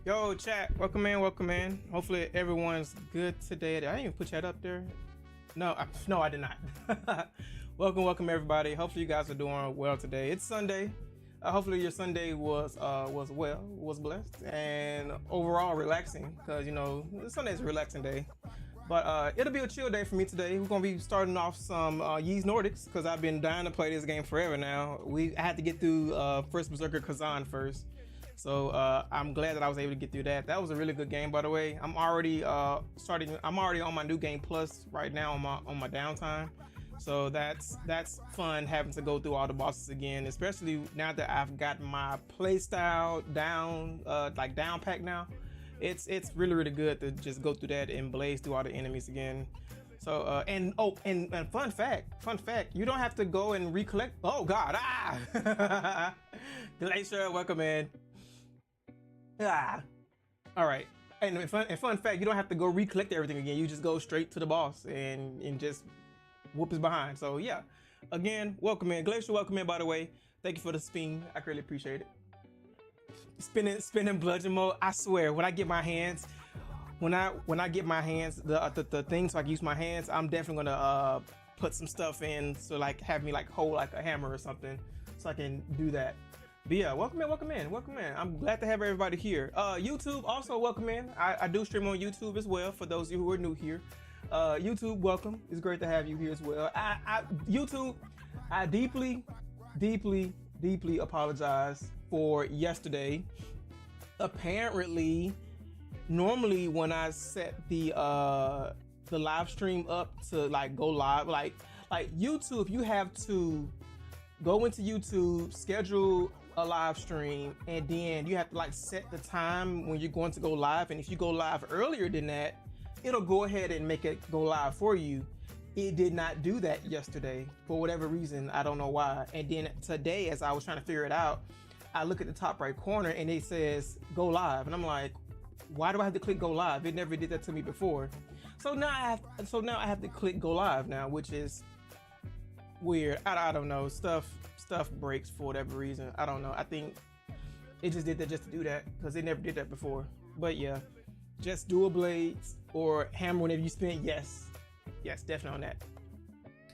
Yo, chat, welcome in, welcome in. Hopefully everyone's good today. I didn't even put chat up there. No, I did not. welcome everybody. Hopefully you guys are doing well today. It's Sunday. Hopefully your Sunday was blessed and overall relaxing, because Sunday's a relaxing day. But it'll be a chill day for me today. We're gonna be starting off some X Nordics, because I've been dying to play this game forever now. I had to get through First Berserker Kazan first. So I'm glad that I was able to get through that. That was a really good game, by the way. I'm already I'm already on my new game plus right now on my downtime. So that's fun, having to go through all the bosses again, especially now that I've got my playstyle down, down pack now. It's really good to just go through that and blaze through all the enemies again. So and fun fact, you don't have to go and recollect. Oh God, Glacier, welcome in. All right. And fun fact, you don't have to go recollect everything again. You just go straight to the boss and just whoop his behind. So yeah, again, welcome in. Glacier, welcome in, by the way. Thank you for the spin. I really appreciate it. Spinning bludgeon mode. I swear, when I get my hands, the thing so I can use my hands, I'm definitely gonna put some stuff in, so have me hold like a hammer or something, so I can do that. But yeah, welcome in. I'm glad to have everybody here. YouTube, also welcome in. I do stream on YouTube as well, for those of you who are new here. YouTube, welcome. It's great to have you here as well. YouTube, I deeply apologize for yesterday. Apparently, normally when I set the live stream up to go live, like YouTube, you have to go into YouTube, schedule a live stream, and then you have to set the time when you're going to go live. And if you go live earlier than that, it'll go ahead and make it go live for you. It did not do that yesterday for whatever reason. I don't know why. And then today, as I was trying to figure it out, I look at the top right corner and it says go live, and I'm like, why do I have to click go live? It never did that to me before. So now I have to click go live now, which is weird. I don't know. Stuff breaks for whatever reason. I don't know. I think it just did that just to do that, because it never did that before. But yeah, just dual blades or hammer whenever you spin. Yes, definitely on that.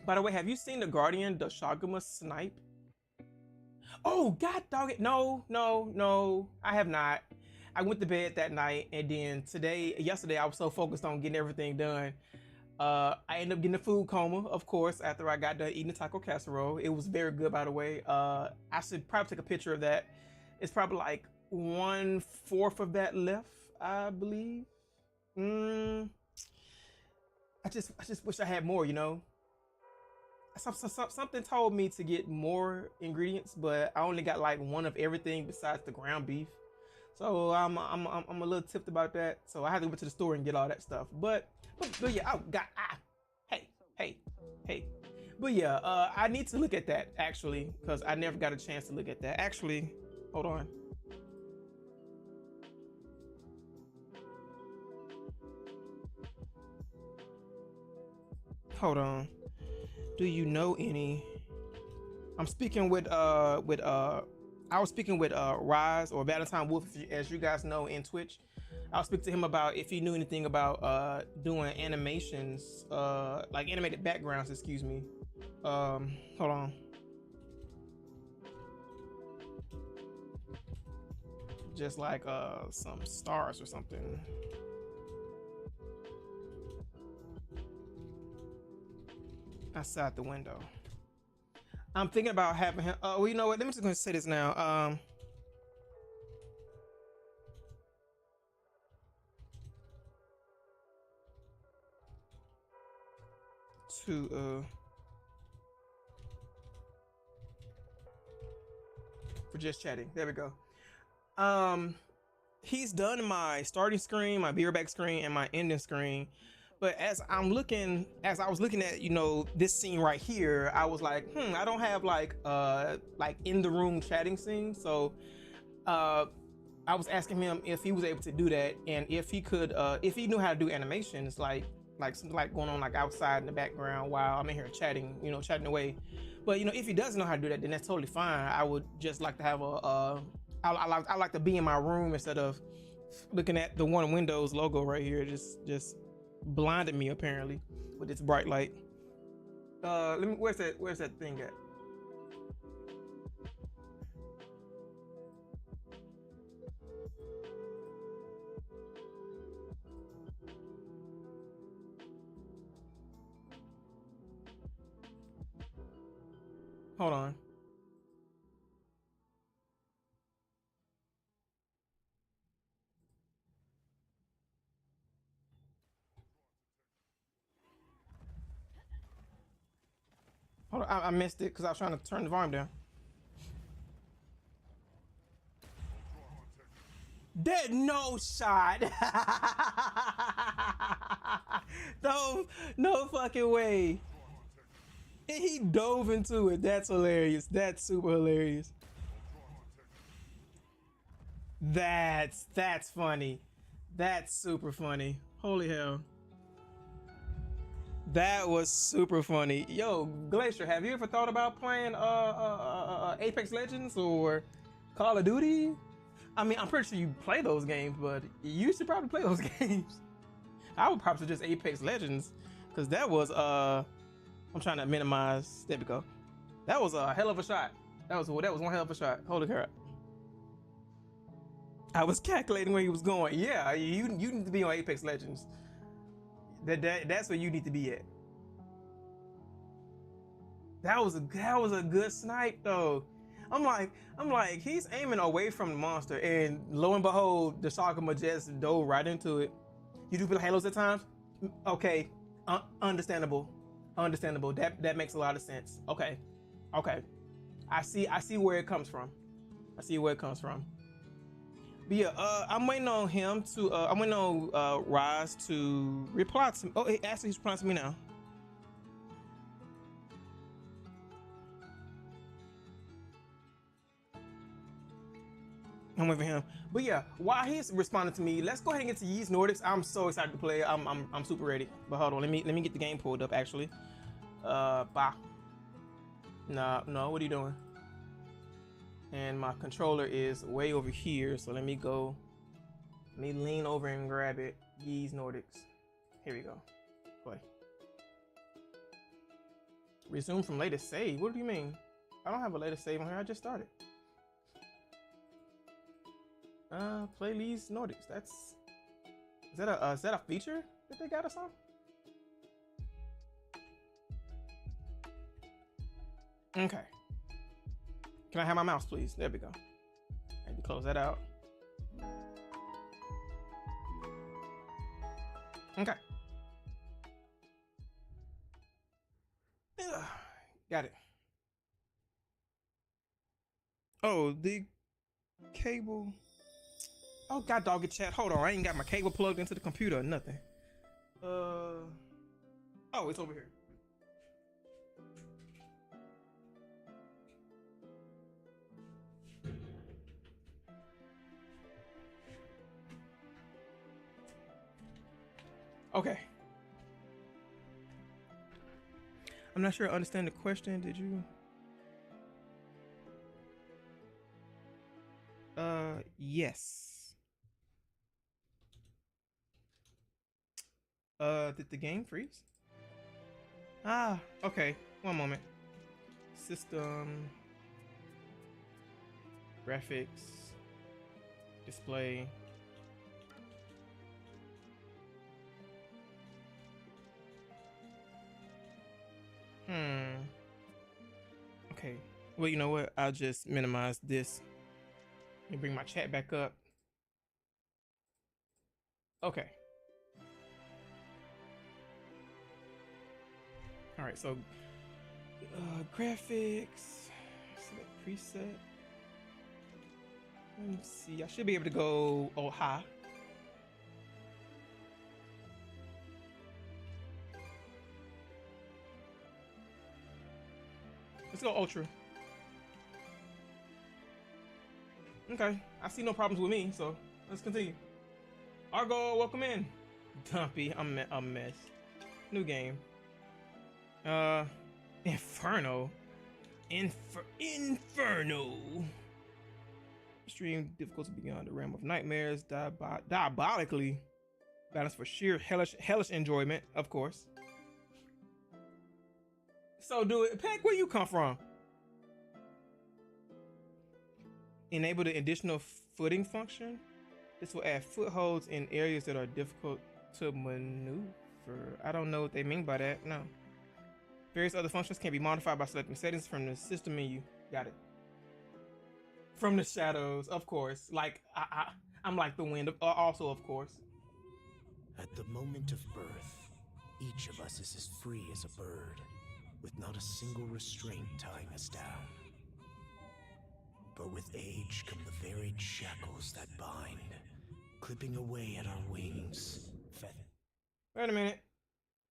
By the way, have you seen the Guardian, the Shaguma snipe? Oh God dog it. No, I have not. I went to bed that night, and then yesterday I was so focused on getting everything done. I ended up getting a food coma, of course, after I got done eating the taco casserole. It was very good, by the way. I should probably take a picture of that. It's probably 1/4 of that left, I believe. I just wish I had more, Something told me to get more ingredients, but I only got one of everything besides the ground beef. So I'm a little tipped about that. So I had to go to the store and get all that stuff. But yeah, oh God, hey. But yeah, I need to look at that actually, because I never got a chance to look at that. Actually, hold on. Hold on. Do you know any? I'm speaking with I was speaking with Rise, or Valentine Wolf, as you guys know, in Twitch. I'll speak to him about if he knew anything about doing animations, animated backgrounds, excuse me. Hold on. Just some stars or something. Outside the window. I'm thinking about having him. Oh, you know what? Let me just go say this now. For just chatting. There we go. He's done my starting screen, my be right back screen, and my ending screen. But as I was looking at, this scene right here, I was like, I don't have in the room chatting scene. So I was asking him if he was able to do that, and if he could, if he knew how to do animations, something going on outside in the background while I'm in here chatting, chatting away. But if he doesn't know how to do that, then that's totally fine. I would just like to have I like to be in my room instead of Looking at the one Windows logo right here just blinded me apparently with its bright light. Let me. Where's that thing at? Hold on. Hold on. I missed it because I was trying to turn the volume down. That no shot. No fucking way. And he dove into it. That's hilarious. That's super hilarious. That's funny. That's super funny. Holy hell. That was super funny. Yo, Glacier, have you ever thought about playing Apex Legends or Call of Duty? I mean, I'm pretty sure you play those games, but you should probably play those games. I would probably suggest Apex Legends, because that was I'm trying to minimize. There we go. That was a hell of a shot. That was one hell of a shot. Holy crap. I was calculating where he was going. Yeah, you need to be on Apex Legends. That's where you need to be at. That was a good snipe though. I'm like he's aiming away from the monster, and lo and behold, the Shakama just dove right into it. You do feel halos at times? Okay, understandable. That makes a lot of sense. Okay. I see where it comes from. But yeah, I'm waiting on him to. I'm waiting on Rise to reply to me. Oh, actually, he's replying to me now. I'm waiting for him. But yeah, while he's responding to me, let's go ahead and get to X Nordics. I'm so excited to play. I'm super ready. But hold on, let me get the game pulled up actually. Bah. No, what are you doing? And my controller is way over here, so let me lean over and grab it. X Nordics. Here we go. Play. Resume from latest save. What do you mean? I don't have a latest save on here. I just started. Play X Nordics. Is that a feature that they got or something? Okay. Can I have my mouse, please? There we go. I need to close that out. Okay. Got it. Oh, the cable. Oh, god dog it, chat. Hold on, I ain't got my cable plugged into the computer or nothing. Oh, it's over here. Okay. I'm not sure I understand the question. Did you? Yes. Did the game freeze? Ah, okay. One moment. System. Graphics. Display. Okay. Well, you know what? I'll just minimize this and bring my chat back up. Okay. All right. So, graphics. Select preset. Let me see. I should be able to go high. Let's go ultra. Okay, I see no problems with me, so let's continue. Argo, welcome in. Dumpy, I'm a mess. New game. Inferno. Inferno. Extreme difficulty beyond the realm of nightmares. Diabolically balanced for sheer hellish enjoyment, of course. So do it. Peck, where you come from? Enable the additional footing function. This will add footholds in areas that are difficult to maneuver. I don't know what they mean by that. No. Various other functions can be modified by selecting settings from the system menu. Got it. From the shadows, of course. Like I'm like the wind. Also, of course. At the moment of birth, each of us is as free as a bird, with not a single restraint tying us down. But with age come the varied shackles that bind, clipping away at our wings. Wait a minute.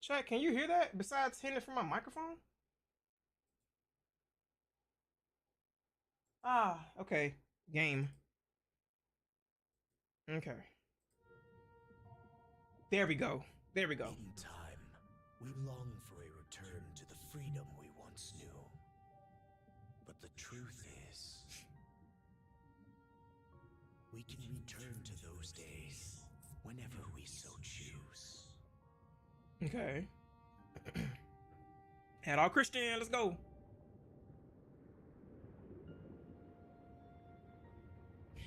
Chat, can you hear that besides hearing it from my microphone? Ah, okay. Game. Okay. There we go. There we go. In time, we long for a return to the freedom we once knew. But the truth is, we can return to those days whenever we so choose. Okay. Head all Christian, let's go.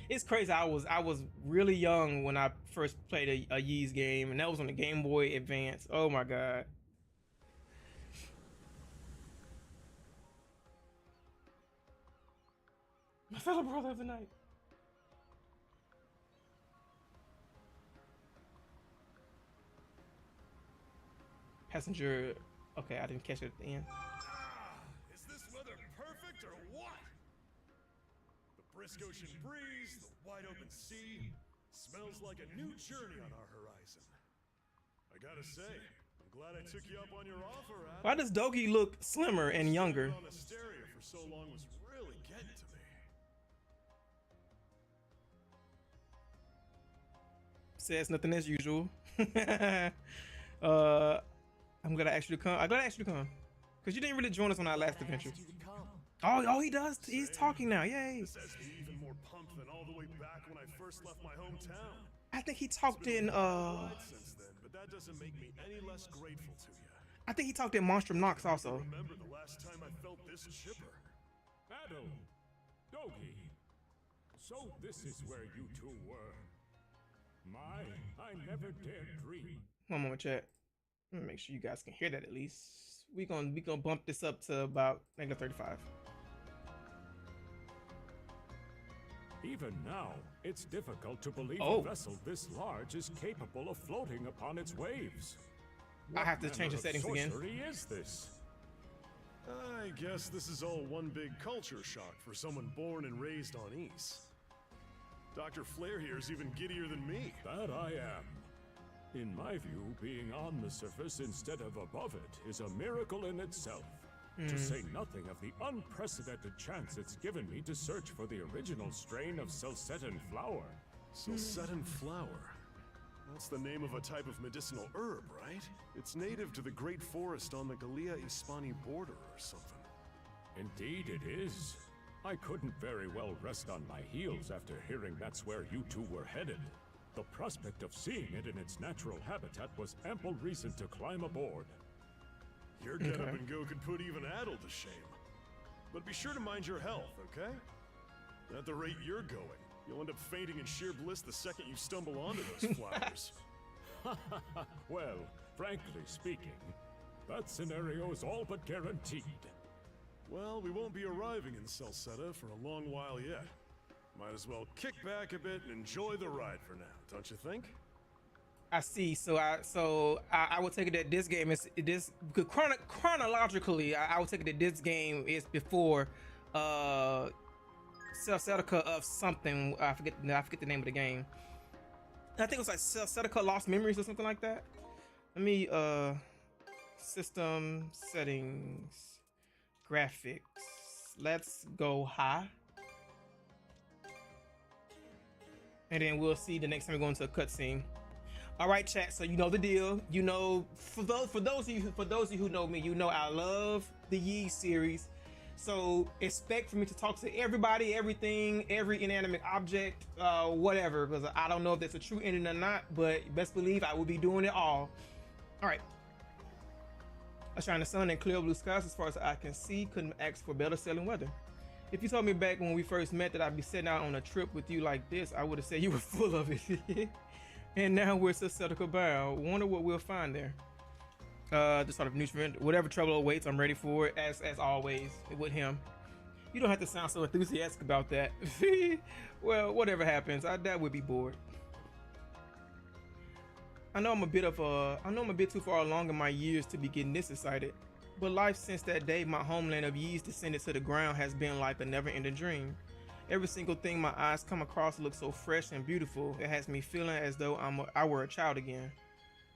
It's crazy. I was really young when I first played a Ys game, and that was on the Game Boy Advance. Oh my god. My fellow brother of the night. Passenger. Okay, I didn't catch it at the end. Is this weather perfect or what? The brisk ocean breeze, the wide open sea, smells like a new journey on our horizon. I gotta say, I'm glad I took you up on your offer, Adam. Why does Dogi look slimmer and younger? On Asteria for so long was really getting to me. Says nothing as usual. I'm gonna ask you to come. I'm gonna ask you to come, cause you didn't really join us on our last adventure. Oh, he does. He's talking now. Yay! This has me even more pumped than all the way back when I first left my hometown. I think he talked in. Since then, but that doesn't make me any less grateful to you. I think he talked in Monstrum Nox also. Remember the last time I felt this chipper? Adam, Dogi. So this is where you two were. I never dared dream. One moment, chat. Let me make sure you guys can hear that at least. We gonna bump this up to about -35. Even now, it's difficult to believe Oh. a vessel this large is capable of floating upon its waves. I have to What change the manner of settings again. sorcery is this? I guess this is all one big culture shock for someone born and raised on Ys. Dr. Flair here's even giddier than me. That I am. In my view, being on the surface instead of above it is a miracle in itself. To say nothing of the unprecedented chance it's given me to search for the original strain of Celcetan flower. Celcetan flower. That's the name of a type of medicinal herb, right? It's native to the Great Forest on the Gallia-Hispani border or something. Indeed it is. I couldn't very well rest on my heels after hearing that's where you two were headed. The prospect of seeing it in its natural habitat was ample reason to climb aboard. Your get-up and go could put even Adel to shame. But be sure to mind your health, okay? At the rate you're going, you'll end up fainting in sheer bliss the second you stumble onto those flowers. Well, frankly speaking, that scenario is all but guaranteed. Well, we won't be arriving in Celceta for a long while yet. Might as well kick back a bit and enjoy the ride for now, don't you think? I see. So I would take it that this game is chronologically. I would take it that this game is before Celcetica of something. I forget the name of the game. I think it was like Celcetica Lost Memories or something like that. Let me system settings, graphics. Let's go high. And then we'll see the next time we go into a cutscene. All right, chat. So you know the deal. You know, for those of you who know me, you know I love the Ys series. So expect for me to talk to everybody, everything, every inanimate object, whatever, because I don't know if that's a true ending or not, but best believe I will be doing it all. All right. I shine the sun and clear blue skies as far as I can see. Couldn't ask for better sailing weather. If you told me back when we first met that I'd be setting out on a trip with you like this, I would have said you were full of it. And now we're successful bound. Wonder what we'll find there. The sort of nutrient, whatever trouble awaits, I'm ready for it. As always with him. You don't have to sound so enthusiastic about that. Well, whatever happens, I doubt we'll be bored. I know I'm a bit too far along in my years to be getting this excited, but life since that day my homeland of years descended to the ground has been like a never-ending dream. Every single thing my eyes come across looks so fresh and beautiful. It has me feeling as though I were a child again.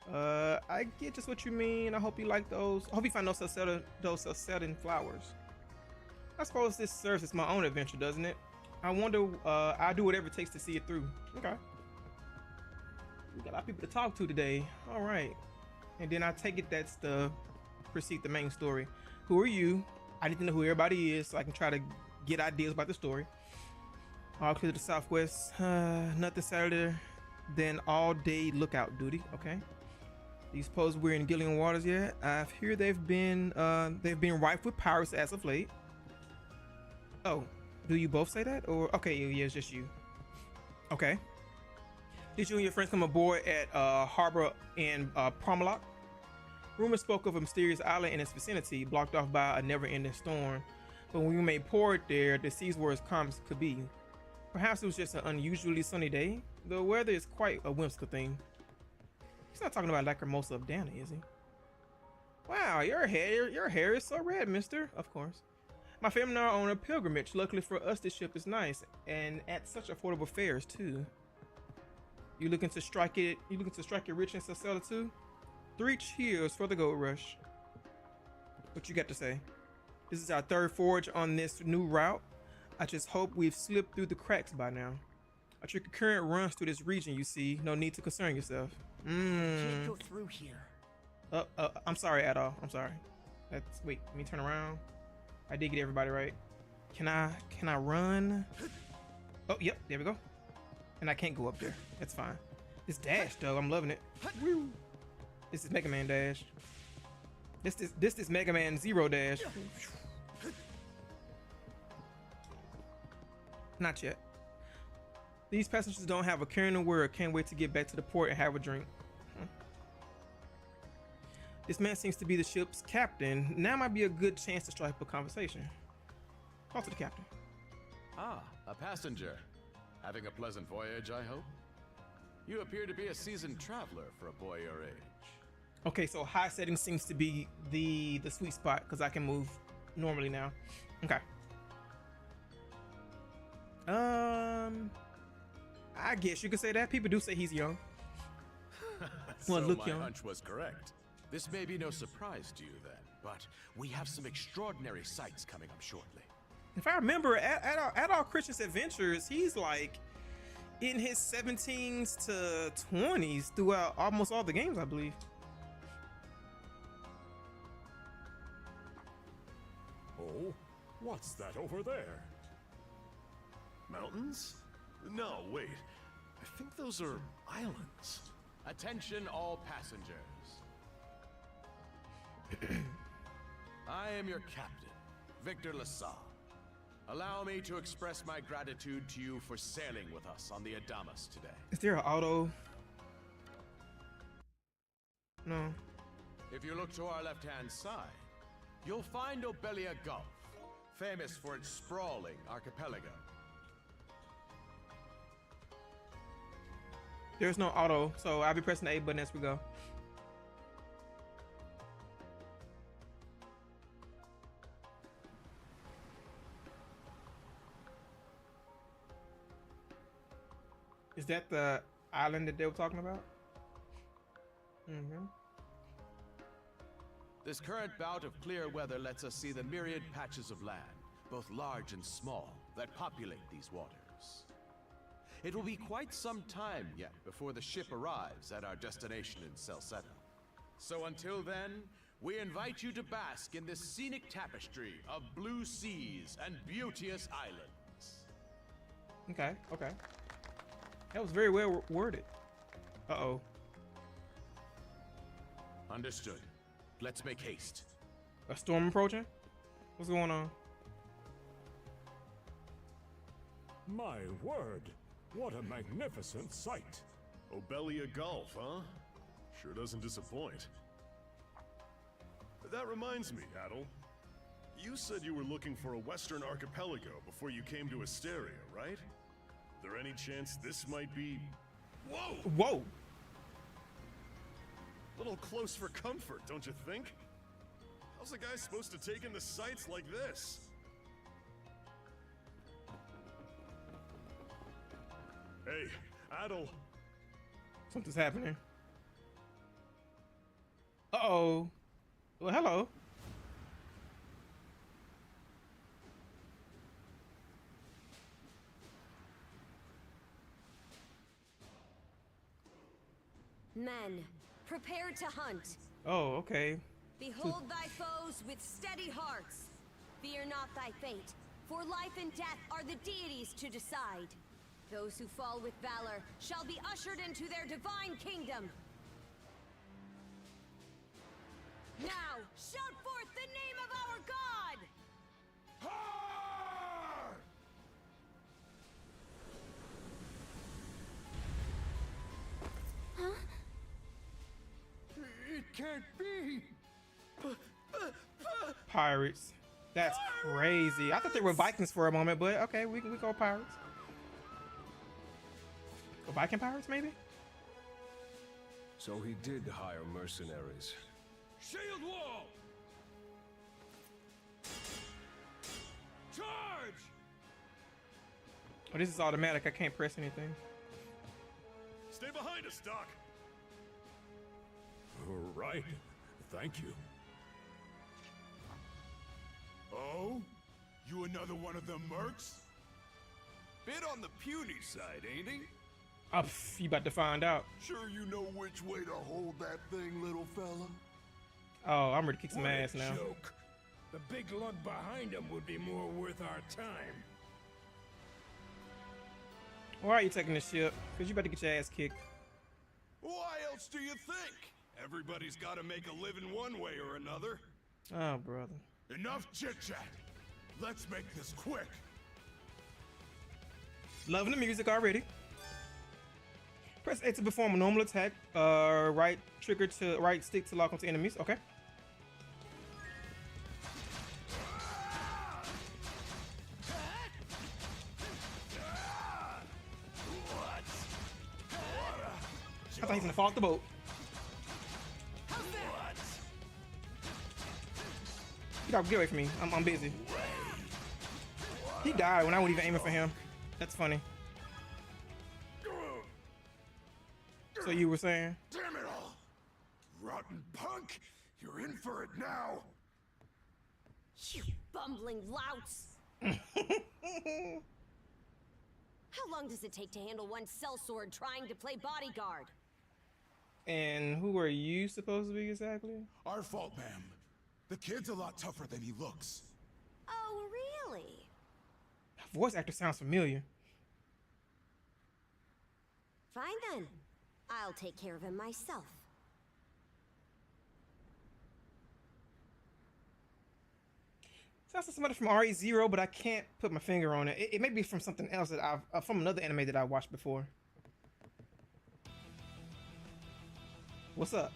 I get just what you mean. I hope you like those. I hope you find those self-setting flowers. I suppose this serves as my own adventure, doesn't it? I wonder, I'll do whatever it takes to see it through. Okay. We got a lot of people to talk to today. All right. And then I take it that's the proceed the main story. Who are you? I need to know who everybody is so I can try to get ideas about the story. All clear to the southwest. Nothing Saturday than all day lookout duty. Okay. These posts we're in Gillian waters yet. I hear they've been rife with pirates as of late. Oh, do you both say that? Or okay, yeah, it's just you. Okay. Did you and your friends come aboard at harbor in Parmalak? Rumors spoke of a mysterious island in its vicinity, blocked off by a never-ending storm. But when we made port there, the seas were as calm as could be. Perhaps it was just an unusually sunny day. The weather is quite a whimsical thing. He's not talking about Lacrimosa of Dana, is he? Wow, your hair is so red, mister. Of course. My family and I are on a pilgrimage. Luckily for us, this ship is nice and at such affordable fares too. You looking to strike it rich in Sicily too? 3 cheers for the gold rush. What you got to say? This is our 3rd forage on this new route. I just hope we've slipped through the cracks by now. A tricky current runs through this region, you see. No need to concern yourself. Can't go through here. I'm sorry, Adol. I'm sorry. Wait, let me turn around. I did get everybody right. Can I run? Oh, yep, there we go. And I can't go up there. That's fine. This dash though, I'm loving it. Woo. This is Mega Man dash. This is Mega Man Zero dash. Not yet. These passengers don't have a care in the world. Can't wait to get back to the port and have a drink. This man seems to be the ship's captain. Now might be a good chance to strike up a conversation. Talk to the captain. Ah, a passenger. Having a pleasant voyage, I hope? You appear to be a seasoned traveler for a boy your age. Okay, so high setting seems to be the sweet spot because I can move normally now. Okay. I guess you could say that. People do say he's young. So look my young. hunch was correct. This may be no surprise to you then, but we have some extraordinary sights coming up shortly. If I remember, at all Christian's adventures, he's like in his 17s to 20s throughout almost all the games, I believe. Oh, what's that over there? Mountains? No, wait. I think those are islands. Attention all passengers. I am your captain, Victor LaSalle. Allow me to express my gratitude to you for sailing with us on the Adamas today. Is there an auto? No. If you look to our left-hand side, you'll find Obelia Gulf, famous for its sprawling archipelago. There's no auto, so I'll be pressing the A button as we go. Is that the island that they were talking about? Mm-hmm. This current bout of clear weather lets us see the myriad patches of land, both large and small, that populate these waters. It will be quite some time yet before the ship arrives at our destination in Salcedo. So until then, we invite you to bask in this scenic tapestry of blue seas and beauteous islands. Okay, okay. That was very well worded. Uh-oh. Understood. Let's make haste. A storm approaching? What's going on? My word, what a magnificent sight. Obelia Gulf, huh? Sure doesn't disappoint. That reminds me, Adel. You said you were looking for a western archipelago before you came to Asteria, right? There any chance this might be... Whoa! Whoa! A little close for comfort, don't you think? How's a guy supposed to take in the sights like this? Hey, Adel. Something's happening. Uh-oh. Well, hello. Men, prepare to hunt. Oh, okay. Behold thy foes with steady hearts. Fear not thy fate, for life and death are the deities to decide. Those who fall with valor shall be ushered into their divine kingdom. Now, shout forth the name of our god! Huh? It can't be! Pirates. That's crazy. I thought they were Vikings for a moment, but okay, we go pirates. Go Viking pirates, maybe? So he did hire mercenaries. Shield wall! Charge! Oh, this is automatic. I can't press anything. Stay behind us, Doc. Right. Thank you. Oh? You another one of them mercs? Bit on the puny side, ain't he? Oh, you about to find out. Sure you know which way to hold that thing, little fella? Oh, I'm ready to kick some ass now. Joke. The big lug behind him would be more worth our time. Why are you taking this ship? Because you about to get your ass kicked. Why else do you think? Everybody's gotta make a living one way or another. Oh, brother. Enough chit-chat. Let's make this quick. Loving the music already. Press A to perform a normal attack. Right trigger to right stick to lock onto enemies. Okay. I thought he was gonna fall off the boat. Get away from me. I'm busy. He died when I wasn't even aiming for him. That's funny. So you were saying? Damn it all! Rotten punk! You're in for it now! You bumbling louts! How long does it take to handle one sellsword trying to play bodyguard? And who are you supposed to be exactly? Our fault, ma'am. The kid's a lot tougher than he looks. Oh, really? Voice actor sounds familiar. Fine then. I'll take care of him myself. Sounds like somebody from RE0, but I can't put my finger on it. It may be from something else that I've from another anime that I watched before. What's up?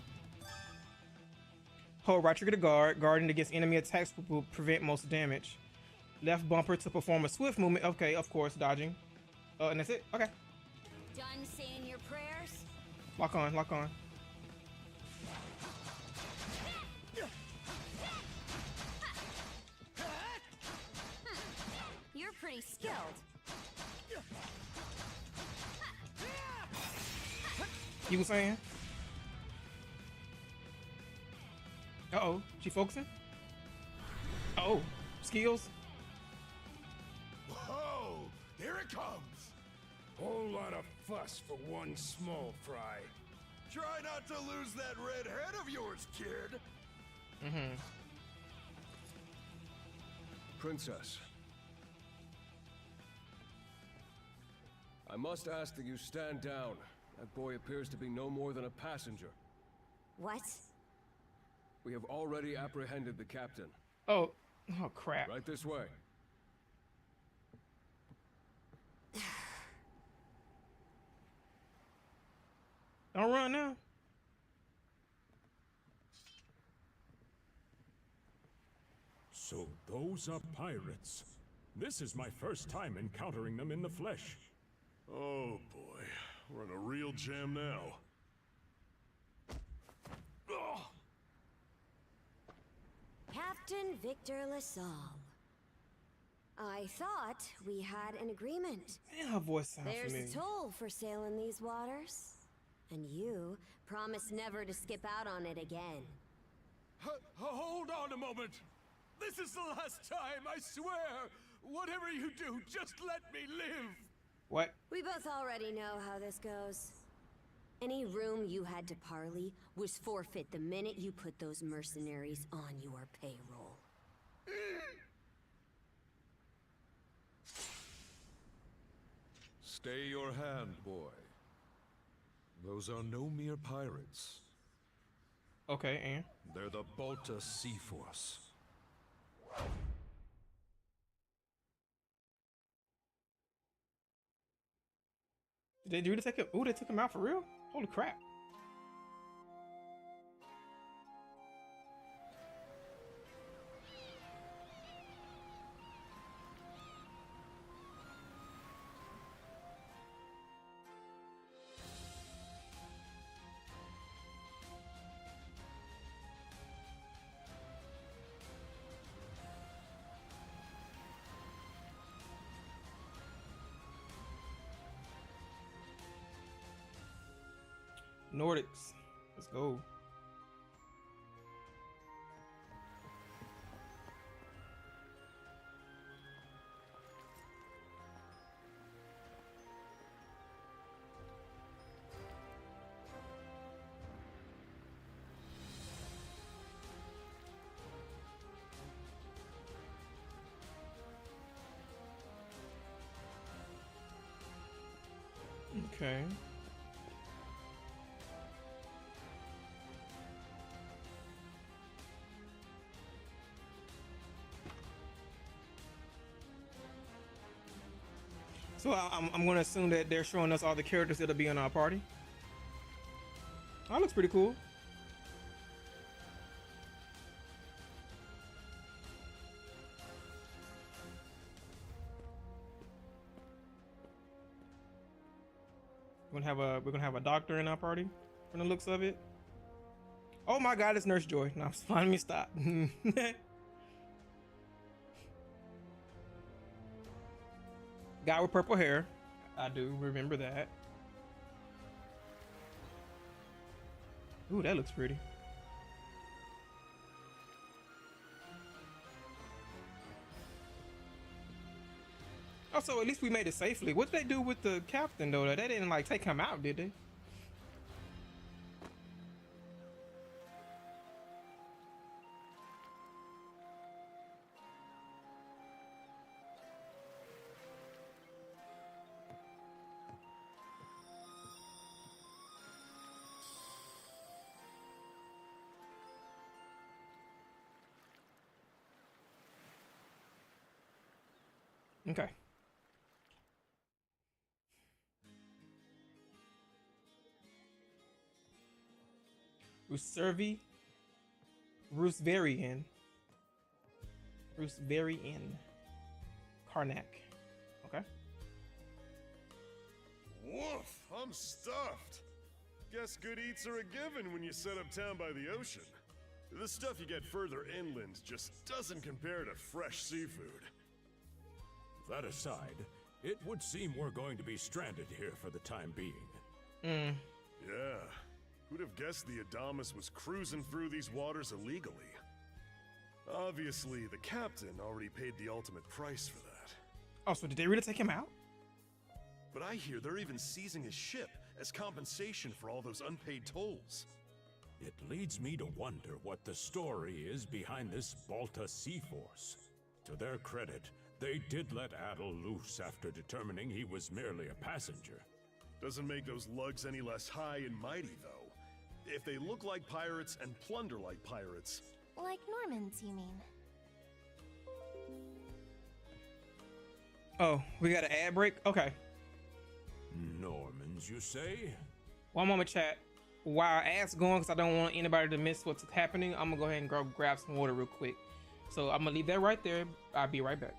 Hold right trigger to guard. Guarding against enemy attacks will prevent most damage. Left bumper to perform a swift movement. Okay, of course, dodging. And that's it. Okay. Done saying your prayers? Lock on, lock on. You're pretty skilled. You were saying? Uh-oh, she focusing? Uh-oh, skills? Whoa! Here it comes! Whole lot of fuss for one small fry. Try not to lose that red head of yours, kid! Mm-hmm. Princess, I must ask that you stand down. That boy appears to be no more than a passenger. What? We have already apprehended the captain. Oh crap. Right this way. Don't run now. So those are pirates. This is my first time encountering them in the flesh. Oh boy, we're in a real jam now. Ugh. Captain Victor LaSalle. I thought we had an agreement. Man, her voice sounds There's familiar. a toll for sailing these waters. And you promised never to skip out on it again. Hold on a moment. This is the last time, I swear. Whatever you do, just let me live. What? We both already know how this goes. Any room you had to parley was forfeit the minute you put those mercenaries on your payroll. Stay your hand, boy. Those are no mere pirates. Okay, and They're the Balta Sea Force. did they really take him? Oh, they took him out for real? Holy crap. Nordics. Let's go. Okay. So I'm going to assume that they're showing us all the characters that'll be in our party. That looks pretty cool. We're gonna have a doctor in our party, from the looks of it. Oh my God, it's Nurse Joy. No, let me stop. Guy with purple hair. I do remember that. Ooh, that looks pretty. Oh, so at least we made it safely. What did they do with the captain though? They didn't like take him out, did they? Okay. Roosevarian. Karnak. Okay. Woof, I'm stuffed. Guess good eats are a given when you set up town by the ocean. The stuff you get further inland just doesn't compare to fresh seafood. That aside, it would seem we're going to be stranded here for the time being. Yeah. Who'd have guessed the Adamus was cruising through these waters illegally? Obviously, the captain already paid the ultimate price for that. Oh, so did they really take him out? But I hear they're even seizing his ship as compensation for all those unpaid tolls. It leads me to wonder what the story is behind this Balta Sea Force. To their credit, they did let Adel loose after determining he was merely a passenger. Doesn't make those lugs any less high and mighty, though. If they look like pirates and plunder like pirates... Like Normans, you mean? Oh, we got an ad break? Okay. Normans, you say? One moment, chat. While ads going, because I don't want anybody to miss what's happening, I'm gonna go ahead and go grab some water real quick. So I'm gonna leave that right there. I'll be right back.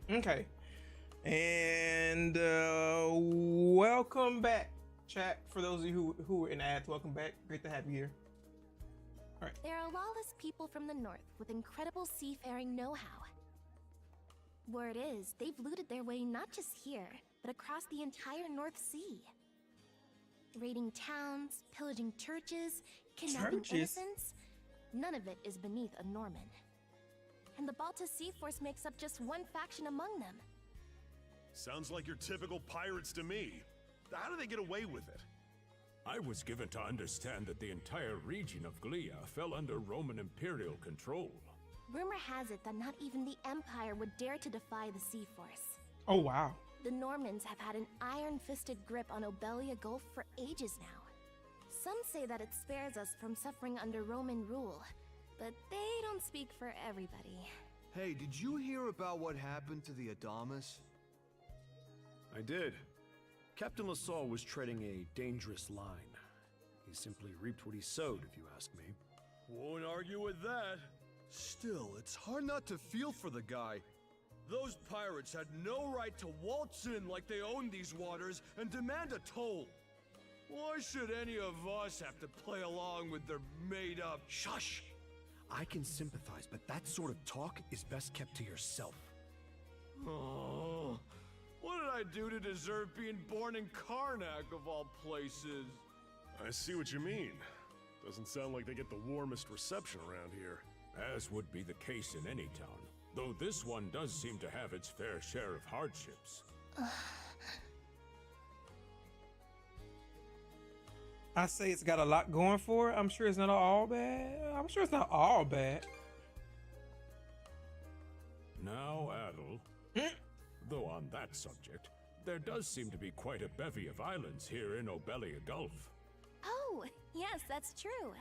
Okay, and welcome back, chat. For those of you who were in ads, welcome back. Great to have you here. All right. There are lawless people from the north with incredible seafaring know-how. Word is, they've looted their way not just here, but across the entire North Sea. Raiding towns, pillaging churches, kidnapping innocents. None of it is beneath a Norman. And the Balta Sea Force makes up just one faction among them. Sounds like your typical pirates to me. How do they get away with it? I was given to understand that the entire region of Glia fell under Roman Imperial control. Rumor has it that not even the Empire would dare to defy the Sea Force. Oh, wow. The Normans have had an iron-fisted grip on Obelia Gulf for ages now. Some say that it spares us from suffering under Roman rule, but they don't speak for everybody. Hey, did you hear about what happened to the Adamas? I did. Captain Lassalle was treading a dangerous line. He simply reaped what he sowed, if you ask me. Won't argue with that. Still, it's hard not to feel for the guy. Those pirates had no right to waltz in like they owned these waters and demand a toll. Why should any of us have to play along with their made-up... Shush! I can sympathize, but that sort of talk is best kept to yourself. Oh, what did I do to deserve being born in Karnak, of all places? I see what you mean. Doesn't sound like they get the warmest reception around here. As would be the case in any town, though this one does seem to have its fair share of hardships. I say it's got a lot going for it. I'm sure it's not all bad. I'm sure it's not all bad. Now, Adel, though on that subject, there does seem to be quite a bevy of islands here in Obelia Gulf. Oh, yes, that's true.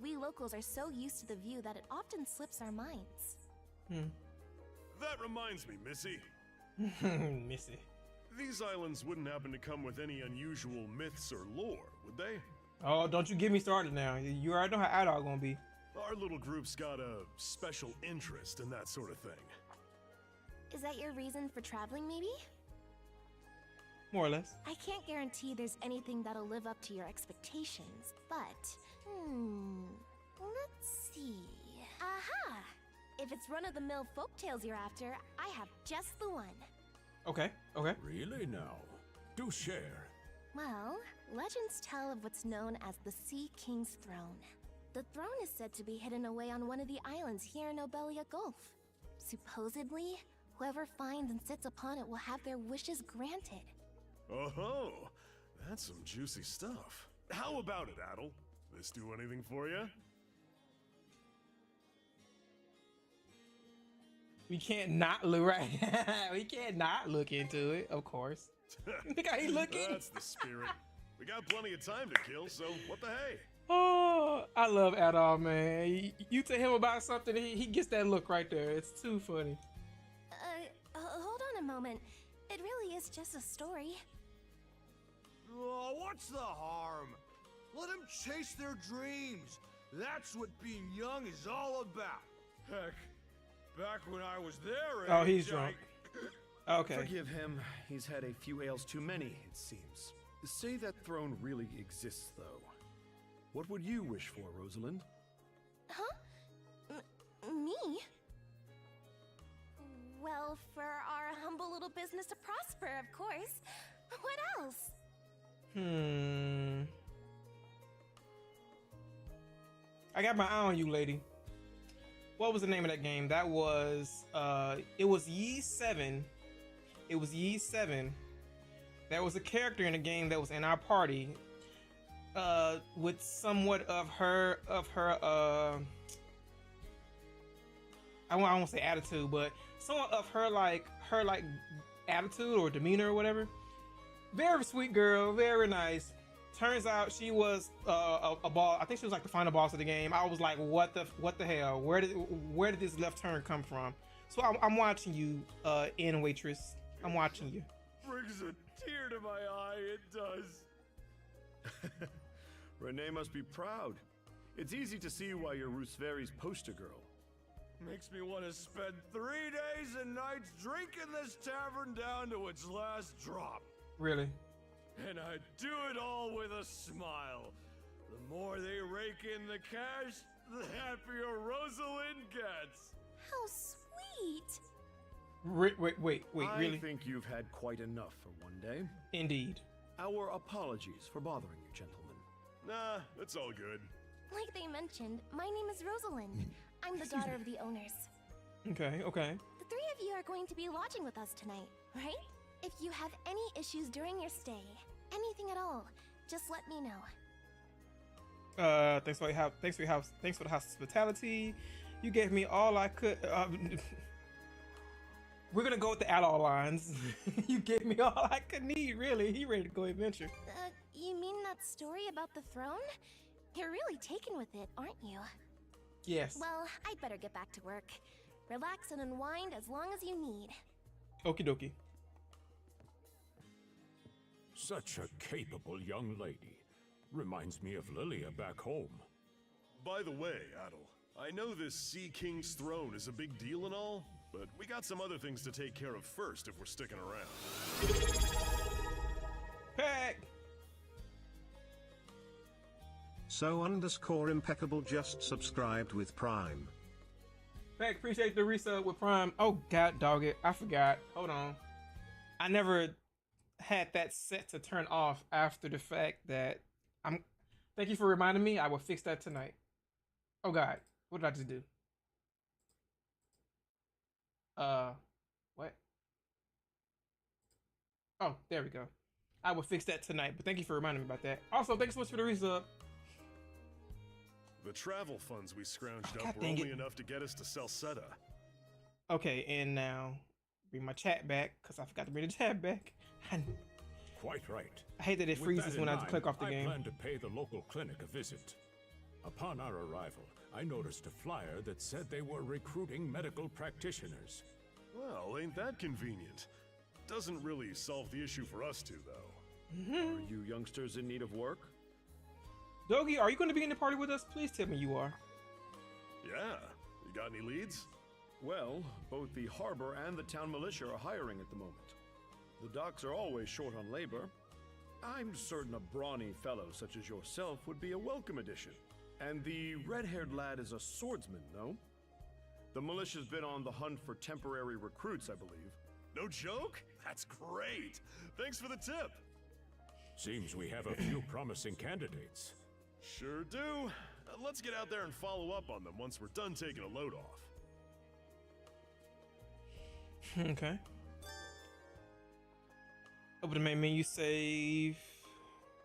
We locals are so used to the view that it often slips our minds. That reminds me, Missy. Missy. These islands wouldn't happen to come with any unusual myths or lore, would they? Oh, don't you get me started now. You already know how Adol gonna be. Our little group's got a special interest in that sort of thing. Is that your reason for traveling, maybe? More or less. I can't guarantee there's anything that'll live up to your expectations, but... let's see... Aha! If it's run-of-the-mill folktales you're after, I have just the one. Okay, okay. Really now? Do share. Well, legends tell of what's known as the Sea King's Throne. The throne is said to be hidden away on one of the islands here in Obelia Gulf. Supposedly, whoever finds and sits upon it will have their wishes granted. Oh-ho! That's some juicy stuff. How about it, Adel? This do anything for you? We can't not look right. We can't not look into it, of course. Look how he looking. That's the spirit. We got plenty of time to kill, so what the hey? Oh, I love Adol, man. You tell him about something, he gets that look right there. It's too funny. Hold on a moment. It really is just a story. Oh, what's the harm? Let them chase their dreams. That's what being young is all about. Heck, back when I was there. Oh, he's drunk. Okay. Forgive him. He's had a few ales too many, it seems. Say that throne really exists, though. What would you wish for, Rosalind? Huh? Me? Well, for our humble little business to prosper, of course. What else? I got my eye on you, lady. What was the name of that game? That was it was Ye 7. It was Ye 7. There was a character in the game that was in our party with somewhat of her I won't say attitude, but somewhat of her like attitude or demeanor or whatever. Very sweet girl, very nice. Turns out she was a boss. I think she was like the final boss of the game. I was like, what the hell? Where did this left turn come from? So I'm watching you, in waitress. I'm watching you. Brings a tear to my eye, it does. Renee must be proud. It's easy to see why you're Rooseveri's poster girl. Makes me want to spend 3 days and nights drinking this tavern down to its last drop. Really? And I do it all with a smile. The more they rake in the cash, the happier Rosalind gets. How sweet. Wait, really? I think you've had quite enough for one day. Indeed. Our apologies for bothering you, gentlemen. Nah, it's all good. Like they mentioned, my name is Rosalind. I'm the daughter of the owners. Okay. The three of you are going to be lodging with us tonight, right? If you have any issues during your stay, anything at all, just let me know. Thanks for the hospitality. You gave me all I could. We're gonna go with the add-all lines. You gave me all I could need, really. He ready to go adventure. You mean that story about the throne? You're really taken with it, aren't you? Yes. Well, I'd better get back to work. Relax and unwind as long as you need. Okie dokie. Such a capable young lady. Reminds me of Lilia back home. By the way, Adol, I know this Sea King's throne is a big deal and all, but we got some other things to take care of first if we're sticking around. Heck! So_impeccable just subscribed with Prime. Heck, appreciate the resub with Prime. Oh, god dog it. I forgot. Hold on. I never had that set to turn off after the fact that thank you for reminding me. I will fix that tonight. Oh god, what did I just do? What? Oh, there we go. I will fix that tonight, but thank you for reminding me about that. Also, thanks so much for the resub. The travel funds we scrounged up were only enough to get us to Salsetta. Okay, and now bring my chat back, because I forgot to bring the chat back. Quite right. I hate that it freezes when I click off the game. I plan to pay the local clinic a visit. Upon our arrival, I noticed a flyer that said they were recruiting medical practitioners. Well, ain't that convenient? Doesn't really solve the issue for us two, though. Are you youngsters in need of work? Dogi, are you going to be in the party with us? Please tell me you are. Yeah. You got any leads? Well, both the harbor and the town militia are hiring at the moment. The docks are always short on labor. I'm certain a brawny fellow such as yourself would be a welcome addition. And the red-haired lad is a swordsman, no? The militia's been on the hunt for temporary recruits, I believe. No joke? That's great. Thanks for the tip. Seems we have a few promising candidates. Sure do. Let's get out there and follow up on them once we're done taking a load off. Okay. Open the main menu, save.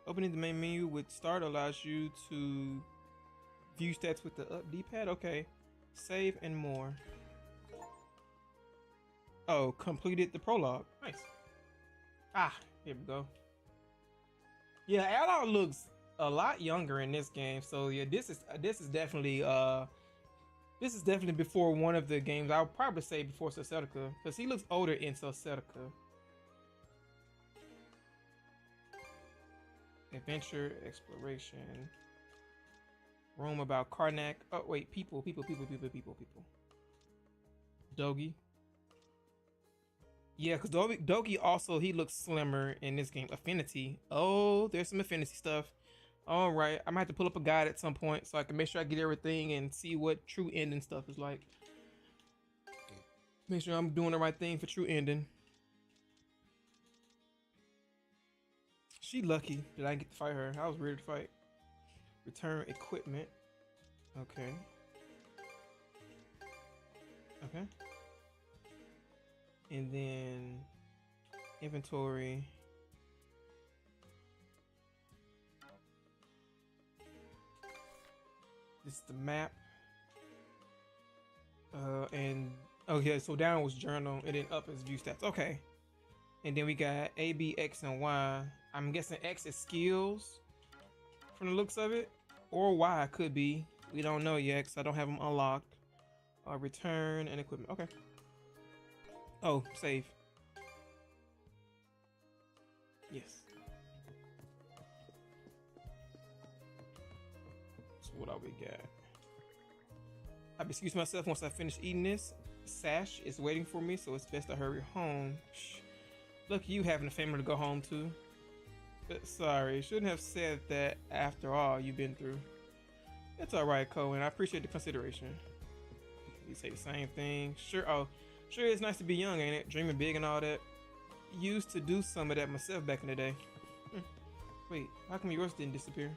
Opening the main menu with start allows you to view stats with the up D-pad. Okay. Save and more. Oh, completed the prologue. Nice. Ah, here we go. Yeah, Adol looks a lot younger in this game. So yeah, this is definitely before one of the games. I would probably say before Celestica, because he looks older in Celestica. Adventure, exploration, room about Karnak. Oh wait, people. Dogi. Yeah, because Dogi also, he looks slimmer in this game. Affinity. Oh, there's some affinity stuff. All right, I might have to pull up a guide at some point so I can make sure I get everything and see what true ending stuff is like. Make sure I'm doing the right thing for true ending. She lucky that I didn't get to fight her. I was ready to fight. Return equipment. Okay. Okay. And then inventory. This is the map. And okay, so down was journal and then up is view stats. Okay. And then we got A, B, X, and Y. I'm guessing X is skills from the looks of it. Or Y could be. We don't know yet because I don't have them unlocked. Return and equipment. Okay. Oh, save. Yes. So what all we got? I'll excuse myself once I finish eating this. Sash is waiting for me, so it's best to hurry home. Look, you having a family to go home to. But sorry, shouldn't have said that after all you've been through. It's alright, Cohen. I appreciate the consideration. You say the same thing. Sure. Oh, sure it's nice to be young, ain't it? Dreaming big and all that. Used to do some of that myself back in the day. Wait, how come yours didn't disappear?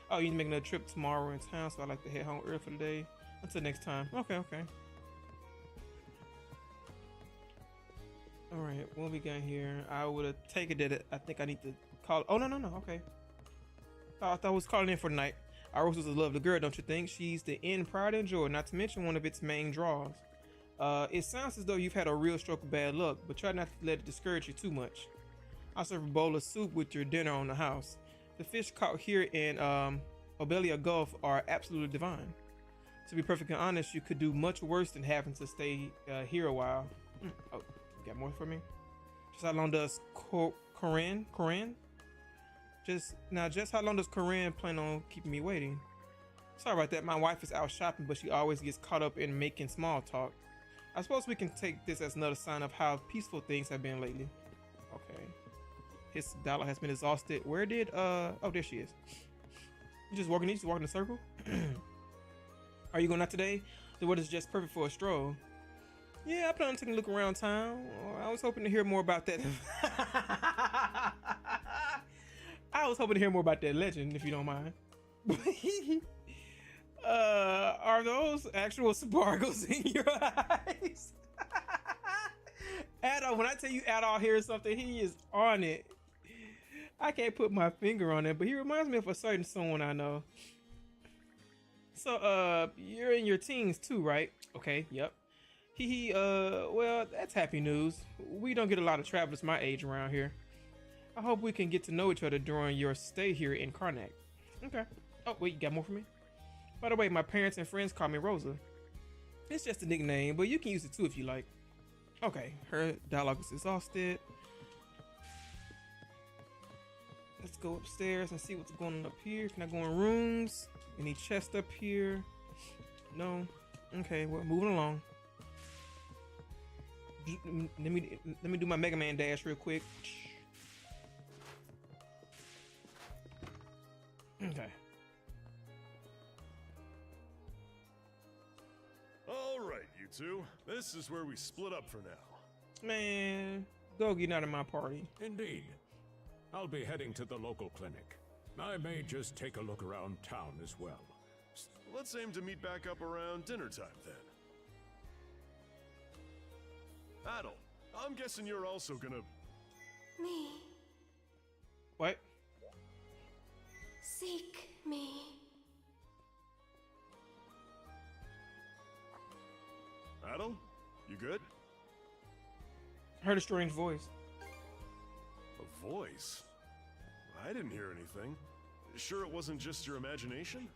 Oh, you're making a trip tomorrow in town, so I like to head home early for the day. Until next time. Okay. Alright, what we got here? I would have taken that. I think I need to call. Oh, no. Okay. I thought I was calling in for the night. Our Rose is a lovely girl, don't you think? She's the end pride and joy, not to mention one of its main draws. It sounds as though you've had a real stroke of bad luck, but try not to let it discourage you too much. I'll serve a bowl of soup with your dinner on the house. The fish caught here in Obelia Gulf are absolutely divine. To be perfectly honest, you could do much worse than having to stay here a while. Oh, you got more for me? Just how long does Corinne? Just how long does Corinne plan on keeping me waiting? Sorry about that. My wife is out shopping, but she always gets caught up in making small talk. I suppose we can take this as another sign of how peaceful things have been lately. Okay. His dollar has been exhausted. Where did oh, there she is. You just walking in a circle? Are you going out today? The weather's just perfect for a stroll. Yeah, I plan on taking a look around town. I was hoping to hear more about that. I was hoping to hear more about that legend, if you don't mind. Are those actual sparkles in your eyes? Adol, when I tell you Adol hears something, he is on it. I can't put my finger on it, but he reminds me of a certain someone I know. So, you're in your teens too, right? Okay, yep. Well, that's happy news. We don't get a lot of travelers my age around here. I hope we can get to know each other during your stay here in Karnak. Okay. Oh, wait, you got more for me? By the way, my parents and friends call me Rosa. It's just a nickname, but you can use it too if you like. Okay, her dialogue is exhausted. Let's go upstairs and see what's going on up here. Can I go in rooms? Any chest up here? No. Okay, well, moving along. Let me do my Mega Man dash real quick. Okay. All right, you two. This is where we split up for now. Man, Dogi not in my party. Indeed. I'll be heading to the local clinic. I may just take a look around town as well. Let's aim to meet back up around dinner time then. Adol, I'm guessing you're also gonna... Me. What? Seek me. Adol, you good? I heard a strange voice. A voice? I didn't hear anything. Sure it wasn't just your imagination?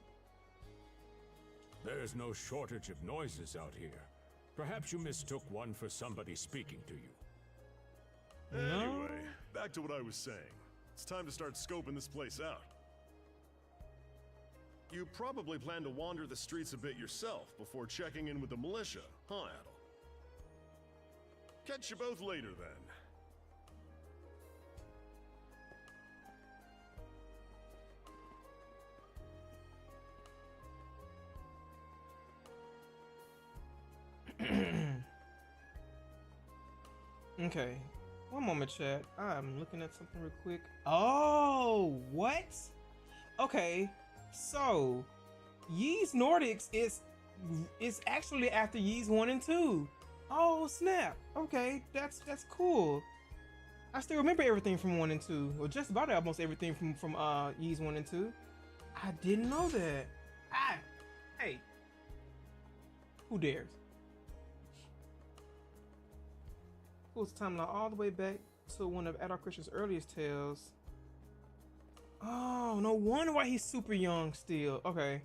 There's no shortage of noises out here. Perhaps you mistook one for somebody speaking to you. Anyway, back to what I was saying. It's time to start scoping this place out. You probably plan to wander the streets a bit yourself before checking in with the militia, huh, Adel? Catch you both later, then. Okay, one moment, chat. I'm looking at something real quick. Oh, what? Okay, so X Nordics is actually after X 1 and 2. Oh snap! Okay, that's cool. I still remember everything from 1 and 2, or just about almost everything from X 1 and 2. I didn't know that. Hey, who dares? Pulls the timeline all the way back to one of Adolf Christian's earliest tales. Oh, no wonder why he's super young still. Okay.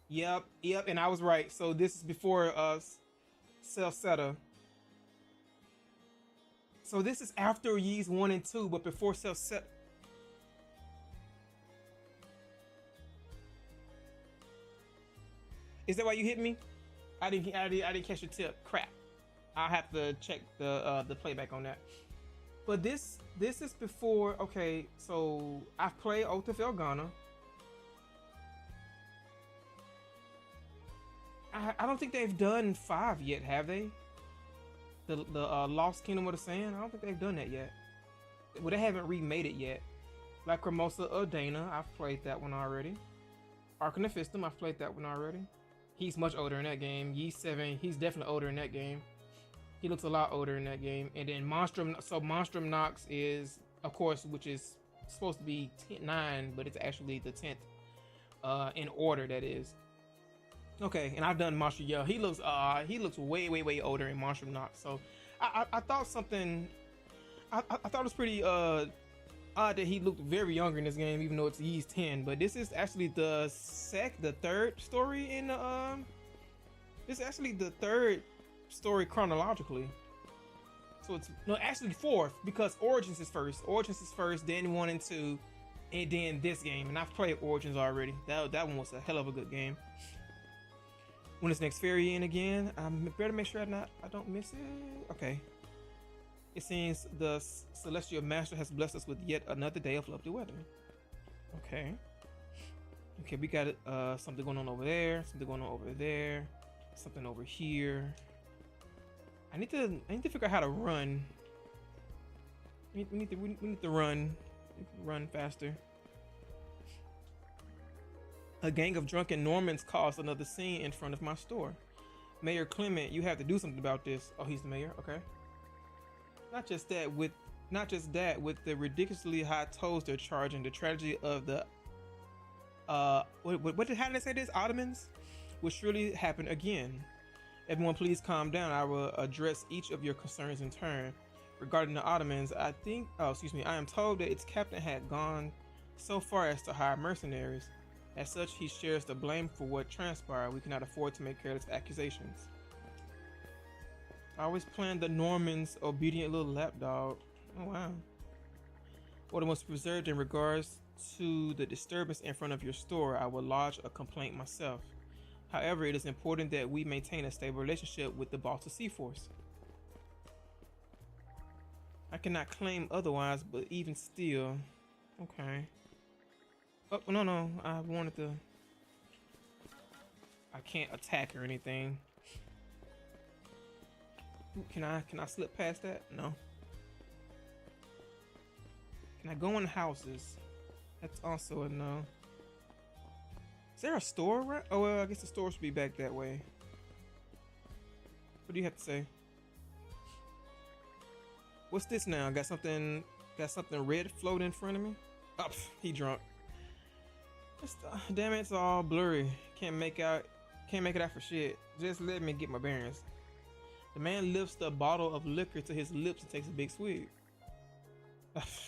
Yep, and I was right. So this is before Celceta. So this is after X 1 and 2, but before Celceta. Is that why you hit me? I didn't catch your tip. Crap. I'll have to check the playback on that. But this is before. Okay, so I've played Oath of Elgana. I don't think they've done 5 yet, have they? The Lost Kingdom of the Sand. I don't think they've done that yet. Well, they haven't remade it yet. Lacrimosa of Dana, I've played that one already. Ark of Nephistum, I've played that one already. He's much older in that game. Yeast 7, he's definitely older in that game. He looks a lot older in that game. And then Monstrum, so Monstrum Nox is, of course, which is supposed to be 9, but it's actually the 10th in order, that is. Okay, and I've done Monstrum, yeah, he looks way older in Monstrum Nox. So I thought something, I thought it was pretty odd that he looked very younger in this game, even though it's Yeast 10. But this is actually the third story in the this is actually the third story chronologically. So it's actually 4th, because Origins is first. Origins is first, then 1 and 2, and then this game. And I've played Origins already. That one was a hell of a good game. When is next ferry in again? I better make sure I don't miss it. Okay. It seems the Celestial Master has blessed us with yet another day of lovely weather. Okay. Okay, we got something going on over there, something going on over there, something over here. I need to figure out how to run. We need to run. Run faster. A gang of drunken Normans caused another scene in front of my store. Mayor Clement, you have to do something about this. Oh, he's the mayor. Okay. Not just that, with the ridiculously high tolls they're charging, the tragedy of the how did I say this? Ottomans will surely happen again. Everyone, please calm down. I will address each of your concerns in turn. Regarding the Ottomans, I am told that its captain had gone so far as to hire mercenaries. As such, he shares the blame for what transpired. We cannot afford to make careless accusations. I always planned the Normans' obedient little lapdog. Oh wow. Order must be preserved in regards to the disturbance in front of your store. I will lodge a complaint myself. However, it is important that we maintain a stable relationship with the Baltic Sea Force. I cannot claim otherwise, but even still. Okay. Oh, no. I wanted to... I can't attack or anything. Can I slip past that? No. Can I go in houses? That's also a no. Is there a store right? Oh, well, I guess the store should be back that way. What do you have to say? What's this now? Got something red floating in front of me? Oh, he drunk. Damn it, it's all blurry. Can't make out Can't make it out for shit. Just let me get my bearings. The man lifts the bottle of liquor to his lips and takes a big swig.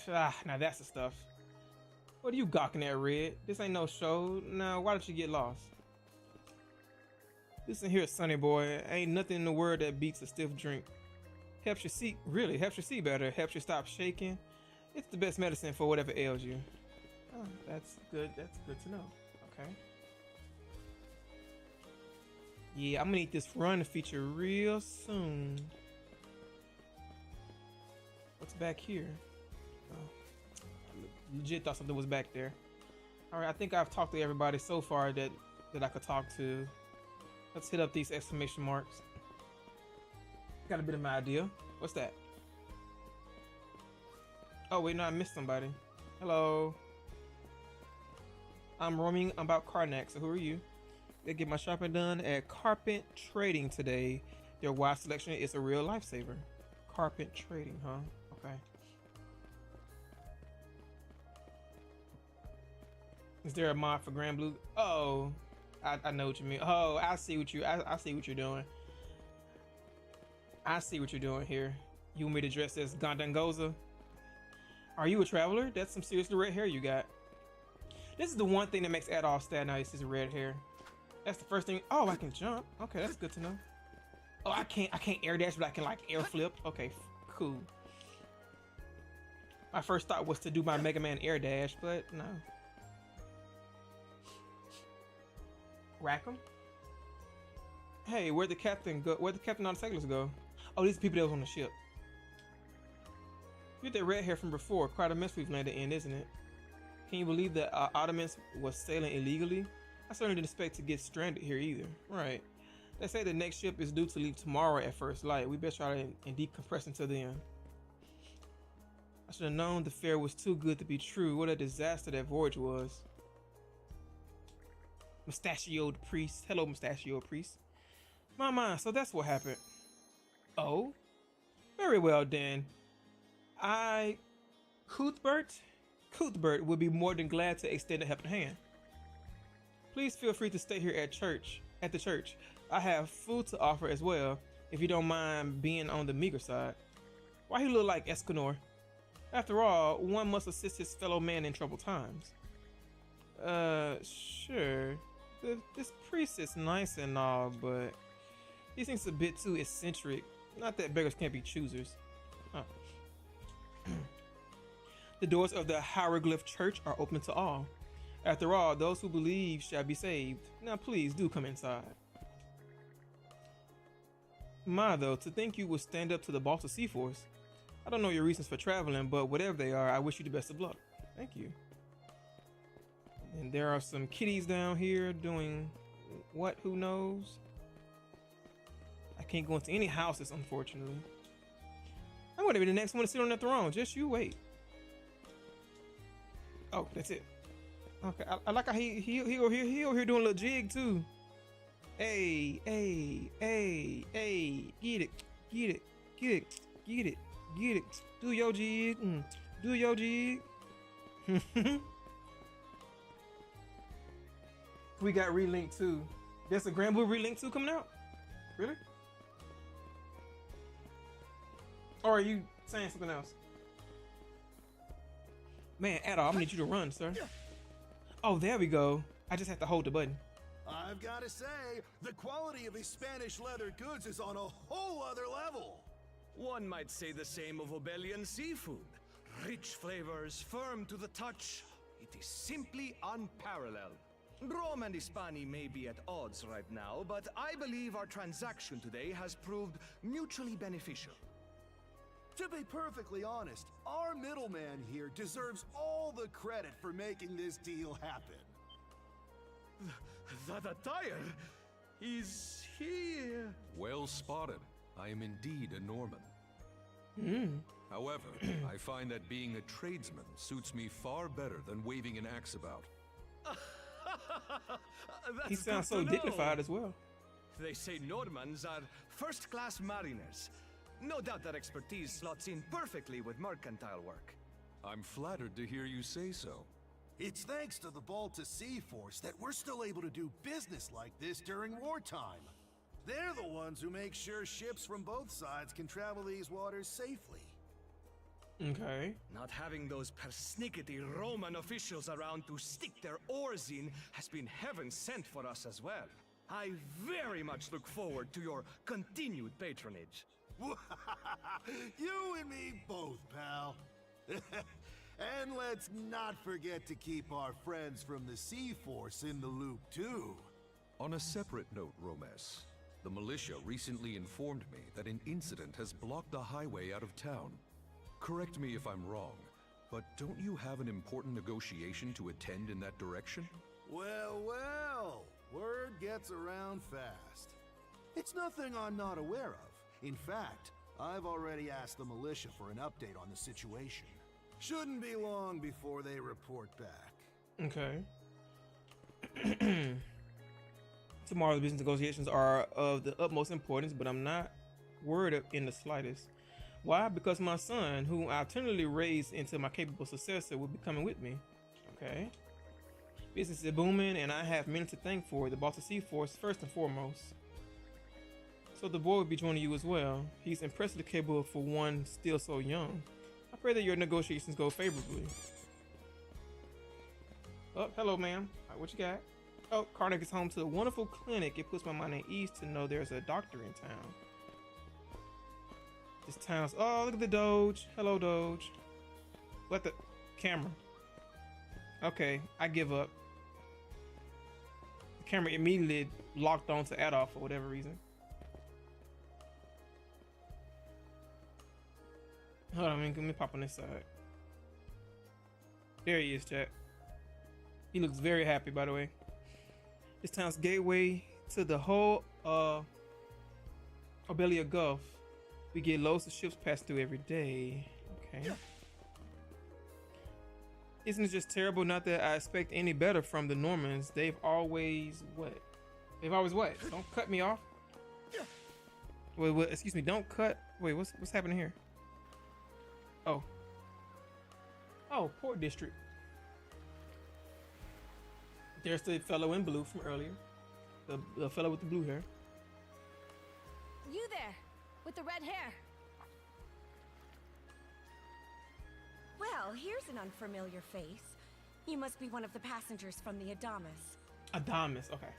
Now that's the stuff. What are you gawking at, Red? This ain't no show. Now, why don't you get lost? Listen here, sonny boy. Ain't nothing in the world that beats a stiff drink. Helps you see, really, helps you see better. Helps you stop shaking. It's the best medicine for whatever ails you. Oh, that's good. That's good to know. Okay. Yeah, I'm gonna need this run feature real soon. What's back here? Oh, I legit thought something was back there. All right, I think I've talked to everybody so far that I could talk to. Let's hit up these exclamation marks. Got a bit of my idea. What's that? Oh wait, no, I missed somebody. Hello. I'm roaming about Karnak, so who are you? They get my shopping done at Carpet Trading today. Their wide selection is a real lifesaver. Carpet Trading, huh? Okay. Is there a mod for Grand Blue? Oh, I know what you mean. Oh, I see what I see what you're doing. I see what you're doing here. You want me to dress as Gondangoza? Are you a traveler? That's some seriously red hair you got. This is the one thing that makes Adolf stand out, is his red hair. That's the first thing. Oh, I can jump. Okay, that's good to know. Oh, I can't air dash, but I can like air flip. Okay, cool. My first thought was to do my Mega Man air dash, but no. Rackham? Hey, where'd the captain go? Where'd the captain and all the sailors go? Oh, these are people that was on the ship. You're that red hair from before. Quite a mess we've landed in, isn't it? Can you believe that Ottomans was sailing illegally? I certainly didn't expect to get stranded here either. Right. They say the next ship is due to leave tomorrow at first light. We best try to and decompress until then. I should have known the fare was too good to be true. What a disaster that voyage was. Mustachioed priest. Hello, mustachioed priest. My, so that's what happened. Oh? Very well then. Cuthbert would be more than glad to extend a helping hand. Please feel free to stay here at the church. I have food to offer as well, if you don't mind being on the meager side. Why he look like Escanor? After all, one must assist his fellow man in troubled times. Sure. This priest is nice and all, but he seems a bit too eccentric. Not that beggars can't be choosers. Huh. The doors of the Hieroglyph Church are open to all. After all, those who believe shall be saved. Now please do come inside. My, though, to think you would stand up to the boss of Seaforce. I don't know your reasons for traveling, but whatever they are, I wish you the best of luck. Thank you. And there are some kitties down here doing what? Who knows? I can't go into any houses, unfortunately. I'm going to be the next one to sit on that throne. Just you wait. Oh, that's it. Okay, I like how he over here doing a little jig too. Hey, get it. Do your jig. Do your jig. We got Relink 2. There's a Grand Blue Relink 2 coming out? Really? Or are you saying something else? Man, Adol, I'm gonna need you to run, sir. Oh, there we go. I just have to hold the button. I've got to say, the quality of these Spanish leather goods is on a whole other level. One might say the same of Obelian seafood. Rich flavors, firm to the touch. It is simply unparalleled. Rome and Hispania may be at odds right now, but I believe our transaction today has proved mutually beneficial. To be perfectly honest, our middleman here deserves all the credit for making this deal happen. That attire is here. Well spotted. I am indeed a Norman. However, I find that being a tradesman suits me far better than waving an axe about. He sounds so dignified as well. They say Normans are first-class mariners. No doubt that expertise slots in perfectly with mercantile work. I'm flattered to hear you say so. It's thanks to the Balta Sea Force that we're still able to do business like this during wartime. They're the ones who make sure ships from both sides can travel these waters safely. Okay. Not having those persnickety Roman officials around to stick their oars in has been heaven sent for us as well. I very much look forward to your continued patronage. You and me both, pal. And let's not forget to keep our friends from the Sea Force in the loop, too. On a separate note, Romes, the militia recently informed me that an incident has blocked the highway out of town. Correct me if I'm wrong, but don't you have an important negotiation to attend in that direction? Well, well, word gets around fast. It's nothing I'm not aware of. In fact, I've already asked the militia for an update on the situation. Shouldn't be long before they report back. Okay. Tomorrow's business negotiations are of the utmost importance, but I'm not worried in the slightest. Why? Because my son, whom I tenderly raised into my capable successor, will be coming with me. Okay. Business is booming, and I have many to thank for it. The Balta Sea Force, first and foremost. So the boy will be joining you as well. He's impressively capable for one still so young. I pray that your negotiations go favorably. Oh, hello, ma'am. What you got? Oh, Karnak is home to a wonderful clinic. It puts my mind at ease to know there's a doctor in town. This town's... Oh, look at the Doge. Hello, Doge. What the... Camera. Okay, I give up. The camera immediately locked on to Adolf for whatever reason. Hold on, let me pop on this side. There he is, chat. He looks very happy, by the way. This town's gateway to the whole Obelia Gulf. We get loads of ships passing through every day. Okay. Isn't it just terrible? Not that I expect any better from the Normans. They've always what? They've always what? Don't cut me off. Wait, excuse me. Don't cut. Wait, what's happening here? Oh. Oh, Port District. There's the fellow in blue from earlier. The fellow with the blue hair. You there, with the red hair. Well, here's an unfamiliar face. You must be one of the passengers from the Adamas. Adamas, okay.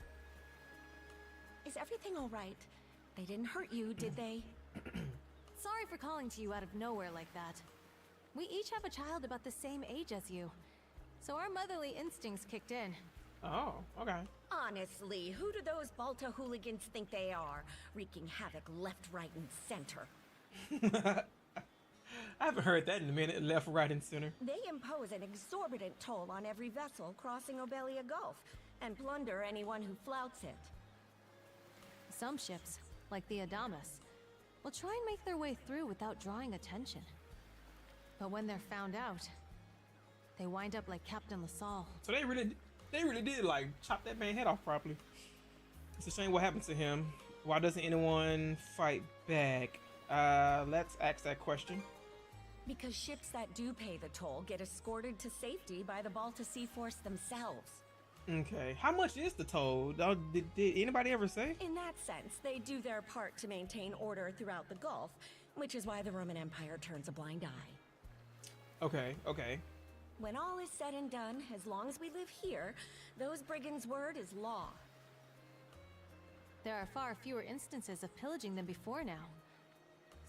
Is everything all right? They didn't hurt you, did they? Sorry for calling to you out of nowhere like that. We each have a child about the same age as you, so our motherly instincts kicked in. Oh, okay. Honestly, who do those Balta hooligans think they are? Wreaking havoc left, right, and center. I haven't heard that in a minute. Left, right, and center. They impose an exorbitant toll on every vessel crossing Obelia Gulf, and plunder anyone who flouts it. Some ships, like the Adamas, will try and make their way through without drawing attention. But when they're found out, they wind up like Captain LaSalle. So they really did like chop that man's head off properly. It's a shame what happened to him. Why doesn't anyone fight back? Let's ask that question. Because ships that do pay the toll get escorted to safety by the Balta Sea Force themselves. Okay, how much is the toll? Did anybody ever say? In that sense, they do their part to maintain order throughout the Gulf, which is why the Roman Empire turns a blind eye. Okay, okay. When all is said and done, as long as we live here, those brigands' word is law. There are far fewer instances of pillaging than before now,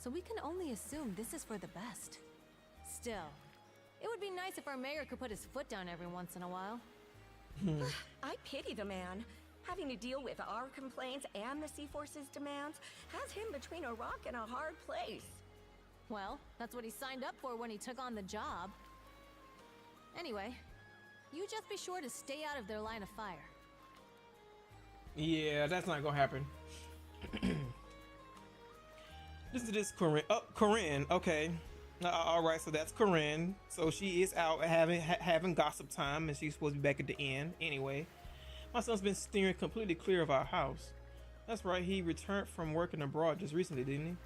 so we can only assume this is for the best. Still, it would be nice if our mayor could put his foot down every once in a while. I pity the man. Having to deal with our complaints and the Sea Force's demands has him between a rock and a hard place. Well, that's what he signed up for when he took on the job. Anyway, you just be sure to stay out of their line of fire. Yeah, that's not gonna happen. Listen to this, Corinne. Oh, Corinne. Okay. All right, so that's Corinne. So she is out having gossip time, and she's supposed to be back at the inn. Anyway, my son's been steering completely clear of our house. That's right. He returned from working abroad just recently, didn't he?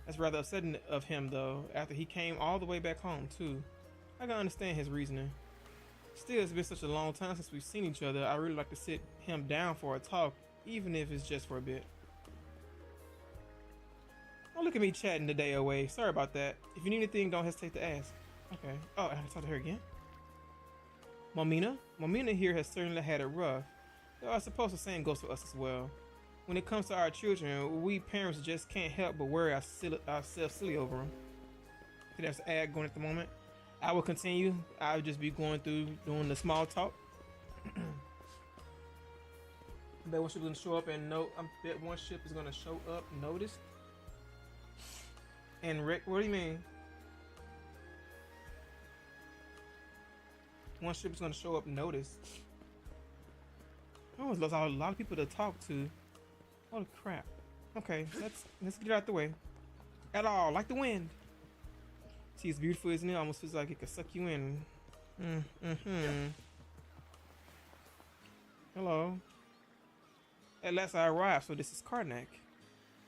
That's rather upsetting of him, though. After he came all the way back home too. I can understand his reasoning. Still, it's been such a long time since we've seen each other. I really like to sit him down for a talk, even if it's just for a bit. Oh, look at me chatting the day away. Sorry about that. If you need anything, don't hesitate to ask. Okay. Oh, I talked to her again. Momina? Momina here has certainly had it rough. Though I suppose the same goes for us as well. When it comes to our children, we parents just can't help but worry ourselves silly over them. There's an ad going at the moment. I will continue. I'll just be going through doing the small talk. I bet one ship is gonna show up and note. I bet one ship is gonna show up noticed. And Rick, what do you mean? One ship is gonna show up noticed. Oh, there's a lot of people to talk to. Holy crap. Okay, let's get it out the way. At all, like the wind. See, it's beautiful, isn't it? Almost feels like it could suck you in. Hello. At last I arrived, so this is Karnak.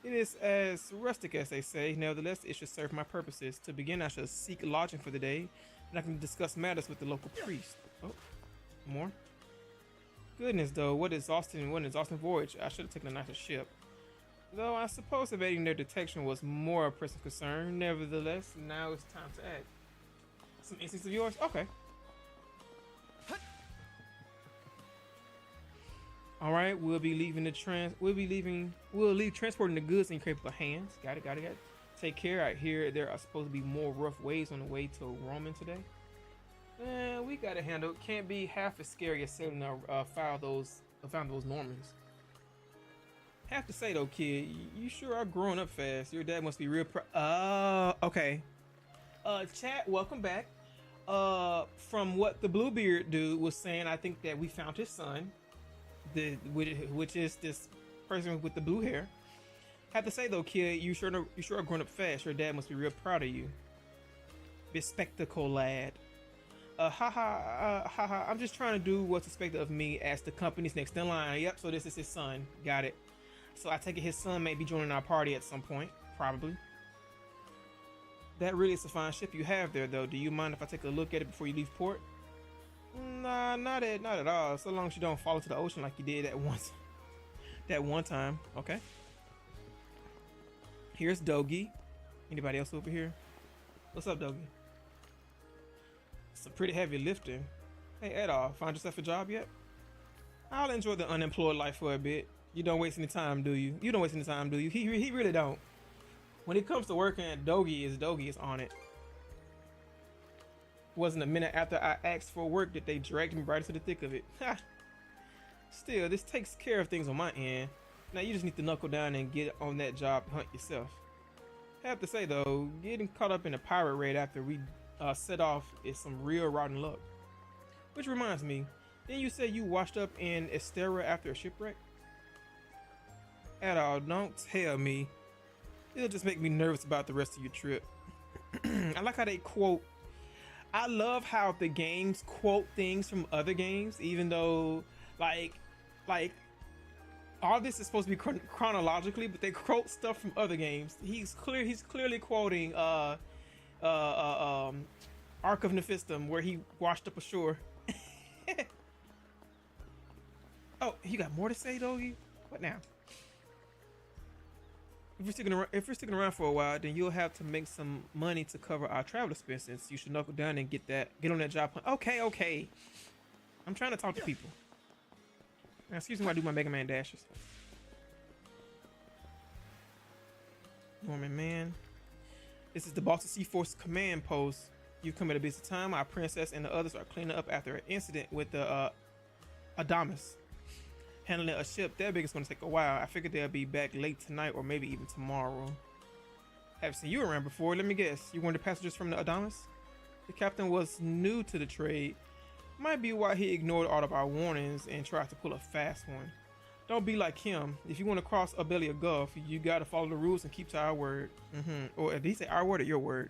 It is as rustic as they say, nevertheless it should serve my purposes. To begin, I shall seek lodging for the day, and I can discuss matters with the local priest. Oh, more? Goodness though, what an exhausting voyage. I should have taken a nicer ship. Though I suppose evading their detection was more a pressing concern. Nevertheless, now it's time to act. Some instincts of yours? Okay. Alright, we'll leave transporting the goods in capable hands. Got it. Take care. I hear there are supposed to be more rough ways on the way to Roman today. We got it handled. Can't be half as scary as sailing found those Normans. Have to say though, kid, you sure are growing up fast. Your dad must be real proud. Okay. Chat, welcome back. From what the Bluebeard dude was saying, I think that we found his son, which is this person with the blue hair. Have to say though, kid, you sure are growing up fast. Your dad must be real proud of you. Bespectacle lad. I'm just trying to do what's expected of me as the company's next in line. Yep, so this is his son. Got it. So I take it his son may be joining our party at some point, probably. That really is a fine ship you have there, though. Do you mind if I take a look at it before you leave port? Nah, not at all. So long as you don't fall into the ocean like you did that one time. Okay. Here's Dogi. Anybody else over here? What's up, Dogi? Some pretty heavy lifting. Hey, Edall, find yourself a job yet? I'll enjoy the unemployed life for a bit. You don't waste any time, do you? You don't waste any time, do you? He really don't. When it comes to working, Dogi is on it. Wasn't a minute after I asked for work that they dragged me right into the thick of it. Ha! Still, this takes care of things on my end. Now you just need to knuckle down and get on that job hunt yourself. Have to say though, getting caught up in a pirate raid after we set off is some real rotten luck. Which reminds me, didn't you say you washed up in Estera after a shipwreck? At all, don't tell me. It'll just make me nervous about the rest of your trip. I like how they quote. I love how the games quote things from other games, even though like all this is supposed to be chronologically, but they quote stuff from other games. He's clearly quoting Ark of Nephistum, where he washed up ashore. Oh, you got more to say, Dogi? What now? If you're sticking around for a while, then you'll have to make some money to cover our travel expenses. You should knuckle down and get on that job. Okay. I'm trying to talk to people. Now, excuse me while I do my Mega Man dashes. Norman, man. This is the Boston Sea Force command post. You've come at a busy time. Our princess and the others are cleaning up after an incident with the Adamas. Handling a ship that big is going to take a while. I figured they'll be back late tonight or maybe even tomorrow. Haven't seen you around before. Let me guess. You were the passengers from the Adamas? The captain was new to the trade. Might be why he ignored all of our warnings and tried to pull a fast one. Don't be like him. If you want to cross Abelia Gulf, you got to follow the rules and keep to our word. Or did he say our word or your word?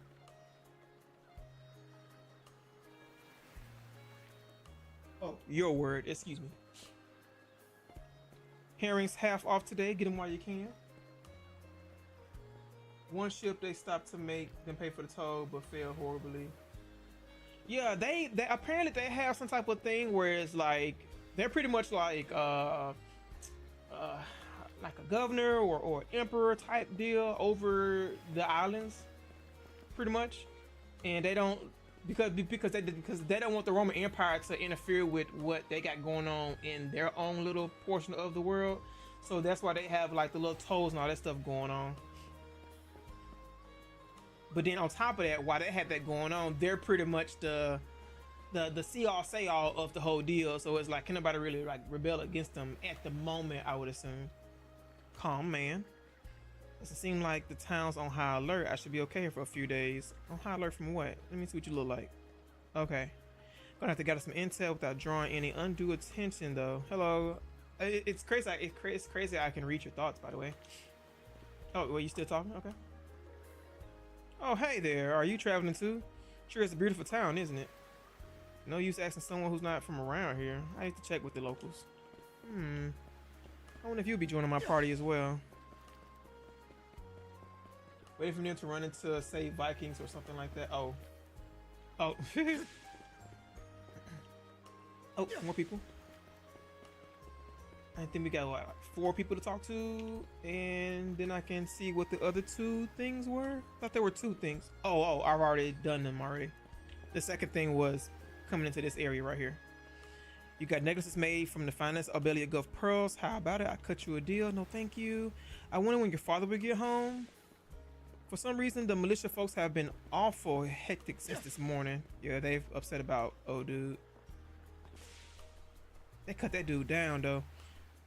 Oh, your word. Excuse me. Herring's half off today. Get them while you can. One ship they stopped to make them pay for the toll, but failed horribly. Yeah, they apparently they have some type of thing where it's like they're pretty much like a governor or emperor type deal over the islands, pretty much, and they don't because they don't want the Roman Empire to interfere with what they got going on in their own little portion of the world. So that's why they have like the little tolls and all that stuff going on. But then on top of that, while they had that going on, they're pretty much the see all say all of the whole deal. So it's like, can nobody really like rebel against them at the moment? I would assume. Calm, man. Doesn't seem like the town's on high alert. I should be okay here for a few days. On high alert from what? Let me see what you look like. Okay. Gonna have to gather some intel without drawing any undue attention, though. Hello. It's crazy. It's crazy. I can read your thoughts, by the way. Oh, well, you still talking? Okay. Oh, hey there. Are you traveling too? Sure, it's a beautiful town, isn't it? No use asking someone who's not from around here. I have to check with the locals. I wonder if you'll be joining my party as well. Waiting for them to run into, say, Vikings or something like that. Oh. Oh. Oh, more people. I think we got what, like 4 people to talk to, and then I can see what the other 2 things were. I thought there were 2 things. Oh, I've already done them already. The second thing was coming into this area right here. You got necklaces made from the finest Obelia Gulf pearls. How about it? I cut you a deal. No, thank you. I wonder when your father will get home. For some reason, the militia folks have been awful hectic since this morning. Yeah, they've upset about old dude. They cut that dude down though.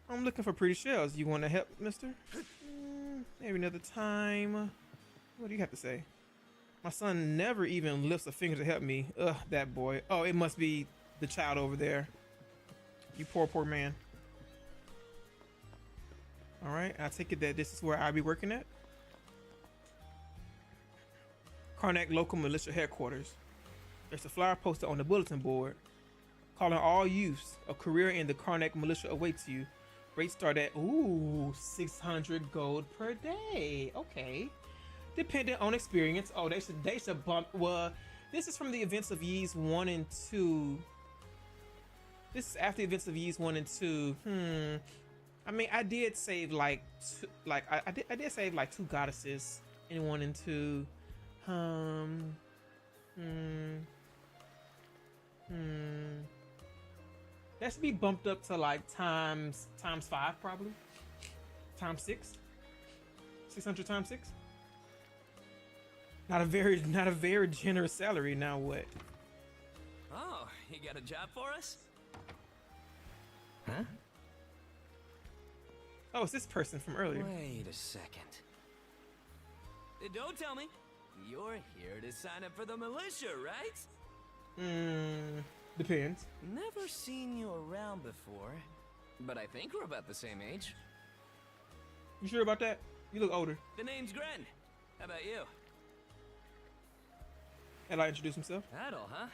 I'm looking for pretty shells. You want to help, mister? Maybe another time. What do you have to say? My son never even lifts a finger to help me. Ugh, that boy. Oh, it must be the child over there. You poor man. All right, I take it that this is where I'll be working at. Karnak Local Militia Headquarters. There's a flyer posted on the bulletin board. Calling all youths. A career in the Karnak Militia awaits you. Rates start at, 600 gold per day. Okay. Dependent on experience. Oh, they should bump. Well, this is from the events of Ys 1 and 2. This is after the events of Ys 1 and 2. I mean, I did save like I did save like 2 goddesses in 1 and 2. That should be bumped up to like times 5 probably. Times 6. 600 times 6. Not a very generous salary. Now what? Oh, you got a job for us? Huh? Oh, it's this person from earlier. Wait a second. Don't tell me. You're here to sign up for the militia, right? Depends. Never seen you around before, but I think we're about the same age. You sure about that? You look older. The name's Gren. How about you? And I introduce himself. Adel, huh?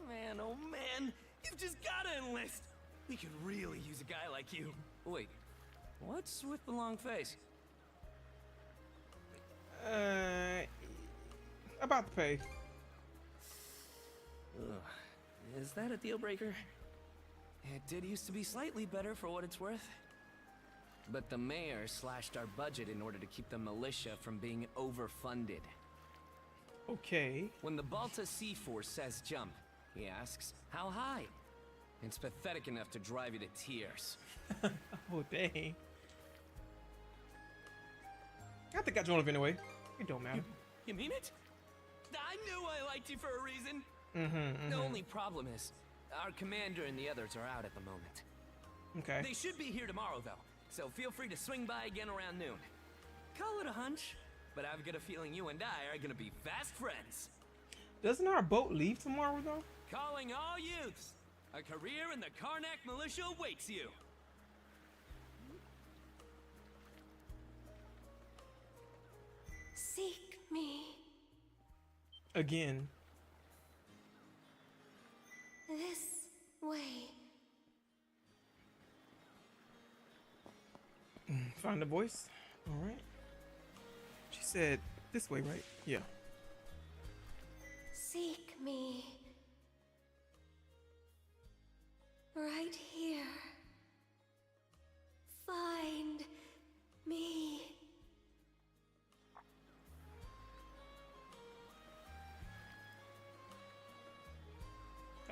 Man, oh man, you've just gotta enlist. We could really use a guy like you. Wait, what's with the long face? About the pay. Ugh. Is that a deal breaker? It did used to be slightly better for what it's worth. But the mayor slashed our budget in order to keep the militia from being overfunded. Okay. When the Balta Sea Force says jump, he asks, how high? It's pathetic enough to drive you to tears. Oh, dang. I think I joined him anyway. It don't matter. You mean it? I knew I liked you for a reason. The only problem is, our commander and the others are out at the moment. Okay. They should be here tomorrow, though, so feel free to swing by again around noon. Call it a hunch, but I've got a feeling you and I are gonna be fast friends. Doesn't our boat leave tomorrow, though? Calling all youths. A career in the Karnak militia awaits you. Seek me. Again. This way. Find the voice. All right. She said this way, right? Yeah. Seek me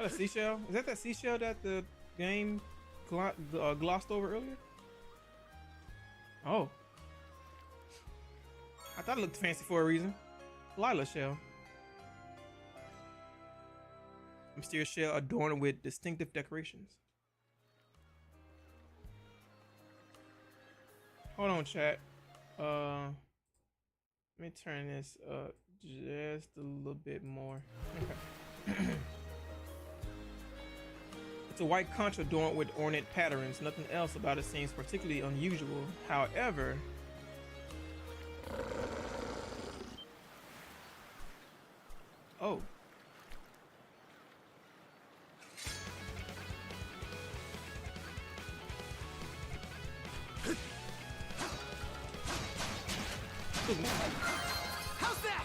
That a seashell? Is that seashell that the game glossed over earlier? Oh. I thought it looked fancy for a reason. Lila shell. Mysterious shell adorned with distinctive decorations. Hold on, chat. Let me turn this up just a little bit more. Okay. It's a white conch adorned with ornate patterns. Nothing else about it seems particularly unusual. However, oh. How's that?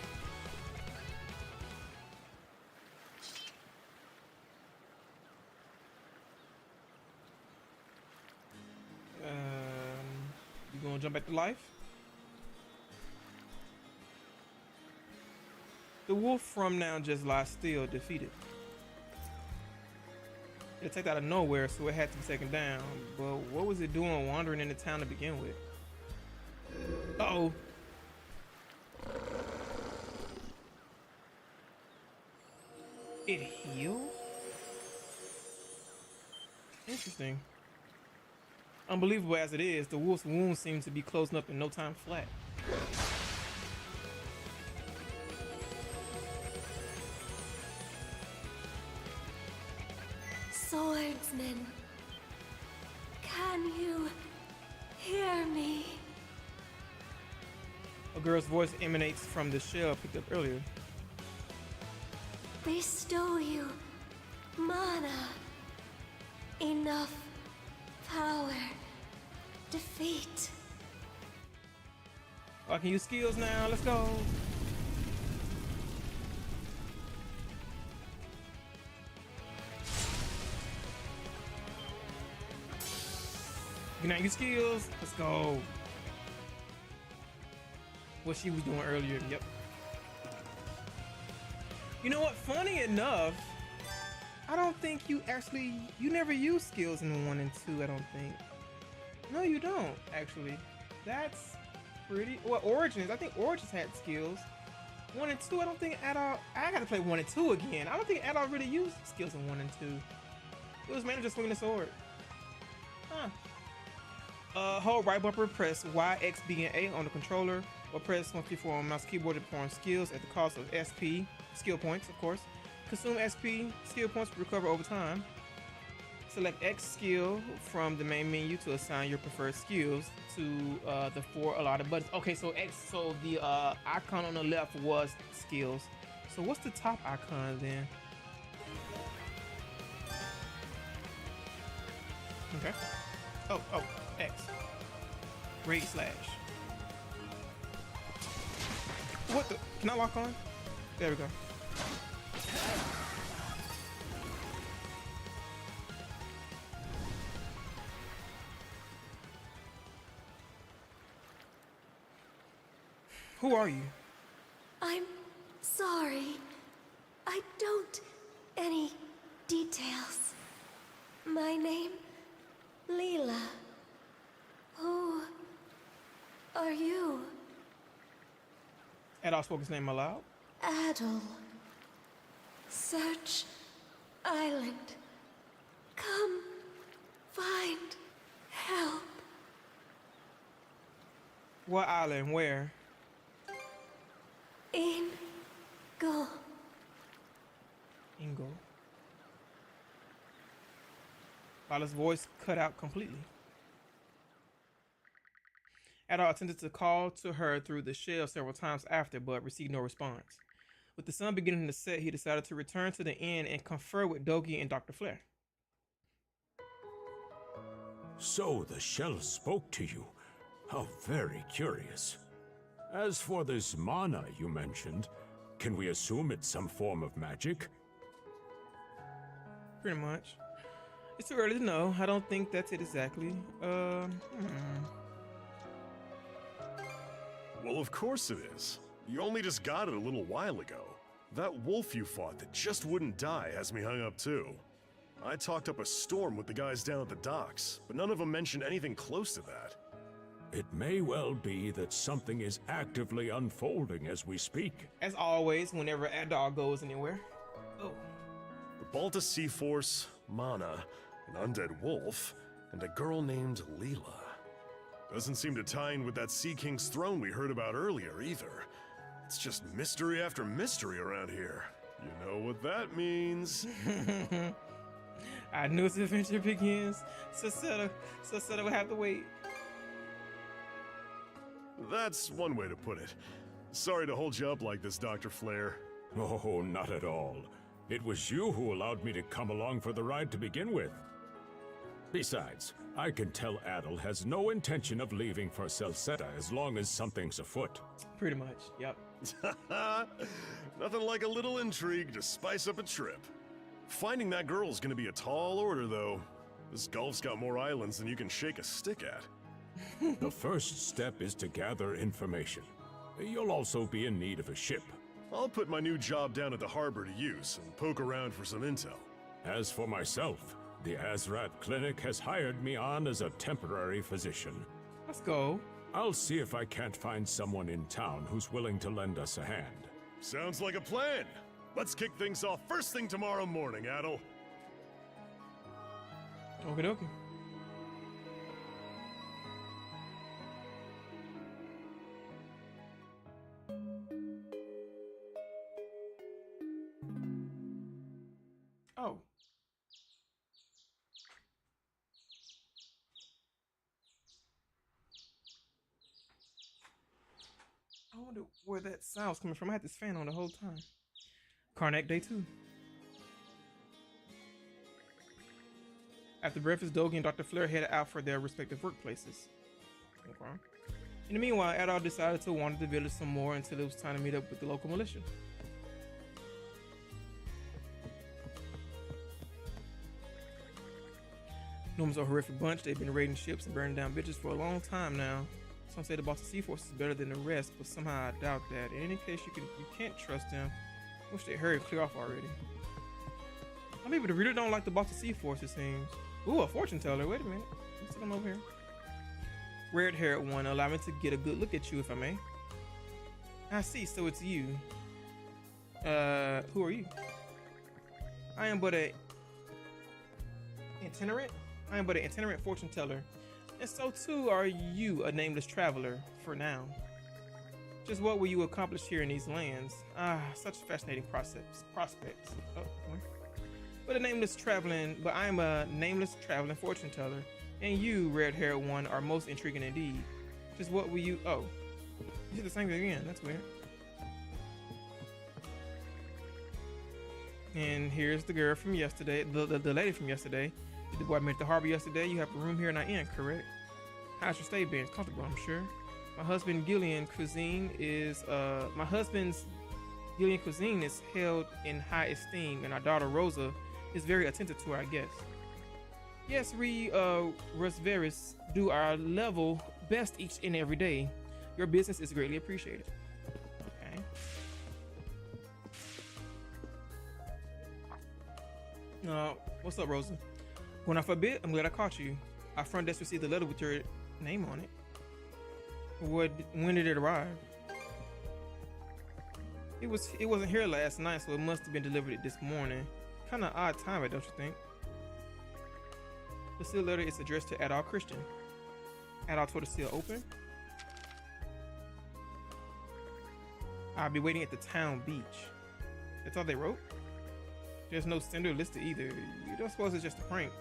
You gonna jump back to life? The wolf from now just lies still, defeated. It attacked out of nowhere, so it had to be taken down. But what was it doing wandering into town to begin with? Uh-oh. It healed? Interesting. Unbelievable as it is, the wolf's wound seems to be closing up in no time flat. Swordsman, can you hear me? A girl's voice emanates from the shell picked up earlier. Bestow you mana, enough power, defeat. I can use skills now, let's go. You can now use skills, let's go. What she was doing earlier, yep. You know what, funny enough, I don't think you never use skills in 1 and 2, I don't think. No, you don't, actually. That's pretty, well, Origins, I think Origins had skills. 1 and 2, I don't think at all, I gotta play 1 and 2 again. I don't think at all really used skills in 1 and 2. It was mainly just swinging the sword. Huh. Hold right bumper, press Y, X, B, and A on the controller, or press 134 on mouse keyboard to perform skills at the cost of SP, skill points, of course. Consume SP, skill points to recover over time. Select X skill from the main menu to assign your preferred skills to the 4 allotted buttons. Okay, so the icon on the left was skills. So what's the top icon then? Okay. Oh, X. Raid slash. What the? Can I lock on? There we go. Who are you? I'm sorry. I don't any details. My name, Leela. Who are you? Adol spoke his name aloud. Adol. Search Island. Come find help. What island? Where? Ingo. Ingo. Lila's voice cut out completely. Adol attempted to call to her through the shell several times after, but received no response. With the sun beginning to set, he decided to return to the inn and confer with Dogi and Dr. Flair. So the shell spoke to you. How very curious. As for this mana you mentioned, can we assume it's some form of magic? Pretty much. It's too early to know. I don't think that's it exactly. Well, of course it is. You only just got it a little while ago. That wolf you fought that just wouldn't die has me hung up too. I talked up a storm with the guys down at the docks, but none of them mentioned anything close to that. It may well be that something is actively unfolding as we speak. As always, whenever a dog goes anywhere. Oh. The Balta Sea Force, Mana, an undead wolf, and a girl named Leela. Doesn't seem to tie in with that Sea King's throne we heard about earlier either. It's just mystery after mystery around here. You know what that means. I knew its adventure begins. Sasetta will have to wait. That's one way to put it. Sorry to hold you up like this, Dr. Flare. Oh, not at all. It was you who allowed me to come along for the ride to begin with. Besides, I can tell Adel has no intention of leaving for Celceta as long as something's afoot. Pretty much, yep. Nothing like a little intrigue to spice up a trip. Finding that girl's gonna be a tall order, though. This Gulf's got more islands than you can shake a stick at. The first step is to gather information. You'll also be in need of a ship. I'll put my new job down at the harbor to use and poke around for some intel. As for myself, the Azrat Clinic has hired me on as a temporary physician. Let's go. I'll see if I can't find someone in town who's willing to lend us a hand. Sounds like a plan. Let's kick things off first thing tomorrow morning, Adel. Okie dokie. Oh. I wonder where that sound's coming from. I had this fan on the whole time. Karnak Day 2. After breakfast, Dogi and Dr. Flare headed out for their respective workplaces. Okay. In the meanwhile, Adol decided to wander the village some more until it was time to meet up with the local militia. Gnomes are a horrific bunch. They've been raiding ships and burning down bitches for a long time now. Some say the Balta Sea Force is better than the rest, but somehow I doubt that. In any case, you can't trust them. Wish they hurry and clear off already. Some people really don't like the Balta Sea Force, it seems. Ooh, a fortune teller. Wait a minute. Let's see them over here. Red-haired one, allow me to get a good look at you, if I may. I see, so it's you. Who are you? I am but an itinerant fortune teller. And so too are you, a nameless traveler, for now. Just what will you accomplish here in these lands? Ah, such fascinating prospects. Oh, where? But I am a nameless traveling fortune teller, and you, red-haired one, are most intriguing indeed. Just what will you? Oh, you did the same thing again. That's weird. And here's the girl from yesterday, the lady from yesterday. The boy I met at the harbor yesterday. You have a room here in our inn, correct? How's your stay been? It's comfortable, I'm sure. My husband's Gillian cuisine is held in high esteem, and our daughter Rosa is very attentive to our guests. Yes, we Rusveris do our level best each and every day. Your business is greatly appreciated. Okay. What's up, Rosa? Going off a bit, I'm glad I caught you. Our front desk received a letter with your name on it. When did it arrive? It wasn't here last night, so it must have been delivered this morning. Kind of odd timing, don't you think? The sealed letter is addressed to Adol Christian. Adol tore the seal open. I'll be waiting at the town beach. That's all they wrote? There's no sender listed either. You don't suppose it's just a prank?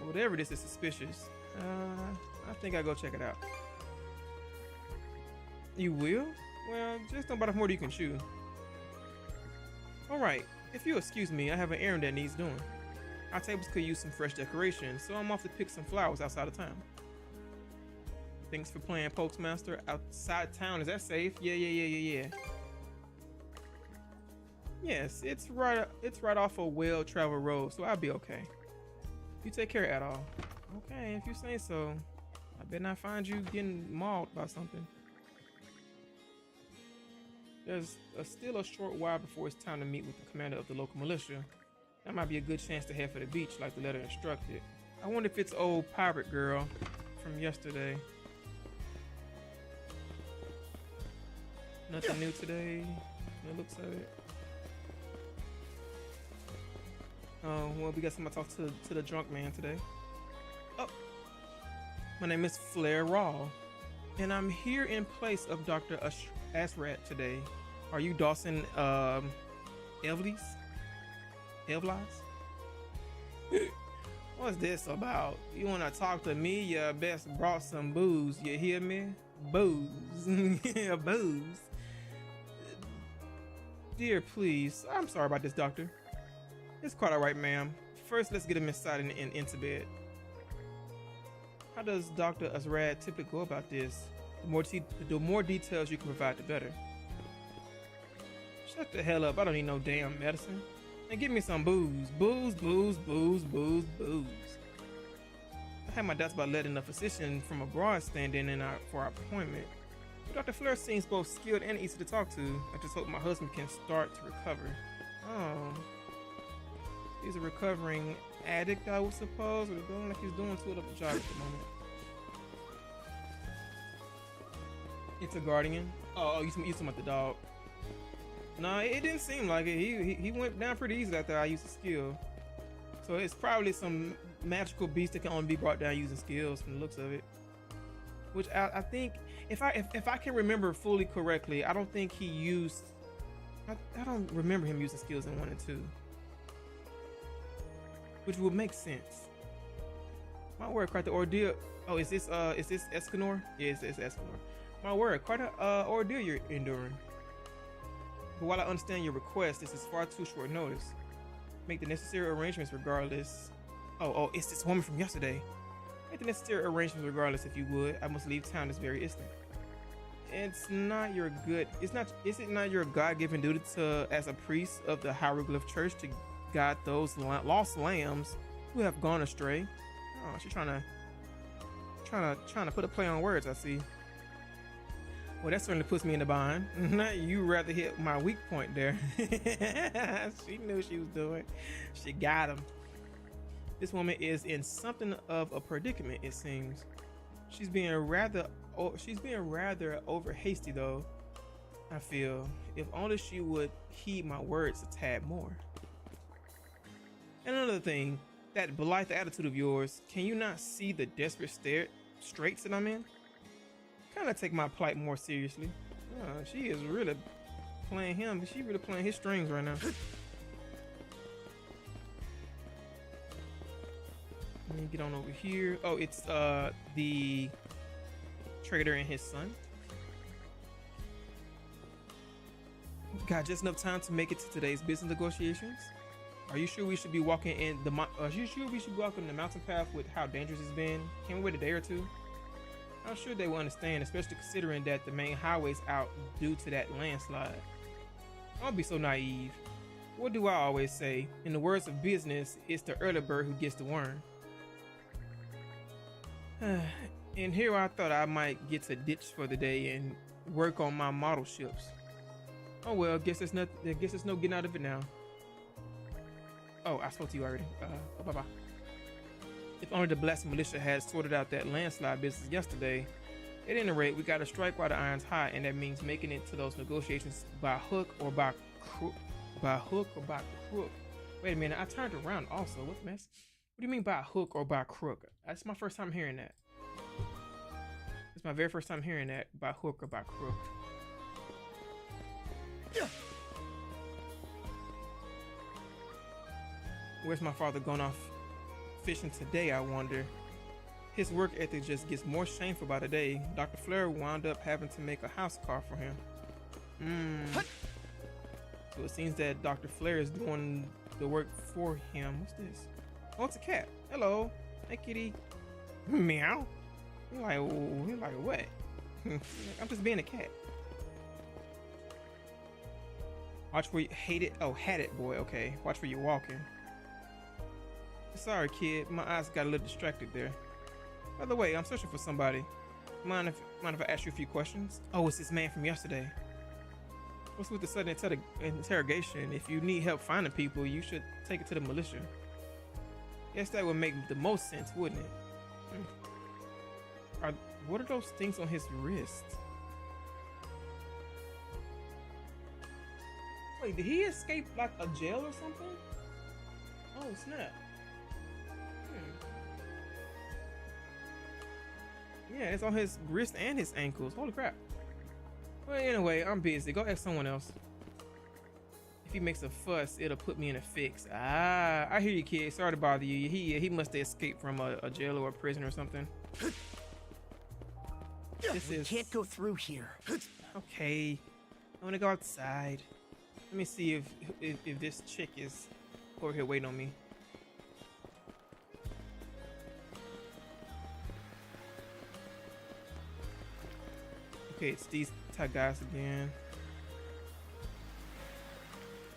Whatever this is suspicious. I think I'll go check it out. You will? Well, just don't bite off more than you can chew. Alright, if you'll excuse me, I have an errand that needs doing. Our tables could use some fresh decoration, so I'm off to pick some flowers outside of town. Thanks for playing Postmaster outside town. Is that safe? Yeah. Yes, it's right off a well-traveled road, so I'll be okay. You take care at all. Okay, if you say so. I better not find you getting mauled by something. There's still a short while before it's time to meet with the commander of the local militia. That might be a good chance to head for the beach like the letter instructed. I wonder if it's old pirate girl from yesterday. Nothing new today. It looks like it. Oh, well, we got somebody to talk to the drunk man today. Oh, my name is Flair Raw, and I'm here in place of Dr. Asrat today. Are you Dawson Evlies? What's this about? You want to talk to me? You best brought some booze. You hear me? Booze. Yeah, booze. Dear, please. I'm sorry about this, doctor. It's quite alright, ma'am. First, let's get him inside and into bed. How does Dr. Asrad typically go about this? The more details you can provide, the better. Shut the hell up. I don't need no damn medicine. And give me some booze. Booze, booze, booze, booze, booze. I had my doubts about letting a physician from abroad stand in for our appointment. But Dr. Fleur seems both skilled and easy to talk to. I just hope my husband can start to recover. Oh. He's a recovering addict, I would suppose. Or doing like he's doing too good of a job at the moment. It's a guardian. Oh, you talking about the dog? No, it didn't seem like it. He went down pretty easily after I used the skill. So it's probably some magical beast that can only be brought down using skills from the looks of it. Which I think, if I can remember fully correctly, I don't think he used. I don't remember him using skills in 1 and 2. Which would make sense. My word, quite the ordeal. Oh, is this Escanor? Yeah, it's Escanor. My word, quite a ordeal you're enduring. But while I understand your request, this is far too short notice. Make the necessary arrangements regardless. Oh, it's this woman from yesterday. Make the necessary arrangements regardless if you would. I must leave town this very instant. Is it not your God-given duty as a priest of the Hieroglyph Church to guide those lost lambs who have gone astray? Oh, she's trying to put a play on words, I see. Well, that certainly puts me in the bind. You rather hit my weak point there. She knew what she was doing. She got him. This woman is in something of a predicament, it seems. She's being rather over hasty, though. I feel if only she would heed my words a tad more. And another thing, that blithe attitude of yours. Can you not see the desperate straits that I'm in? Kind of take my plight more seriously. She is really playing him. She really playing his strings right now. Let me get on over here. Oh, it's the trader and his son. Got just enough time to make it to today's business negotiations. Are you sure we should be walking in the mountain path with how dangerous it's been? Can we wait a day or two? I'm sure they will understand, especially considering that the main highway's out due to that landslide. Don't be so naive. What do I always say? In the words of business, it's the early bird who gets the worm. And here I thought I might get to ditch for the day and work on my model ships. Oh well, guess there's no getting out of it now. Oh, I spoke to you already. Bye-bye. If only the blessed militia had sorted out that landslide business yesterday. At any rate, we gotta strike while the iron's hot, and that means making it to those negotiations by hook or by crook. Wait a minute, I turned around also. What the mess? What do you mean by hook or by crook? That's my first time hearing that. It's my very first time hearing that, by hook or by crook. Where's my father going off fishing today, I wonder? His work ethic just gets more shameful by the day. Dr. Fleur wound up having to make a house call for him. So it seems that Dr. Fleur is doing the work for him. What's this? Oh, it's a cat. Hello. Hey, kitty. Meow. You're like what? I'm just being a cat. Watch where you hate it. Oh, had it, boy. Okay. Watch where you're walking. Sorry, kid. My eyes got a little distracted there. By the way, I'm searching for somebody. Mind if I ask you a few questions? Oh, it's this man from yesterday. What's with the sudden interrogation? If you need help finding people, you should take it to the militia. Guess that would make the most sense, wouldn't it? What are those things on his wrist? Wait, did he escape like a jail or something? Oh snap. Yeah, it's on his wrist and his ankles. Holy crap. Well, anyway, I'm busy. Go ask someone else. If he makes a fuss, it'll put me in a fix. Ah, I hear you, kid. Sorry to bother you. He must have escaped from a jail or a prison or something. We can't go through here. Okay, I want to go outside. Let me see if this chick is over here waiting on me. Okay, it's these type guys again.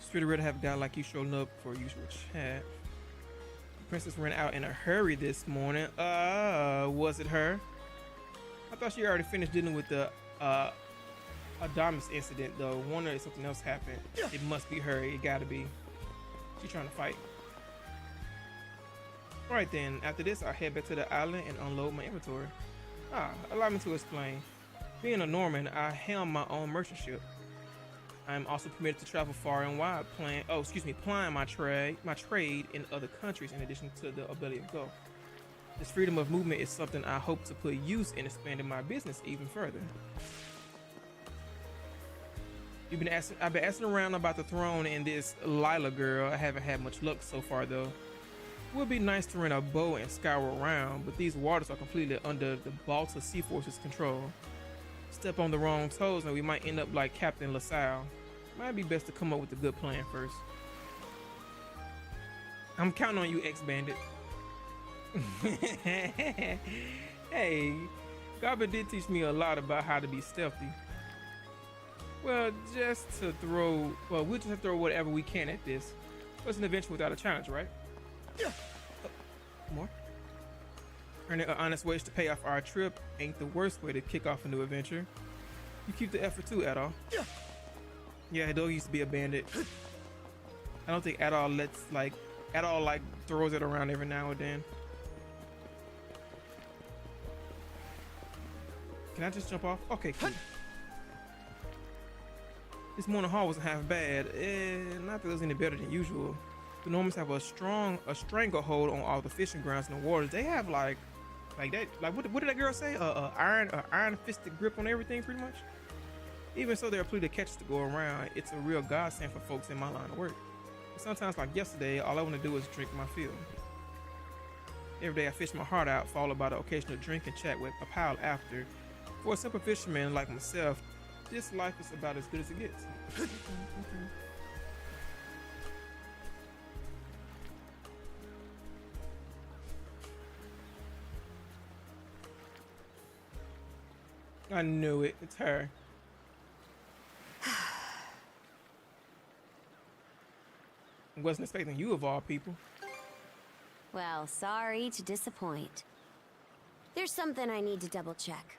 Straight rather have a guy like you showing up for a usual chat. The princess ran out in a hurry this morning. Was it her? I thought she already finished dealing with the Adamus incident though. Wonder if something else happened. It must be her. It gotta be. She's trying to fight. Alright then, after this I'll head back to the island and unload my inventory. Allow me to explain. Being a Norman, I helm my own merchant ship. I am also permitted to travel far and wide, plying my trade in other countries in addition to the ability to go. This freedom of movement is something I hope to put use in expanding my business even further. I've been asking around about the throne and this Lila girl. I haven't had much luck so far though. It would be nice to rent a boat and scour around, but these waters are completely under the Balta Sea Force's control. Step on the wrong toes and we might end up like Captain LaSalle. Might be best to come up with a good plan first. I'm counting on you, ex-bandit. Hey, Goblin did teach me a lot about how to be stealthy. Well, we'll just have to throw whatever we can at this. What's an adventure without a challenge, right? More. Earning an honest wage to pay off our trip ain't the worst way to kick off a new adventure. You keep the effort too, Adol. Yeah, Adol used to be a bandit. I don't think Adol throws it around every now and then. Can I just jump off? Okay, cool. This morning haul wasn't half bad. Not that it was any better than usual. The Normans have a stranglehold on all the fishing grounds in the waters. They have like that. Like what did that girl say? Iron fisted grip on everything, pretty much. Even so, there are plenty of catches to go around. It's a real godsend for folks in my line of work. But sometimes, like yesterday, all I want to do is drink my fill. Every day I fish my heart out, followed by the occasional drink and chat with a pal after. For a simple fisherman like myself, this life is about as good as it gets. I knew it. It's her. Wasn't expecting you of all people. Well, sorry to disappoint. There's something I need to double check.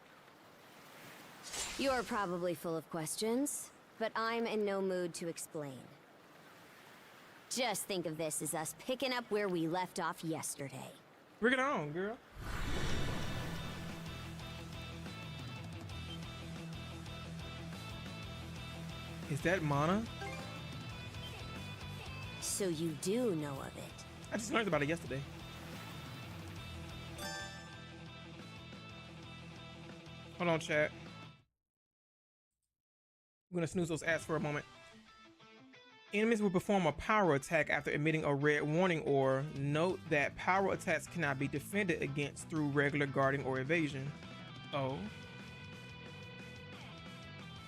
You're probably full of questions, but I'm in no mood to explain. Just think of this as us picking up where we left off yesterday. Bring it on, girl. Is that Mana? So you do know of it. I just learned about it yesterday. Hold on, chat. I'm gonna snooze those ads for a moment. Enemies will perform a power attack after emitting a red warning or note that power attacks cannot be defended against through regular guarding or evasion. Oh.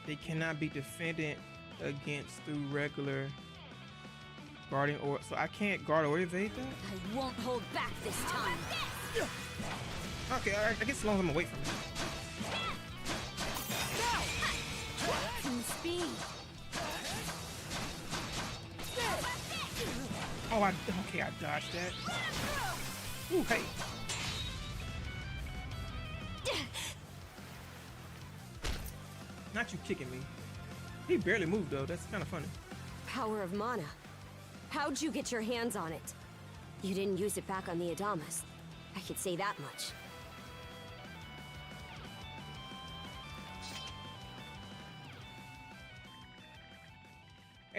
They cannot be defended against through regular guarding or... So I can't guard or evade that? I won't hold back this time. Okay, I guess as long as I'm away from it. Team speed. Oh, okay, I dodged that. Ooh, hey. Not you kicking me. He barely moved though. That's kind of funny. Power of mana. How'd you get your hands on it? You didn't use it back on the Adamas. I could say that much.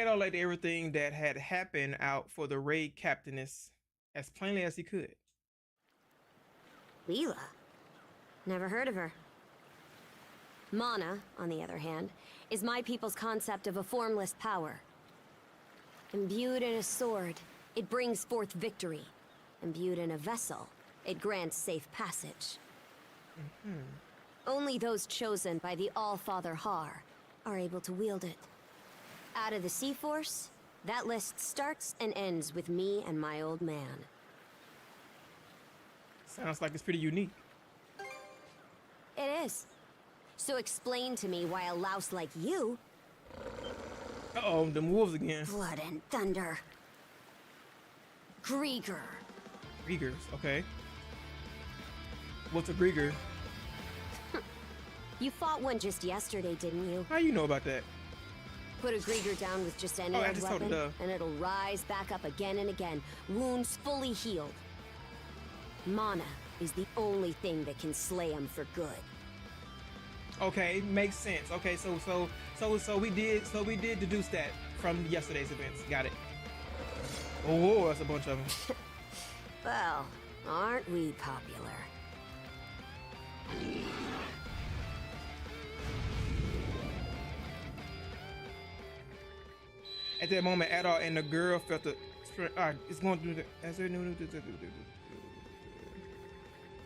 Edo laid everything that had happened out for the raid captainess as plainly as he could. Leela? Never heard of her. Mana, on the other hand, is my people's concept of a formless power. Imbued in a sword, it brings forth victory. Imbued in a vessel, it grants safe passage. Only those chosen by the All-Father Har are able to wield it. Out of the Sea Force, that list starts and ends with me and my old man. Sounds like it's pretty unique. It is. So explain to me why a louse like you... Uh-oh, the wolves again. Blood and thunder. Grieger. Griegers, okay. What's a Grieger? You fought one just yesterday, didn't you? How you know about that? Put a Grieger down with just any I old just told weapon, her. and it'll rise back up again and again, wounds fully healed. Mana is the only thing that can slay him for good. Okay, makes sense. Okay, so we did deduce that from yesterday's events. Got it. Oh, that's a bunch of them. Well, aren't we popular? At that moment, Adol and the girl felt the. It's going through the. As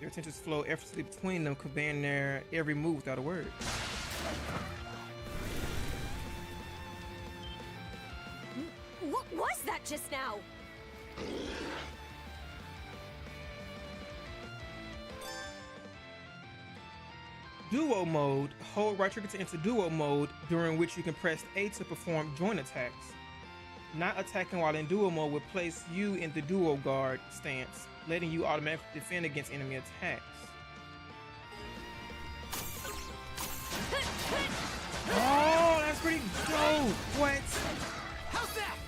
their attentions flow effortlessly between them, conveying their every move without a word. What was that just now? Duo mode. Hold right trigger to enter duo mode, during which you can press A to perform joint attacks. Not attacking while in duo mode would place you in the duo guard stance, letting you automatically defend against enemy attacks. Oh, that's pretty dope. What? How's that?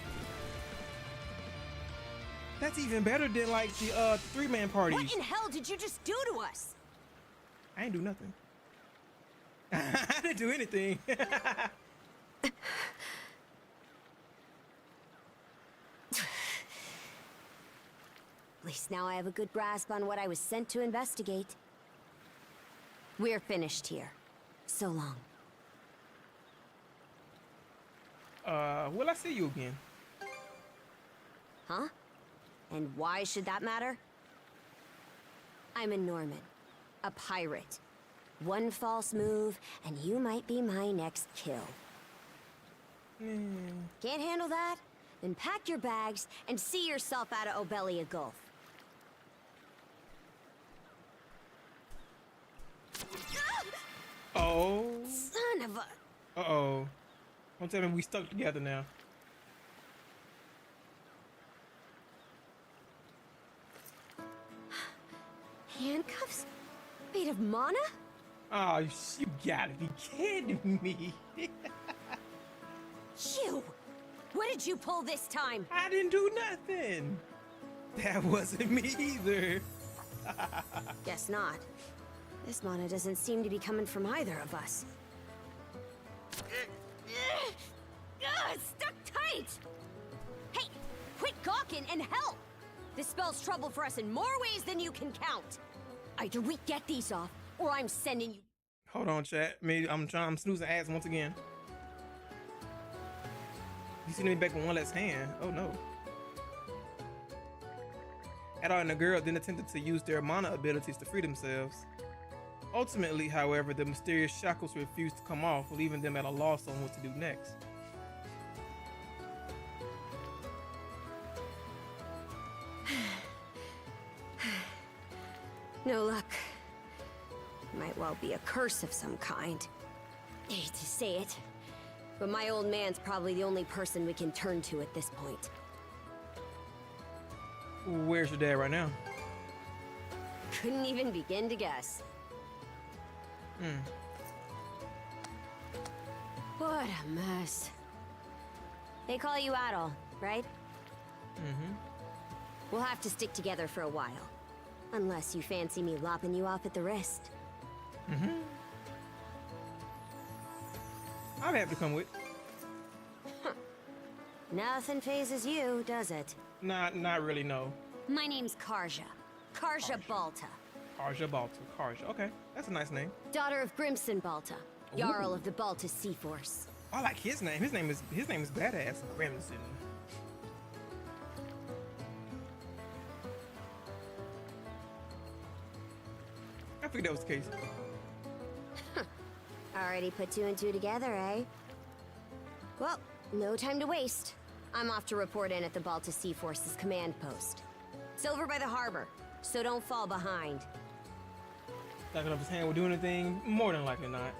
That's even better than like the three-man parties. What in hell did you just do to us? I ain't do nothing. I didn't do anything. At least now I have a good grasp on what I was sent to investigate. We're finished here. So long. Will I see you again? Huh? And why should that matter? I'm a Norman, a pirate. One false move, and you might be my next kill. Can't handle that? Then pack your bags and see yourself out of Obelia Gulf. Oh. Son of a... Uh-oh. Don't tell me we stuck together now. Handcuffs? Made of mana? Oh, you gotta be kidding me. You! What did you pull this time? I didn't do nothing. That wasn't me either. Guess not. This mana doesn't seem to be coming from either of us. Stuck tight! Hey, quit gawking and help! This spells trouble for us in more ways than you can count. Either we get these off, or I'm sending you... Hold on, chat. I'm snoozing ass once again. You see me back with one less hand. Oh no. Adol and the girl then attempted to use their mana abilities to free themselves. Ultimately, however, the mysterious shackles refused to come off, leaving them at a loss on what to do next. No luck. Might well be a curse of some kind. I hate to say it, but my old man's probably the only person we can turn to at this point. Where's your dad right now? Couldn't even begin to guess. What a mess. They call you Adol, right? Mm-hmm. We'll have to stick together for a while. Unless you fancy me lopping you off at the wrist. Mm-hmm. I'd have to come with. Nothing phases you, does it? Not really, no. My name's Karja. Karja Balta. Karja Balta. Karja. Okay, that's a nice name. Daughter of Grimson Balta, Jarl of the Balta Sea Force. I like his name. His name is badass. Crimson. I figured that was the case. Already put two and two together, eh? Well, no time to waste. I'm off to report in at the Balta Sea Force's command post. It's over by the harbor, so don't fall behind. Not gonna his hand would do anything? More than likely not.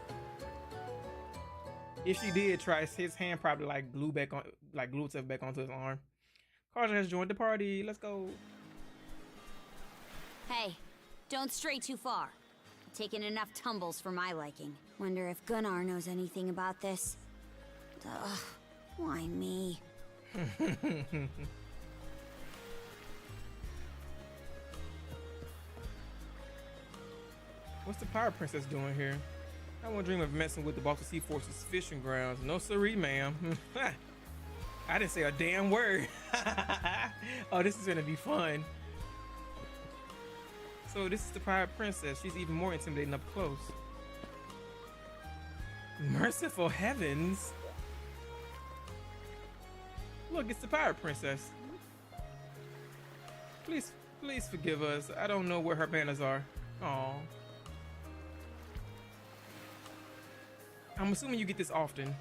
If she did try, his hand probably like glue itself back onto his arm. Karja has joined the party. Let's go. Hey, don't stray too far. I've taken enough tumbles for my liking. Wonder if Gunnar knows anything about this. Ugh, why me? What's the Pirate Princess doing here? I won't dream of messing with the Balta Sea Force's fishing grounds. No siree, ma'am. I didn't say a damn word. Oh, this is gonna be fun. So this is the Pirate Princess. She's even more intimidating up close. Merciful heavens. Look, it's the Pirate Princess. Please forgive us. I don't know where her banners are. Aww. I'm assuming you get this often.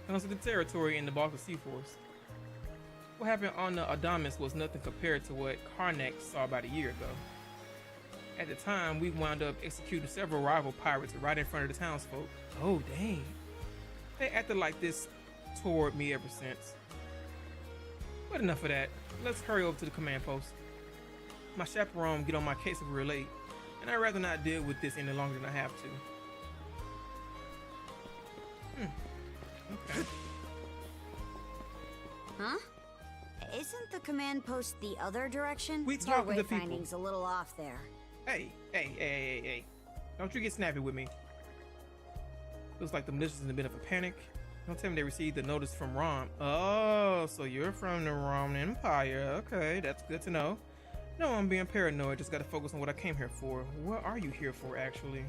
Comes to the territory in the Balta Sea Force. What happened on the Adamas was nothing compared to what Karnak saw about a year ago. At the time, we wound up executing several rival pirates right in front of the townsfolk. Oh, dang. They acted like this toward me ever since. But enough of that. Let's hurry over to the command post. My chaperone get on my case if we're late, and I'd rather not deal with this any longer than I have to. Okay. Huh? Isn't the command post the other direction? We talk to the people. Wayfinding's a little off there. Hey. Don't you get snappy with me. Looks like the militia's in a bit of a panic. Don't tell me they received the notice from Rom. Oh, so you're from the Rom Empire. Okay, that's good to know. No, I'm being paranoid. Just gotta focus on what I came here for. What are you here for, actually?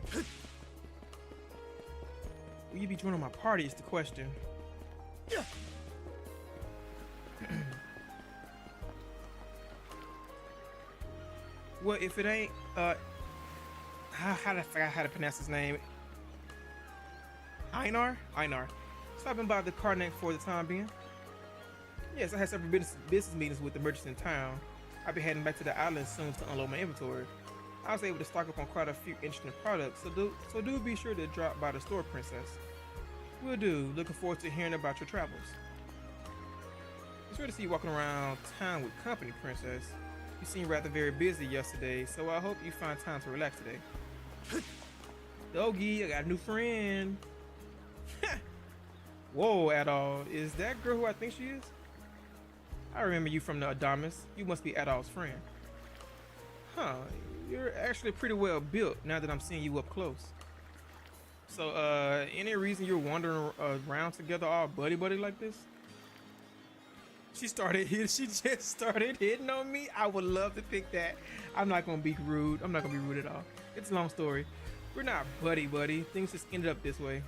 Will you be joining my party is the question. Well, if it ain't, how did I forget how to pronounce his name? Einar? Stopping by the Karnak for the time being. Yes, I had several business meetings with the merchants in town. I'll be heading back to the island soon to unload my inventory. I was able to stock up on quite a few interesting products, so do be sure to drop by the store, Princess. Will do. Looking forward to hearing about your travels. It's rare to see you walking around town with company, Princess. You seemed rather very busy yesterday, so I hope you find time to relax today. Doggy, I got a new friend. Whoa, Adol. Is that girl who I think she is? I remember you from the Adamas. You must be Adol's friend. Huh, you're actually pretty well built now that I'm seeing you up close. So, any reason you're wandering around together all buddy-buddy like this? She just started hitting on me. I would love to pick that. I'm not gonna be rude. I'm not gonna be rude at all. It's a long story. We're not buddy-buddy. Things just ended up this way.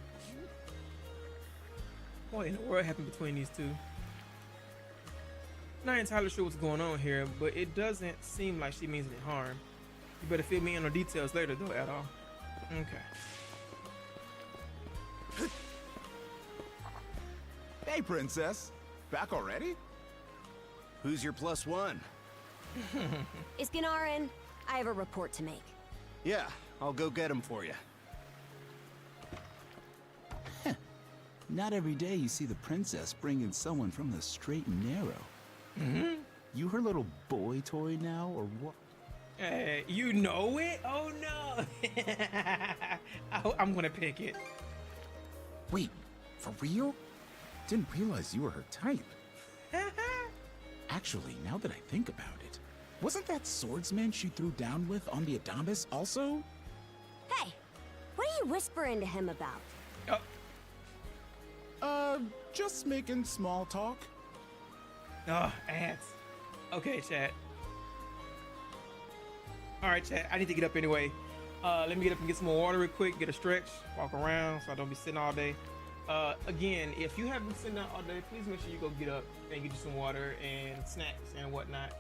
What in the world happened between these two? Not entirely sure what's going on here, but it doesn't seem like she means any harm. You better fill me in on details later, though, Adol. Okay. Hey, Princess. Back already? Who's your plus one? Is Gunnar in? I have a report to make. Yeah, I'll go get him for you. Not every day you see the princess bring in someone from the straight and narrow. You her little boy toy now, or what? You know it? Oh no! I'm gonna pick it. Wait, for real? Didn't realize you were her type. Actually, now that I think about it, wasn't that swordsman she threw down with on the Adamas also? Hey, what are you whispering to him about? Just making small talk. Oh, ants. Okay, chat. All right, chat. I need to get up anyway. Let me get up and get some more water real quick, get a stretch, walk around so I don't be sitting all day. Again, if you have been sitting out all day, please make sure you go get up and get you some water and snacks and whatnot.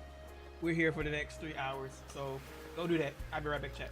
We're here for the next 3 hours, so go do that. I'll be right back, chat.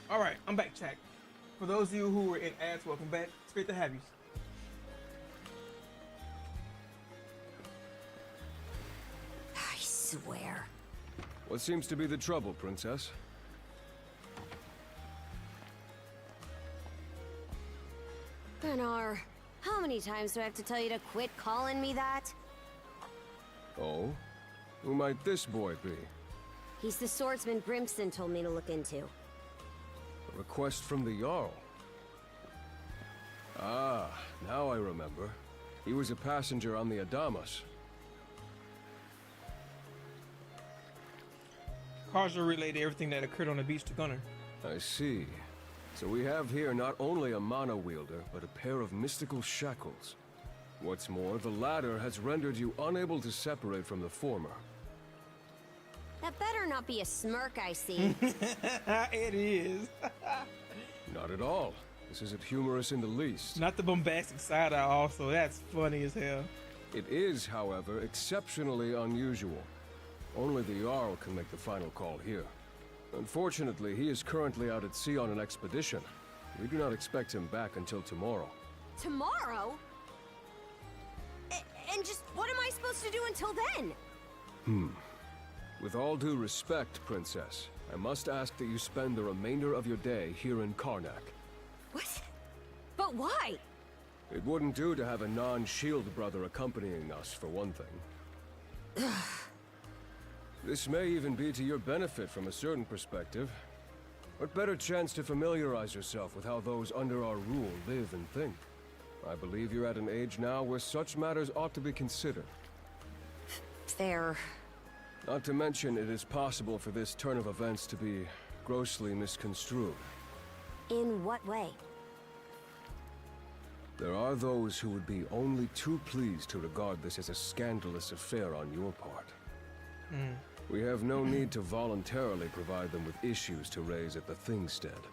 All right, I'm back, chat. For those of you who were in ads, welcome back. It's great to have you. I swear. What seems to be the trouble, Princess? Gunnar, how many times do I have to tell you to quit calling me that? Oh? Who might this boy be? He's the swordsman Grimson told me to look into. A request from the Jarl. Ah, now I remember. He was a passenger on the Adamas. Karja relayed everything that occurred on the beach to Gunnar. I see. So we have here not only a mana wielder, but a pair of mystical shackles. What's more, the latter has rendered you unable to separate from the former. That better not be a smirk I see. It is. Not at all. This isn't humorous in the least. Not the bombastic side eye also. That's funny as hell. It is, however, exceptionally unusual. Only the Jarl can make the final call here. Unfortunately, he is currently out at sea on an expedition. We do not expect him back until tomorrow. Tomorrow? And just what am I supposed to do until then? With all due respect, Princess, I must ask that you spend the remainder of your day here in Karnak. What? But why? It wouldn't do to have a non-shield brother accompanying us, for one thing. This may even be to your benefit from a certain perspective. What better chance to familiarize yourself with how those under our rule live and think? I believe you're at an age now where such matters ought to be considered. Fair. Not to mention, it is possible for this turn of events to be grossly misconstrued. In what way? There are those who would be only too pleased to regard this as a scandalous affair on your part. We have no need to voluntarily provide them with issues to raise at the Thingstead.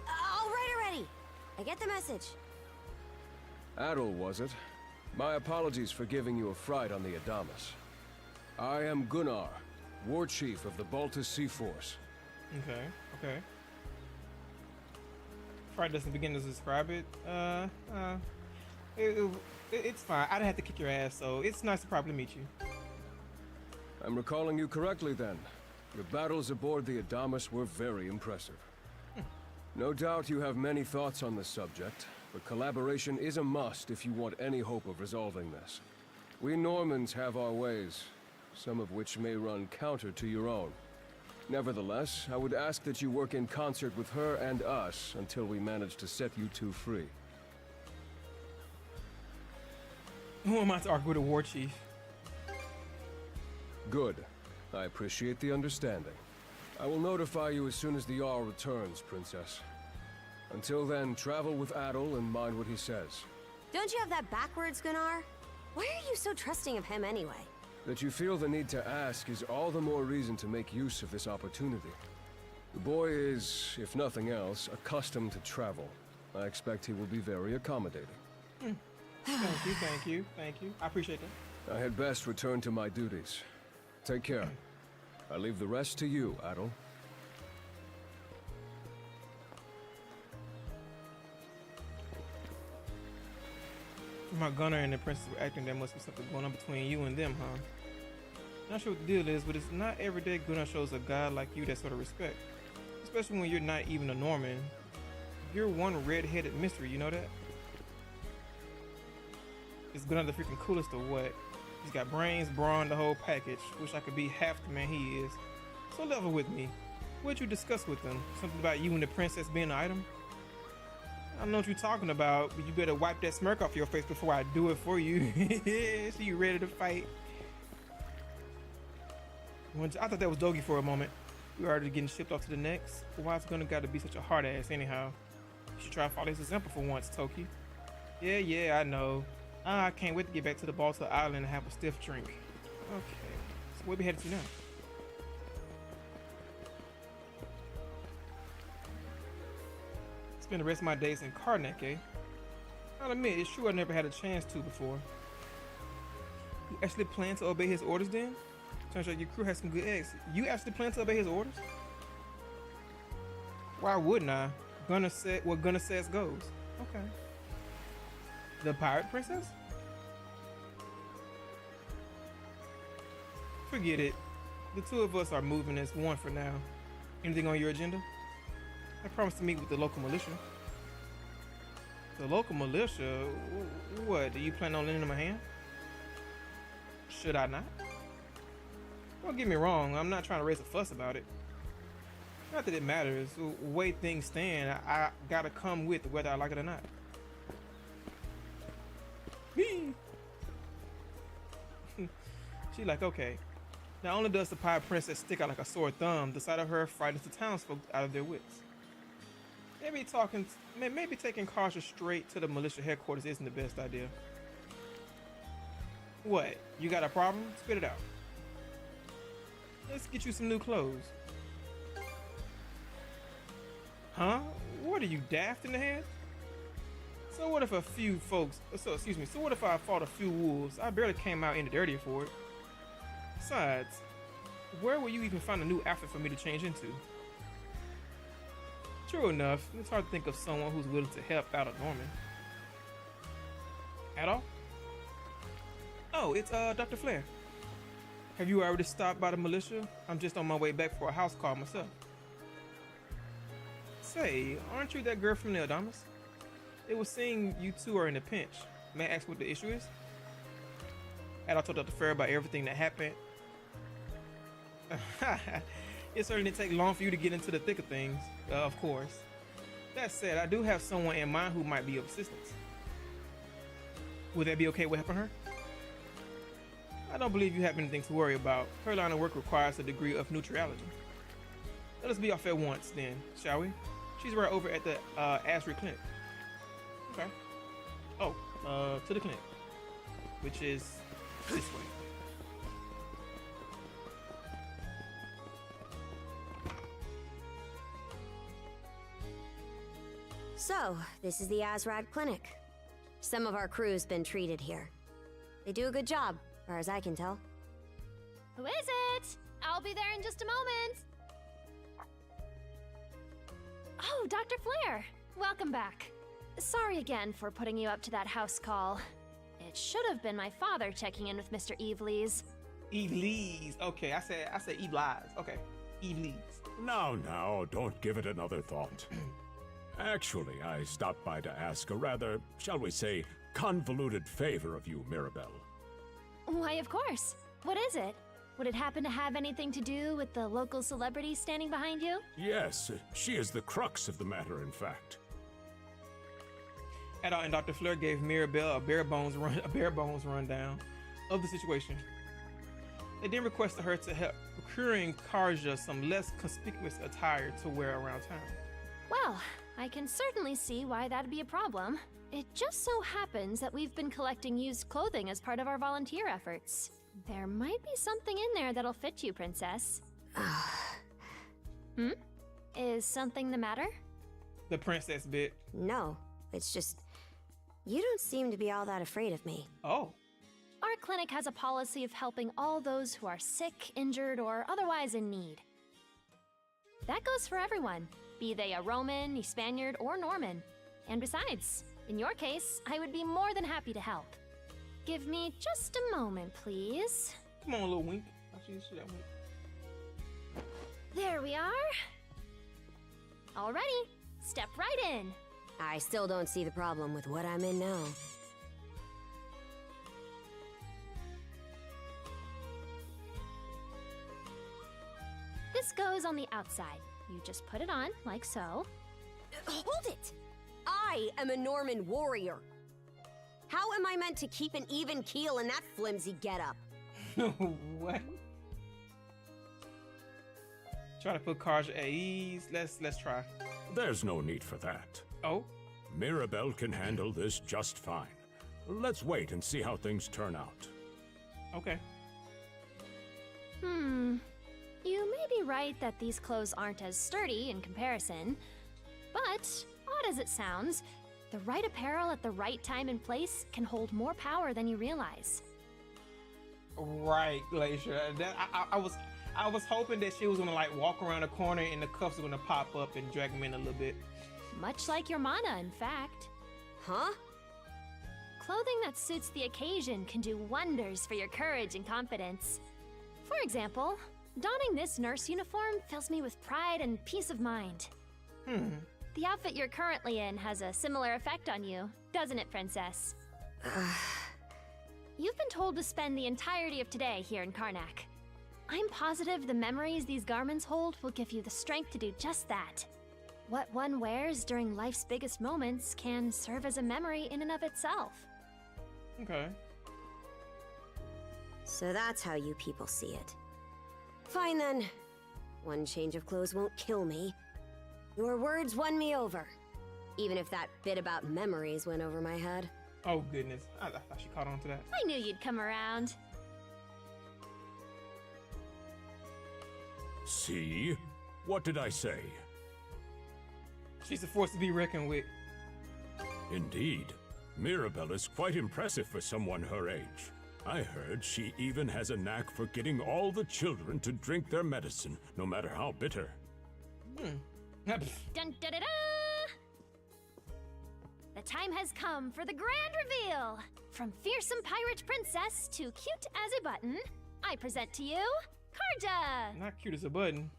All right already. I get the message. Adel, was it? My apologies for giving you a fright on the Adamas. I am Gunnar, War Chief of the Baltus Sea Force. Okay. Fright doesn't begin to describe it. It's fine. I didn't have to kick your ass, so it's nice to probably meet you. I'm recalling you correctly then. Your battles aboard the Adamas were very impressive. No doubt you have many thoughts on this subject, but collaboration is a must if you want any hope of resolving this. We Normans have our ways, some of which may run counter to your own. Nevertheless, I would ask that you work in concert with her and us until we manage to set you two free. Who am I to argue with a war chief? Good. I appreciate the understanding. I will notify you as soon as the Jarl returns, Princess. Until then, travel with Adol and mind what he says. Don't you have that backwards, Gunnar? Why are you so trusting of him anyway? That you feel the need to ask is all the more reason to make use of this opportunity. The boy is, if nothing else, accustomed to travel. I expect he will be very accommodating. Thank you. I appreciate that. I had best return to my duties. Take care. I leave the rest to you, Adol. My Gunnar and the princess were acting, there must be something going on between you and them, huh? Not sure what the deal is, but it's not every day Gunnar shows a guy like you that sort of respect. Especially when you're not even a Norman. You're one red-headed mystery, you know that? Is Gunnar the freaking coolest or what? He's got brains, brawn, the whole package. Wish I could be half the man he is. So level with me. What'd you discuss with them? Something about you and the princess being an item? I don't know what you're talking about, but you better wipe that smirk off your face before I do it for you. So you ready to fight? I thought that was Dogi for a moment. You already getting shipped off to the next? Why's Gunnar gotta be such a hard ass anyhow? You should try to follow his example for once, Toki. Yeah, I know. I can't wait to get back to the Balta Island and have a stiff drink. Okay, so where we headed to now? Spend the rest of my days in Karnak, eh? I'll admit, it's true I never had a chance to before. You actually plan to obey his orders then? Turns out your crew has some good eggs. You actually plan to obey his orders? Why wouldn't I? Gunnar said what Gunnar says goes. Okay. The pirate princess? Forget it. The two of us are moving as one for now. Anything on your agenda? I promised to meet with the local militia. The local militia? What? Do you plan on lending them a hand? Should I not? Don't get me wrong, I'm not trying to raise a fuss about it. Not that it matters. The way things stand, I gotta come with whether I like it or not. She like, okay. Not only does the pirate princess stick out like a sore thumb, the sight of her frightens the townsfolk out of their wits. Maybe taking Karsha straight to the militia headquarters isn't the best idea. What? You got a problem? Spit it out. Let's get you some new clothes. Huh? What are you, daft in the head? So what if a few folks, so what if I fought a few wolves? I barely came out any dirtier for it. Besides, where will you even find a new outfit for me to change into? True enough, it's hard to think of someone who's willing to help out a Norman. At all? Oh, it's Dr. Flair. Have you already stopped by the militia? I'm just on my way back for a house call myself. Say, aren't you that girl from the Adamas? It was saying you two are in a pinch. May I ask what the issue is? And I told Dr. Flair about everything that happened. It certainly didn't take long for you to get into the thick of things, of course. That said, I do have someone in mind who might be of assistance. Would that be okay with helping her? I don't believe you have anything to worry about. Her line of work requires a degree of neutrality. Let us be off at once then, shall we? She's right over at the Asri Clinic. Okay. Oh, to the clinic, which is this way. So, this is the Azrad Clinic. Some of our crew's been treated here. They do a good job, as far as I can tell. Who is it? I'll be there in just a moment. Oh, Dr. Flair. Welcome back. Sorry again for putting you up to that house call. It should have been my father checking in with Mr. Evelees. Evelees. Okay, I said Evelees. Okay, Evelees. Now, don't give it another thought. Actually, I stopped by to ask a rather, shall we say, convoluted favor of you, Mirabelle. Why, of course. What is it? Would it happen to have anything to do with the local celebrity standing behind you? Yes, she is the crux of the matter, in fact. And Dr. Fleur gave Mirabelle a bare bones rundown of the situation. They then requested her to help procuring Karja some less conspicuous attire to wear around town. Well, I can certainly see why that'd be a problem. It just so happens that we've been collecting used clothing as part of our volunteer efforts. There might be something in there that'll fit you, Princess. Is something the matter? The princess bit. No, it's just... You don't seem to be all that afraid of me. Oh. Our clinic has a policy of helping all those who are sick, injured, or otherwise in need. That goes for everyone, be they a Roman, a Spaniard, or Norman. And besides, in your case, I would be more than happy to help. Give me just a moment, please. Come on, little wink. Actually, see that wink. There we are. Alrighty, step right in. I still don't see the problem with what I'm in now. This goes on the outside. You just put it on, like so. Hold it! I am a Norman warrior. How am I meant to keep an even keel in that flimsy getup? What? Try to put Karja at ease. Let's try. There's no need for that. Oh? Mirabelle can handle this just fine. Let's wait and see how things turn out. Okay. You may be right that these clothes aren't as sturdy in comparison, but odd as it sounds, the right apparel at the right time and place can hold more power than you realize. Right, Glacier. I was hoping that she was gonna like walk around the corner and the cuffs were gonna pop up and drag them in a little bit. Much like your mana, in fact. Huh? Clothing that suits the occasion can do wonders for your courage and confidence. For example, donning this nurse uniform fills me with pride and peace of mind. The outfit you're currently in has a similar effect on you, doesn't it, Princess? You've been told to spend the entirety of today here in Karnak. I'm positive the memories these garments hold will give you the strength to do just that. What one wears during life's biggest moments can serve as a memory in and of itself. Okay. So that's how you people see it. Fine then. One change of clothes won't kill me. Your words won me over. Even if that bit about memories went over my head. Oh goodness, I thought she caught on to that. I knew you'd come around. See? What did I say? She's a force to be reckoned with. Indeed. Mirabelle is quite impressive for someone her age. I heard she even has a knack for getting all the children to drink their medicine, no matter how bitter. Dun da da da! The time has come for the grand reveal! From fearsome pirate princess to cute as a button, I present to you, Karja! Not cute as a button.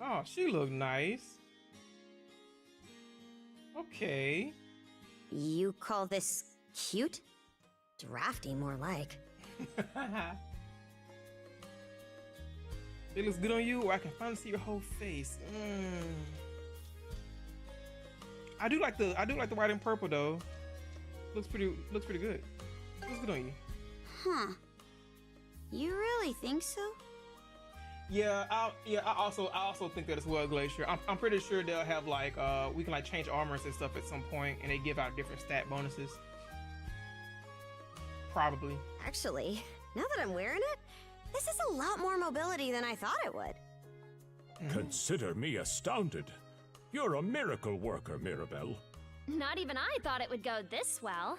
Oh, she look nice. Okay. You call this cute? Drafty, more like. It looks good on you, or I can finally see your whole face. I do like the white and purple though. Looks pretty good. Looks good on you. Huh. You really think so? Yeah, I also think that as well, Glacier. I'm pretty sure they'll have like we can like change armors and stuff at some point, and they give out different stat bonuses. Probably. Actually, now that I'm wearing it, this is a lot more mobility than I thought it would. Consider me astounded. You're a miracle worker, Mirabelle. Not even I thought it would go this well.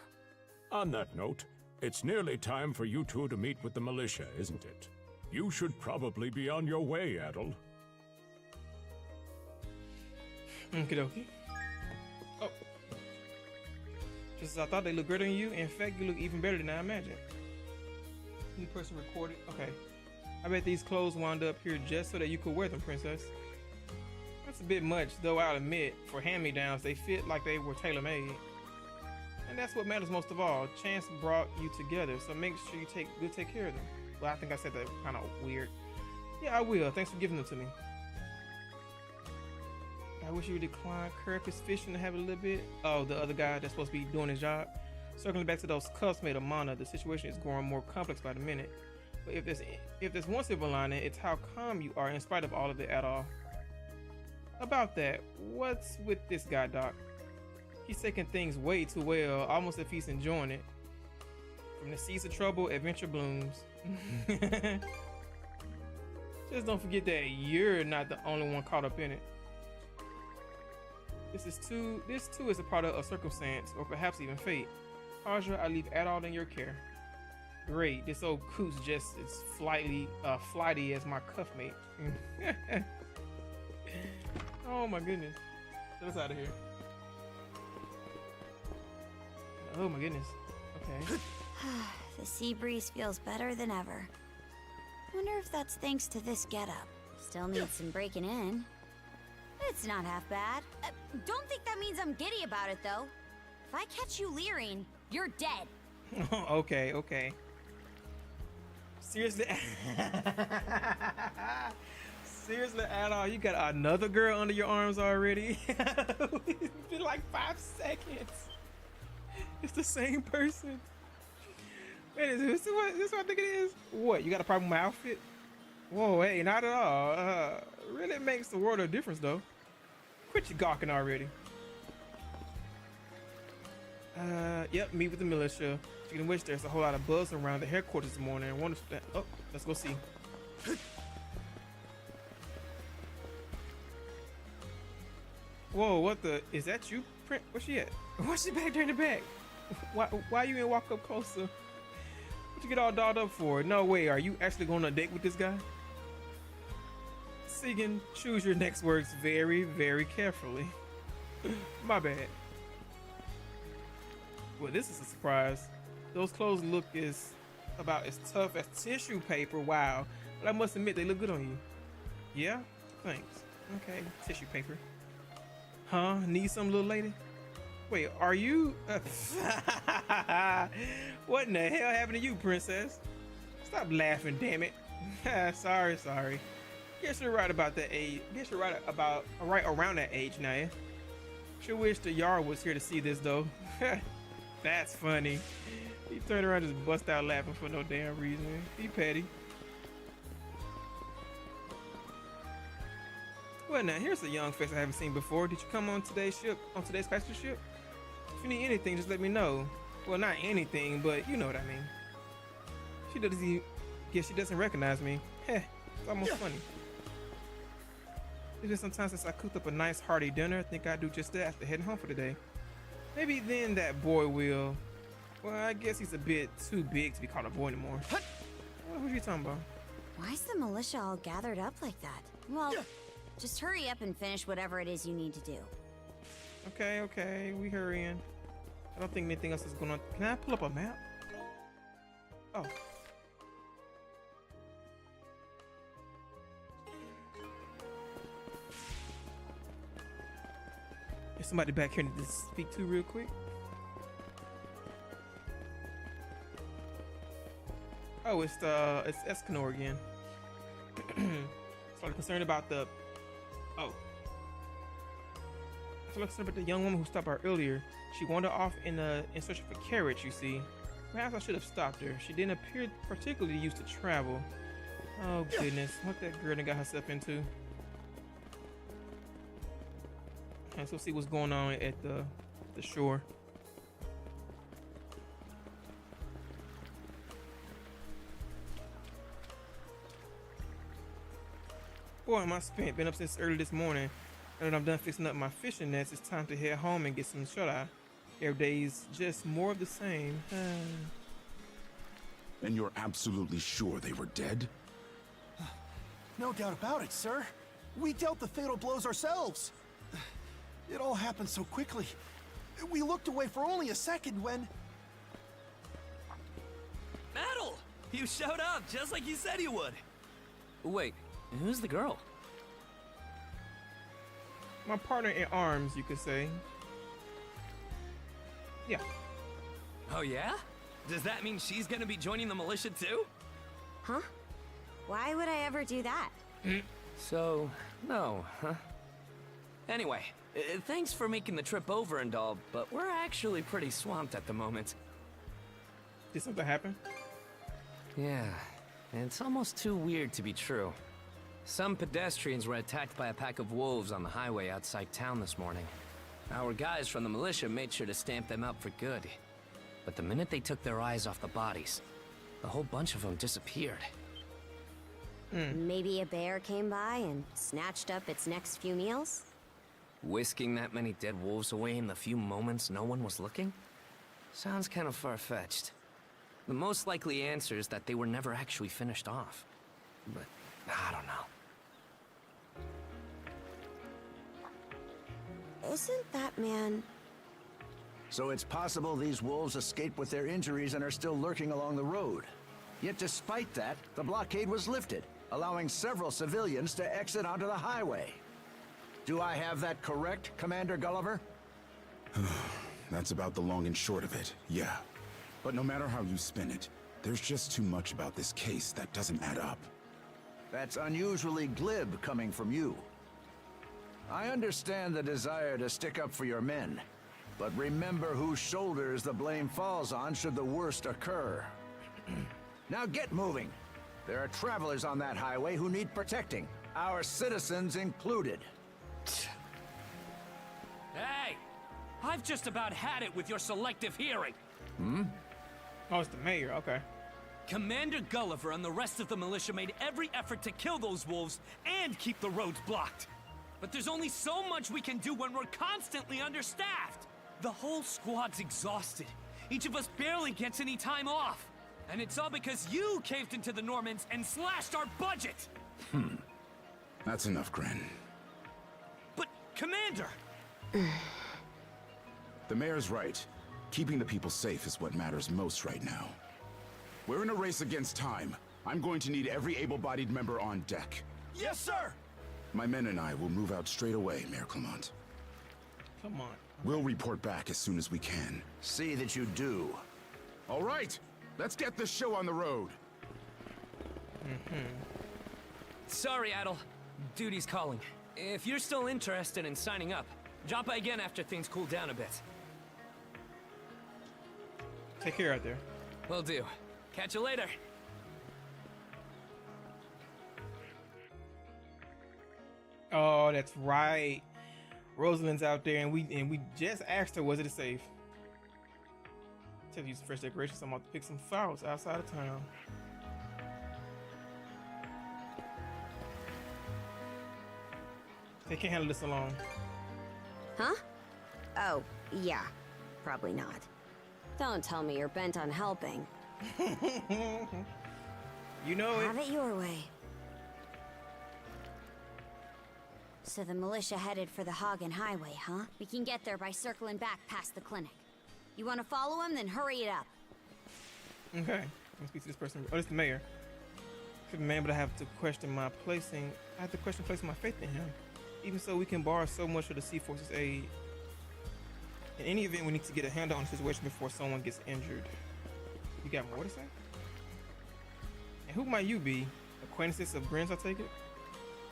On that note, it's nearly time for you two to meet with the militia, isn't it? You should probably be on your way, Adel. Okie dokie. Oh. Just as I thought they looked great on you, in fact, you look even better than I imagined. New person recorded. Okay. I bet these clothes wound up here just so that you could wear them, Princess. That's a bit much, though I'll admit, for hand-me-downs, they fit like they were tailor-made. And that's what matters most of all. Chance brought you together, so make sure you take care of them. Well, I think I said that kind of weird. Yeah, I will. Thanks for giving them to me. I wish you would decline. Kirk is fishing to have a little bit. Oh, the other guy that's supposed to be doing his job. Circling back to those cuffs made of mana, the situation is growing more complex by the minute. But if there's one silver lining, it's how calm you are in spite of all of it at all. About that, what's with this guy, Doc? He's taking things way too well, almost if he's enjoying it. From the seeds of trouble, adventure blooms. Just don't forget that you're not the only one caught up in it. This too is a product of circumstance, or perhaps even fate. Aja, I leave it all in your care. Great, this old coot's just as flighty as my cuff mate. Oh my goodness. Get us out of here. Oh my goodness. Okay. The sea breeze feels better than ever. Wonder if that's thanks to this getup. Still needs some breaking in. It's not half bad. Don't think that means I'm giddy about it, though. If I catch you leering, you're dead. Okay. Seriously? Seriously, Adol, you got another girl under your arms already? It's been like 5 seconds. It's the same person. Wait, is this what I think it is? What, you got a problem with my outfit? Whoa, hey, not at all. Really makes the world a difference, though. Quit your gawking already. Yep, meet with the militia. Speaking of which, there's a whole lot of buzz around the headquarters this morning. I wonder if that. Oh, let's go see. Whoa, what the? Is that you, Print? Where's she at? Why's she back there in the back? Why you ain't walk up closer? What you get all dolled up for? No way, are you actually going on a date with this guy? Segan, choose your next words very, very carefully. My bad. Well, this is a surprise. Those clothes look about as tough as tissue paper. Wow. But I must admit, they look good on you. Yeah? Thanks. Okay, tissue paper. Huh? Need some, little lady? Wait, are you... What in the hell happened to you, princess? Stop laughing, damn it. Sorry. Guess you're right about that age. Guess you're right around that age now, yeah? Sure wish the Yard was here to see this, though. That's funny. He turned around and just bust out laughing for no damn reason. He petty. Well, now here's a young face I haven't seen before. Did you come on today's passenger ship? If you need anything, just let me know. Well, not anything, but you know what I mean. She doesn't recognize me. Heh, it's almost funny. It's been some time since I cooked up a nice hearty dinner. I think I'd do just that after heading home for the day. Maybe then that boy will. Well, I guess he's a bit too big to be called a boy anymore. What are you talking about? Why's the militia all gathered up like that? Well, just hurry up and finish whatever it is you need to do. Okay, we hurrying. I don't think anything else is going on. Can I pull up a map? Oh. There's somebody back here to speak to real quick. Oh, it's X Nordics again. So I'm concerned about the. Oh. So I'm concerned about the young woman who stopped by earlier. She wandered off in search of a carriage, you see. Perhaps I should have stopped her. She didn't appear particularly used to travel. Oh goodness, what that girl got herself into. Let's go see what's going on at the shore. Boy, am I spent. Been up since early this morning. Now that I'm done fixing up my fishing nets, it's time to head home and get some shut-eye. Every day's just more of the same. And you're absolutely sure they were dead? No doubt about it, sir. We dealt the fatal blows ourselves. It all happened so quickly. We looked away for only a second when... Metal! You showed up just like you said you would. Wait, who's the girl? My partner in arms, you could say. Yeah. Oh yeah? Does that mean she's gonna be joining the militia too? Huh? Why would I ever do that? So, no, huh? Anyway, thanks for making the trip over and all, but we're actually pretty swamped at the moment. Did something happen? Yeah, it's almost too weird to be true. Some pedestrians were attacked by a pack of wolves on the highway outside town this morning. Our guys from the militia made sure to stamp them out for good. But the minute they took their eyes off the bodies, the whole bunch of them disappeared. Maybe a bear came by and snatched up its next few meals? Whisking that many dead wolves away in the few moments no one was looking? Sounds kind of far-fetched. The most likely answer is that they were never actually finished off. But I don't know. Isn't that man... So it's possible these wolves escaped with their injuries and are still lurking along the road. Yet despite that, the blockade was lifted, allowing several civilians to exit onto the highway. Do I have that correct, Commander Gulliver? That's about the long and short of it, yeah. But no matter how you spin it, there's just too much about this case that doesn't add up. That's unusually glib coming from you. I understand the desire to stick up for your men, but remember whose shoulders the blame falls on should the worst occur. Now get moving. There are travelers on that highway who need protecting, our citizens included. Hey! I've just about had it with your selective hearing. Oh, it's the mayor, okay. Commander Gulliver and the rest of the militia made every effort to kill those wolves and keep the roads blocked. But there's only so much we can do when we're constantly understaffed. The whole squad's exhausted. Each of us barely gets any time off. And it's all because you caved into the Normans and slashed our budget! That's enough, Gren. But, Commander! The mayor's right. Keeping the people safe is what matters most right now. We're in a race against time. I'm going to need every able-bodied member on deck. Yes, sir! My men and I will move out straight away, Mayor Clement. Come on. We'll report back as soon as we can. See that you do. All right, let's get this show on the road. Sorry, Adel. Duty's calling. If you're still interested in signing up, drop by again after things cool down a bit. Take care out there. Will do. Catch you later. Oh, that's right. Rosalind's out there, and we just asked her, was it safe? Tell you some fresh decorations. I'm about to pick some flowers outside of town. They can't handle this alone. Huh? Oh, yeah. Probably not. Don't tell me you're bent on helping. You know it. Have it your way. So the militia headed for the Hagen Highway, huh? We can get there by circling back past the clinic. You want to follow him? Then hurry it up. Okay. Let me speak to this person. Oh, this is the mayor. Man, but I have to question my placing. I have to question placing my faith in him. Even so, we can borrow so much of the Sea Force's aid. In any event, we need to get a handle on the situation before someone gets injured. You got more to say? And who might you be? Acquaintances of Gren's, I take it?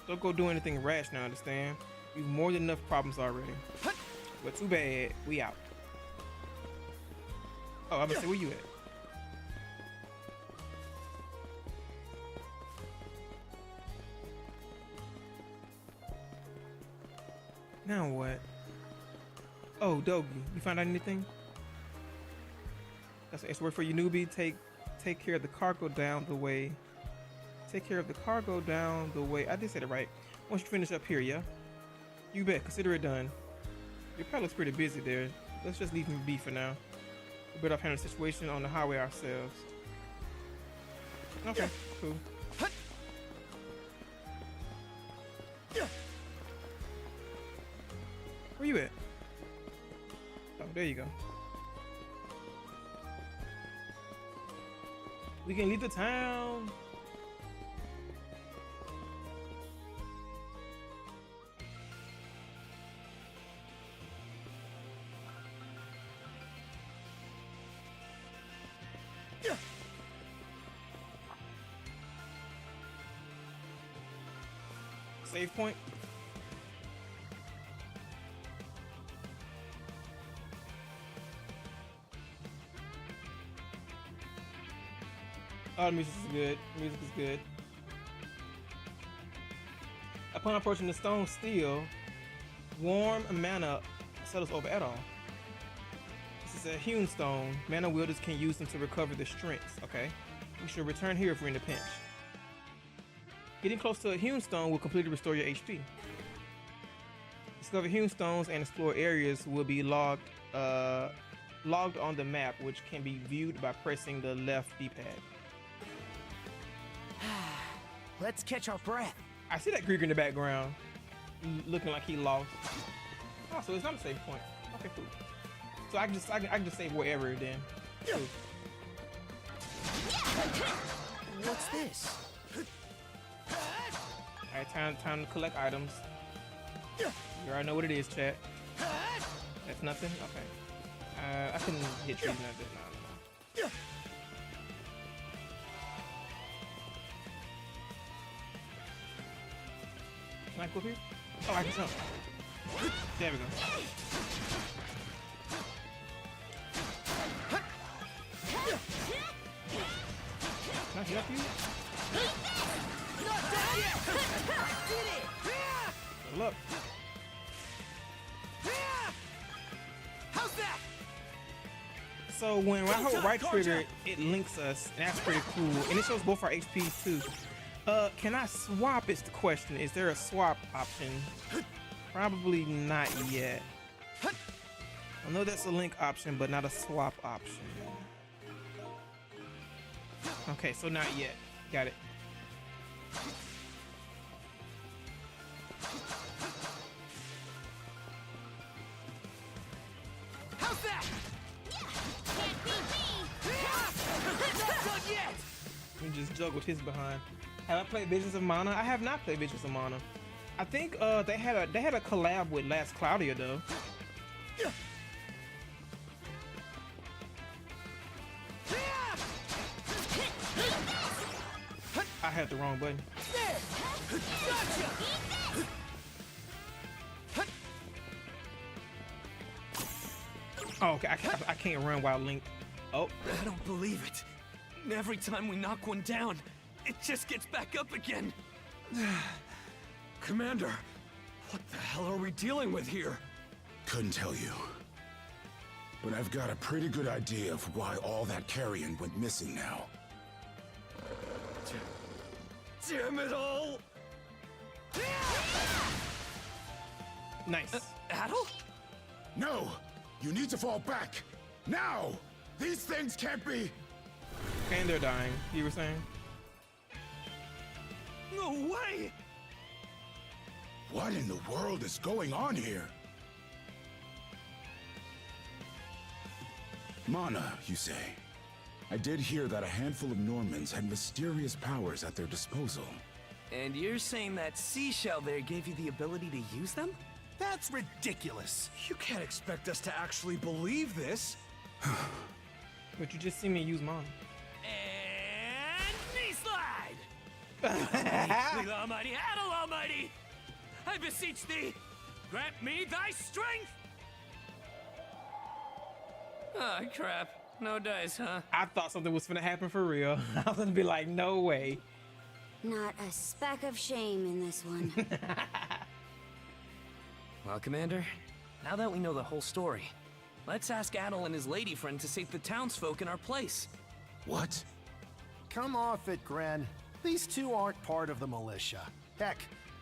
Don't go do anything rash now, understand? We've more than enough problems already. But too bad, we out. Oh, I'm gonna say, where you at? Now what? Oh, Dogi, you found out anything? That's an extra word for you, newbie. Take care of the cargo down the way. Take care of the cargo down the way. I did say it right. Once you finish up here, yeah? You bet. Consider it done. Your pal looks pretty busy there. Let's just leave him be for now. We better off handle the situation on the highway ourselves. Okay, cool. Where you at? Oh, there you go. We can leave the town. Save point. Oh, the music is good. Music is good. Upon approaching the stone steel, warm mana settles over at all. This is a hewn stone. Mana wielders can use them to recover their strengths. Okay. We should return here if we're in a pinch. Getting close to a hewn stone will completely restore your HP. Discover hewn stones and explore areas will be logged on the map, which can be viewed by pressing the left D-pad. Let's catch our breath. I see that Grieger in the background, looking like he lost. Oh, so it's not a save point. Okay, cool. So I can just save wherever then. Cool. What's this? Alright, time to collect items. You already know what it is, chat. That's nothing? Okay. I can hit trees and that. No. Can I go up here? Oh, I can jump. There we go. Can I help you? Not done yet! Did it! Good luck. How's that? So when I hold right trigger, it links us, and that's pretty cool. And it shows both our HPs too. Can I swap is the question. Is there a swap option? Probably not yet. I know that's a link option, but not a swap option. Okay, so not yet. Got it. How's that? Can't beat me! Not done yet! We just juggled his behind. Have I played Visions of Mana? I have not played Visions of Mana. I think they had a collab with Last Claudia though. I had the wrong button. Oh, okay. I can't run while linked. Oh. I don't believe it. Every time we knock one down, it just gets back up again. Commander, what the hell are we dealing with here? Couldn't tell you. But I've got a pretty good idea of why all that carrion went missing now. Damn it all! Nice. Adel? No! You need to fall back! Now! These things can't be... And they're dying, you were saying? No way! What in the world is going on here? Mana, you say? I did hear that a handful of Normans had mysterious powers at their disposal. And you're saying that seashell there gave you the ability to use them? That's ridiculous. You can't expect us to actually believe this. But you just see me use Mana. And knee slide! Leela Almighty, Adel Almighty! I beseech thee, grant me thy strength! Oh, crap. No dice, huh? I thought something was gonna happen for real. I was gonna be like, no way. Not a speck of shame in this one. Well, Commander, now that we know the whole story, let's ask Adel and his lady friend to save the townsfolk in our place. What? Come off it, Gren. These two aren't part of the militia. Heck,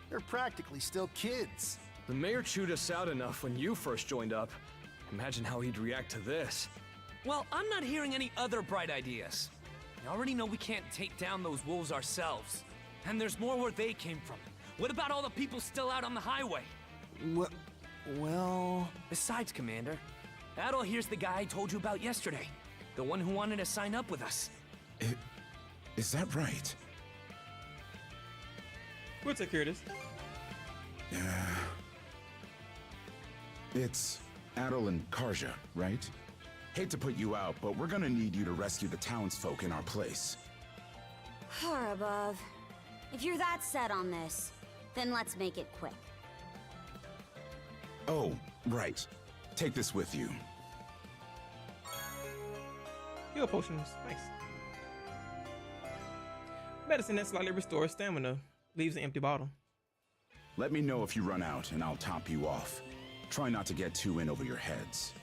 they're practically still kids. The mayor chewed us out enough when you first joined up. Imagine how he'd react to this. Well, I'm not hearing any other bright ideas. We already know we can't take down those wolves ourselves. And there's more where they came from. What about all the people still out on the highway? Well... Besides, Commander, Adel here's the guy I told you about yesterday. The one who wanted to sign up with us. Is that right? We'll take care of this. It's Adel and Karja, right? Hate to put you out, but we're gonna need you to rescue the townsfolk in our place. Far above. If you're that set on this, Then let's make it quick. Oh, right. Take this with you. Heal potions. Nice. Medicine that slightly restores stamina. Leaves an empty bottle. Let me know if you run out, and I'll top you off. Try not to get too in over your heads.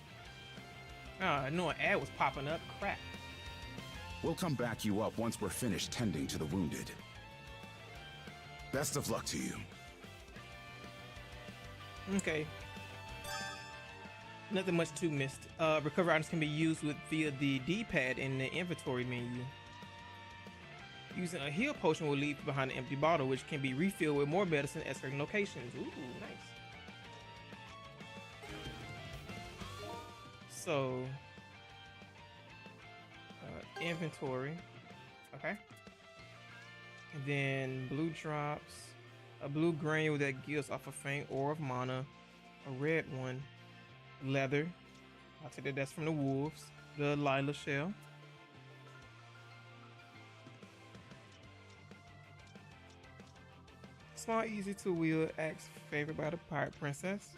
I knew an ad was popping up. Crap. We'll come back you up once we're finished tending to the wounded. Best of luck to you. Okay. Nothing much to missed. Recovery items can be used via the D-pad in the inventory menu. Using a heal potion will leave you behind an empty bottle, which can be refilled with more medicine at certain locations. Ooh, nice. So, inventory. Okay. And then blue drops. A blue granule that gives off a faint aura of mana. A red one. Leather. I'll take that that's from the wolves. The Lila shell. Small, easy to wield axe favored by the pirate princess.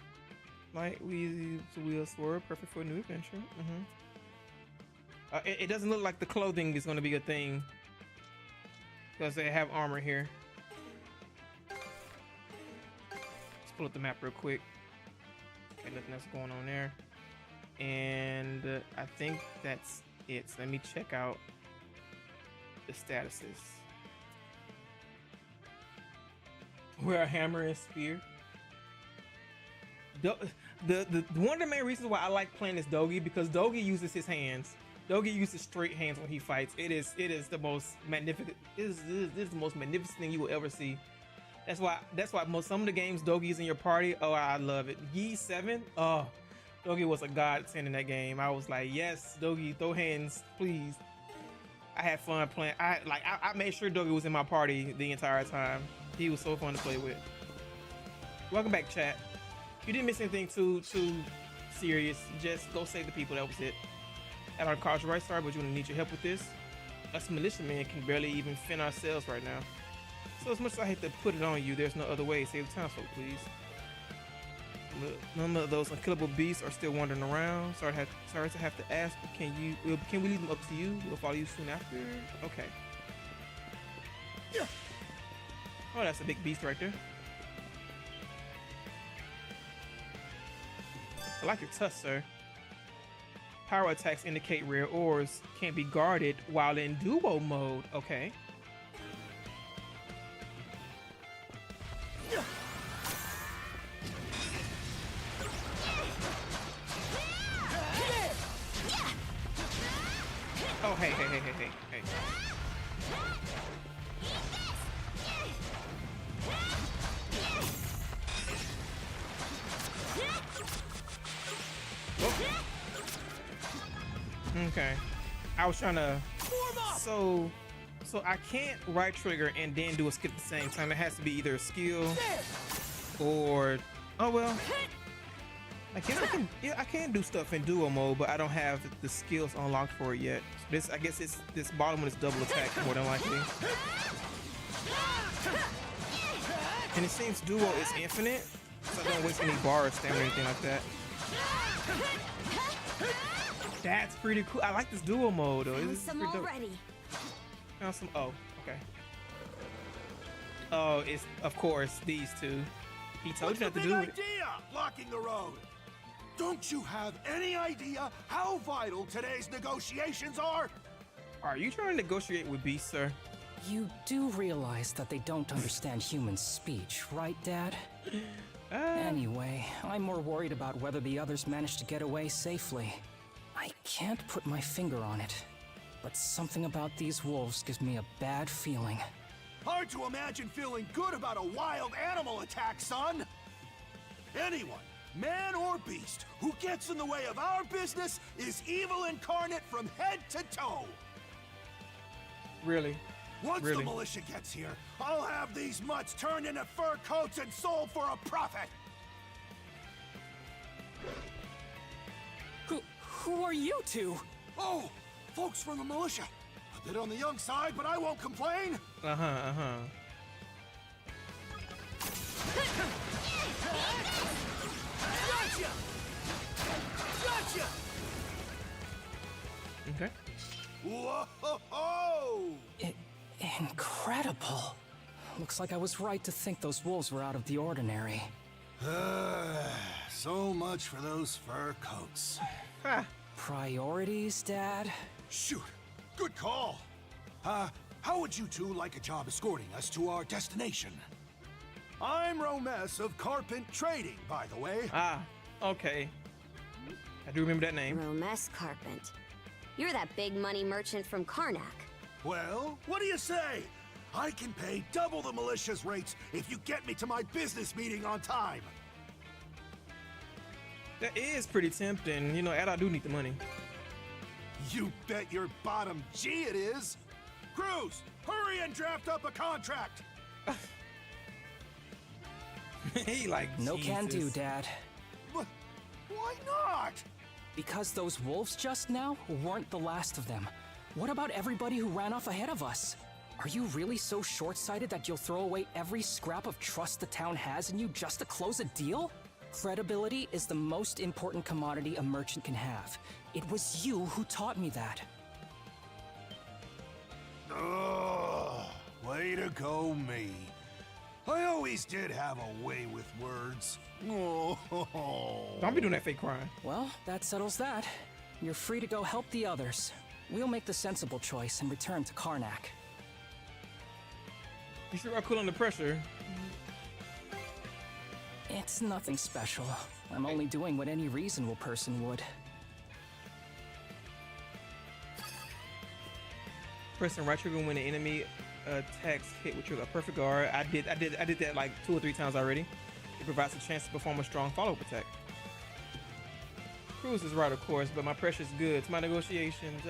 Light, easy to wield sword, perfect for a new adventure. It doesn't look like the clothing is going to be a thing because they have armor here. Let's pull up the map real quick. Okay, nothing else going on there. And I think that's it. So let me check out the statuses. Wear a hammer and spear. The one of the main reasons why I like playing this Dogi, because Dogi uses his hands. Dogi uses straight hands when he fights. It is the most magnificent. This is the most magnificent thing you will ever see. That's why some of the games Dogi is in your party. Oh, I love it. Yi 7. Oh, Dogi was a godsend in that game. I was like, yes, Dogi, throw hands, please. I had fun playing. I made sure Dogi was in my party the entire time. He was so fun to play with. Welcome back, chat. You didn't miss anything too serious. Just go save the people. That was it. At our college right, sorry, but you're gonna need your help with this. Us militiamen can barely even fend ourselves right now. So as much as I hate to put it on you, there's no other way. Save the townsfolk, please. Look, none of those unkillable beasts are still wandering around. Sorry to have to ask, but can we leave them up to you? We'll follow you soon after. Okay. Oh, that's a big beast right there. I like your tusk, sir. Power attacks indicate rare ores can't be guarded while in duo mode. Okay. Oh, hey. Okay. I was trying to. So I can't right trigger and then do a skip at the same time. It has to be either a skill or. Oh well. I guess I can do stuff in duo mode, but I don't have the skills unlocked for it yet. I guess this bottom one is double attack more than likely. And it seems duo is infinite, so I don't waste any bars, stamina, or anything like that. That's pretty cool. I like this duo mode though. This is pretty dope. Found some. Oh, okay. Oh, it's of course these two. He told you not to do it. Idea blocking the road. Don't you have any idea how vital today's negotiations are? Are you trying to negotiate with beasts, sir? You do realize that they don't understand human speech, right, Dad? Anyway, I'm more worried about whether the others managed to get away safely. I can't put my finger on it, but something about these wolves gives me a bad feeling. Hard to imagine feeling good about a wild animal attack, son! Anyone, man or beast, who gets in the way of our business is evil incarnate from head to toe! Really? Once the militia gets here, I'll have these mutts turned into fur coats and sold for a profit! Who are you two? Oh, folks from the militia. A bit on the young side, but I won't complain. Gotcha! Gotcha! Okay. Whoa! Incredible. Looks like I was right to think those wolves were out of the ordinary. So much for those fur coats. Priorities, Dad? Shoot, good call. How would you two like a job escorting us to our destination? I'm Romess of Carpent Trading, by the way. Ah, okay. I do remember that name. Romess Carpent. You're that big money merchant from Karnak. Well, what do you say? I can pay double the militia's rates if you get me to my business meeting on time. That is pretty tempting. You know, and I do need the money. You bet your bottom G it is. Cruz, hurry and draft up a contract. He like no Jesus. can do, Dad. Why not? Because those wolves just now weren't the last of them. What about everybody who ran off ahead of us? Are you really so short-sighted that you'll throw away every scrap of trust the town has in you just to close a deal? Credibility is the most important commodity a merchant can have. It was you who taught me that. Ugh, way to go, me. I always did have a way with words. Don't be doing that fake crying. Well, that settles that. You're free to go help the others. We'll make the sensible choice and return to Karnak. You sure are cool under pressure. It's nothing special. I'm only doing what any reasonable person would. Pressing right trigger when the enemy attacks hit with your perfect guard. I did that like 2 or 3 times already. It provides a chance to perform a strong follow-up attack. Cruz is right, of course, but my pressure's good. To my negotiations,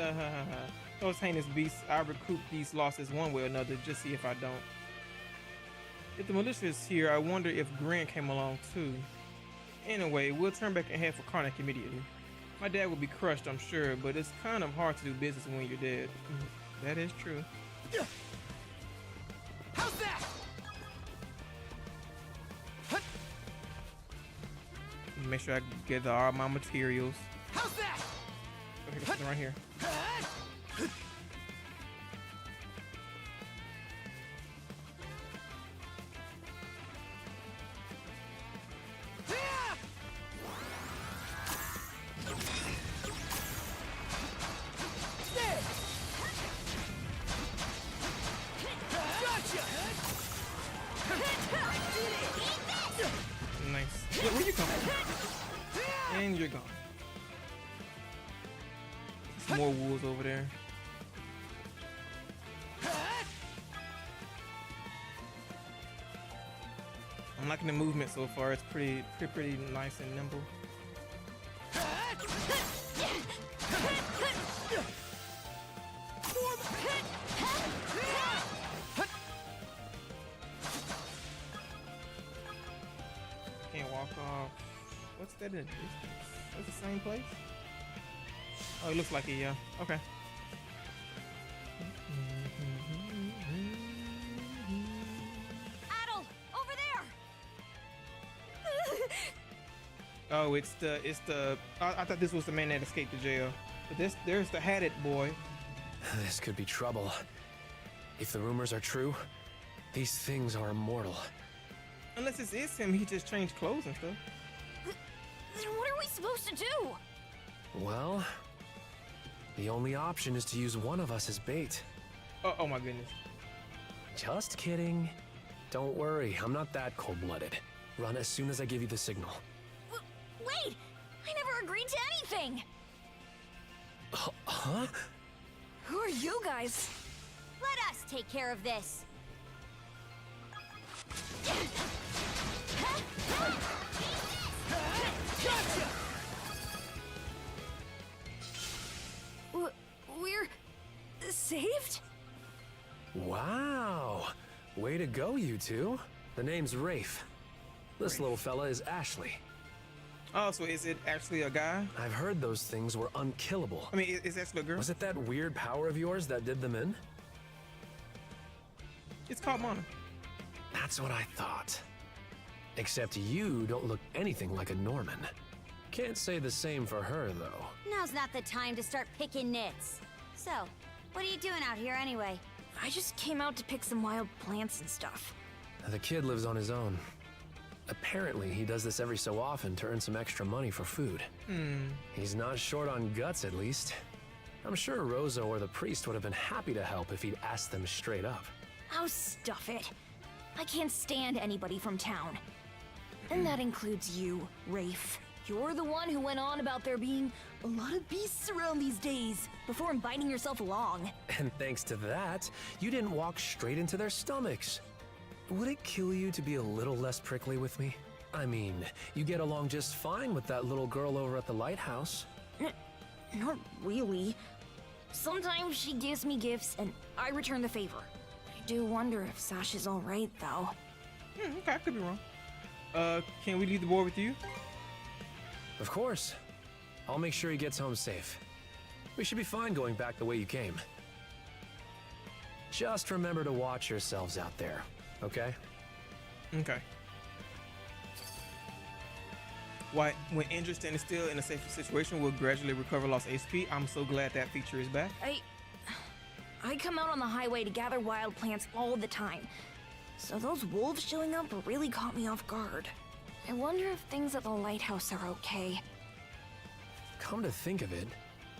those heinous beasts, I recoup these losses one way or another, just see if I don't. If the militia is here, I wonder if Grant came along too. Anyway, we'll turn back and head for Karnak immediately. My dad will be crushed, I'm sure, but it's kind of hard to do business when you're dead. That is true. How's that? Make sure I get all my materials. How's that? Okay, there's something right here. Nice. Yeah, where you coming from? And you're gone. Some more wolves over there. I'm liking the movement so far. It's pretty nice and nimble. Can't walk off. What's that in the distance? That's the same place? Oh, it looks like it, yeah. Okay. Adel, over there! Oh, it's the. I thought this was the man that escaped the jail. But there's the hatted boy. This could be trouble. If the rumors are true, these things are immortal. Unless this is him, he just changed clothes and stuff. Then what are we supposed to do? Well, the only option is to use one of us as bait. Oh my goodness. Just kidding. Don't worry, I'm not that cold-blooded. Run as soon as I give you the signal. Wait! I never agreed to anything! Huh? Who are you guys? Let us take care of this. Gotcha! We're saved? Wow! Way to go, you two. The name's Rafe. This little fella is Ashley. Oh, so is it actually a guy? I've heard those things were unkillable. I mean, is actually a girl? Was it that weird power of yours that did them in? It's called mana. That's what I thought. Except you don't look anything like a Norman. Can't say the same for her, though. Now's not the time to start picking nits. So, what are you doing out here anyway? I just came out to pick some wild plants and stuff. The kid lives on his own. Apparently, he does this every so often to earn some extra money for food. He's not short on guts, at least. I'm sure Rosa or the priest would have been happy to help if he'd asked them straight up. Oh, stuff it. I can't stand anybody from town. And that includes you, Rafe. You're the one who went on about there being a lot of beasts around these days, before inviting yourself along. And thanks to that, you didn't walk straight into their stomachs. Would it kill you to be a little less prickly with me? I mean, you get along just fine with that little girl over at the lighthouse. Not really. Sometimes she gives me gifts and I return the favor. I do wonder if Sasha's alright, though. Okay, I could be wrong. Can we leave the boy with you? Of course. I'll make sure he gets home safe. We should be fine going back the way you came. Just remember to watch yourselves out there, okay? Okay. When injured standing still in a safe situation will gradually recover lost HP. I'm so glad that feature is back. I come out on the highway to gather wild plants all the time. So those wolves showing up really caught me off guard. I wonder if things at the lighthouse are okay. Come to think of it,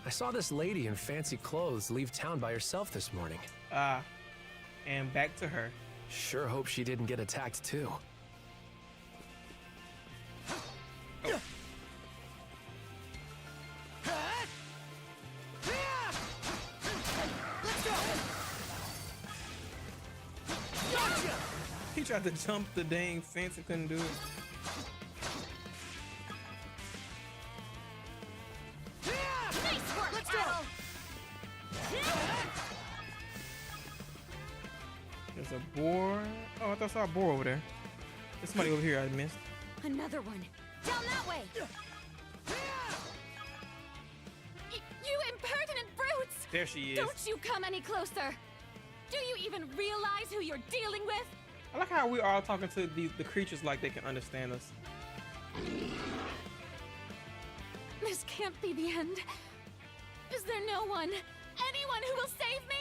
I saw this lady in fancy clothes leave town by herself this morning. And back to her. Sure hope she didn't get attacked too. He tried to jump the dang fence and couldn't do it. Nice work, let's go. There's a boar. Oh, I thought I saw a boar over there. There's somebody over here I missed. Another one. Down that way. You impertinent brutes! There she is. Don't you come any closer! Do you even realize who you're dealing with? I like how we are all talking to the creatures like they can understand us. This can't be the end. Is there no one, anyone who will save me?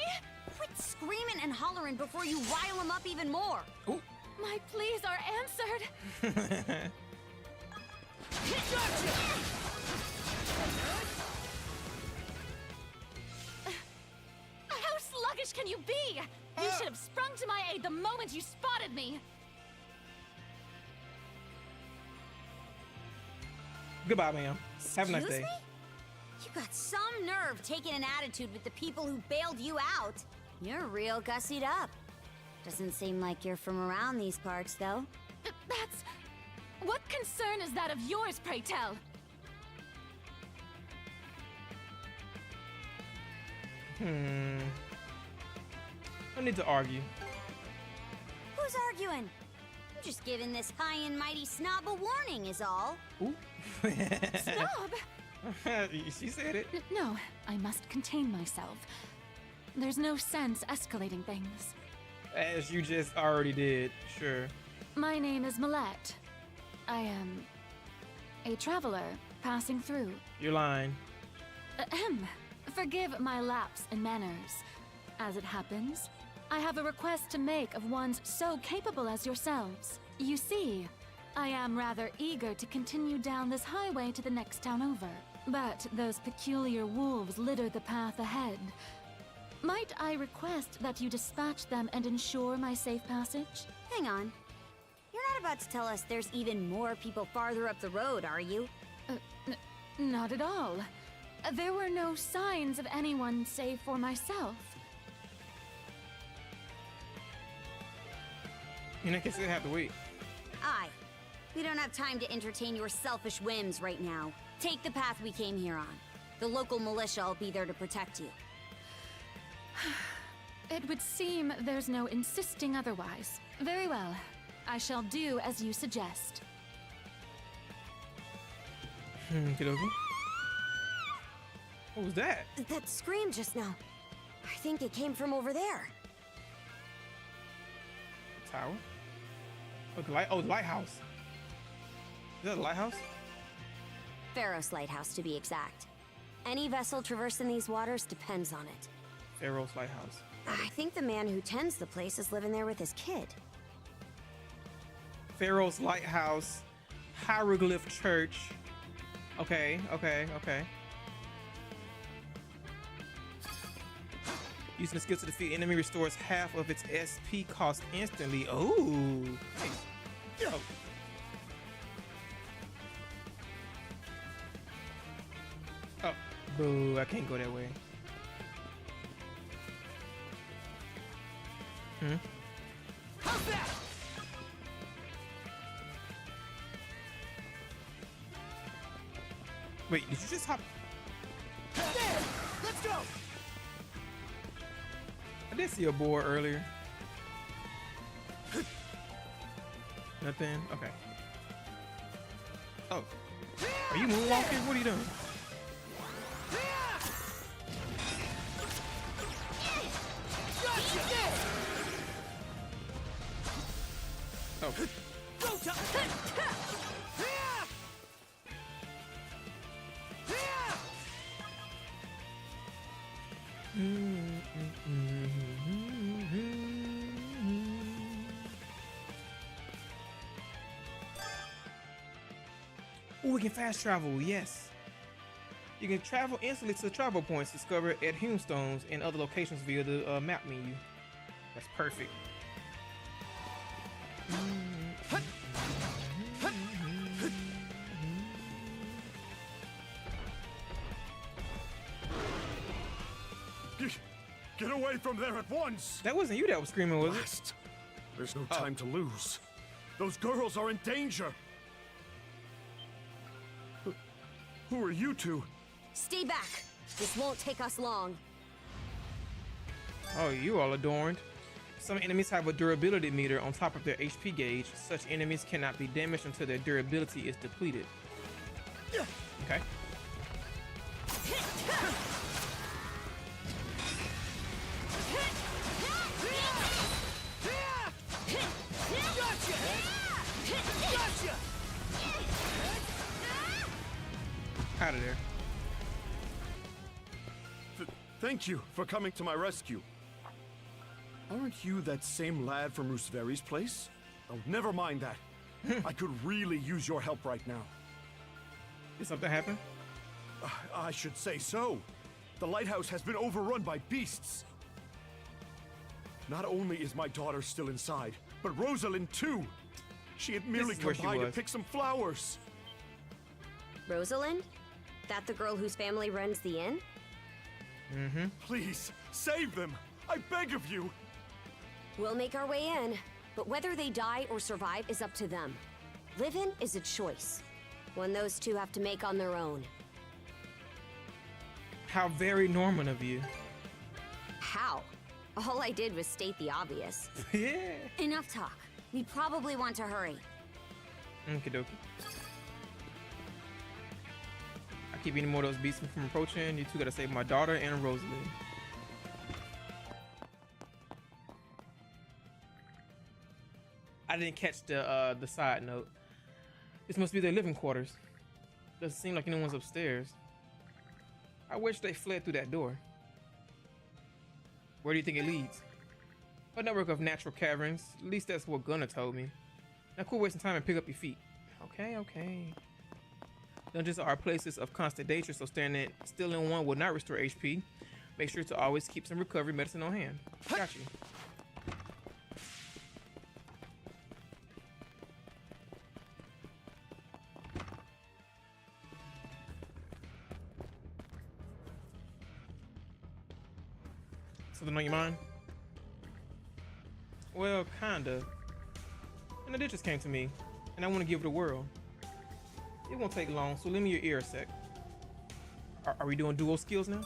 Quit screaming and hollering before you rile them up even more. Ooh. My pleas are answered. How sluggish can you be? You should have sprung to my aid the moment you spotted me. Goodbye, ma'am. Have a nice day. Excuse me? You got some nerve taking an attitude with the people who bailed you out. You're real gussied up. Doesn't seem like you're from around these parts, though. That's... What concern is that of yours, pray tell? I need to argue. Who's arguing? I'm just giving this high and mighty snob a warning is all. Ooh. Snob? She said it. No, I must contain myself. There's no sense escalating things. As you just already did, sure. My name is Millette. I am a traveler passing through. You're lying. Ahem. Forgive my lapse in manners. As it happens, I have a request to make of ones so capable as yourselves. You see, I am rather eager to continue down this highway to the next town over, but those peculiar wolves litter the path ahead. Might I request that you dispatch them and ensure my safe passage? Hang on. You're not about to tell us there's even more people farther up the road, are you? Not at all. There were no signs of anyone save for myself. You know, I guess they have to wait. Aye. We don't have time to entertain your selfish whims right now. Take the path we came here on. The local militia will be there to protect you. It would seem there's no insisting otherwise. Very well. I shall do as you suggest. Get over. What was that? That scream just now. I think it came from over there. Tower? Oh, the lighthouse. that a lighthouse? Pharaoh's Lighthouse, to be exact. Any vessel traversing these waters depends on it. Pharaoh's Lighthouse. I think the man who tends the place is living there with his kid. Pharaoh's Lighthouse, Hieroglyph Church. Okay. Using the skill to defeat enemy restores half of its SP cost instantly. Oh, nice. Oh. Oh, boo! I can't go that way. How's that? Wait, did you just hop? There! Let's go! I did see a board earlier. Nothing? Okay. Oh. Are you moonwalking? What are you doing? Oh. Oh, we can fast travel, yes. You can travel instantly to travel points discovered at Humestones and other locations via the map menu. That's perfect. Get away from there at once! That wasn't you that was screaming, was it? There's no time to lose. Those girls are in danger. Who are you two? Stay back. This won't take us long. Oh, you all adorned. Some enemies have a durability meter on top of their HP gauge. Such enemies cannot be damaged until their durability is depleted. Okay. Out of there. Thank you for coming to my rescue. Aren't you that same lad from Rooseveri's place? Oh, never mind that. I could really use your help right now. Did something happen? I should say so. The lighthouse has been overrun by beasts. Not only is my daughter still inside, but Rosalind too. She had merely come by to pick some flowers. Rosalind? That the girl whose family runs the inn? Mm-hmm. Please, save them! I beg of you! We'll make our way in, but whether they die or survive is up to them. Living is a choice, one those two have to make on their own. How very Norman of you. How? All I did was state the obvious. Yeah. Enough talk. We probably want to hurry. Okie dokie. I keep any more of those beasts from approaching. You two gotta save my daughter and Rosalind. I didn't catch the side note. This must be their living quarters. Doesn't seem like anyone's upstairs. I wish they fled through that door. Where do you think it leads? A network of natural caverns. At least that's what Gunnar told me. Now quit wasting time and pick up your feet. Okay. Dungeons are places of constant danger, so standing still in one will not restore HP. Make sure to always keep some recovery medicine on hand. Got you. Something on your mind? Well, kinda. An idea just came to me, and I want to give it a whirl. It won't take long, so lend me your ear a sec. Are we doing dual skills now?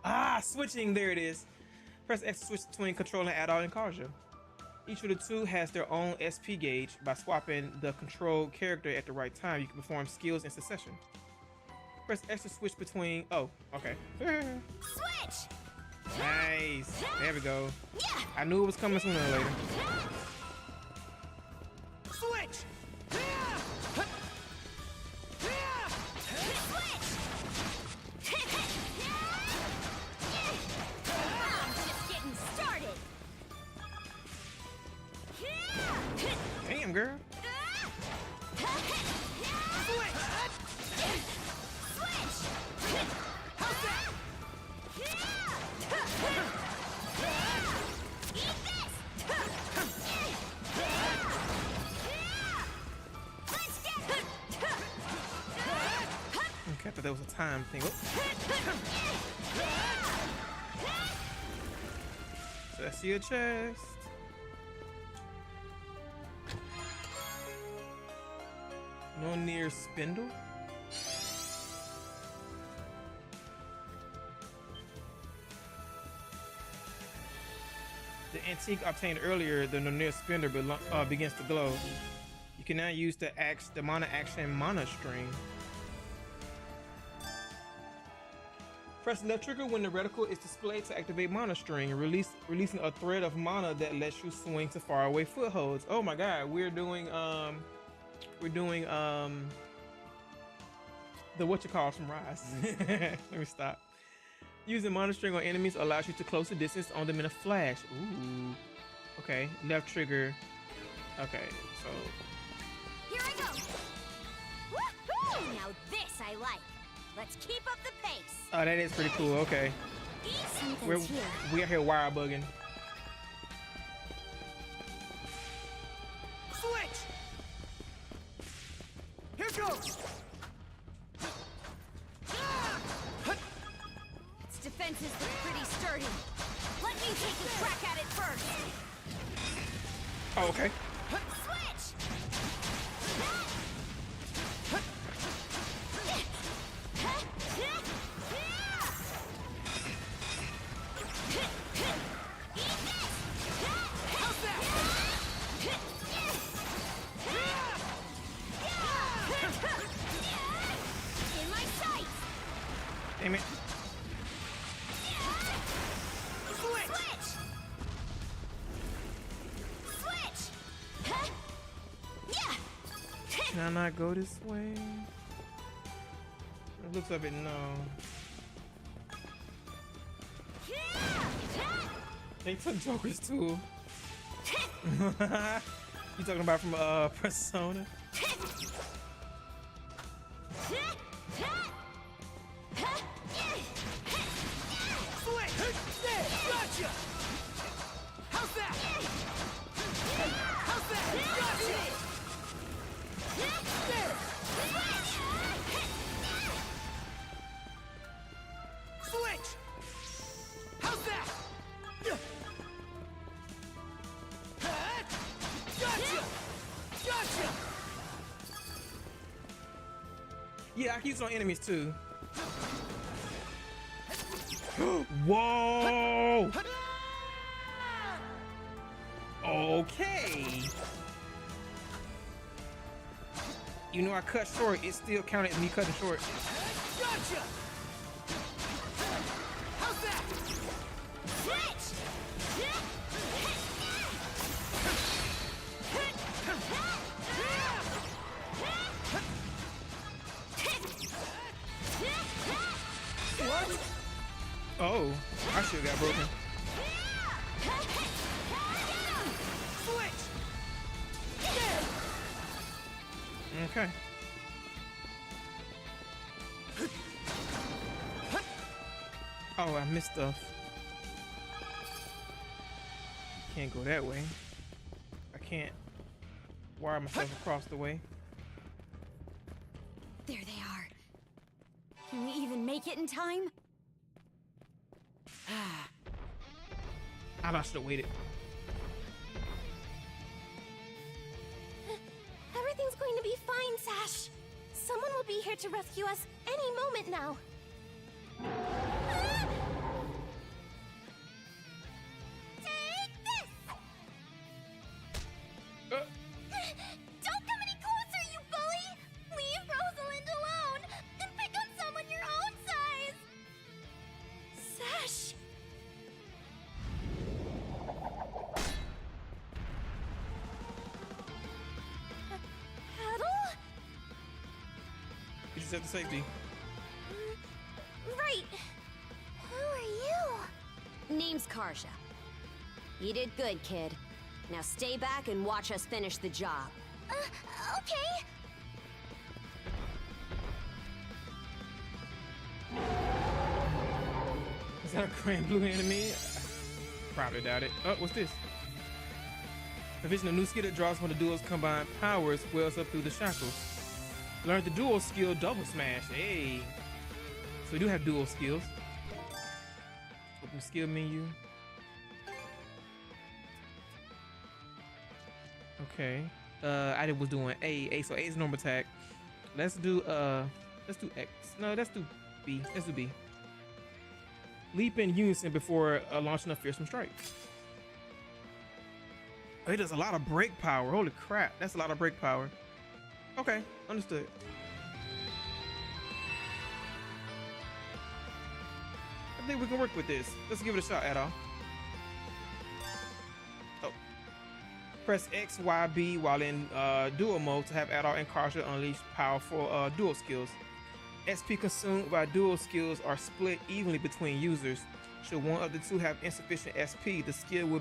Ah, switching, there it is. Press X to switch between controlling Adult and Karja. Each of the two has their own SP gauge. By swapping the controlled character at the right time, you can perform skills in succession. Press X to switch between, oh, okay. Switch! Nice, there we go. I knew it was coming sooner or later. Switch! Damn, girl. Okay, I thought that was a time thing. Oh. So I see a chest. No near spindle. The antique obtained earlier, the Nonir spindle begins to glow. You can now use the mana action mana string. Press left trigger when the reticle is displayed to activate mana string, releasing a thread of mana that lets you swing to faraway footholds. Oh my god, we're doing the whatchamacallit from Rise. Let me stop. Using mana string on enemies allows you to close the distance on them in a flash. Ooh. Okay, left trigger. Okay, so. Here I go. Woohoo! Now this I like. Let's keep up the pace. Oh, that is pretty cool. Okay. We are here wire bugging. Switch! Here goes! Its defenses look pretty sturdy. Let me take a crack at it first. Oh, okay. Switch! In my sight! Damn it. Switch! Switch! Huh? Yeah! Can I not go this way? It looks like it, no. They took Joker's tool. You talking about from Persona? Gotcha! How's that? How's that? Gotcha! There! Switch! How's that? Gotcha! Gotcha! Yeah, I can use it on enemies too. Whoa! Okay. You know I cut short, it still counted as me cutting short. Gotcha! How's that? Switch! What? Oh, I should have got broken. Switch! Okay. Oh, I missed stuff. Can't go that way. I can't wire myself across the way. There they are. Can we even make it in time? I should have waited. Everything's going to be fine, Sash. Someone will be here to rescue us any moment now. Take this! Don't come any closer, you bully! Leave Rosalind alone and pick on someone your own size! Sash! Paddle? You just have to safety. Right. Who are you? Name's Karja. You did good, kid. Now stay back and watch us finish the job. Okay. Is that a grand blue enemy? Probably doubt it. Oh, what's this? Provision a new skill that draws from the duo's combined powers, wells up through the shackles. Learn the duo skill double smash. Hey. So we do have dual skills. Open skill menu. Okay. I was doing A. So A is normal attack. Let's do X. No, let's do B. Let's do B. Leap in unison before launching a fearsome strike. Oh, he does a lot of break power. Holy crap, that's a lot of break power. Okay, understood. I think we can work with this. Let's give it a shot, Adol. Oh. Press X, Y, B while in dual mode to have Adol and Karsha unleash powerful dual skills. SP consumed by dual skills are split evenly between users. Should one of the two have insufficient SP, the skill will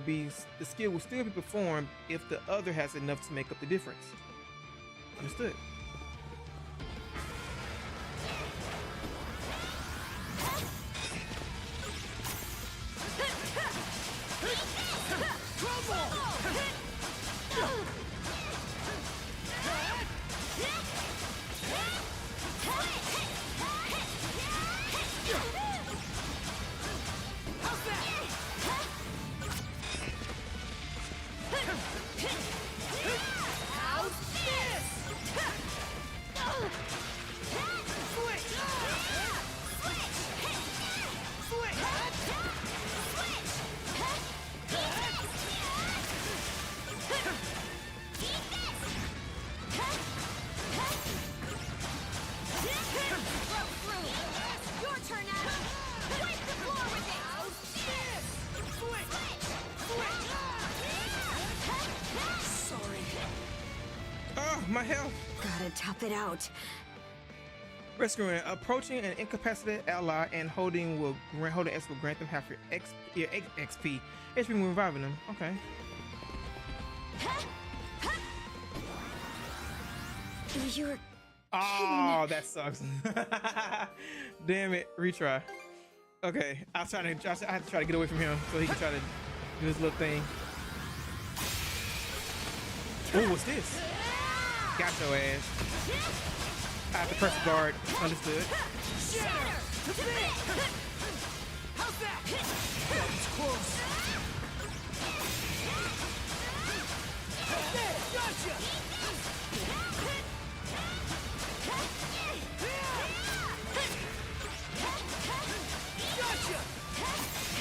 still be performed if the other has enough to make up the difference. Understood. My health. Gotta tough it out. Rescuing, approaching an incapacitated ally and holding S will grant them half your XP. HP when reviving them. Okay. You're. Oh, that sucks. Damn it. Retry. Okay, I have to try to get away from him so he can try to do his little thing. Oh, what's this? Got your ass. I have to press the guard. Understood. How's that? That was close. Gotcha. Gotcha.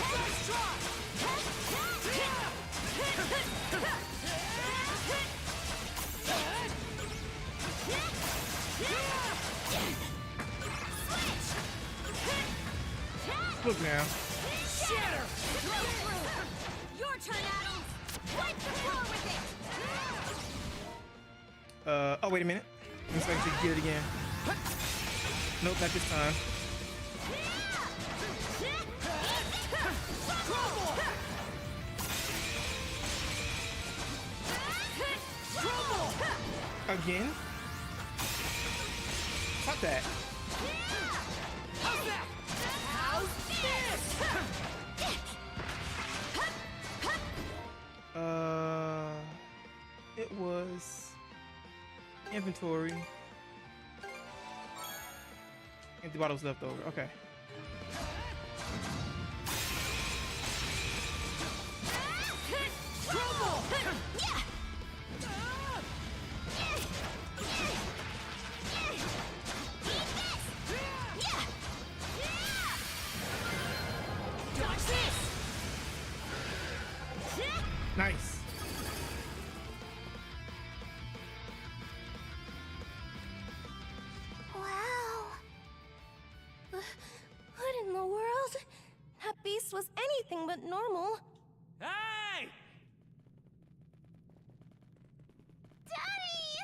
Nice try. Look now. Shatter! Your turn, Adams! Wipe the floor with it! Oh, wait a minute. Let me see if I can get it again. Nope, not this time. Again? Stop that. How's that? How's this? It was inventory. Empty bottles left over. Okay. Nice. Wow. What in the world? That beast was anything but normal. Hey! Daddy!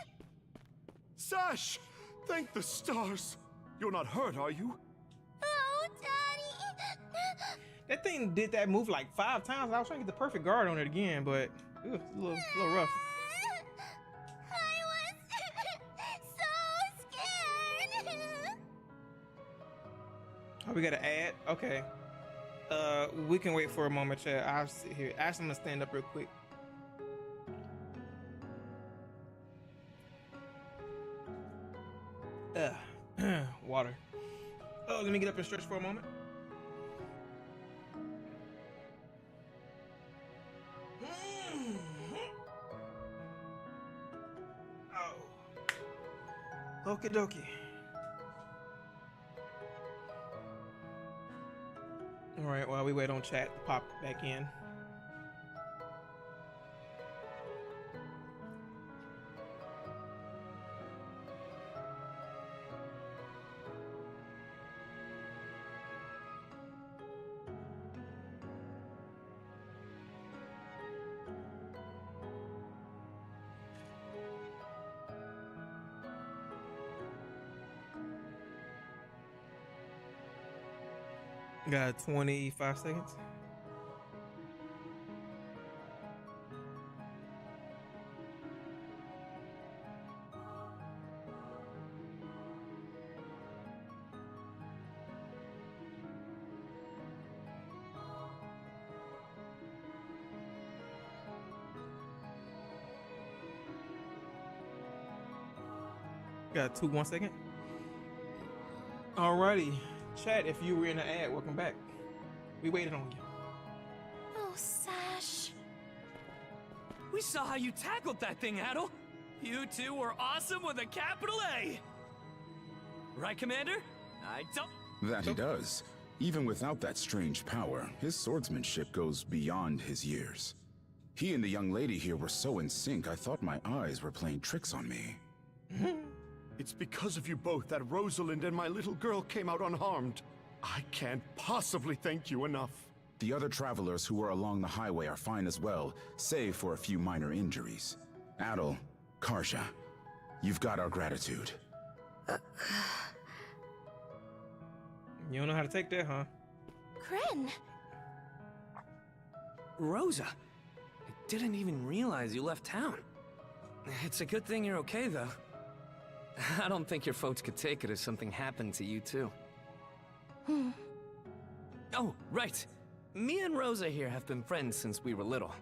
Sash! Thank the stars! You're not hurt, are you? Oh, Daddy! That thing did that move like 5 times. I was trying to get the perfect guard on it again, but it was a little rough. I was so scared. Oh, we got to add? Okay. We can wait for a moment, chat. I'll sit here. Ask him to stand up real quick. Water. Oh, let me get up and stretch for a moment. Oh. Okie dokie. All right, while we wait on chat to pop back in. Got 25 seconds. Got 1 second. Alrighty. Chat, if you were in the ad, welcome back. We waited on you. Oh, Sash. We saw how you tackled that thing, Adel. You two were awesome with a capital A. Right, Commander? I don't... That he does. Even without that strange power, his swordsmanship goes beyond his years. He and the young lady here were so in sync, I thought my eyes were playing tricks on me. It's because of you both that Rosalind and my little girl came out unharmed. I can't possibly thank you enough. The other travelers who were along the highway are fine as well, save for a few minor injuries. Adel, Karja, you've got our gratitude. You don't know how to take that, huh? Kryn. Rosa, I didn't even realize you left town. It's a good thing you're okay, though. I don't think your folks could take it if something happened to you, too. Oh, right. Me and Rosa here have been friends since we were little.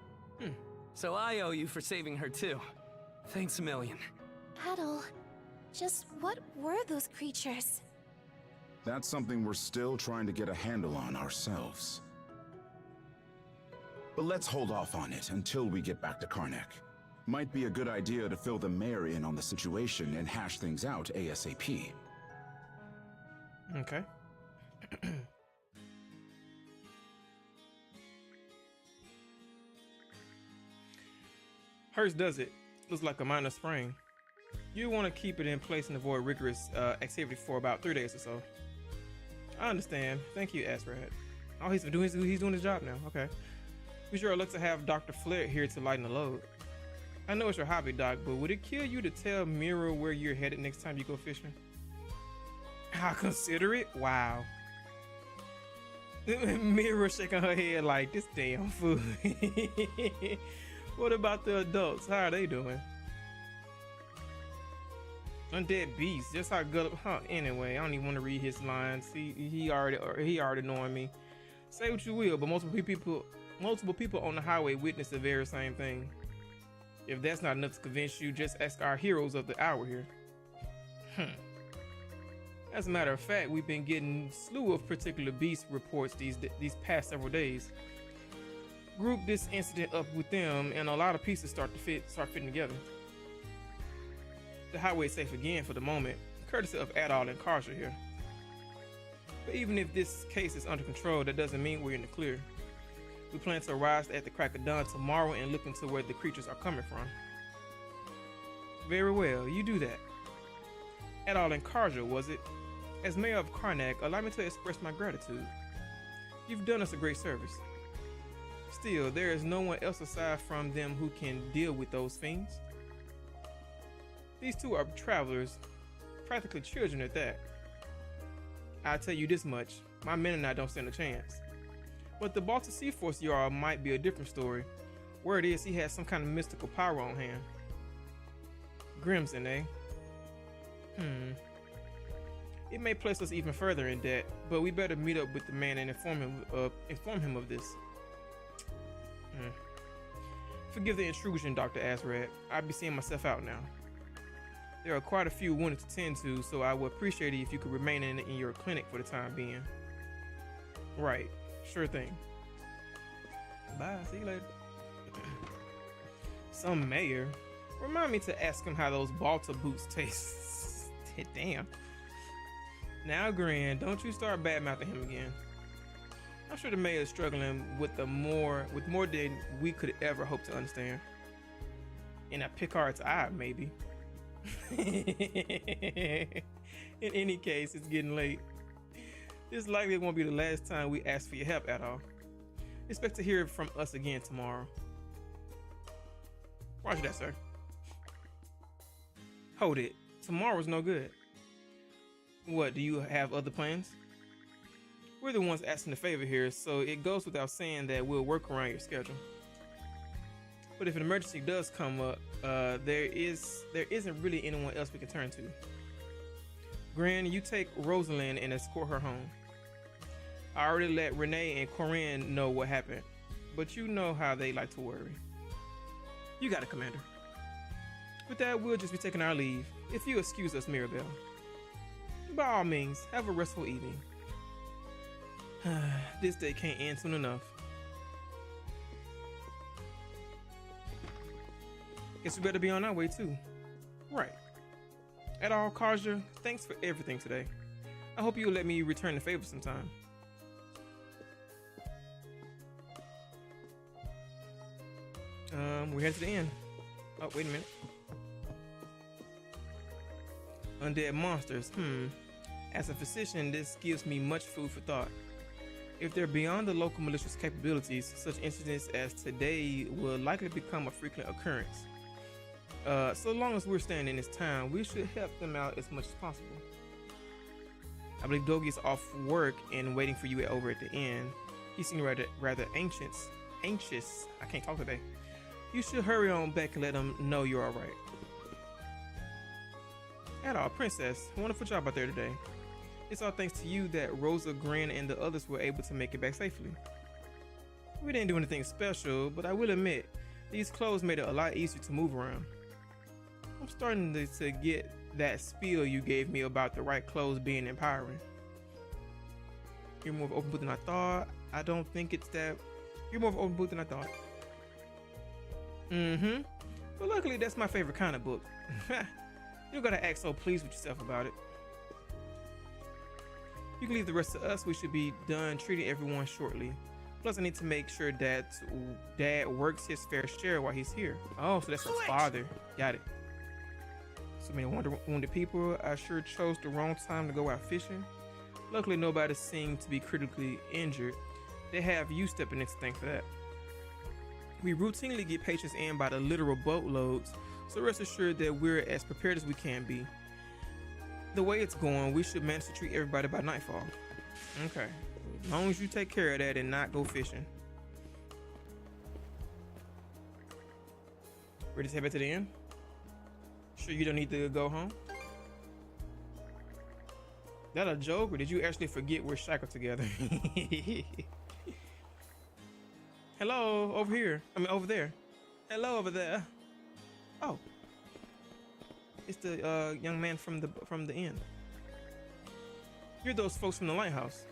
So I owe you for saving her, too. Thanks a million. Adel, just what were those creatures? That's something we're still trying to get a handle on ourselves. But let's hold off on it until we get back to Karnak. Might be a good idea to fill the mayor in on the situation and hash things out ASAP. Okay. Hers does it. Looks like a minor sprain. You want to keep it in place and avoid rigorous activity for about 3 days or so. I understand. Thank you, Asrad. Oh, he's doing his job now. Okay. We sure look to have Dr. Flair here to lighten the load. I know it's your hobby, Doc, but would it kill you to tell Mira where you're headed next time you go fishing? How considerate? Wow. Mira shaking her head like, this damn fool. What about the adults? How are they doing? Undead beast, just how good. Huh? Anyway, I don't even want to read his lines. He already knowing me. Say what you will, but multiple people on the highway witnessed the very same thing. If that's not enough to convince you, just ask our heroes of the hour here. As a matter of fact, we've been getting a slew of particular beast reports these past several days. Group this incident up with them, and a lot of pieces start fitting together. The highway's safe again for the moment, courtesy of Adal and Karja here. But even if this case is under control, that doesn't mean we're in the clear. We plan to arrive at the crack of dawn tomorrow and look into where the creatures are coming from. Very well, you do that. Adal and Karja, was it? As mayor of Karnak, allow me to express my gratitude. You've done us a great service. Still, there is no one else aside from them who can deal with those fiends. These two are travelers, practically children at that. I'll tell you this much, my men and I don't stand a chance. But the Baltic Sea Force Jarl might be a different story. Word is he has some kind of mystical power on hand. Grimson, eh? It may place us even further in debt, but we better meet up with the man and inform him of this. Forgive the intrusion, Dr. Azrad. I'll be seeing myself out now. There are quite a few wounded to tend to, so I would appreciate it if you could remain in your clinic for the time being. Right. Sure thing. Bye. See you later. Some mayor. Remind me to ask him how those Balta boots taste. Damn. Now, Gran, don't you start badmouthing him again. I'm sure the mayor is struggling with more than we could ever hope to understand. In a Picard's eye, maybe. In any case, it's getting late. This likely won't be the last time we ask for your help at all. Expect to hear from us again tomorrow. Roger that, sir. Hold it. Tomorrow's no good. What, do you have other plans? We're the ones asking the favor here, so it goes without saying that we'll work around your schedule. But if an emergency does come up, there isn't really anyone else we can turn to. Gran, you take Rosalind and escort her home. I already let Renee and Corinne know what happened, but you know how they like to worry. You got it, Commander. With that, we'll just be taking our leave, if you excuse us, Mirabelle. By all means, have a restful evening. This day can't end soon enough. Guess we better be on our way too. Right. At all, Karja, thanks for everything today. I hope you'll let me return the favor sometime. We're headed to the end. Oh, wait a minute. Undead monsters. As a physician, this gives me much food for thought. If they're beyond the local militia's capabilities, such incidents as today will likely become a frequent occurrence. So long as we're staying in this town, we should help them out as much as possible. I believe Dogi is off work and waiting for you over at the inn. He seemed rather anxious. I can't talk today. You should hurry on back and let him know you're all right. At all, Princess, wonderful job out there today. It's all thanks to you that Rosa, Gran, and the others were able to make it back safely. We didn't do anything special, but I will admit, these clothes made it a lot easier to move around. I'm starting to get that spiel you gave me about the right clothes being empowering. You're more of an open book than I thought. I don't think it's that. You're more of an open book than I thought. But luckily, that's my favorite kind of book. You don't gotta act so pleased with yourself about it. You can leave the rest to us. We should be done treating everyone shortly. Plus, I need to make sure that Dad works his fair share while he's here. Oh, so that's his father. Got it. So many wounded people. I sure chose the wrong time to go out fishing. Luckily, nobody seemed to be critically injured. They have you stepping in to thank for that. We routinely get patients in by the literal boatloads, so rest assured that we're as prepared as we can be. The way it's going, we should manage to treat everybody by nightfall. Okay. As long as you take care of that and not go fishing. Ready to head back to the inn? Sure you don't need to go home? That a joke, or did you actually forget we're shackled together? Hello, over here. I mean, over there. Hello, over there. Oh. It's the young man from the inn. You're those folks from the lighthouse.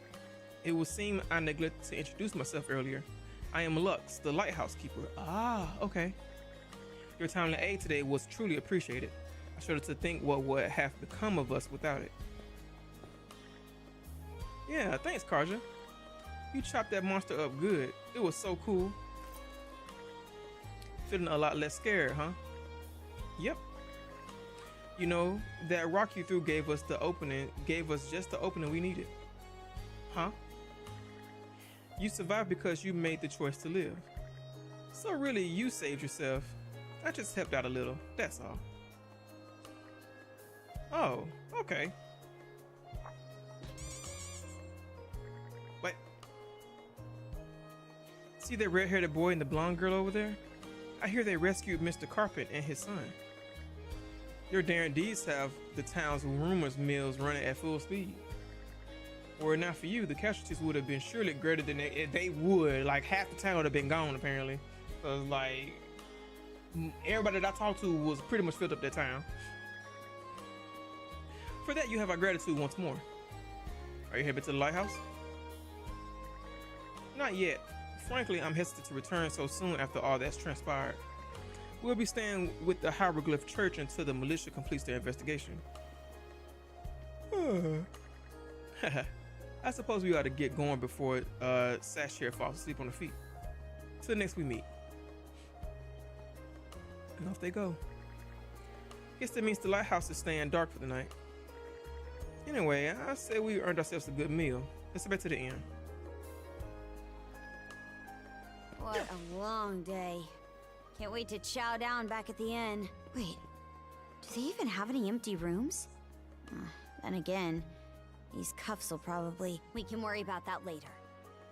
It would seem I neglected to introduce myself earlier. I am Lux, the lighthouse keeper. Ah, okay. Your timely aid today was truly appreciated. I shudder to think what would have become of us without it. Yeah, thanks, Karja. You chopped that monster up good. It was so cool. Feeling a lot less scared, huh? Yep. You know, that rock you threw gave us just the opening we needed. Huh? You survived because you made the choice to live. So really, you saved yourself. I just helped out a little, that's all. Oh, okay. See that red-haired boy and the blonde girl over there? I hear they rescued Mr. Carpet and his son. Your daring deeds have the town's rumors mills running at full speed. Were it not for you, the casualties would have been surely greater than they would. Like, half the town would have been gone, apparently. Because, like, everybody that I talked to was pretty much filled up their town. For that, you have our gratitude once more. Are you headed to the lighthouse? Not yet. Frankly, I'm hesitant to return so soon after all that's transpired. We'll be staying with the Hieroglyph Church until the militia completes their investigation. I suppose we ought to get going before Sashir falls asleep on the feet. Till next we meet. And off they go. Guess that means the lighthouse is staying dark for the night. Anyway, I say we earned ourselves a good meal. Let's get back to the inn. What a long day. Can't wait to chow down back at the inn. Wait, do they even have any empty rooms? Then again, these cuffs will probably... We can worry about that later.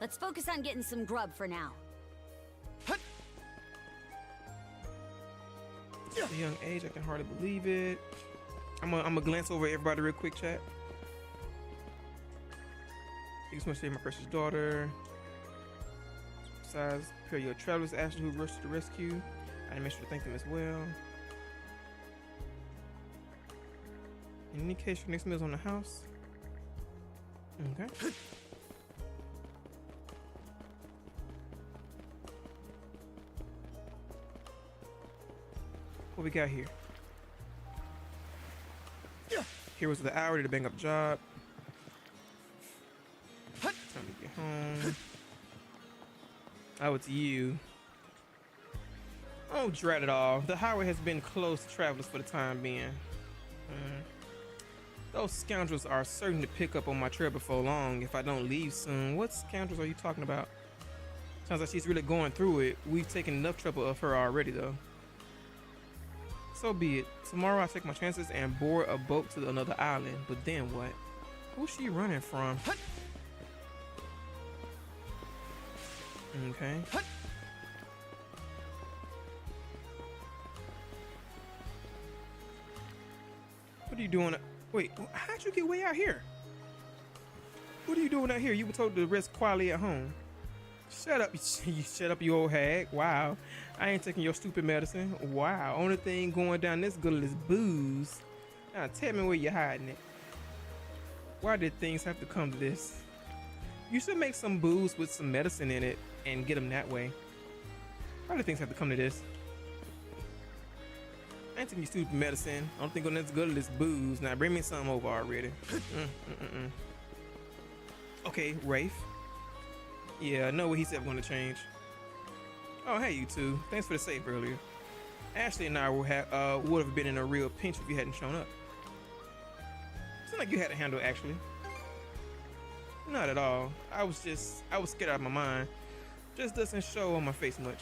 Let's focus on getting some grub for now. At a young age, I can hardly believe it. I'm gonna glance over everybody real quick, chat. Thank you so much for my precious daughter. Besides, prepare your travelers, Ashley, who rushed to the rescue. I make sure to thank them as well. In any case, your next meal is on the house. Okay. What we got here? Heroes of the hour to bang up job. Time to get home. Oh, it's you. Oh, dread it all. The highway has been closed to travelers for the time being. Those scoundrels are certain to pick up on my trail before long if I don't leave soon. What scoundrels are you talking about? Sounds like she's really going through it. We've taken enough trouble of her already, though. So be it. Tomorrow I'll take my chances and board a boat to another island. But then what? Who's she running from? Okay. What are you doing? Wait, how'd you get way out here? What are you doing out here? You were told to rest quietly at home. Shut up, you shut up, you old hag. Wow, I ain't taking your stupid medicine. Wow, only thing going down this good is booze. Now tell me where you're hiding it. Why did things have to come to this? You should make some booze with some medicine in it and get them that way. Why did things have to come to this? I ain't taking your stupid medicine. I don't think I'm as good as this booze. Now bring me some over already. Okay, Rafe. Yeah, I know what he said we're gonna change. Oh, hey, you two. Thanks for the save earlier. Ashley and I would have been in a real pinch if you hadn't shown up. Seemed like you had a handle, actually. Not at all. I was scared out of my mind. Just doesn't show on my face much.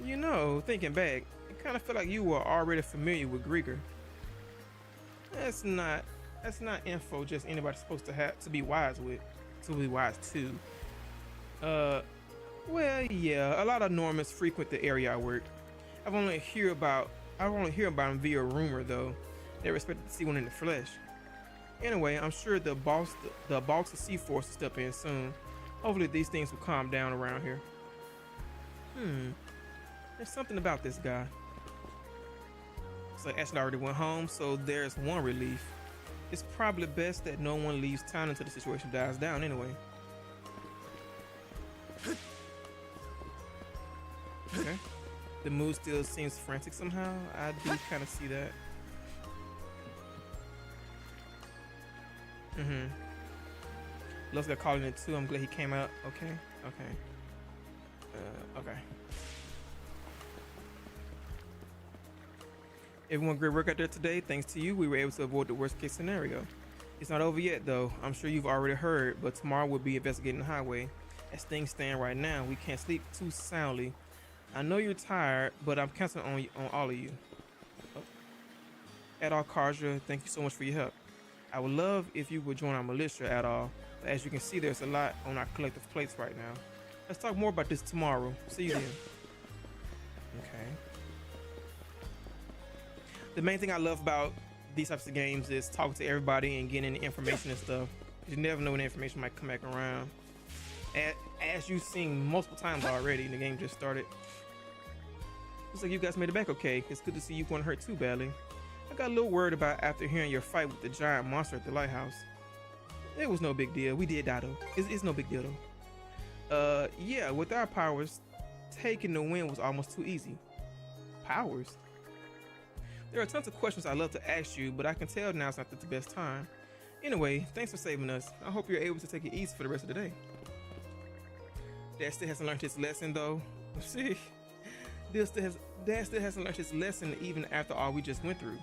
You know, thinking back, it kind of felt like you were already familiar with Grieger. That's not info just anybody's supposed to have to be wise with, to be wise to. Well, yeah, a lot of Normans frequent the area I work. I've only hear about them via rumor though. They're expected to see one in the flesh. Anyway, I'm sure the Baltic Sea Force will step in soon. Hopefully these things will calm down around here. There's something about this guy. So Ashley already went home, so there's one relief. It's probably best that no one leaves town until the situation dies down anyway. Okay. The mood still seems frantic somehow. I do kind of see that. Loves got called in it too. I'm glad he came out. Okay. Okay. Everyone, great work out there today. Thanks to you, we were able to avoid the worst case scenario. It's not over yet though. I'm sure you've already heard, but tomorrow we'll be investigating the highway. As things stand right now, we can't sleep too soundly. I know you're tired, but I'm counting on all of you. Adol Karja, thank you so much for your help. I would love if you would join our militia at all, but as you can see, there's a lot on our collective plates right now. Let's talk more about this tomorrow. See you then. Okay. The main thing I love about these types of games is talking to everybody and getting information and stuff. You never know when the information might come back around. As you've seen multiple times already, the game just started. Looks like you guys made it back okay. It's good to see you weren't hurt too badly. I got a little worried about after hearing your fight with the giant monster at the lighthouse. It was no big deal. We did die though. It's no big deal though. Yeah, with our powers, taking the win was almost too easy. Powers? There are tons of questions I'd love to ask you, but I can tell now's not the best time. Anyway, thanks for saving us. I hope you're able to take it easy for the rest of the day. Dad still hasn't learned his lesson though. See? Dad still hasn't learned his lesson even after all we just went through.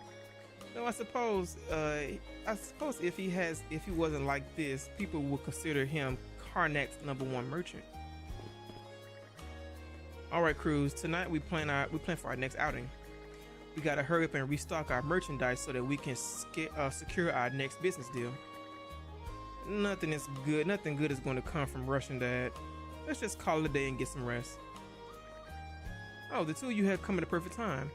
No, I suppose if he wasn't like this, people would consider him Karnak's #1 merchant. All right, Cruz. Tonight we plan for our next outing. We gotta hurry up and restock our merchandise so that we can secure our next business deal. Nothing good is going to come from rushing, Dad. Let's just call it a day and get some rest. Oh, the two of you have come at a perfect time.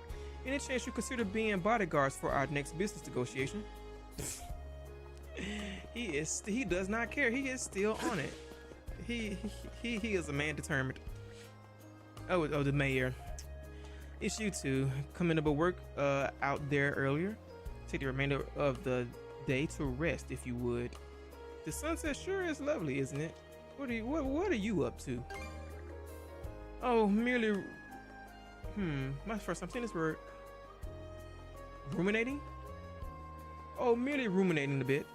Any chance you consider being bodyguards for our next business negotiation? He does not care. He is still on it. He is a man determined. Oh, the mayor. It's you two. Coming up at work out there earlier. Take the remainder of the day to rest if you would. The sunset sure is lovely, isn't it? What are you up to? Oh, merely my first time saying this word. Ruminating? Oh, merely ruminating a bit.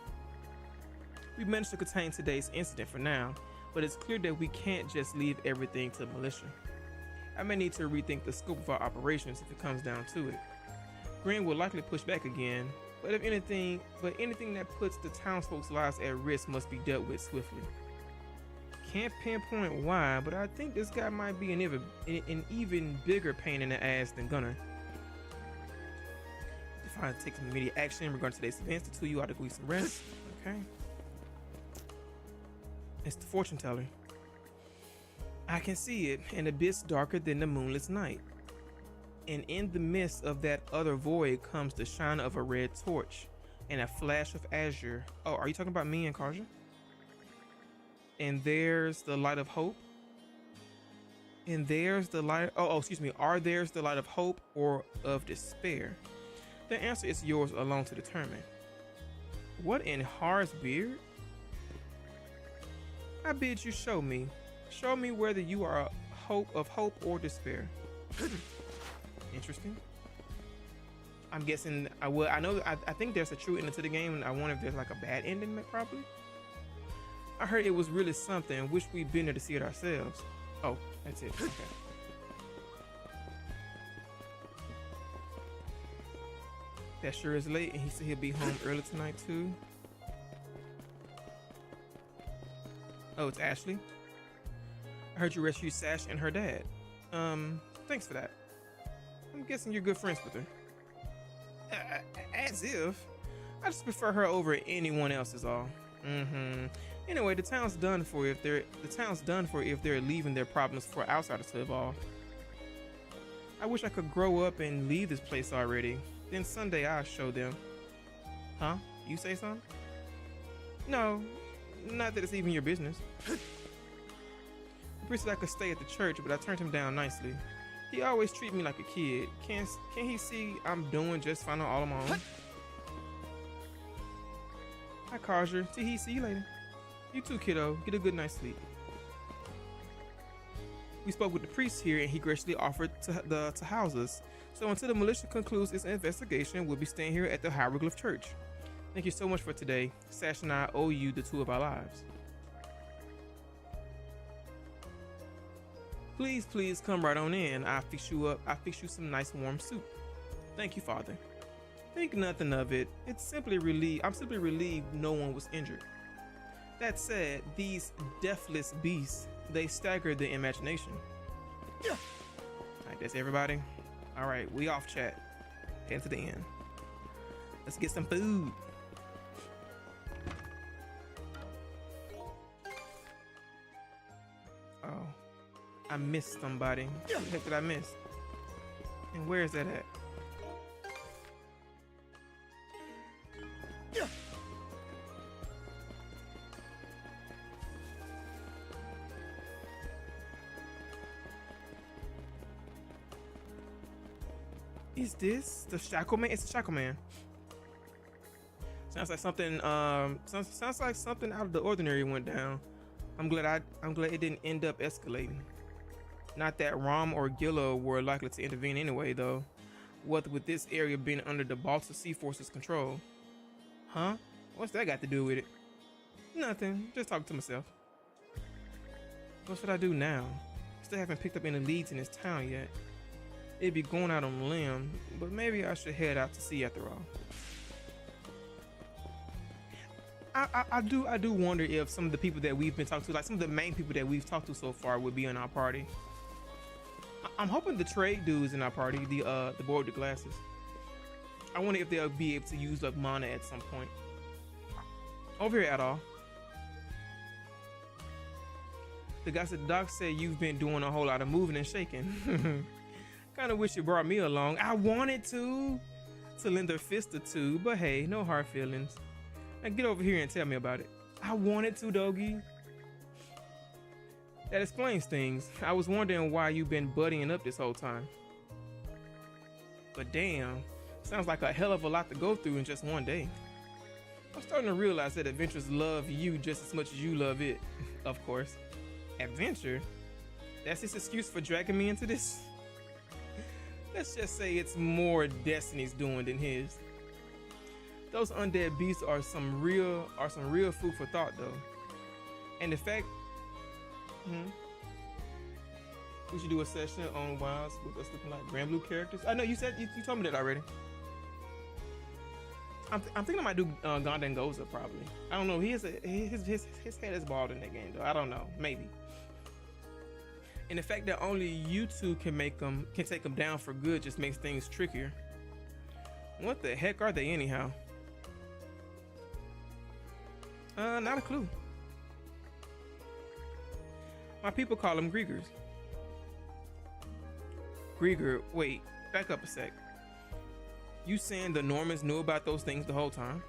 We managed to contain today's incident for now, but it's clear that we can't just leave everything to the militia. I may need to rethink the scope of our operations if it comes down to it. Green will likely push back again, but anything that puts the townsfolk's lives at risk must be dealt with swiftly. Can't pinpoint why, but I think this guy might be an even bigger pain in the ass than Gunnar. If I take some immediate action regarding today's events, the two of you ought to go eat some rest. Okay. It's the fortune teller. I can see it, an abyss darker than the moonless night. And in the midst of that other void comes the shine of a red torch and a flash of azure. Oh, are you talking about me and Karja? And there's the light of hope. And there's the light. Excuse me. Are there's the light of hope or of despair? The answer is yours alone to determine. What in Har's beard? I bid you show me. Show me whether you are of hope or despair. Interesting. I'm guessing I think there's a true ending to the game, and I wonder if there's like a bad ending, probably. I heard it was really something. Wish we'd been there to see it ourselves. Oh, that's it. Okay. That sure is late, and he said he'll be home early tonight too. Oh, it's Ashley. I heard you rescued Sash and her dad. Thanks for that. I'm guessing you're good friends with her. As if. I just prefer her over anyone else is all. Anyway, the town's done for if they're leaving their problems for outsiders to evolve. I wish I could grow up and leave this place already. Then someday I'll show them. Huh? You say something? No, not that it's even your business. The priest said I could stay at the church, but I turned him down nicely. He always treats me like a kid. Can he see I'm doing just fine on all of my own? Hi, Karja. See you later. You too, kiddo. Get a good night's sleep. We spoke with the priest here, and he graciously offered to house us. So until the militia concludes its investigation, we'll be staying here at the Hieroglyph Church. Thank you so much for today. Sash and I owe you the two of our lives. Please come right on in. I'll fix you some nice warm soup. Thank you, Father. Think nothing of it. I'm simply relieved no one was injured. That said, these deathless beasts, they stagger the imagination. Alright, that's everybody. Alright, we off, chat. Head to the end. Let's get some food. Oh. I missed somebody. What the heck did I miss? And where is that at? Is this the Shackle Man? It's the Shackle Man. Sounds like something. Sounds like something out of the ordinary went down. I'm glad it didn't end up escalating. Not that Rom or Gilla were likely to intervene anyway, though. What with this area being under the Baltic Sea Force's control? Huh? What's that got to do with it? Nothing. Just talking to myself. What should I do now? Still haven't picked up any leads in this town yet. It'd be going out on a limb, but maybe I should head out to sea after all. I do wonder if some of the people that we've been talking to, like some of the main people that we've talked to so far, would be in our party. I'm hoping the trade dudes in our party, the boy with the glasses. I wonder if they'll be able to use up mana at some point. Over here at all. The guy said, the doc said you've been doing a whole lot of moving and shaking. Kind of wish you brought me along. I wanted to lend a fist or two, but hey, no hard feelings. Now get over here and tell me about it. I wanted to, doggy. That explains things. I was wondering why you've been buddying up this whole time. But damn, sounds like a hell of a lot to go through in just one day. I'm starting to realize that adventures love you just as much as you love it. Of course. Adventure? That's his excuse for dragging me into this? Let's just say it's more Destiny's doing than his. Those undead beasts are some real food for thought, though. And the fact, we should do a session on Wilds with us looking like Grand Blue characters. I know you said you told me that already. I'm thinking I might do Gondangoza probably. I don't know. His head is bald in that game though. I don't know. Maybe. And the fact that only you two can take them down for good just makes things trickier. What the heck are they anyhow? Not a clue. My people call them Griegers. Grieger, wait, back up a sec. You saying the Normans knew about those things the whole time?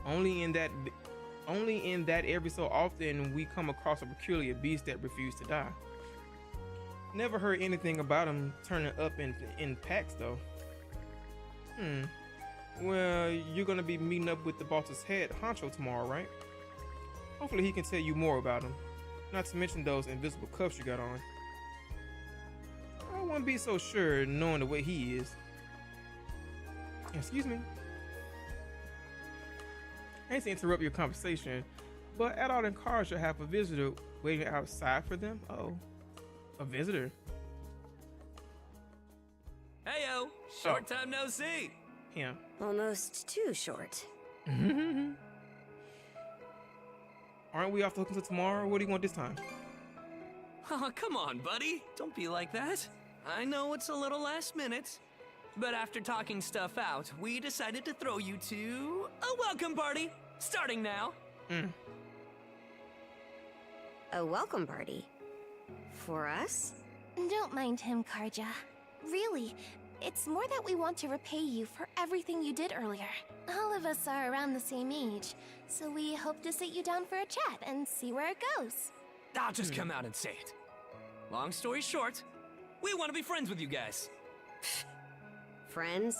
Only in that every so often we come across a peculiar beast that refused to die. Never heard anything about them turning up in packs though. Well, you're gonna be meeting up with the boss's head honcho tomorrow, right? Hopefully he can tell you more about them. Not to mention those invisible cuffs you got on. I wouldn't be so sure knowing the way he is. Excuse me. I hate to interrupt your conversation, but Adult and Carl should have a visitor waiting outside for them. Oh, a visitor. Heyo, short time no see. Yeah. Almost too short. Aren't we off the hook until tomorrow? What do you want this time? Oh, come on, buddy. Don't be like that. I know it's a little last minute, but after talking stuff out, we decided to throw you to a welcome party, starting now. A welcome party? For us? Don't mind him, Karja. Really, it's more that we want to repay you for everything you did earlier. All of us are around the same age, so we hope to sit you down for a chat and see where it goes. I'll just come out and say it. Long story short, we want to be friends with you guys. Friends?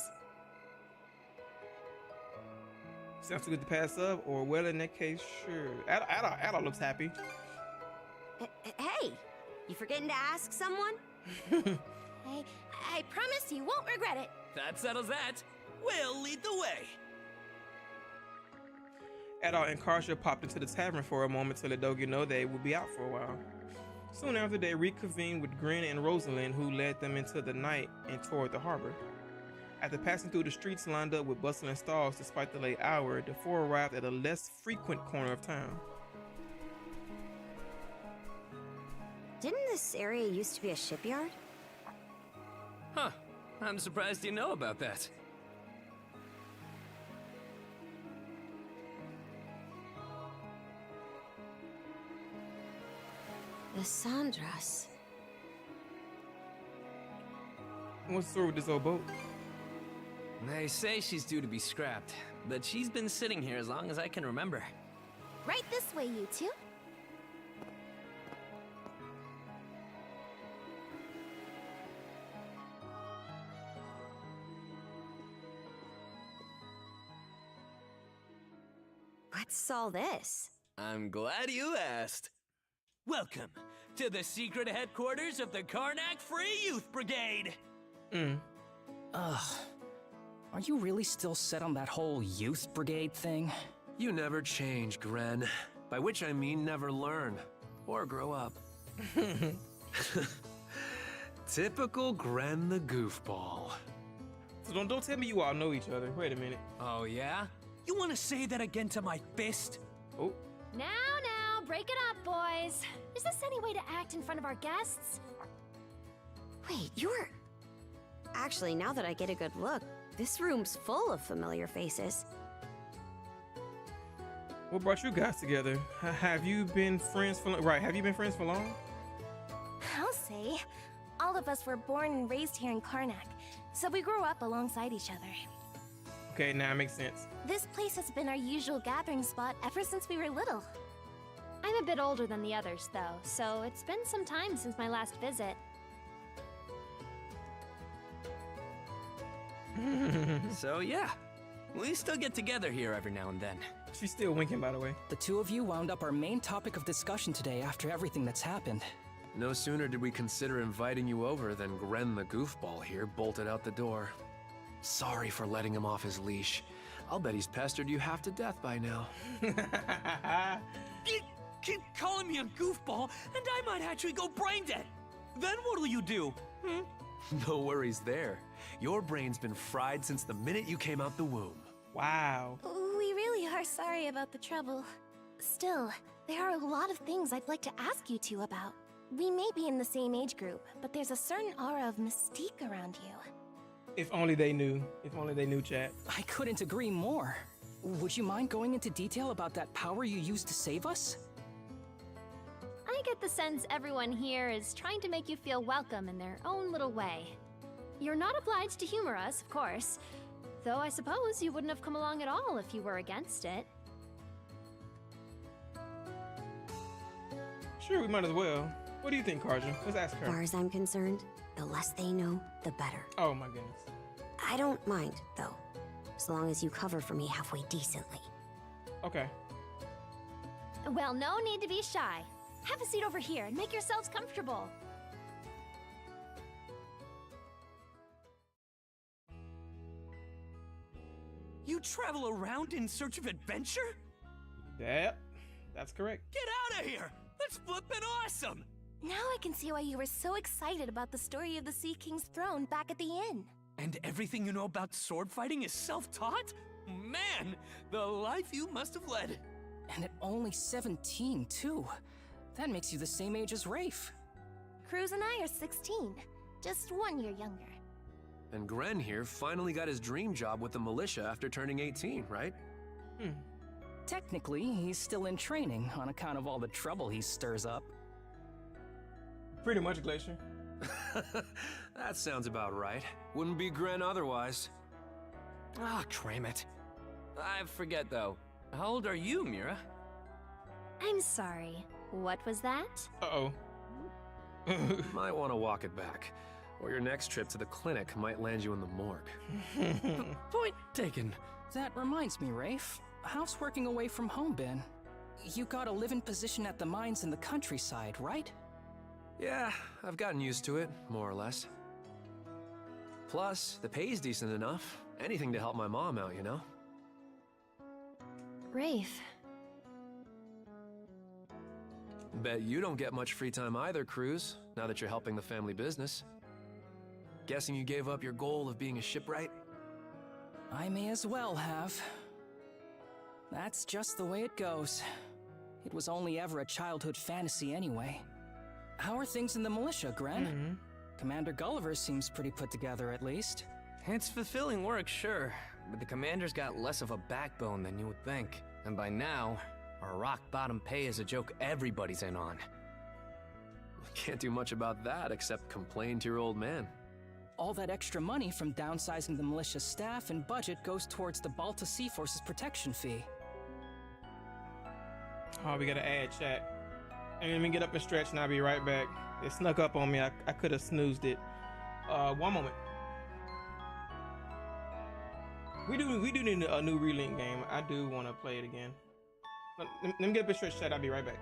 Sounds too good to pass up, or well, in that case, sure. Adult looks happy. Hey, you forgetting to ask someone? I promise you won't regret it. That settles that. We'll lead the way. Adult and Karsha popped into the tavern for a moment to let Dogi know they would be out for a while. Soon after, they reconvened with Grin and Rosalind, who led them into the night and toward the harbor. After passing through the streets lined up with bustling stalls despite the late hour, the four arrived at a less frequent corner of town. Didn't this area used to be a shipyard? Huh. I'm surprised you know about that. The Sandras. What's the story with this old boat? They say she's due to be scrapped, but she's been sitting here as long as I can remember. Right this way, you two. What's all this? I'm glad you asked. Welcome to the secret headquarters of the Karnak Free Youth Brigade. Ugh. Are you really still set on that whole youth brigade thing? You never change, Gren. By which I mean never learn. Or grow up. Typical Gren the goofball. So don't tell me you all know each other. Wait a minute. Oh, yeah? You want to say that again to my fist? Oh. Now, break it up, boys. Is this any way to act in front of our guests? Wait, you're... Actually, now that I get a good look, this room's full of familiar faces. What brought you guys together? Have you been friends for Have you been friends for long? I'll say. All of us were born and raised here in Karnak, so we grew up alongside each other. Okay, now it makes sense. This place has been our usual gathering spot ever since we were little. I'm a bit older than the others, though, so it's been some time since my last visit. So yeah, we still get together here every now and then. She's still winking, by the way. The two of you wound up our main topic of discussion today after everything that's happened. No sooner did we consider inviting you over than Gren the goofball here bolted out the door. Sorry for letting him off his leash. I'll bet he's pestered you half to death by now. Keep calling me a goofball, and I might actually go brain dead. Then what'll you do? No worries there. Your brain's been fried since the minute you came out the womb. Wow. We really are sorry about the trouble. Still, there are a lot of things I'd like to ask you two about. We may be in the same age group, but there's a certain aura of mystique around you. If only they knew. If only they knew, chat. I couldn't agree more. Would you mind going into detail about that power you used to save us? I get the sense everyone here is trying to make you feel welcome in their own little way. You're not obliged to humor us, of course, though I suppose you wouldn't have come along at all if you were against it. Sure, we might as well. What do you think, Karja? Let's ask her. As far as I'm concerned, the less they know, the better. Oh my goodness. I don't mind, though, as long as you cover for me halfway decently. Okay. Well, no need to be shy. Have a seat over here and make yourselves comfortable. You travel around in search of adventure? Yep, that's correct. Get out of here! That's flippin' awesome! Now I can see why you were so excited about the story of the Sea King's throne back at the inn. And everything you know about sword fighting is self-taught? Man, the life you must have led. And at only 17, too. That makes you the same age as Rafe. Cruz and I are 16, just 1 year younger. And Gren here finally got his dream job with the militia after turning 18, right? Technically, he's still in training on account of all the trouble he stirs up. Pretty much, Glacier. That sounds about right. Wouldn't be Gren otherwise. Ah, cram it. I forget, though. How old are you, Mira? I'm sorry. What was that? Uh-oh. Might want to walk it back, or your next trip to the clinic might land you in the morgue. Point taken. That reminds me, Rafe. How's working away from home been? You got a live-in position at the mines in the countryside, right? Yeah, I've gotten used to it, more or less. Plus, the pay's decent enough. Anything to help my mom out, you know? Rafe. Bet you don't get much free time either, Cruz, now that you're helping the family business. Guessing you gave up your goal of being a shipwright? I may as well have. That's just the way it goes. It was only ever a childhood fantasy anyway. How are things in the militia, Gren? Commander Gulliver seems pretty put together, at least. It's fulfilling work, sure, but the commander's got less of a backbone than you would think. And by now, our rock-bottom pay is a joke everybody's in on. Can't do much about that except complain to your old man. All that extra money from downsizing the militia's staff and budget goes towards the Balta Sea Force's protection fee. Oh, we gotta add chat. And let me get up and stretch and I'll be right back. It snuck up on me. I could have snoozed it. One moment. We do need a new relink game. I do want to play it again. Let me get up and stretch chat. I'll be right back.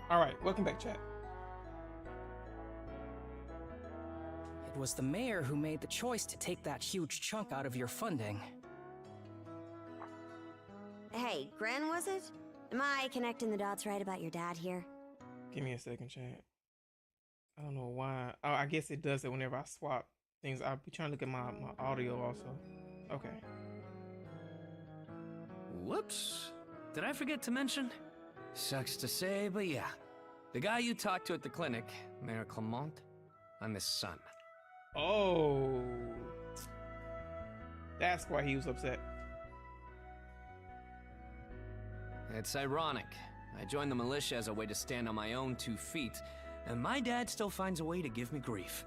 All right, welcome back, chat. It was the mayor who made the choice to take that huge chunk out of your funding. Hey, Gren, was it? Am I connecting the dots right about your dad here? Give me a second, chat. I don't know why. Oh, I guess it does it whenever I swap things. I'll be trying to look at my audio also. Okay. Whoops. Did I forget to mention? Sucks to say, but yeah. The guy you talked to at the clinic, Mayor Clement, I'm his son. Oh. That's why he was upset. It's ironic. I joined the militia as a way to stand on my own 2 feet, and my dad still finds a way to give me grief.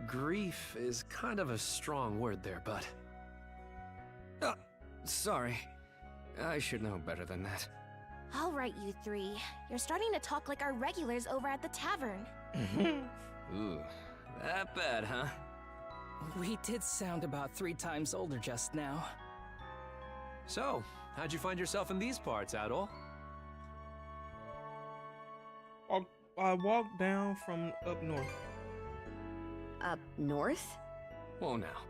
Grief is kind of a strong word there, bud. Sorry. I should know better than that. All right, you three. You're starting to talk like our regulars over at the tavern. Ooh, that bad, huh? We did sound about 3 times older just now. So, how'd you find yourself in these parts, Adol? I walked down from up north. Up north? Whoa now.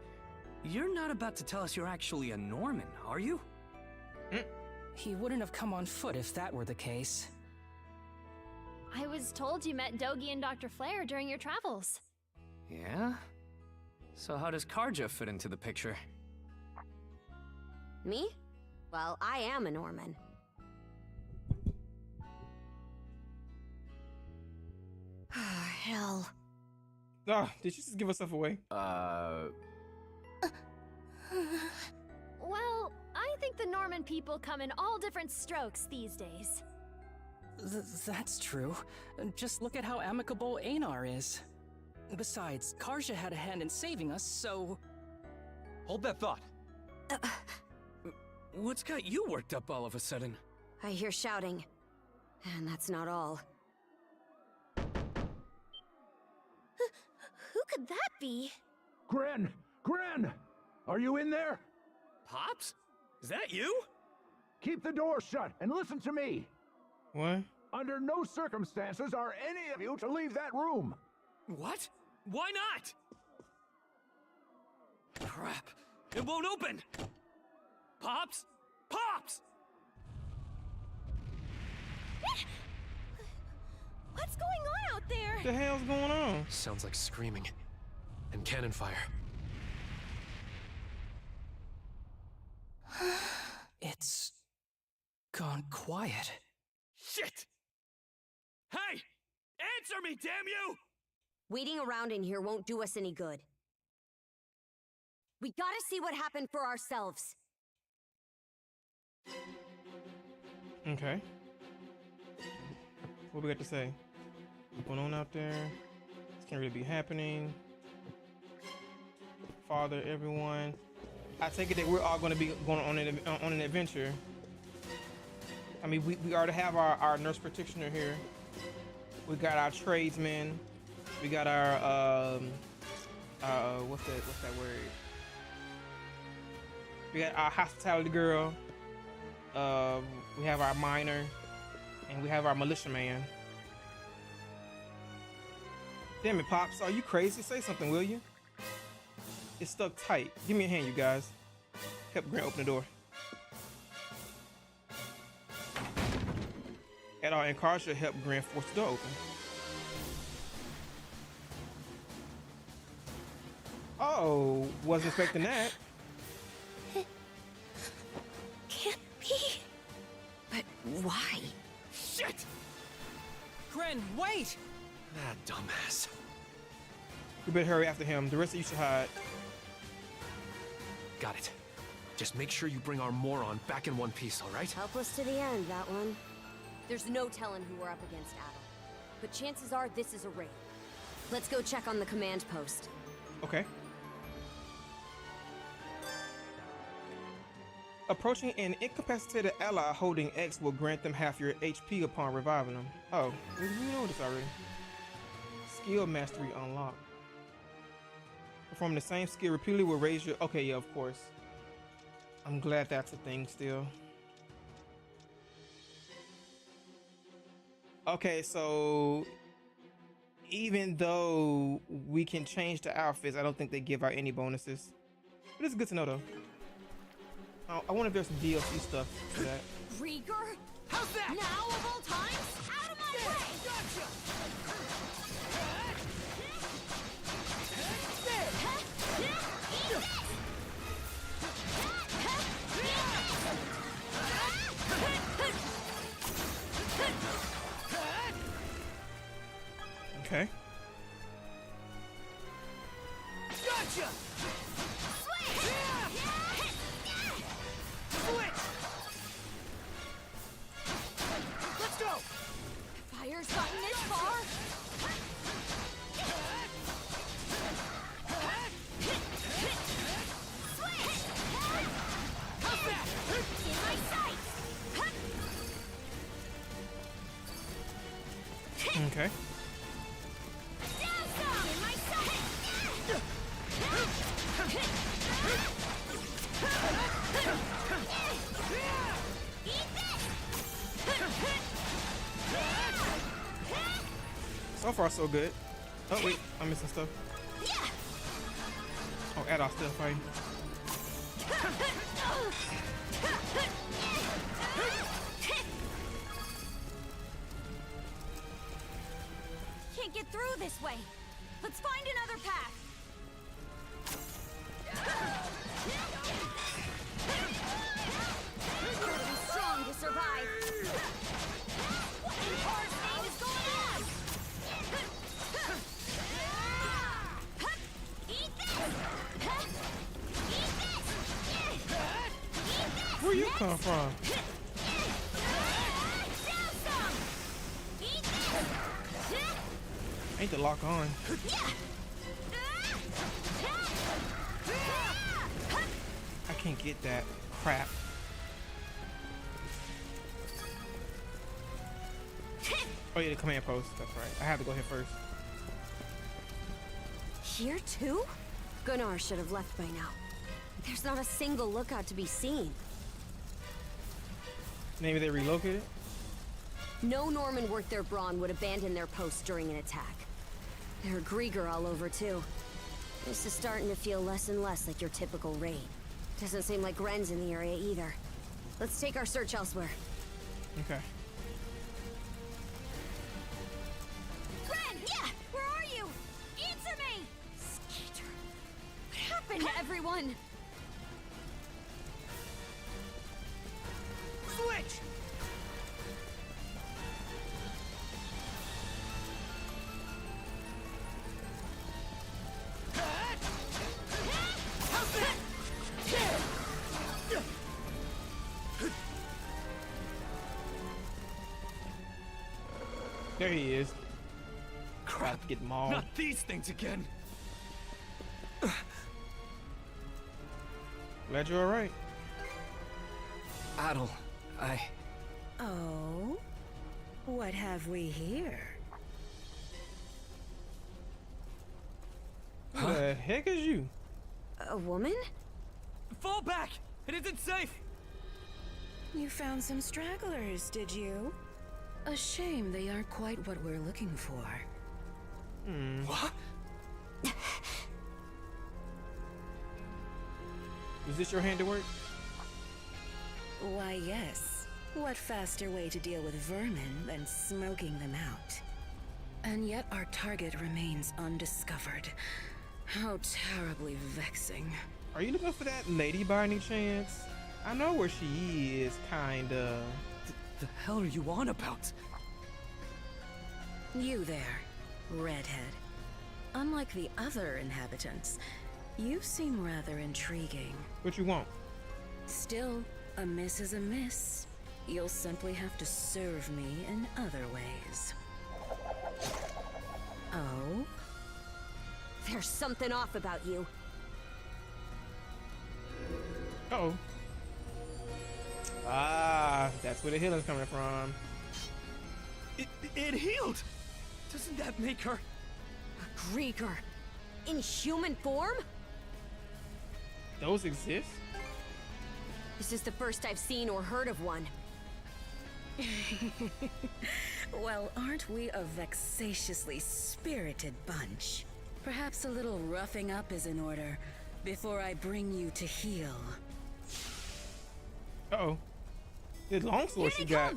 You're not about to tell us you're actually a Norman, are you? He wouldn't have come on foot if that were the case. I was told you met Dogi and Dr. Flare during your travels. Yeah? So how does Karja fit into the picture? Me? Well, I am a Norman. Hell. Oh, did you just give herself away? Well, I think the Norman people come in all different strokes these days. That's true. Just look at how amicable Einar is. Besides, Karja had a hand in saving us, so... Hold that thought. What's got you worked up all of a sudden? I hear shouting. And that's not all. Who could that be? Gren! Gren! Are you in there? Pops? Is that you? Keep the door shut and listen to me. What? Under no circumstances are any of you to leave that room. What? Why not? Crap. It won't open! Pops? Pops! What's going on out there? What the hell's going on? Sounds like screaming. And cannon fire. It's... gone quiet. Shit! Hey! Answer me, damn you! Waiting around in here won't do us any good. We gotta see what happened for ourselves. Okay. What we got to say? What's going on out there? This can't really be happening. Father, everyone. I take it that we're all going to be going on an adventure. I mean, we already have our nurse practitioner here. We got our tradesmen. We got our what's that word? We got our hospitality girl. We have our miner, and we have our militiaman. Damn it, Pops! Are you crazy? Say something, will you? It's stuck tight. Give me a hand, you guys. Help Grant open the door. And our encourage should help Grant force the door open. Oh, wasn't expecting that. Can't be. But why? Shit! Gren, wait! Ah, dumbass. We better hurry after him. The rest of you should hide. Got it. Just make sure you bring our moron back in one piece, all right? Help us to the end, that one. There's no telling who we're up against, Adam. But chances are this is a raid. Let's go check on the command post. Okay. Approaching an incapacitated ally holding X will grant them half your HP upon reviving them. Oh, we know this already. Skill mastery unlocked. Performing the same skill repeatedly will raise your... Okay, yeah, of course. I'm glad that's a thing still. Okay, so... even though we can change the outfits, I don't think they give out any bonuses. But it's good to know, though. I wonder if there's some DLC stuff for that. Rieger? How's that? Now of all times? Out of my way! Gotcha! Okay. Gotcha! Switch! Let's go! Fire's gotten this far? Switch! How's that? In my sights! Okay. Down some! In my sights! So far, so good. Oh, wait. I'm missing stuff. Oh, Adolf's still fighting. Can't get through this way. Let's find another path. Gotta be strong to survive. What in Horus name is going on? Eat this! Eat this! Where you come from? Down some! Eat this! Ain't the lock on? I can't get that crap. Oh yeah, the command post. That's right. I have to go here first. Here too? Gunnar should have left by now. There's not a single lookout to be seen. Maybe they relocated? No Norman worth their brawn would abandon their post during an attack. There are Grieger all over too. This is starting to feel less and less like your typical raid. Doesn't seem like Gren's in the area either. Let's take our search elsewhere. Okay. Gren! Yeah! Where are you? Answer me! Skeeter. What happened to everyone? Switch! There he is. Crap. Get mauled. Not these things again. Glad you're all right. Adel, Oh? What have we here? Who the heck is you? A woman? Fall back! It isn't safe! You found some stragglers, did you? A shame they aren't quite what we're looking for. What? Is this your handiwork? Why, yes. What faster way to deal with vermin than smoking them out? And yet our target remains undiscovered. How terribly vexing. Are you looking for that lady by any chance? I know where she is, kinda. The hell are you on about? You there, redhead. Unlike the other inhabitants, you seem rather intriguing. What you want? Still, a miss is a miss. You'll simply have to serve me in other ways. Oh? There's something off about you. Uh-oh. Ah, that's where the healing's coming from. It healed! Doesn't that make her... A Grieger. In human form? Those exist? This is the first I've seen or heard of one. Well, aren't we a vexatiously spirited bunch? Perhaps a little roughing up is in order before I bring you to heel. Uh-oh. This longsword she got.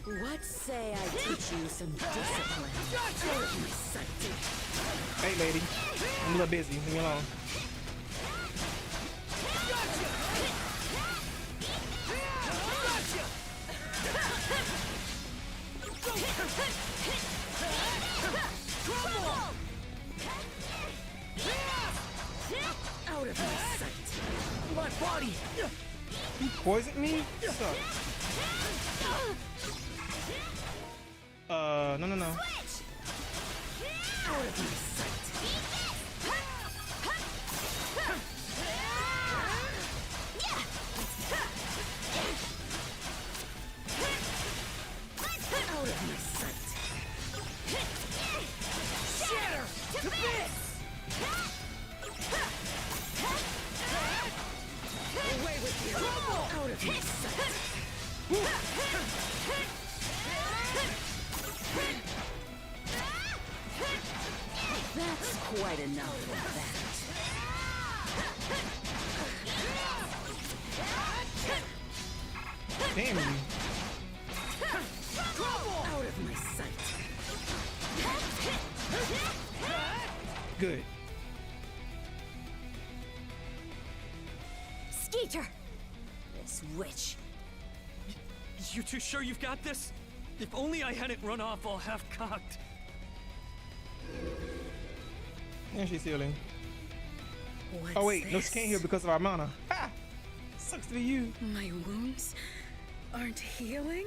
What say I teach you some discipline? Hey, lady. I'm a little busy. Leave me alone. Out of my sight. My body! You poisoned me? What's up? No. Out of my sight. Out of my sight. Shatter! To bits! Away with you! Out of my sight. That's quite enough of that. Damn you. Out of my sight. Good. Skeeter! This witch. You two sure you've got this? If only I hadn't run off all half-cocked. And she's healing. What's Oh wait, this? no, she can't heal because of our mana. Ha! Sucks to be you. My wounds aren't healing?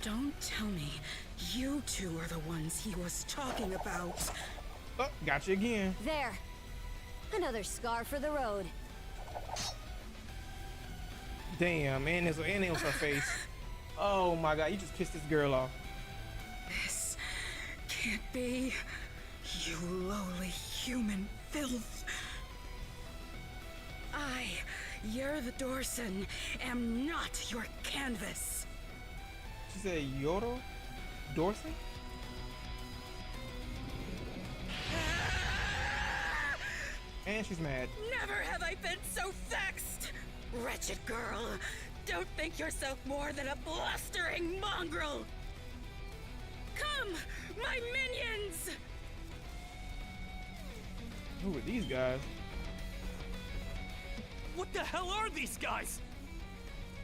Don't tell me you two are the ones he was talking about. Oh, got you again. There. Another scar for the road. Damn, and it was her face. Oh my god, you just pissed this girl off. This can't be. You lowly human filth. I, you're the Dorson, am not your canvas. She said Yoro? Dorson? And she's mad. Never have I been so vexed! Wretched girl, don't think yourself more than a blustering mongrel! Come, my minions! Who are these guys? What the hell are these guys?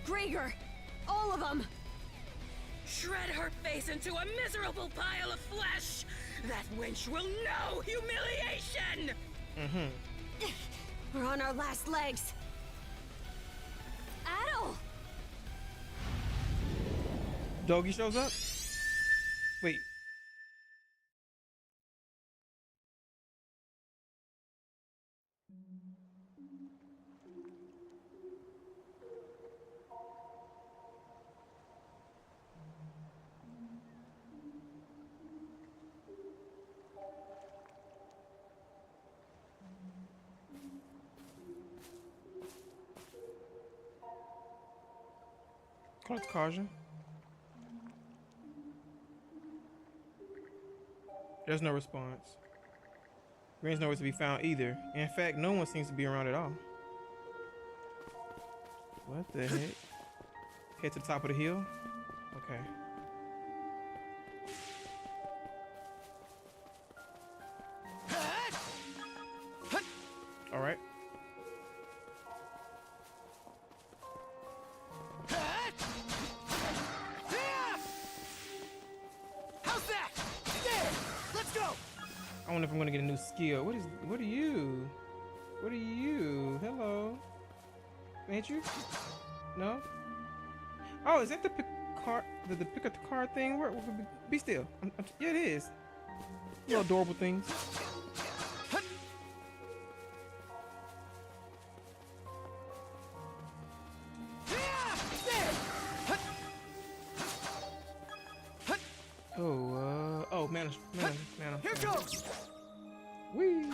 Grieger! All of them! Shred her face into a miserable pile of flesh! That wench will know humiliation! We're on our last legs. Adel! Doggy shows up? Wait. Close caution. There's no response. Green's nowhere to be found either. In fact, no one seems to be around at all. What the heck? Head to the top of the hill? Okay. All right. How's that? There! Let's go! I wonder if I'm gonna get a new skill. What are you? What are you? Hello. Ain't you? No? Oh, is that the Picard, the pick up the card thing? Where, be still. Yeah, it is. Little adorable things. Oh, mana. Here goes! Whee!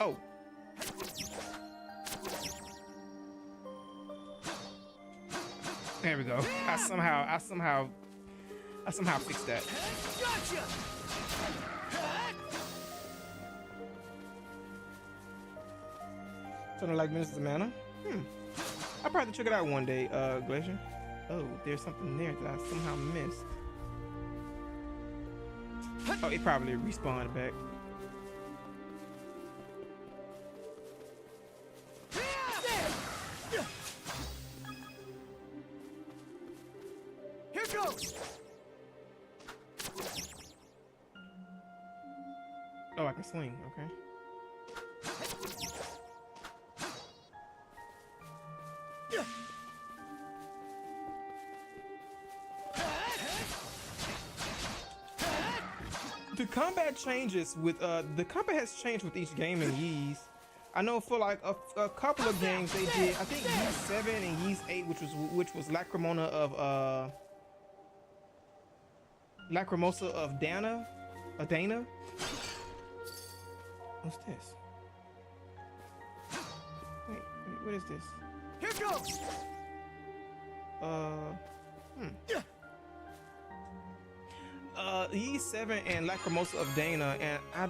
Oh. There we go. I somehow fixed that. Gotcha! 20 minutes of mana. I'll probably check it out one day, Glacier. Oh, there's something there that I somehow missed. Oh, it probably respawned back. Here goes! Oh, I can swing, okay. The combat changes with the combat has changed with each game in Ys. I know for like a couple of games they did. I think Ys 7 and Ys 8, which was Lacrimosa of Dana. What's this? Wait, what is this? Here goes! Ys 7 and Lacrimosa of Dana, and I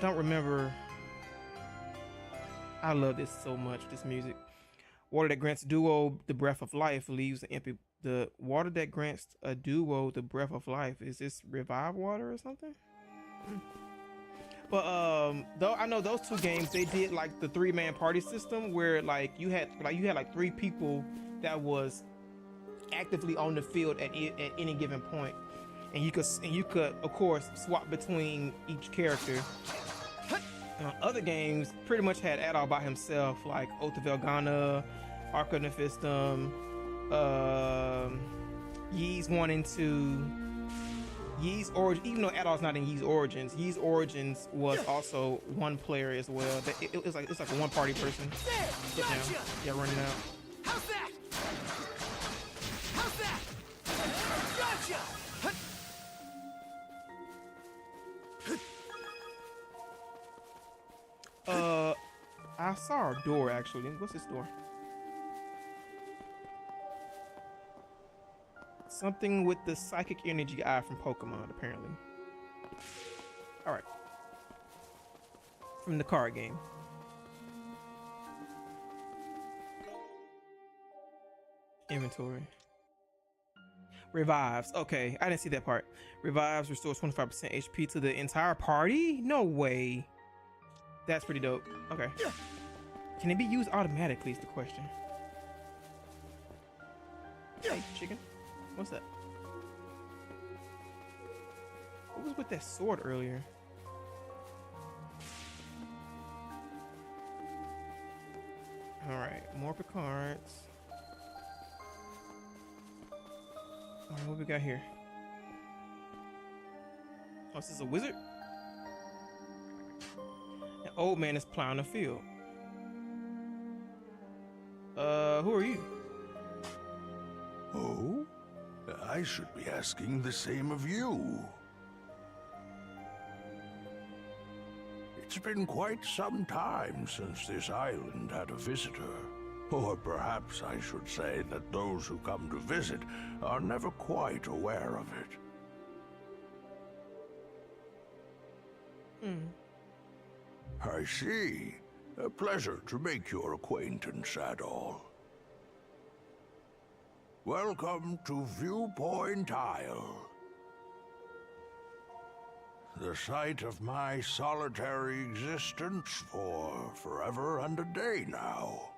don't remember. I love this so much, this music. Water that grants duo the breath of life leaves the empty. The water that grants a duo the breath of life. Is this revive water or something? But though I know those two games, they did like the 3-man party system where like you had like 3 people that was actively on the field at any given point, and you could of course swap between each character. Other games pretty much had Adol by himself, like Oath of Elgana, Arc of Nephistum, Ys 1 and 2, Ys Origins. Even though Adol's not in Ys Origins, Ys Origins was also one player as well. It's like a one party person. Yeah, running out. How's that? How's that? Gotcha! I saw a door actually. What's this door? Something with the psychic energy eye from Pokemon, apparently. All right. From the card game. Inventory. Revives. Okay, I didn't see that part. Revives restores 25% HP to the entire party? No way. That's pretty dope. Okay. Can it be used automatically is the question. Hey, chicken. What's that? What was with that sword earlier? Alright, more Picards. What we got here? Oh, this is a wizard? An old man is plowing a field. Who are you? Oh? I should be asking the same of you. It's been quite some time since this island had a visitor. Or perhaps I should say that those who come to visit are never quite aware of it. I see. A pleasure to make your acquaintance, Adol. Welcome to Viewpoint Isle. The site of my solitary existence for forever and a day now.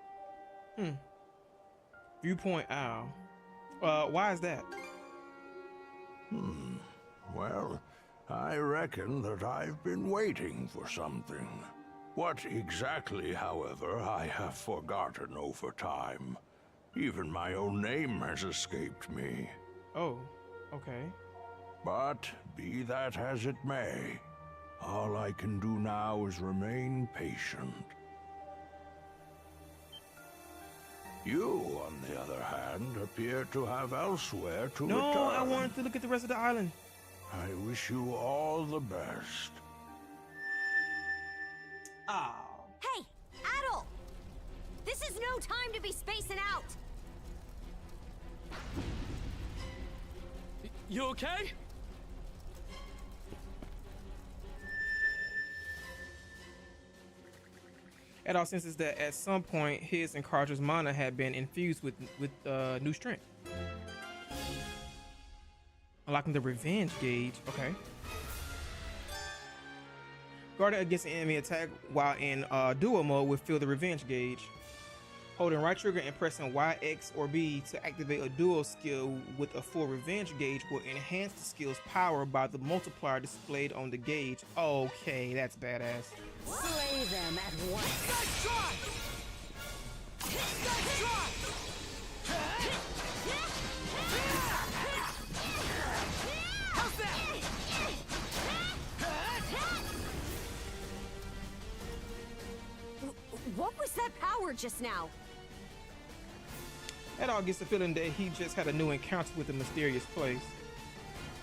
Viewpoint Isle. Why is that? Well, I reckon that I've been waiting for something. What exactly, however, I have forgotten over time. Even my own name has escaped me. Oh, okay. But be that as it may, all I can do now is remain patient. You, on the other hand, appear to have elsewhere to return. No, I wanted to look at the rest of the island. I wish you all the best. Hey, Adol! This is no time to be spacing out! You okay? Adol senses that at some point his and Carter's mana had been infused with new strength. Unlocking the revenge gauge. Okay. Guarding against an enemy attack while in duo mode will fill the revenge gauge. Holding right trigger and pressing Y, X, or B to activate a duo skill with a full revenge gauge will enhance the skill's power by the multiplier displayed on the gauge. Okay, that's badass. Slay them at once! Nice try! Nice try! How's that? What was that power just now? Adol gets the feeling that he just had a new encounter with a mysterious place.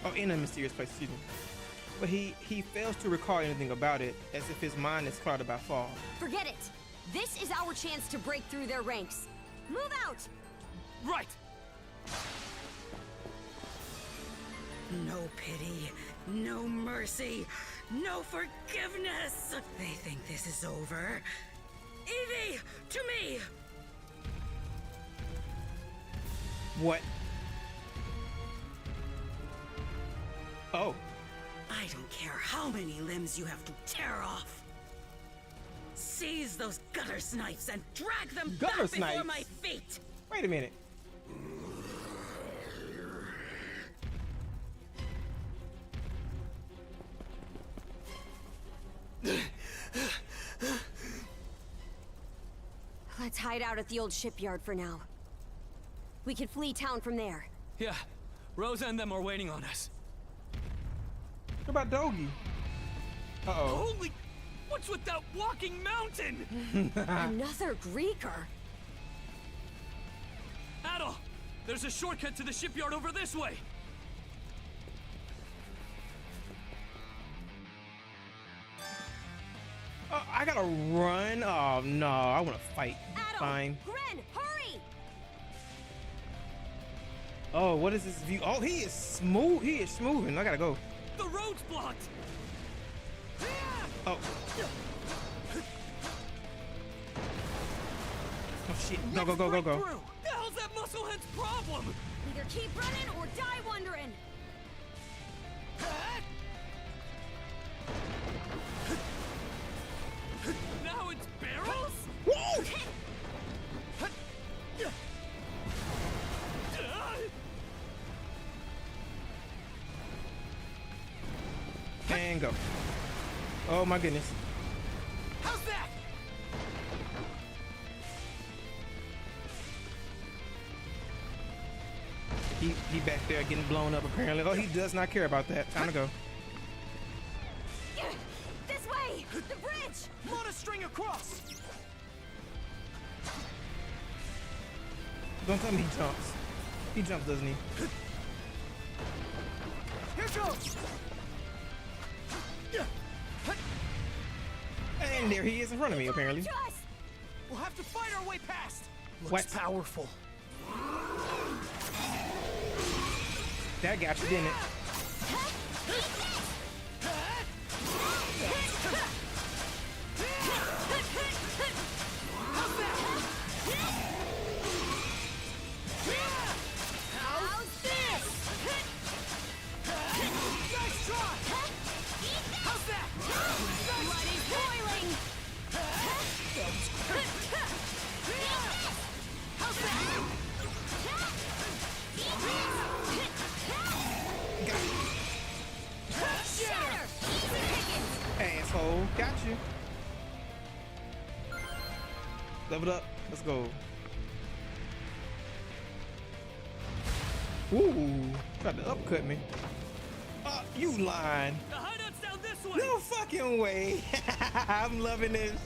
Oh, in a mysterious place, excuse me. But he fails to recall anything about it, as if his mind is clouded by fog. Forget it! This is our chance to break through their ranks. Move out! Right! No pity, no mercy, no forgiveness! They think this is over. Evie, to me! What? Oh. I don't care how many limbs you have to tear off. Seize those gutter snipes and drag them back before my feet! Wait a minute. Let's hide out at the old shipyard for now. We can flee town from there. Yeah, Rosa and them are waiting on us. What about Dogi? Uh-oh. Holy... What's with that walking mountain? Another Greeker. Adol, there's a shortcut to the shipyard over this way. Oh, I gotta run. Oh no, I wanna fight. Adol, Fine. Gren, hurry! Oh, what is this view? Oh, he is smooth. He is smoothing. I gotta go. The road's blocked. Oh. Oh shit. Go, go, go, go, go. The hell's that musclehead's problem? Either keep running or die wondering. Now it's barrels? Whoa! And go. Oh my goodness. How's that? He back there getting blown up apparently. Oh, he does not care about that. Time to go. This way! The bridge! Load a string across! Don't tell me he jumps. He jumps, doesn't he? Here goes! And there he is in front of me, apparently. We'll have to fight our way past! Looks powerful. That got you, didn't it? How's this? Nice try! How's that? Blood is boiling! How's that? Shatter! Easy pickings! Asshole, got you. Leveled up. Let's go. Ooh, tried to upcut me. You lying. The hideout's down this way. No fucking way. I'm loving this.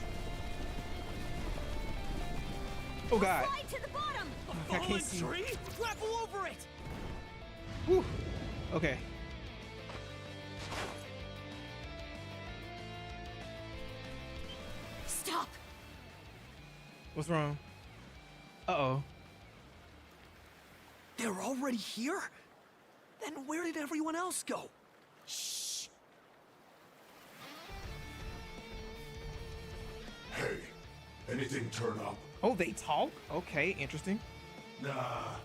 Oh God. Slide to the bottom! I can't see. Tree? Grapple over it! Woo. Okay. Stop! What's wrong? Uh-oh. They're already here? Then where did everyone else go? Shh! Hey, anything turn up? Oh, they talk? Okay, interesting. Nah,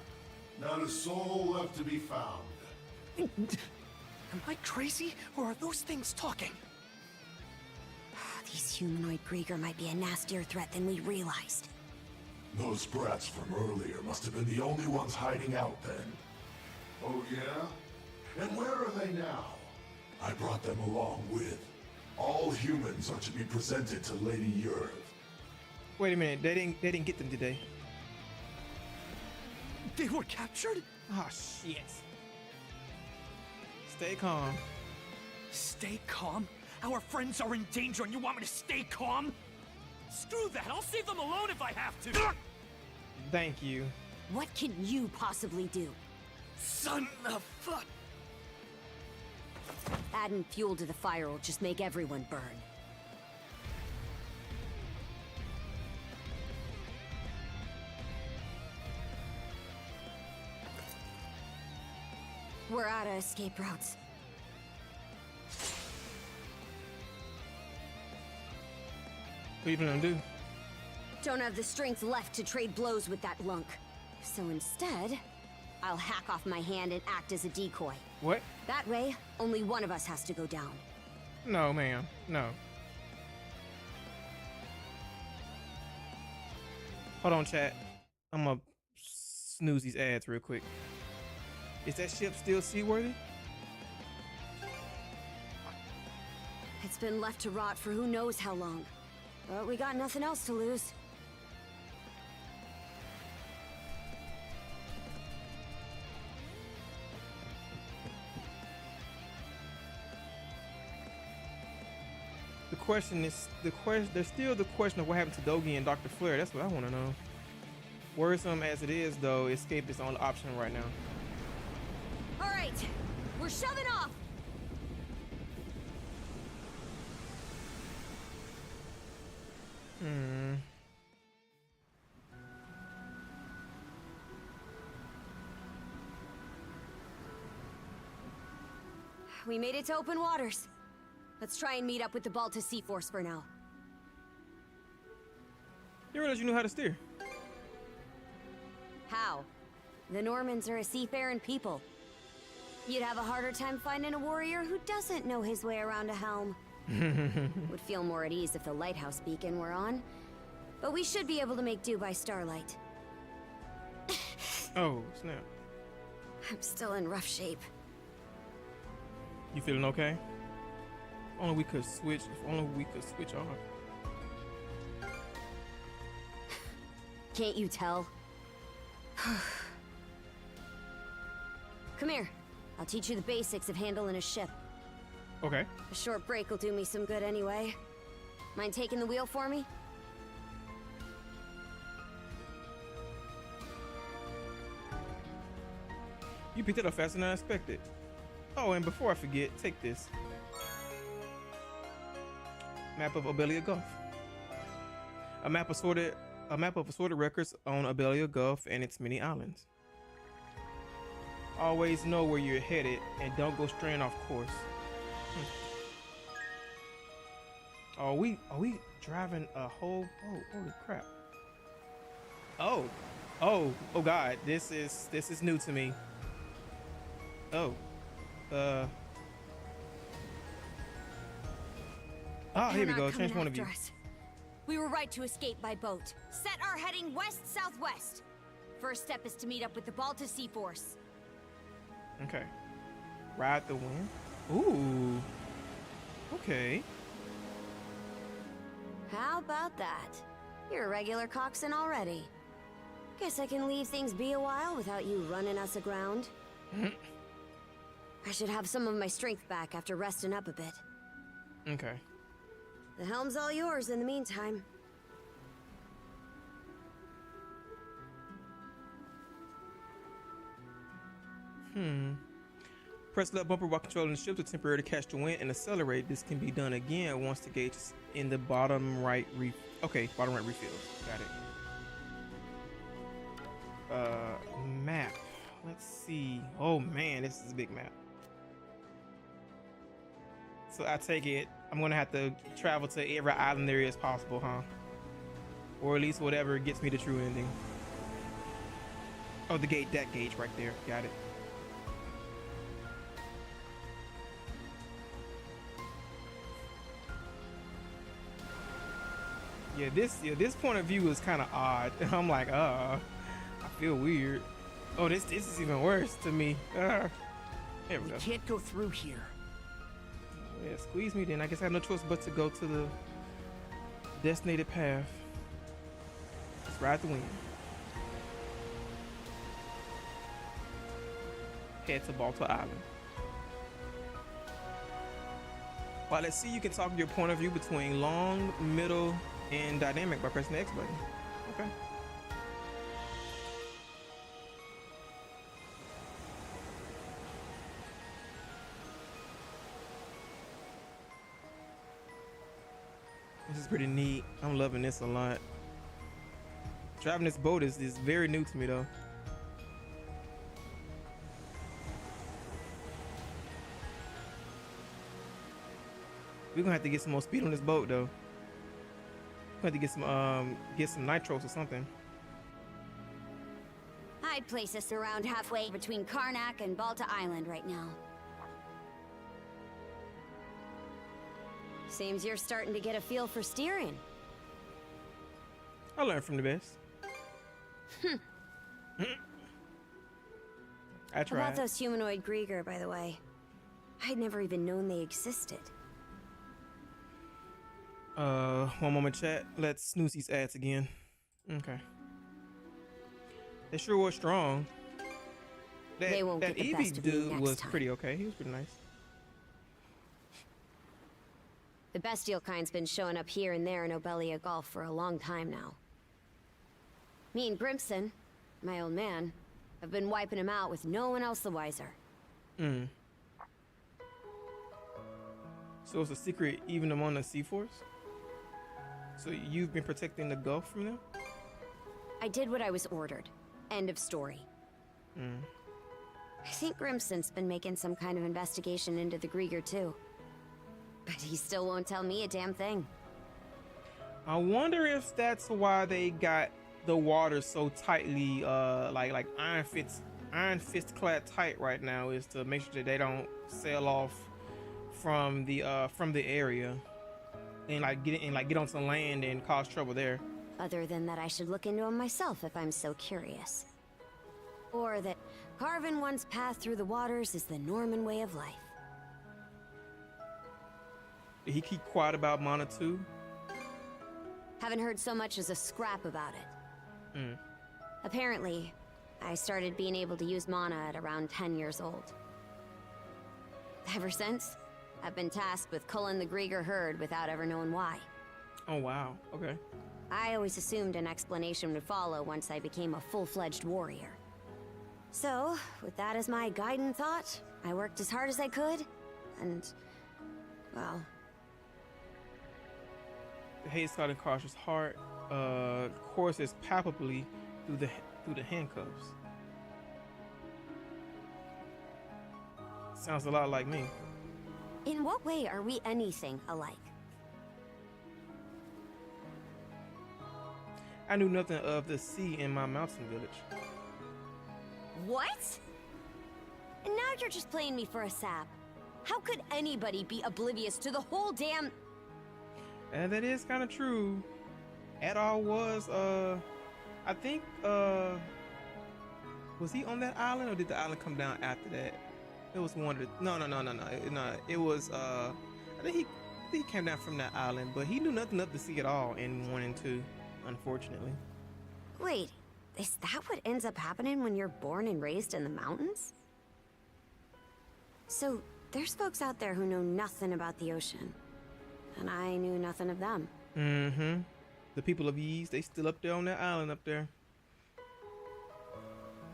not a soul left to be found. Am I crazy, or are those things talking? These humanoid Krieger might be a nastier threat than we realized. Those brats from earlier must have been the only ones hiding out then. Oh yeah? And where are they now? I brought them along with. All humans are to be presented to Lady Yurv. Wait a minute, they didn't get them today. They were captured? Oh shit. Stay calm. Stay calm? Our friends are in danger and you want me to stay calm? Screw that! I'll save them alone if I have to! Thank you. What can you possibly do? Son of fuck! Adding fuel to the fire will just make everyone burn. We're out of escape routes. What are you gonna do? Don't have the strength left to trade blows with that lunk. So instead, I'll hack off my hand and act as a decoy. What? That way, only one of us has to go down. No, ma'am. No. Hold on, chat. I'm gonna snooze these ads real quick. Is that ship still seaworthy? It's been left to rot for who knows how long. But we got nothing else to lose. The question is there's still the question of what happened to Dogi and Dr. Flare. That's what I want to know. Worrisome as it is, though, escape is the only option right now. All right, we're shoving off. We made it to open waters. Let's try and meet up with the Balta Sea Force for now. You realize you knew how to steer? How? The Normans are a seafaring people. You'd have a harder time finding a warrior who doesn't know his way around a helm. Would feel more at ease if the lighthouse beacon were on. But we should be able to make do by starlight. Oh, snap. I'm still in rough shape. You feeling okay? If only we could switch. If only we could switch off. Can't you tell? Come here. I'll teach you the basics of handling a ship. Okay. A short break will do me some good anyway. Mind taking the wheel for me? You picked it up faster than I expected. Oh, and before I forget, take this. Map of Abelia Gulf. A map of assorted records on Abelia Gulf and its many islands. Always know where you're headed and don't go straying off course. Are we driving a whole boat? Holy crap. Oh god, this is new to me. Oh, here we go. Change point of view. We were right to escape by boat. Set our heading west-southwest. First step is to meet up with the Balta Sea Force. Okay. Ride the wind. Ooh. Okay. How about that? You're a regular coxswain already. Guess I can leave things be a while without you running us aground. I should have some of my strength back after resting up a bit. Okay. The helm's all yours in the meantime. Press left bumper while controlling the ship to temporarily catch the wind and accelerate. This can be done again once the gauge is in the bottom right bottom right refills. Got it. Map. Let's see. Oh man, this is a big map. So I take it I'm gonna have to travel to every island there is possible, huh? Or at least whatever gets me the true ending. Oh, that gauge right there. Got it. Yeah, this point of view is kind of odd. I'm like, I feel weird. Oh, this is even worse to me. There we go. Can't go through here. Yeah, squeeze me then. I guess I have no choice but to go to the designated path. Let's ride the wind. Head to Balta Island. While at sea, you can talk your point of view between long, middle, and dynamic by pressing the X button. Okay. This is pretty neat. I'm loving this a lot. Driving this boat is very new to me though. We're gonna have to get some more speed on this boat though. We're gonna have to get some nitros or something. I'd place us around halfway between Karnak and Balta Island right now. Seems you're starting to get a feel for steering. I learned from the best. I tried. About those humanoid Grieger, by the way. I'd never even known they existed. One moment, chat. Let's snooze these ads again. Okay. They sure were strong. They won't get the best of me dude next was time. pretty okay. He was pretty nice. The bestial kind's been showing up here and there in Obelia Gulf for a long time now. Me and Grimson, my old man, have been wiping him out with no one else the wiser. So it's a secret even among the Sea Force? So you've been protecting the Gulf from them? I did what I was ordered. End of story. I think Grimson's been making some kind of investigation into the Grieger too. But he still won't tell me a damn thing. I wonder if that's why they got the water so tightly, like iron fist clad tight right now, is to make sure that they don't sail off from the area and get onto land and cause trouble there. Other than that, I should look into him myself if I'm so curious. Or that carving one's path through the waters is the Norman way of life. Did he keep quiet about Mana too? Haven't heard so much as a scrap about it. Apparently, I started being able to use mana at around 10 years old. Ever since, I've been tasked with culling the Grieger herd without ever knowing why. Oh, wow. Okay. I always assumed an explanation would follow once I became a full-fledged warrior. So, with that as my guiding thought, I worked as hard as I could, and, well... The hate started across his heart courses palpably through the handcuffs. Sounds a lot like me. In what way are we anything alike? I knew nothing of the sea in my mountain village. What? And now you're just playing me for a sap. How could anybody be oblivious to the whole damn... And that is kind of true. Adol was, I think, was he on that island or did the island come down after that? It was one of the, no. It was, I think he came down from that island, but he knew nothing of the sea at all in 1 and 2, unfortunately. Wait, is that what ends up happening when you're born and raised in the mountains? So, there's folks out there who know nothing about the ocean. And I knew nothing of them. Mm-hmm. The people of Ys, they still up there on that island up there.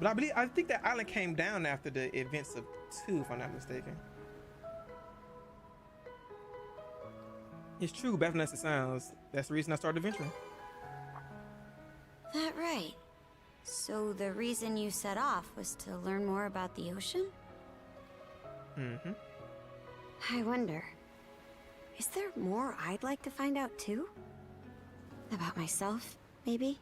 But I think that island came down after the events of 2, if I'm not mistaken. It's true, bad as it sounds. That's the reason I started venturing. That right. So the reason you set off was to learn more about the ocean? Mm-hmm. I wonder, is there more I'd like to find out too? About myself, maybe?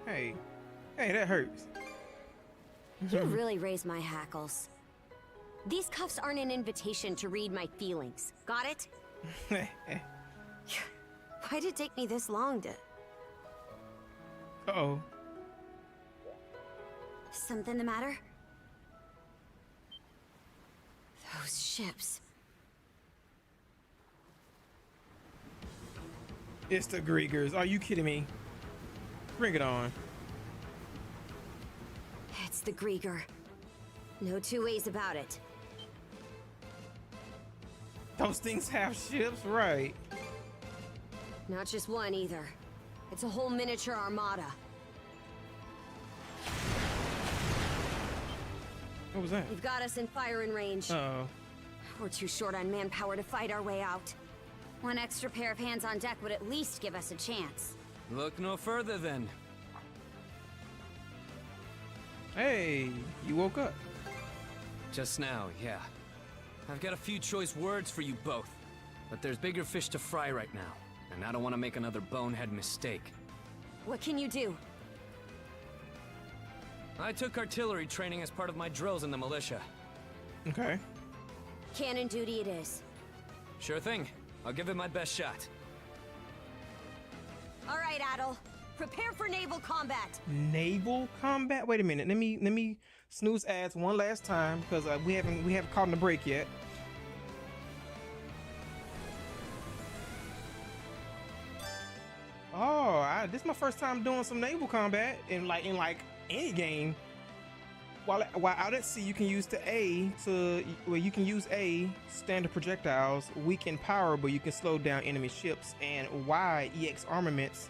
Hey, that hurts. You really raise my hackles. These cuffs aren't an invitation to read my feelings. Got it? Why'd it take me this long to... Uh-oh. Something the matter? Those ships. It's the Griegers. Are you kidding me? Bring it on. It's the Grieger. No two ways about it. Those things have ships, right? Not just one either. It's a whole miniature armada. What was that? You've got us in firing range. Uh-oh. We're too short on manpower to fight our way out. One extra pair of hands on deck would at least give us a chance. Look no further then. Hey, you woke up. Just now, yeah. I've got a few choice words for you both, but there's bigger fish to fry right now, and I don't want to make another bonehead mistake. What can you do? I took artillery training as part of my drills in the militia. Okay. Cannon duty it is. Sure thing. I'll give it my best shot. All right, Adol. Prepare for naval combat. Naval combat? Wait a minute. Let me snooze ads one last time because we haven't caught in the break yet. Oh, this is my first time doing some naval combat in like any game. While out at sea, you can use you can use A, standard projectiles, weak in power, but you can slow down enemy ships, and Y, EX armaments.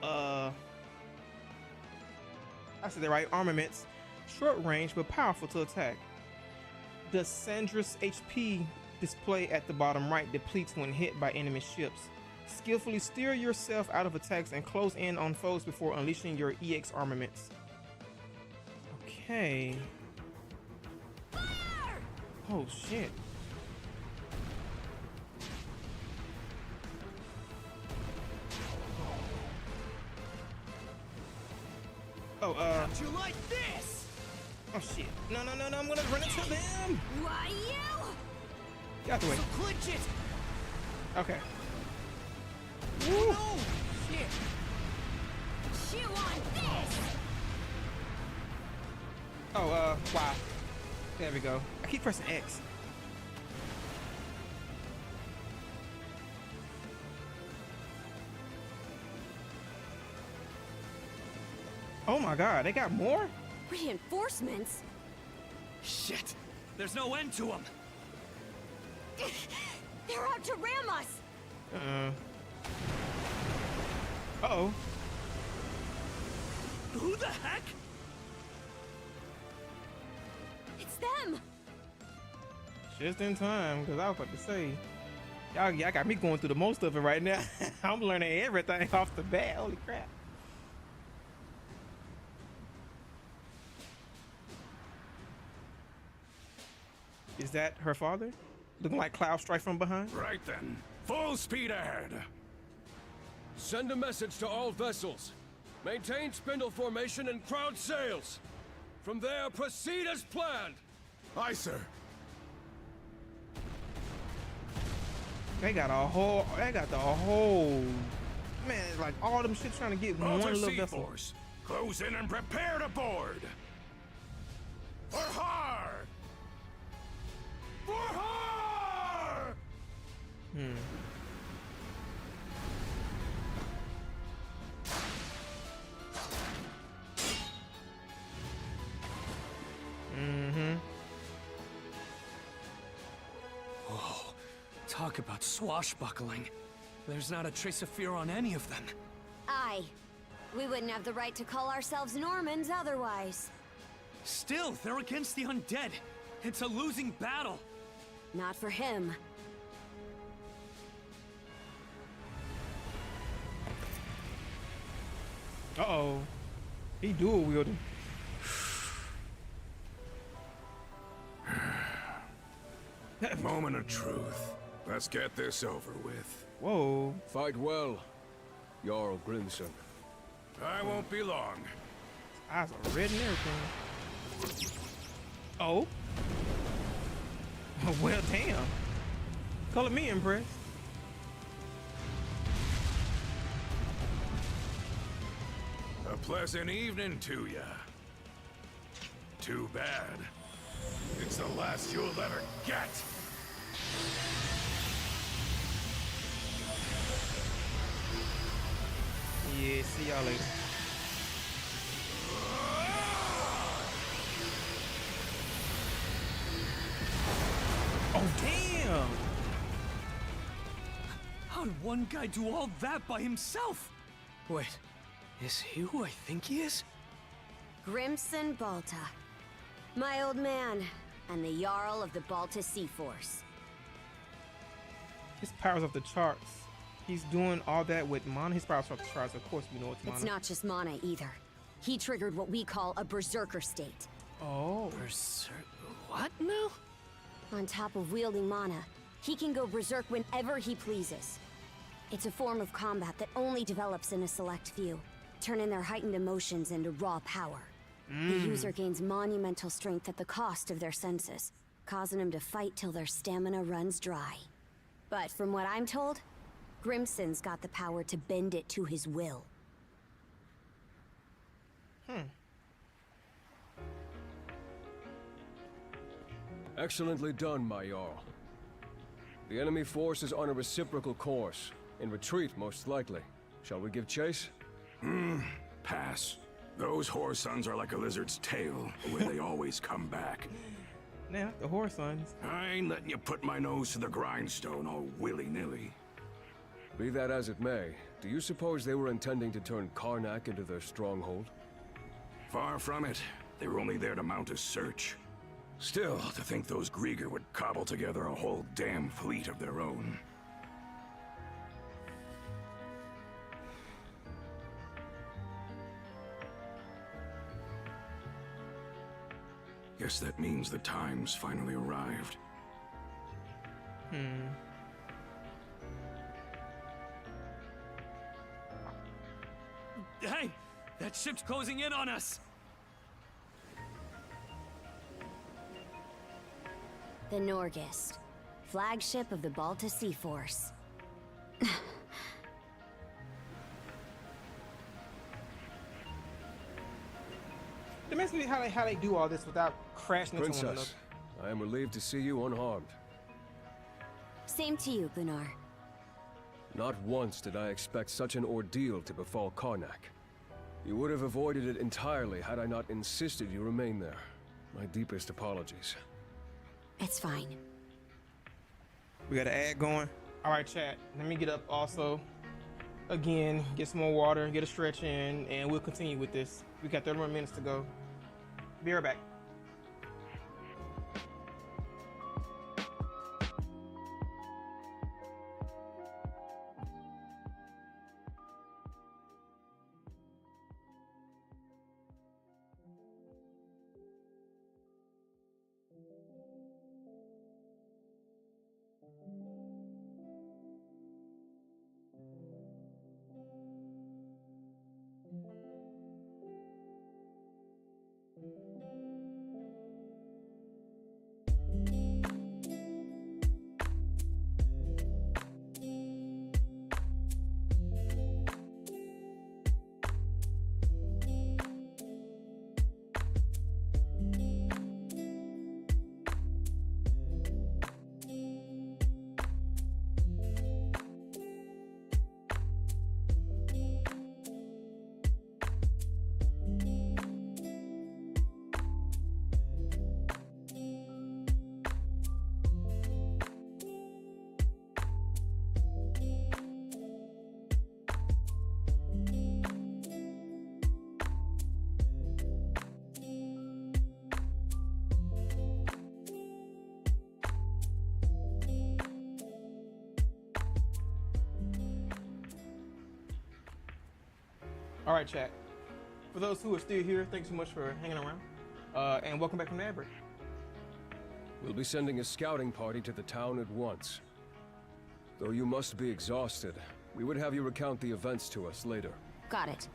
I said the right, armaments, short range but powerful to attack. The Sandra's HP display at the bottom right depletes when hit by enemy ships. Skillfully steer yourself out of attacks and close in on foes before unleashing your EX armaments. Okay. Fire! Oh shit. Oh, how'd you like this? Oh shit. No, I'm gonna run into them! Why you? Get out the way. So clinch it! Okay. Woo! No! Shit! Chew on this! Oh, wow. There we go. I keep pressing X. Oh my god, they got more? Reinforcements? Shit! There's no end to them! They're out to ram us! Uh-oh. Who the heck? It's them! Just in time, because I was about to say, y'all got me going through the most of it right now. I'm learning everything off the bat. Holy crap. Is that her father? Looking like Cloud Strike from behind? Right then. Full speed ahead. Send a message to all vessels. Maintain spindle formation and crowd sails. From there, proceed as planned. Aye, sir. They got the whole, man, like all them shit trying to get one little vessel. Force, close in and prepare to board. For har! For har! Whoa. Talk about swashbuckling. There's not a trace of fear on any of them. Aye. We wouldn't have the right to call ourselves Normans otherwise. Still, they're against the undead. It's a losing battle. Not for him. Uh-oh. He dual wielding. Moment of truth. Let's get this over with. Whoa. Fight well, Jarl Grimson. I won't be long. Eyes are red and everything. Oh. Well, damn. Color me impressed. A pleasant evening to ya. Too bad. It's the last you'll ever get. Yeah, see y'all later. Oh, damn! How did one guy do all that by himself? Wait, is he who I think he is? Grimson Balta. My old man, and the Jarl of the Balta Sea Force. His powers off the charts. He's doing all that with mana. His powers off the charts. Of course, we know it's mana. It's not just mana either. He triggered what we call a berserker state. Oh. What now? On top of wielding mana, he can go berserk whenever he pleases. It's a form of combat that only develops in a select few, turning their heightened emotions into raw power. The user gains monumental strength at the cost of their senses, causing them to fight till their stamina runs dry. But from what I'm told, Grimson's got the power to bend it to his will. Excellently done, my Jarl. The enemy force is on a reciprocal course. In retreat, most likely. Shall we give chase? Pass. Those whore sons are like a lizard's tail, where they always come back. Nah, the whore sons. I ain't letting you put my nose to the grindstone all willy-nilly. Be that as it may, do you suppose they were intending to turn Karnak into their stronghold? Far from it. They were only there to mount a search. Still, to think those Grieger would cobble together a whole damn fleet of their own. Guess that means the time's finally arrived. Hey! That ship's closing in on us! The Norgist, flagship of the Balta Sea Force. It makes me how they do all this without crashing into one another. Princess, I am relieved to see you unharmed. Same to you, Gunnar. Not once did I expect such an ordeal to befall Karnak. You would have avoided it entirely had I not insisted you remain there. My deepest apologies. It's fine. We got an ad going. All right, chat. Let me get up also. Again, get some more water, get a stretch in, and we'll continue with this. We got 30 more minutes to go. Be right back. All right, chat. For those who are still here, thanks so much for hanging around. And welcome back from the ad break. We'll be sending a scouting party to the town at once. Though you must be exhausted, we would have you recount the events to us later. Got it.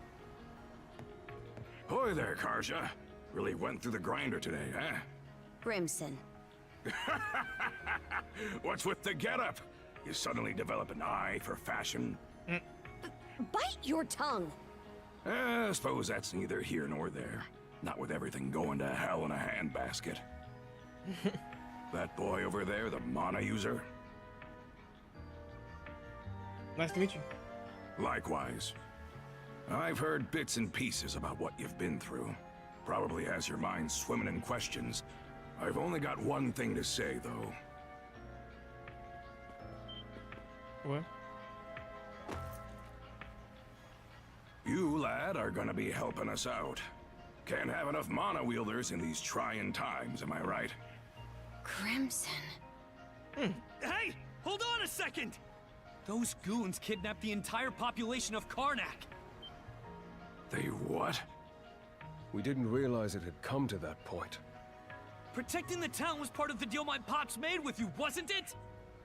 Hoy there, Karja. Really went through the grinder today, huh? Grimson. What's with the getup? You suddenly develop an eye for fashion? Bite your tongue! I suppose that's neither here nor there. Not with everything going to hell in a handbasket. That boy over there, the mana user? Nice to meet you. Likewise. I've heard bits and pieces about what you've been through. Probably has your mind swimming in questions. I've only got one thing to say, though. What? You, lad, are gonna be helping us out. Can't have enough mana wielders in these trying times, am I right? Crimson. Hey! Hold on a second! Those goons kidnapped the entire population of Karnak. They what? We didn't realize it had come to that point. Protecting the town was part of the deal my pops made with you, wasn't it?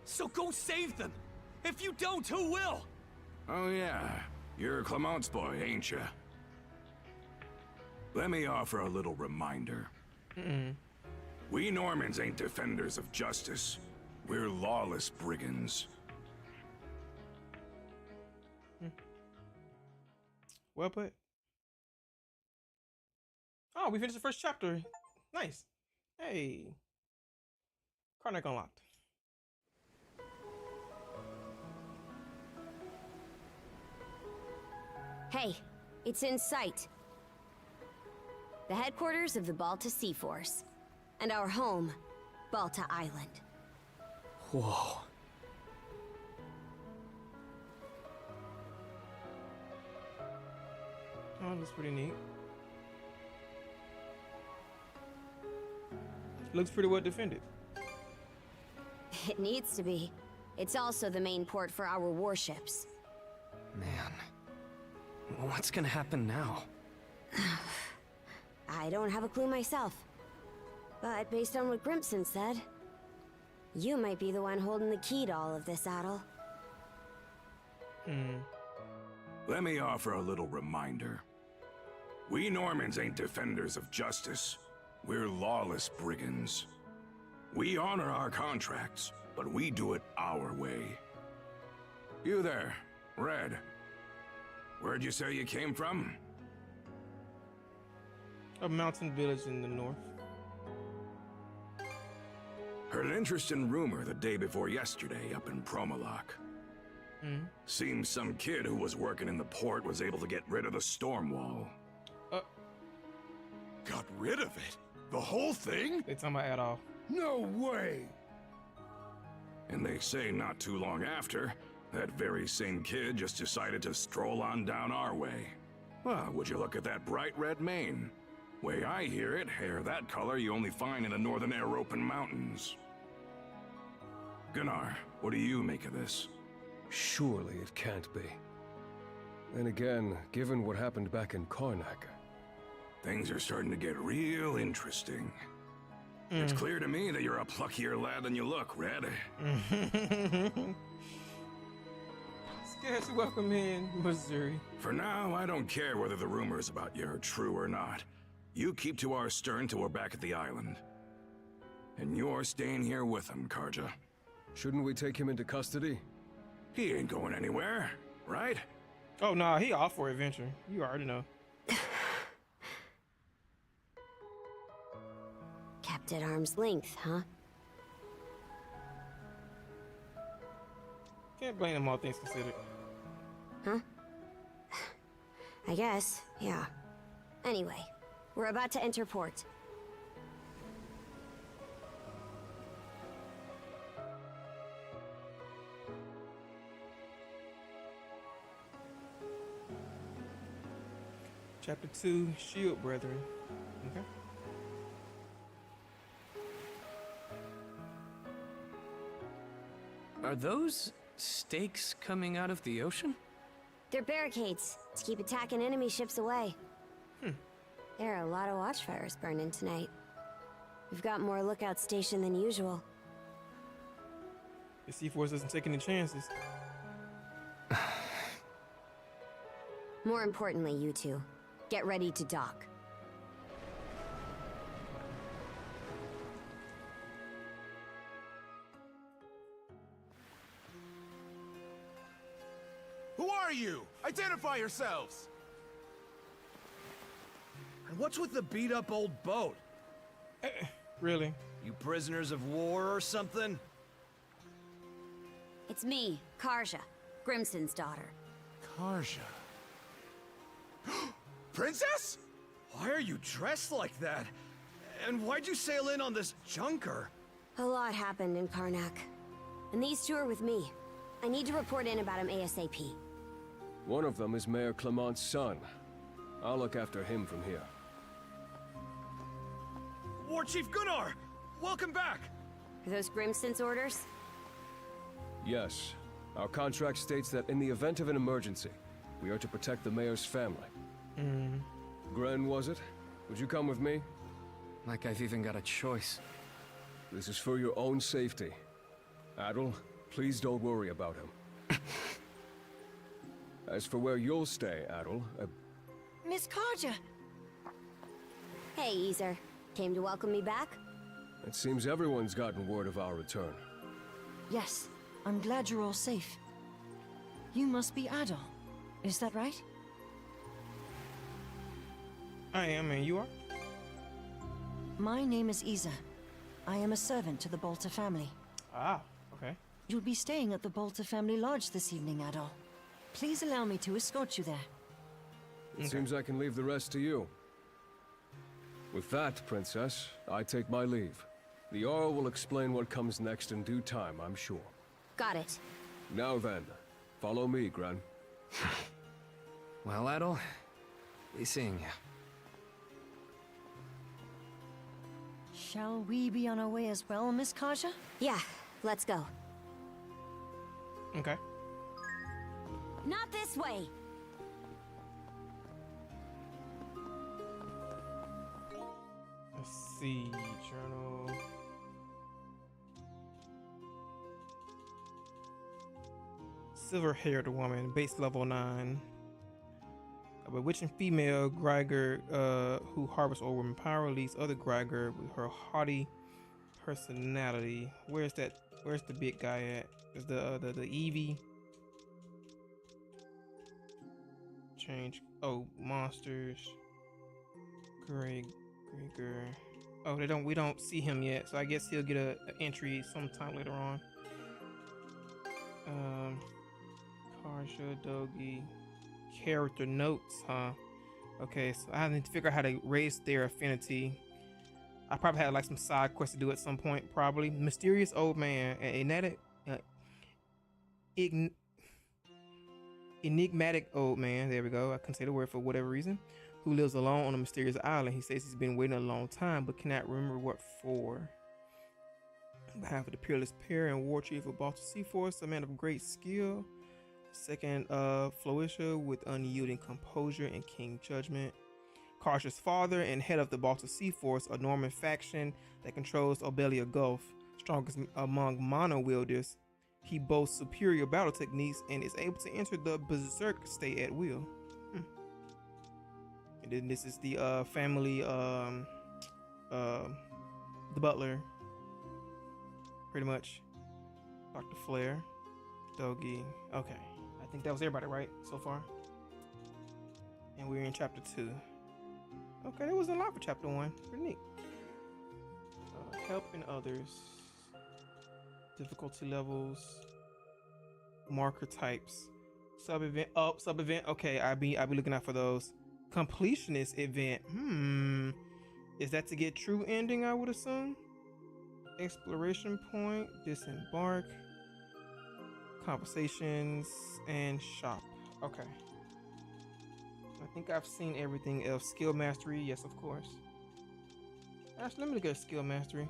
So go save them! If you don't, who will? Oh yeah, you're Clement's boy, ain't ya? Let me offer a little reminder. We Normans ain't defenders of justice. We're lawless brigands. Well put. Oh, we finished the first chapter. Nice. Hey. Karnak unlocked. Hey, it's in sight. The headquarters of the Balta Sea Force. And our home, Balta Island. Whoa. Oh, that's pretty neat. Looks pretty well defended. It needs to be. It's also the main port for our warships. Man, what's gonna happen now? I don't have a clue myself. But based on what Grimson said, you might be the one holding the key to all of this, Adel. Let me offer a little reminder. We Normans ain't defenders of justice. We're lawless brigands. We honor our contracts, but we do it our way. You there, Red. Where'd you say you came from? A mountain village in the north. Heard an interesting rumor the day before yesterday up in Promolok. Seems some kid who was working in the port was able to get rid of the storm wall. Got rid of it? The whole thing? They talking about at all. No way! And they say not too long after, that very same kid just decided to stroll on down our way. Well, would you look at that bright red mane? Way I hear it, hair that color you only find in the northern European mountains. Gunnar, what do you make of this? Surely it can't be. Then again, given what happened back in Karnak... Things are starting to get real interesting. It's clear to me that you're a pluckier lad than you look, Red. Scared to welcome in Missouri. For now, I don't care whether the rumors about you are true or not. You keep to our stern till we're back at the island. And you're staying here with him, Karja. Shouldn't we take him into custody? He ain't going anywhere, right? Oh, nah, he off for adventure. You already know. Kept at arm's length, huh? Can't blame him, all things considered. Huh? I guess, yeah. Anyway, we're about to enter port. Chapter 2, Shield Brethren. Okay. Are those stakes coming out of the ocean? They're barricades to keep attacking enemy ships away. There are a lot of watchfires burning tonight. We've got more lookouts stationed than usual. The C-Force doesn't take any chances. More importantly, you two, get ready to dock. Who are you? Identify yourselves! And what's with the beat-up old boat? Really? You prisoners of war or something? It's me, Karja, Grimson's daughter. Karja. Princess? Why are you dressed like that? And why'd you sail in on this junker? A lot happened in Karnak. And these two are with me. I need to report in about him ASAP. One of them is Mayor Clement's son. I'll look after him from here. War Chief Gunnar! Welcome back! Are those Grimson's orders? Yes. Our contract states that in the event of an emergency, we are to protect the mayor's family. Gren, was it? Would you come with me? Like I've even got a choice. This is for your own safety. Adel, please don't worry about him. As for where you'll stay, Adel, Miss Karja! Hey, Easer. Came to welcome me back? it seems everyone's gotten word of our return. Yes, I'm glad you're all safe. You must be Adel, is that right? I am, and you are? My name is Isa. I am a servant to the Bolter family. Ah, okay. You'll be staying at the Bolter family lodge this evening, Adol. Please allow me to escort you there. It seems I can leave the rest to you. With that, Princess, I take my leave. The Jarl will explain what comes next in due time, I'm sure. Got it. Now then, follow me, Gren. Well, Adel, be seeing you. Shall we be on our way as well, Miss Karja? Yeah, let's go. Okay. Not this way! Let's see, journal. Silver-haired woman, base level 9. A bewitching female Greiger who harbors over women power leads other Greiger with her haughty personality. Where's the big guy at? Is the Eevee? Change. Oh, monsters. Greiger. Oh, we don't see him yet, so I guess he'll get an entry sometime later on. Karsha, Dogi. Character notes, huh? Okay, so I need to figure out how to raise their affinity. I probably had like some side quests to do at some point, probably. Mysterious old man, enigmatic old man, there we go, I couldn't say the word for whatever reason, who lives alone on a mysterious island. He says he's been waiting a long time, but cannot remember what for. On behalf of the peerless pair and war chief of Baltic Sea Force, a man of great skill. Second, Floetia with unyielding composure and king judgment. Karsha's father and head of the Baltic Sea Force, a Norman faction that controls Obelia Gulf, strongest among mono wielders. He boasts superior battle techniques and is able to enter the berserk state at will. And then this is the family, the butler, pretty much. Dr. Flair, Dogi. Okay, I think that was everybody, right, so far? And we're in chapter 2. Okay, that was a lot for chapter 1. Pretty neat. Helping others. Difficulty levels. Marker types. Sub event. Oh, sub event. Okay, I be looking out for those. Completionist event. Is that to get true ending, I would assume? Exploration point. Disembark. Conversations and shop. Okay. I think I've seen everything else. Skill mastery, yes, of course. Actually, let me look at skill mastery.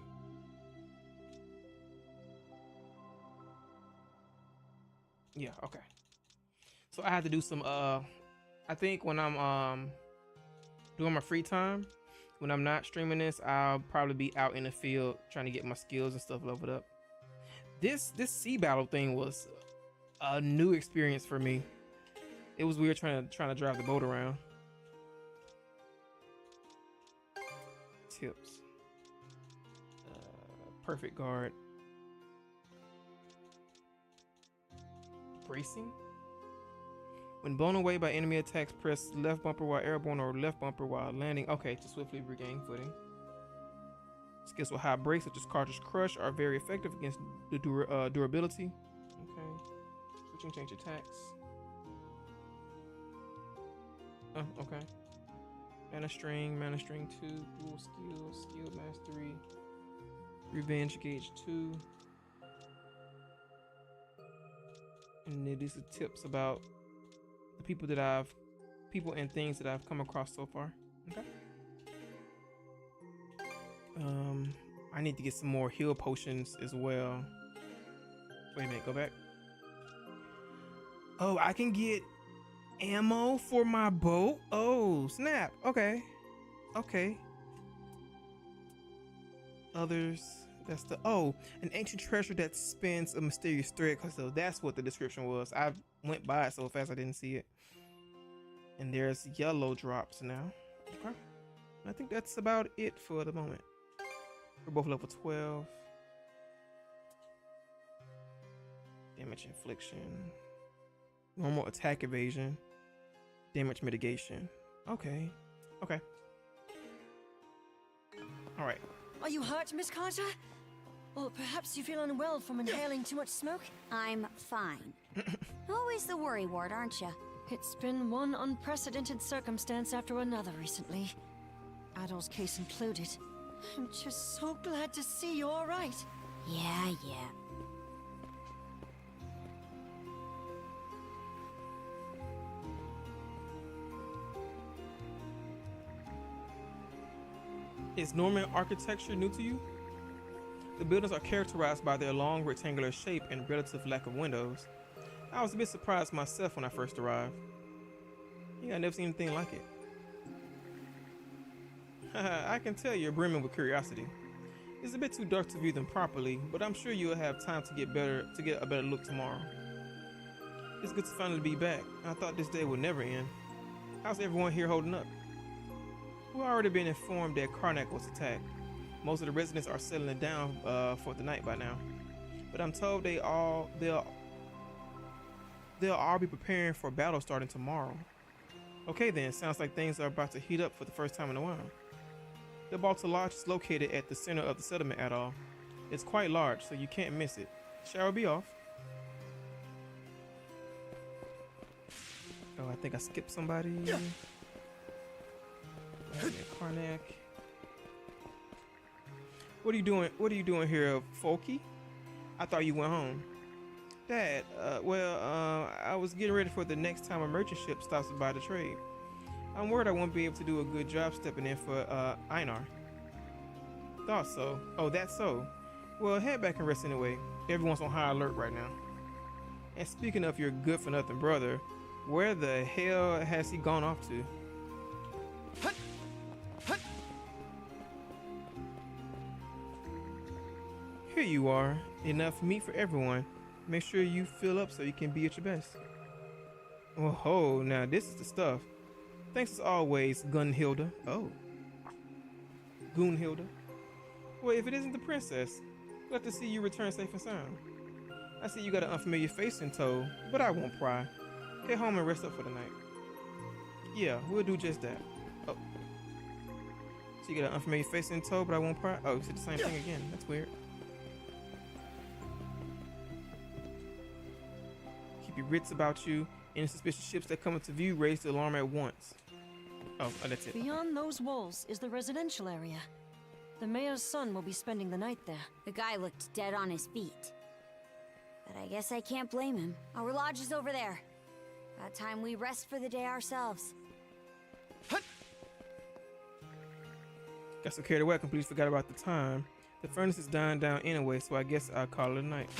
Yeah, okay. So I had to do some I think when I'm doing my free time, when I'm not streaming this, I'll probably be out in the field trying to get my skills and stuff leveled up. This sea battle thing was a new experience for me. It was weird trying to drive the boat around. Tips. Perfect guard. Bracing. When blown away by enemy attacks, press left bumper while airborne or left bumper while landing. Okay, to swiftly regain footing. Skills with high brakes, such as Cartridge Crush, are very effective against the durability. Okay. Switching change attacks. Oh, okay. Mana String 2, Dual Skill, Skill Mastery, Revenge Gauge 2. And then these are tips about the people and things that I've come across so far. Okay. I need to get some more heal potions as well. Wait a minute, go back. Oh, I can get ammo for my boat? Oh, snap. Okay. Okay. Others. That's the an ancient treasure that spins a mysterious thread. So that's what the description was. I went by it so fast I didn't see it. And there's yellow drops now. Okay. I think that's about it for the moment. We're both level 12. Damage infliction. Normal attack evasion. Damage mitigation. Okay. Okay. Alright. Are you hurt, Miss Carter? Or perhaps you feel unwell from inhaling too much smoke? I'm fine. Always the worry ward, aren't you? It's been one unprecedented circumstance after another recently. Adol's case included. I'm just so glad to see you're all right. Yeah. Is Norman architecture new to you? The buildings are characterized by their long rectangular shape and relative lack of windows. I was a bit surprised myself when I first arrived. Yeah, I never seen anything like it. I can tell you're brimming with curiosity. It's a bit too dark to view them properly, but I'm sure you'll have time to get a better look tomorrow. It's good to finally be back. I thought this day would never end. How's everyone here holding up? We've already been informed that Karnak was attacked. Most of the residents are settling down for the night by now, but I'm told they'll all be preparing for battle starting tomorrow. Okay then, sounds like things are about to heat up for the first time in a while. The Balta Lodge is located at the center of the settlement atoll. It's quite large, so you can't miss it. Shall we be off? Oh, I think I skipped somebody. Karnak. What are you doing? What are you doing here, Folky? I thought you went home. Dad, I was getting ready for the next time a merchant ship stops by the trade. I'm worried I won't be able to do a good job stepping in for Einar. Thought so. Oh, that's so. Well, head back and rest anyway. Everyone's on high alert right now. And speaking of your good-for-nothing brother, where the hell has he gone off to? Here you are. Enough meat for everyone. Make sure you fill up so you can be at your best. Oh ho, now this is the stuff. Thanks as always, Gunhilda. Oh. Gunhilda. Well, if it isn't the princess, glad to see you return safe and sound. I see you got an unfamiliar face in tow, but I won't pry. Get home and rest up for the night. Yeah, we'll do just that. Oh. So you got an unfamiliar face in tow, but I won't pry? Oh, you said the same thing again. That's weird. Keep your wits about you. Any suspicious ships that come into view, raise the alarm at once. Oh, that's it. Beyond those walls is the residential area. The mayor's son will be spending the night there. The guy looked dead on his feet. But I guess I can't blame him. Our lodge is over there. About time we rest for the day ourselves. Got so carried away I completely forgot about the time. The furnace is dying down anyway, so I guess I'll call it a night.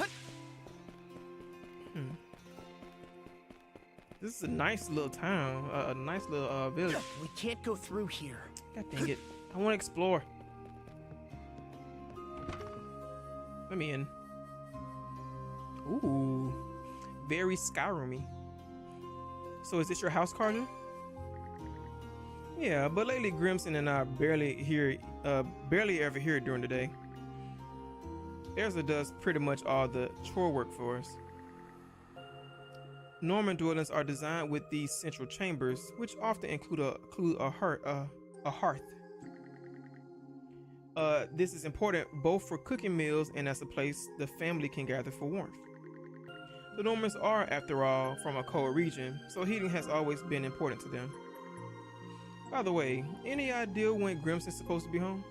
This is a nice little town, a nice little village. We can't go through here. God dang it. I want to explore. Let me in. Ooh. Very Skyroomy. So is this your house, Carter? Yeah, but lately Grimson and I barely ever here during the day. Erza does pretty much all the chore work for us. Norman dwellings are designed with these central chambers, which often include a hearth. This is important both for cooking meals and as a place the family can gather for warmth. The Normans are, after all, from a cold region, so heating has always been important to them. By the way, any idea when Grimson's supposed to be home?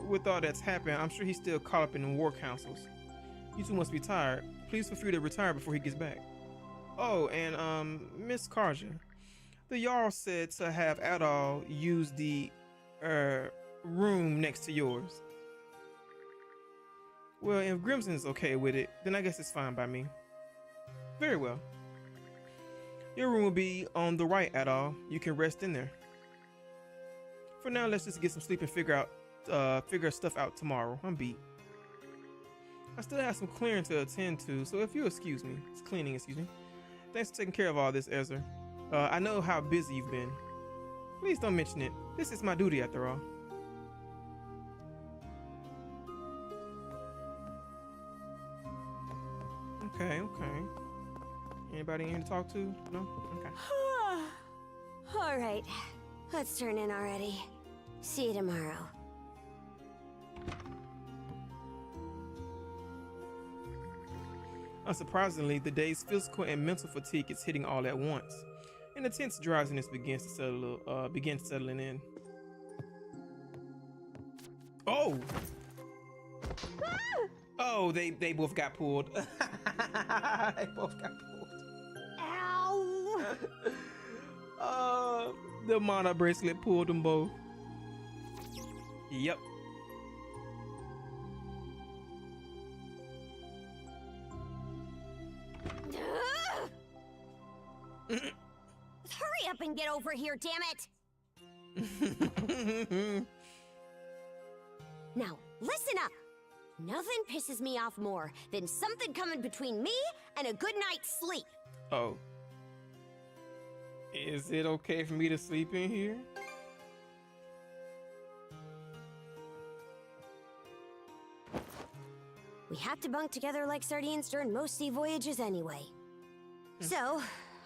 With all that's happened, I'm sure he's still caught up in war councils. You two must be tired. Please feel free to retire before he gets back. Oh, and Miss Karja, the Jarl said to have Adol use the room next to yours. Well, if Grimson's okay with it, then I guess it's fine by me. Very well. Your room will be on the right, Adol. You can rest in there. For now, let's just get some sleep and figure stuff out tomorrow. I'm beat. I still have some clearing to attend to, so if you excuse me. It's cleaning, excuse me. Thanks for taking care of all this, Ezra. I know how busy you've been. Please don't mention it. This is my duty after all. Okay. Anybody in here to talk to? No? Okay. All right. Let's turn in already. See you tomorrow. Unsurprisingly, the day's physical and mental fatigue is hitting all at once, and the tense drowsiness begins settling in. Oh! Oh, they both got pulled. They both got pulled. Ow! The mana bracelet pulled them both. Yep. Hurry up and get over here, damn it! Now, listen up. Nothing pisses me off more than something coming between me and a good night's sleep. Oh. Is it okay for me to sleep in here? We have to bunk together like sardines during most sea voyages anyway. So,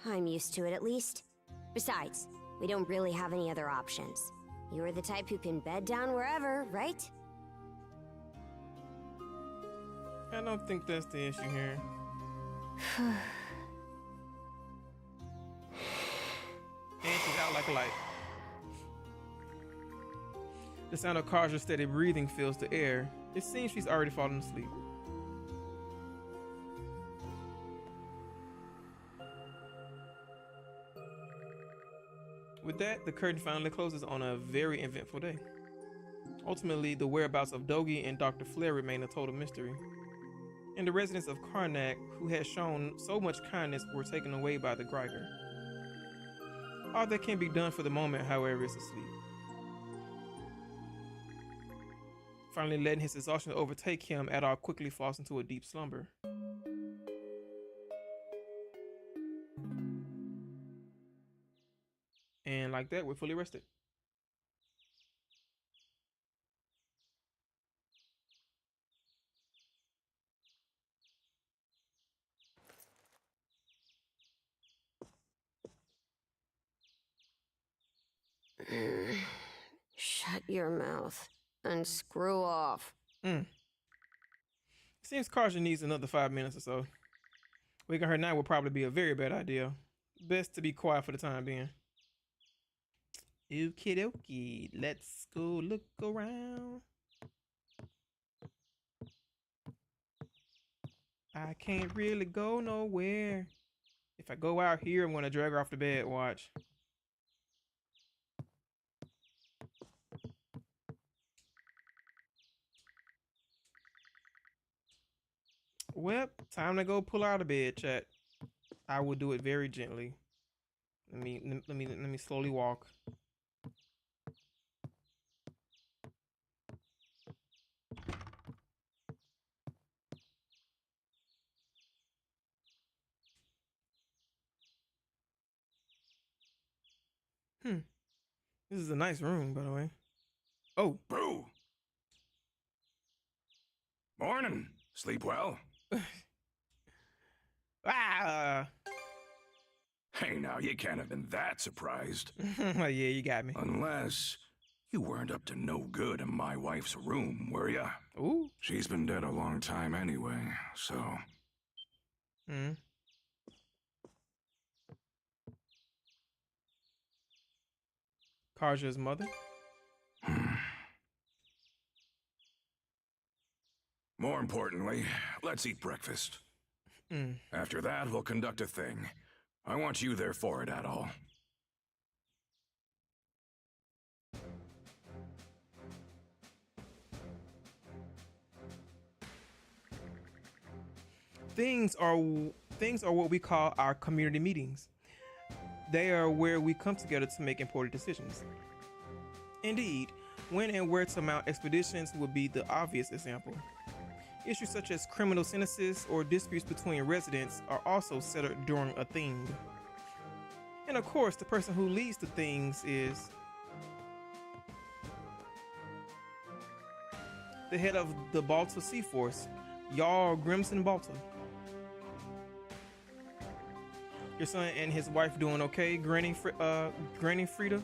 I'm used to it at least. Besides, we don't really have any other options. You're the type who can bed down wherever, right? I don't think that's the issue here. And she's out like a light. The sound of Karja's steady breathing fills the air. It seems she's already fallen asleep. With that, the curtain finally closes on a very eventful day. Ultimately, the whereabouts of Dogi and Dr. Flair remain a total mystery. And the residents of Karnak, who had shown so much kindness, were taken away by the Greiger. All that can be done for the moment, however, is to sleep. Finally letting his exhaustion overtake him, Adar quickly falls into a deep slumber. And like that, we're fully rested. Shut your mouth and screw off. Seems Karja needs another 5 minutes or so. Waking her now would probably be a very bad idea. Best to be quiet for the time being. Okie dokie, let's go look around. I can't really go nowhere. If I go out here, I'm gonna drag her off the bed, watch. Well, time to go pull out of bed, chat. I will do it very gently. Let me slowly walk. This is a nice room, by the way. Oh. Boo! Morning. Sleep well? Ah! Hey, now, you can't have been that surprised. Yeah, you got me. Unless you weren't up to no good in my wife's room, were ya? Ooh. She's been dead a long time anyway, so... Karja's mother? More importantly, let's eat breakfast. After that, we'll conduct a thing. I want you there for it, Adol. Things are what we call our community meetings. They are where we come together to make important decisions. Indeed, when and where to mount expeditions would be the obvious example. Issues such as criminal sentences or disputes between residents are also settled during a thing. And of course, the person who leads the things is the head of the Balta Sea Force, Jarl Grimson Balta. Your son and his wife doing okay, Granny Frida?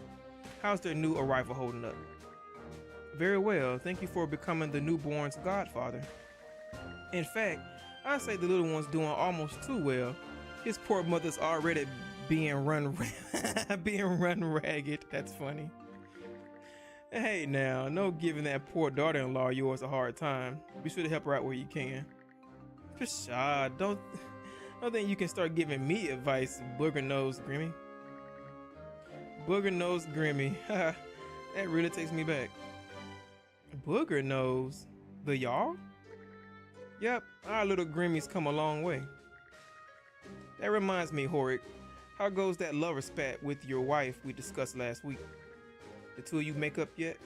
How's their new arrival holding up? Very well, thank you for becoming the newborn's godfather. In fact, I say the little one's doing almost too well. His poor mother's already being run ragged. That's funny. Hey now, no giving that poor daughter-in-law of yours a hard time. Be sure to help her out where you can. Pshaw, don't think you can start giving me advice, Booger Nose Grimmy. Booger Nose Grimmy. That really takes me back. Booger Nose? The Jarl? Yep, our little Grimmy's come a long way. That reminds me, Horik, how goes that lover spat with your wife we discussed last week? The two of you make up yet?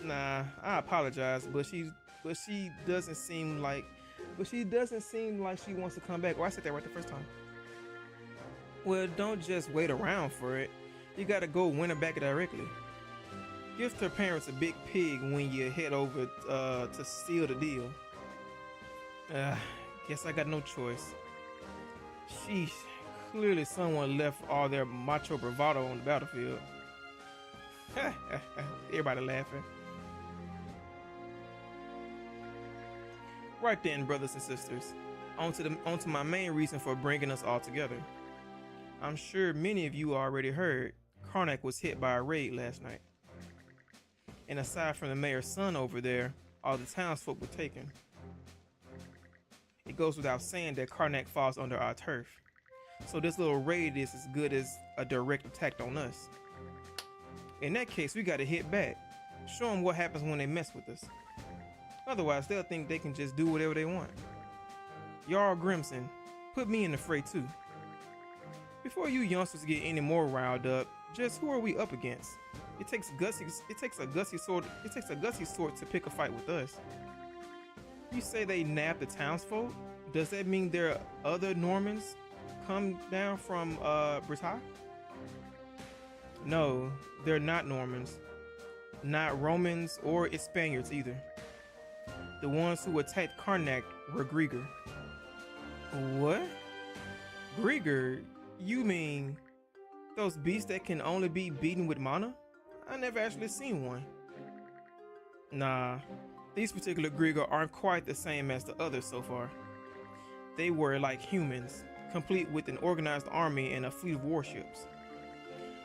Nah, I apologize, but she doesn't seem like she wants to come back. Oh, I said that right the first time. Well, don't just wait around for it. You gotta go win her back directly. Gift her parents a big pig when you head over to seal the deal. Guess I got no choice. Sheesh, clearly someone left all their macho bravado on the battlefield. Everybody laughing. Right then, brothers and sisters, on to my main reason for bringing us all together. I'm sure many of you already heard Karnak was hit by a raid last night. And aside from the mayor's son over there, all the townsfolk were taken. It goes without saying that Karnak falls under our turf. So this little raid is as good as a direct attack on us. In that case, we gotta hit back. Show them what happens when they mess with us. Otherwise, they'll think they can just do whatever they want. Jarl Grimson, put me in the fray too. Before you youngsters get any more riled up, just who are we up against? It takes a gutsy sort to pick a fight with us. You say they nabbed the townsfolk? Does that mean there are other Normans come down from Britain? No, they're not Normans. Not Romans or Spaniards either. The ones who attacked Karnak were Grieger. What? Grieger? You mean those beasts that can only be beaten with mana? I never actually seen one. Nah, these particular Grieger aren't quite the same as the others so far. They were like humans, complete with an organized army and a fleet of warships.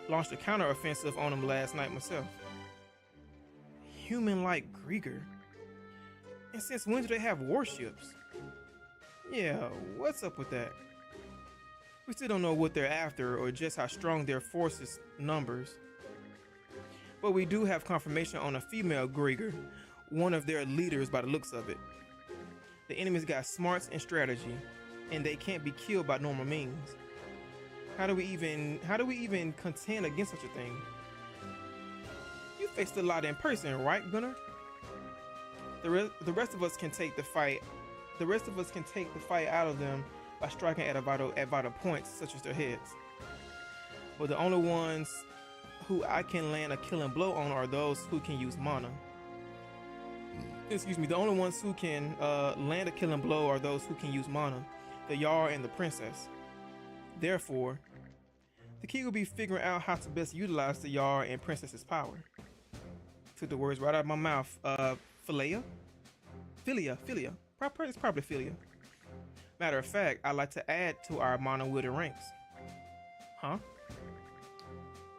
Launched a counter-offensive on them last night myself. Human-like Grieger? And since when do they have warships? Yeah, what's up with that? We still don't know what they're after or just how strong their forces numbers. But we do have confirmation on a female Grieger, one of their leaders by the looks of it. The enemy's got smarts and strategy, and they can't be killed by normal means. How do we even contend against such a thing? You faced a lot in person, right, Gunnar? The rest of us can take the fight. The rest of us can take the fight out of them by striking at vital points, such as their heads. But the only ones who I can land a killing blow on are those who can use mana. Excuse me, the only ones who can land a killing blow are those who can use mana, the Jarl and the Princess. Therefore, the key will be figuring out how to best utilize the Jarl and Princess's power. Took the words right out of my mouth. Philia? It's probably Philia. Matter of fact, I'd like to add to our mana-wielding ranks. Huh?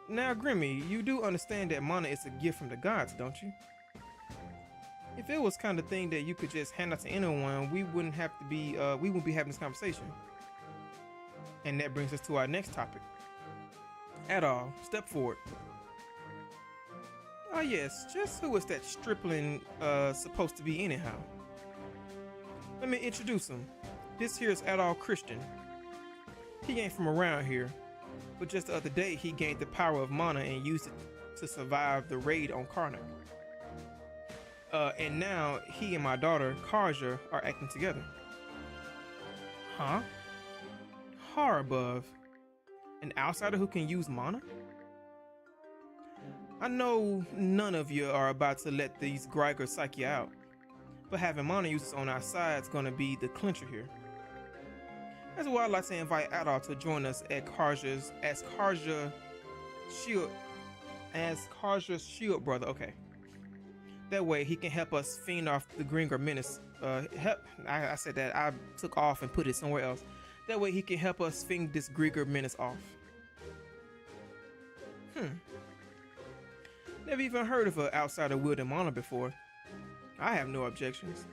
Now, Grimmy, you do understand that mana is a gift from the gods, don't you? If it was kind of thing that you could just hand out to anyone, we wouldn't be having this conversation. And that brings us to our next topic. Adol, step forward. Oh yes, just who is that stripling supposed to be anyhow? Let me introduce him. This here is Adol Christian. He ain't from around here, but just the other day he gained the power of mana and used it to survive the raid on Karnak. And now he and my daughter, Karja, are acting together. Huh? Horror an outsider who can use mana? I know none of you are about to let these Grieger psych you out, but having mana users on our side is going to be the clincher here. That's why I'd like to invite Adol to join us at Karja's shield brother. Okay. That way he can help us fend off the Grieger menace. I said that. I took off and put it somewhere else. That way he can help us fend this Grieger menace off. Never even heard of an outsider wielding mana before. I have no objections.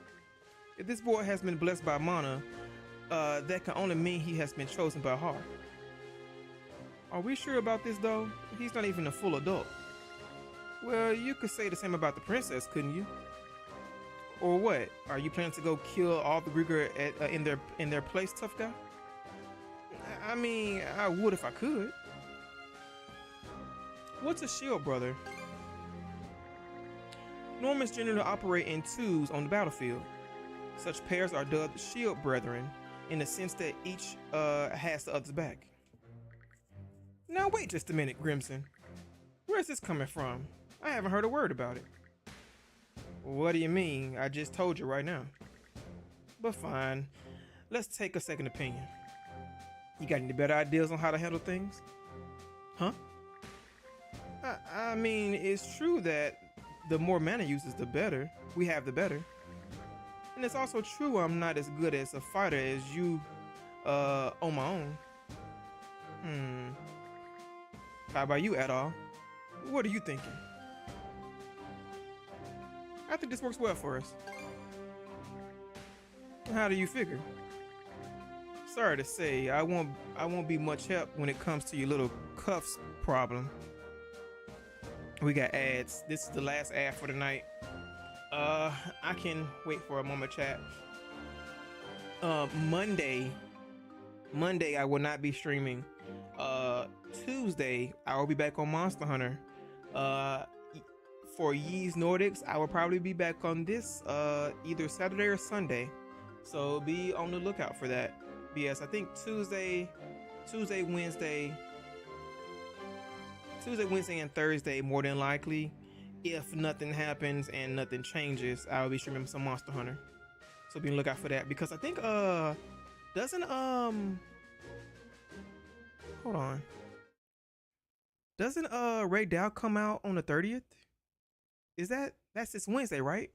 If this boy has been blessed by mana, that can only mean he has been chosen by heart. Are we sure about this though? He's not even a full adult. Well, you could say the same about the princess, couldn't you? Or what? Are you planning to go kill all the Grieger in their place, tough guy? I mean, I would if I could. What's a shield brother? Normans generally operate in twos on the battlefield. Such pairs are dubbed shield brethren in the sense that each has the other's back. Now wait just a minute, Grimson. Where's this coming from? I haven't heard a word about it. What do you mean? I just told you right now. But fine, let's take a second opinion. You got any better ideas on how to handle things? Huh? I mean, it's true that the more mana users, the better. We have the better. And it's also true I'm not as good as a fighter as you on my own. How about you, at all? What are you thinking? I think this works well for us. How do you figure? Sorry to say, I won't be much help when it comes to your little cuffs problem. We got ads. This is the last ad for the night. I can wait for a moment, chat. Monday I will not be streaming. Tuesday I will be back on Monster Hunter. For X Nordics, I will probably be back on this either Saturday or Sunday. So be on the lookout for that. But yes, I think Tuesday, Wednesday, and Thursday more than likely. If nothing happens and nothing changes, I will be streaming some Monster Hunter. So be on the lookout for that, because I think doesn't hold on. Doesn't Ray Dow come out on the 30th? That's this Wednesday, right?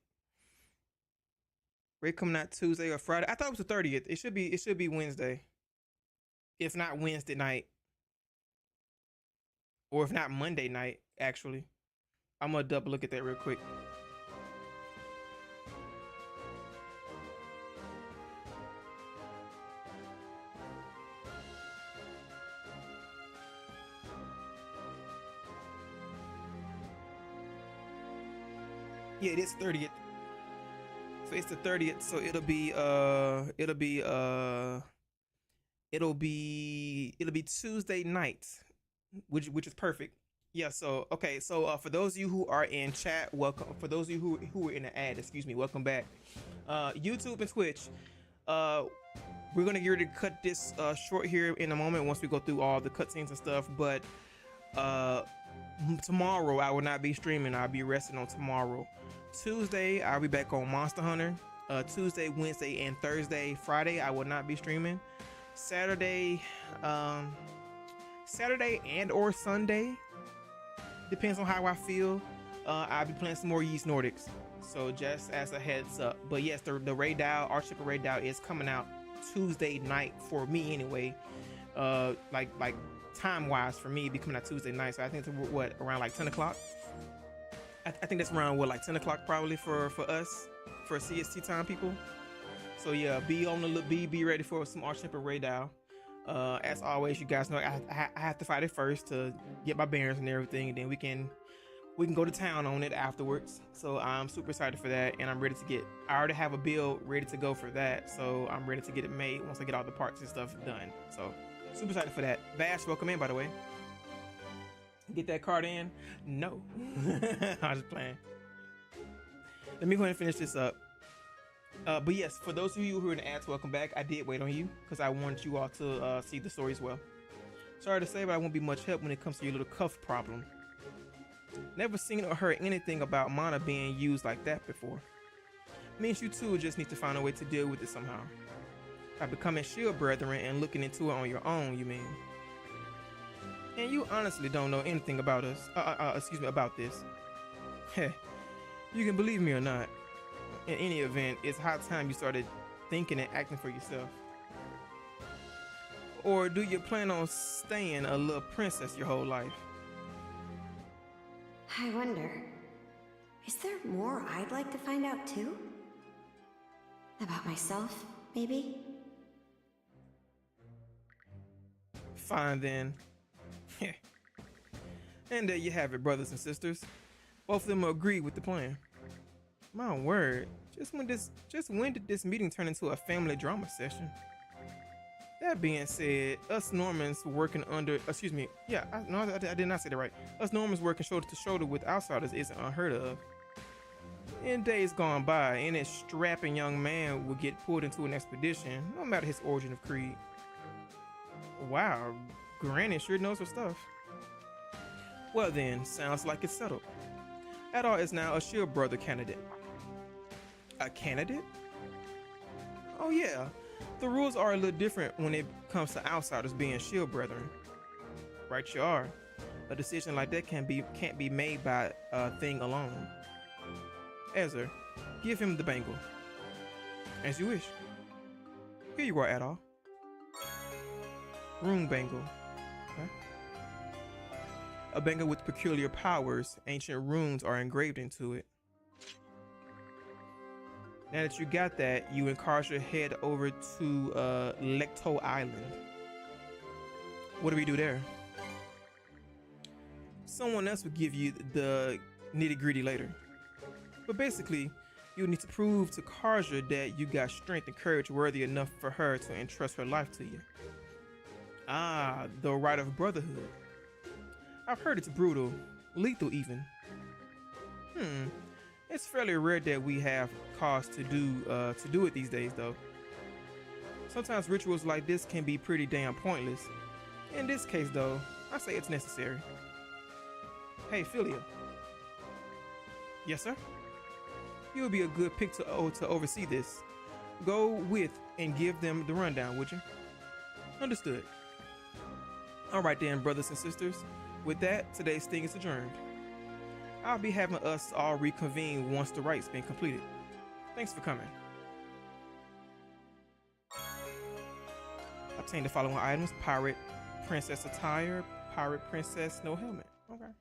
Ray coming out Tuesday or Friday. I thought it was the 30th. It should be Wednesday. If not Wednesday night. Or if not Monday night, actually. I'm gonna double look at that real quick. Yeah, it is 30th. So it's the 30th. So it'll be Tuesday night, which is perfect. Yeah. So okay. So for those of you who are in chat, welcome. For those of you who are in the ad, excuse me, welcome back. YouTube and Twitch. We're gonna get ready to cut this short here in a moment once we go through all the cutscenes and stuff. But tomorrow I will not be streaming. I'll be resting on tomorrow. Tuesday I'll be back on Monster Hunter. Tuesday, Wednesday, and Thursday. Friday I will not be streaming. Saturday and or Sunday, depends on how I feel. I'll be playing some more X Nordics. So just as a heads up. But yes, the Ray Dow, Archipel Ray Dow is coming out Tuesday night for me anyway. Like time wise for me, it'd be coming out Tuesday night. So I think it's what, around like 10 o'clock. I think that's around what, like 10 o'clock probably for us, for CST time people. So yeah, be on the be ready for some Archipel Ray Dow. As always, you guys know I have to fight it first to get my bearings and everything, and then we can go to town on it afterwards. So I'm super excited for that, and I'm ready to I already have a build ready to go for that, so I'm ready to get it made once I get all the parts and stuff done. So super excited for that. Vash, welcome in, by the way. Get that card in? No. I was just playing. Let me go ahead and finish this up. But yes, for those of you who are in the ads, welcome back. I did wait on you because I wanted you all to see the story as well. Sorry to say, but I won't be much help when it comes to your little cuff problem. Never seen or heard anything about mana being used like that before. Means you two just need to find a way to deal with it somehow. By becoming shield brethren and looking into it on your own, you mean? And you honestly don't know anything about us. About this. Heh, you can believe me or not. In any event, it's high time you started thinking and acting for yourself. Or do you plan on staying a little princess your whole life? I wonder, is there more I'd like to find out too? About myself, maybe? Fine then. And there you have it, brothers and sisters. Both of them agree with the plan. My word, just when did this meeting turn into a family drama session? That being said, us Normans working under, excuse me, yeah, I did not say that right. Us Normans working shoulder to shoulder with outsiders isn't unheard of. In days gone by, any strapping young man would get pulled into an expedition, no matter his origin of creed. Wow, Granny sure knows her stuff. Well then, sounds like it's settled. Adar is now a shield brother candidate. A candidate? Oh yeah, the rules are a little different when it comes to outsiders being shield brethren. Right you are. A decision like that can't be made by a thing alone. Ezra, give him the bangle. As you wish. Here you are, Adar. Rune bangle. Okay. A bangle with peculiar powers. Ancient runes are engraved into it. Now that you got that, you encourage your head over to Lecto Island. What do we do there? Someone else will give you the nitty-gritty later. But basically, you need to prove to Karja that you got strength and courage worthy enough for her to entrust her life to you. Ah, the right of brotherhood. I've heard it's brutal, lethal even. It's fairly rare that we have cause to do it these days, though. Sometimes rituals like this can be pretty damn pointless. In this case, though, I say it's necessary. Hey, Philia. Yes, sir? You would be a good pick to oversee this. Go with and give them the rundown, would you? Understood. All right then, brothers and sisters. With that, today's thing is adjourned. I'll be having us all reconvene once the rite's been completed. Thanks for coming. Obtain the following items: pirate princess attire, pirate princess no helmet. Okay.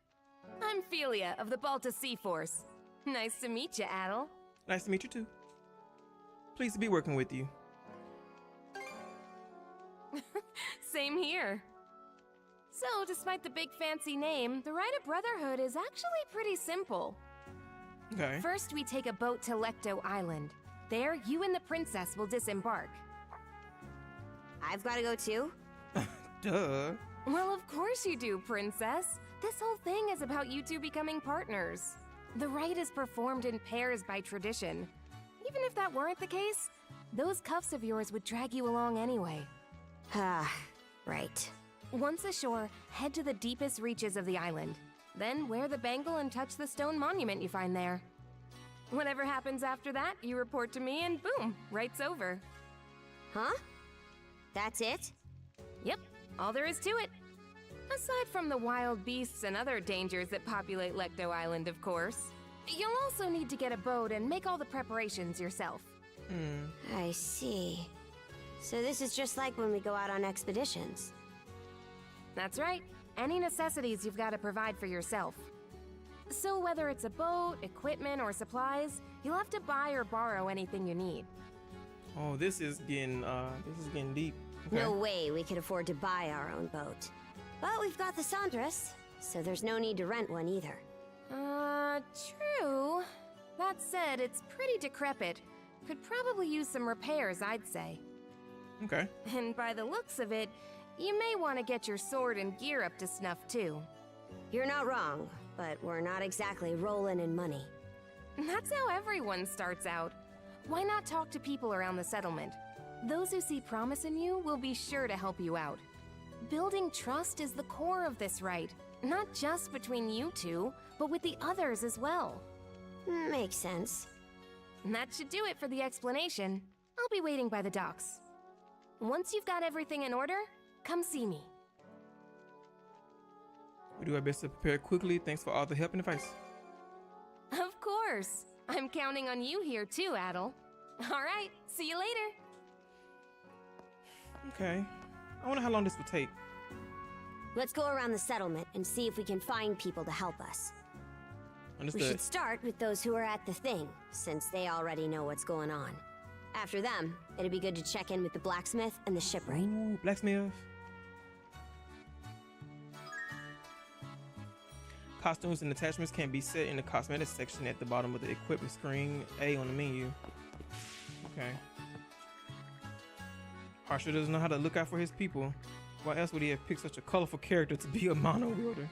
I'm Philia of the Balta Sea Force. Nice to meet you, Adel. Nice to meet you too. Pleased to be working with you. Same here. So, despite the big fancy name, the rite of brotherhood is actually pretty simple. Okay. First, we take a boat to Lecto Island. There, you and the princess will disembark. I've got to go too? Duh. Well, of course you do, princess. This whole thing is about you two becoming partners. The rite is performed in pairs by tradition. Even if that weren't the case, those cuffs of yours would drag you along anyway. Ah, right. Once ashore, head to the deepest reaches of the island. Then wear the bangle and touch the stone monument you find there. Whatever happens after that, you report to me and boom, rite's over. Huh? That's it? Yep, all there is to it. Aside from the wild beasts and other dangers that populate Lecto Island, of course. You'll also need to get a boat and make all the preparations yourself. I see. So this is just like when we go out on expeditions. That's right. Any necessities you've got to provide for yourself. So whether it's a boat, equipment, or supplies, you'll have to buy or borrow anything you need. Oh, this is getting deep. Okay. No way we could afford to buy our own boat. But we've got the Sandras, so there's no need to rent one either. True. That said, it's pretty decrepit. Could probably use some repairs, I'd say. Okay. And by the looks of it, you may want to get your sword and gear up to snuff too. You're not wrong, but we're not exactly rolling in money. That's how everyone starts out. Why not talk to people around the settlement? Those who see promise in you will be sure to help you out. Building trust is the core of this rite, not just between you two, but with the others as well. Makes sense. And that should do it for the explanation. I'll be waiting by the docks. Once you've got everything in order, come see me. We do our best to prepare quickly. Thanks for all the help and advice. Of course. I'm counting on you here too, Adel. All right, see you later. Okay. I wonder how long this will take. Let's go around the settlement and see if we can find people to help us. Understood. We should start with those who are at the thing, since they already know what's going on. After them, it'd be good to check in with the blacksmith and the shipwright. Ooh, blacksmith. Costumes and attachments can be set in the cosmetics section at the bottom of the equipment screen, A on the menu. Okay. Harsher doesn't know how to look out for his people. Why else would he have picked such a colorful character to be a mono wielder?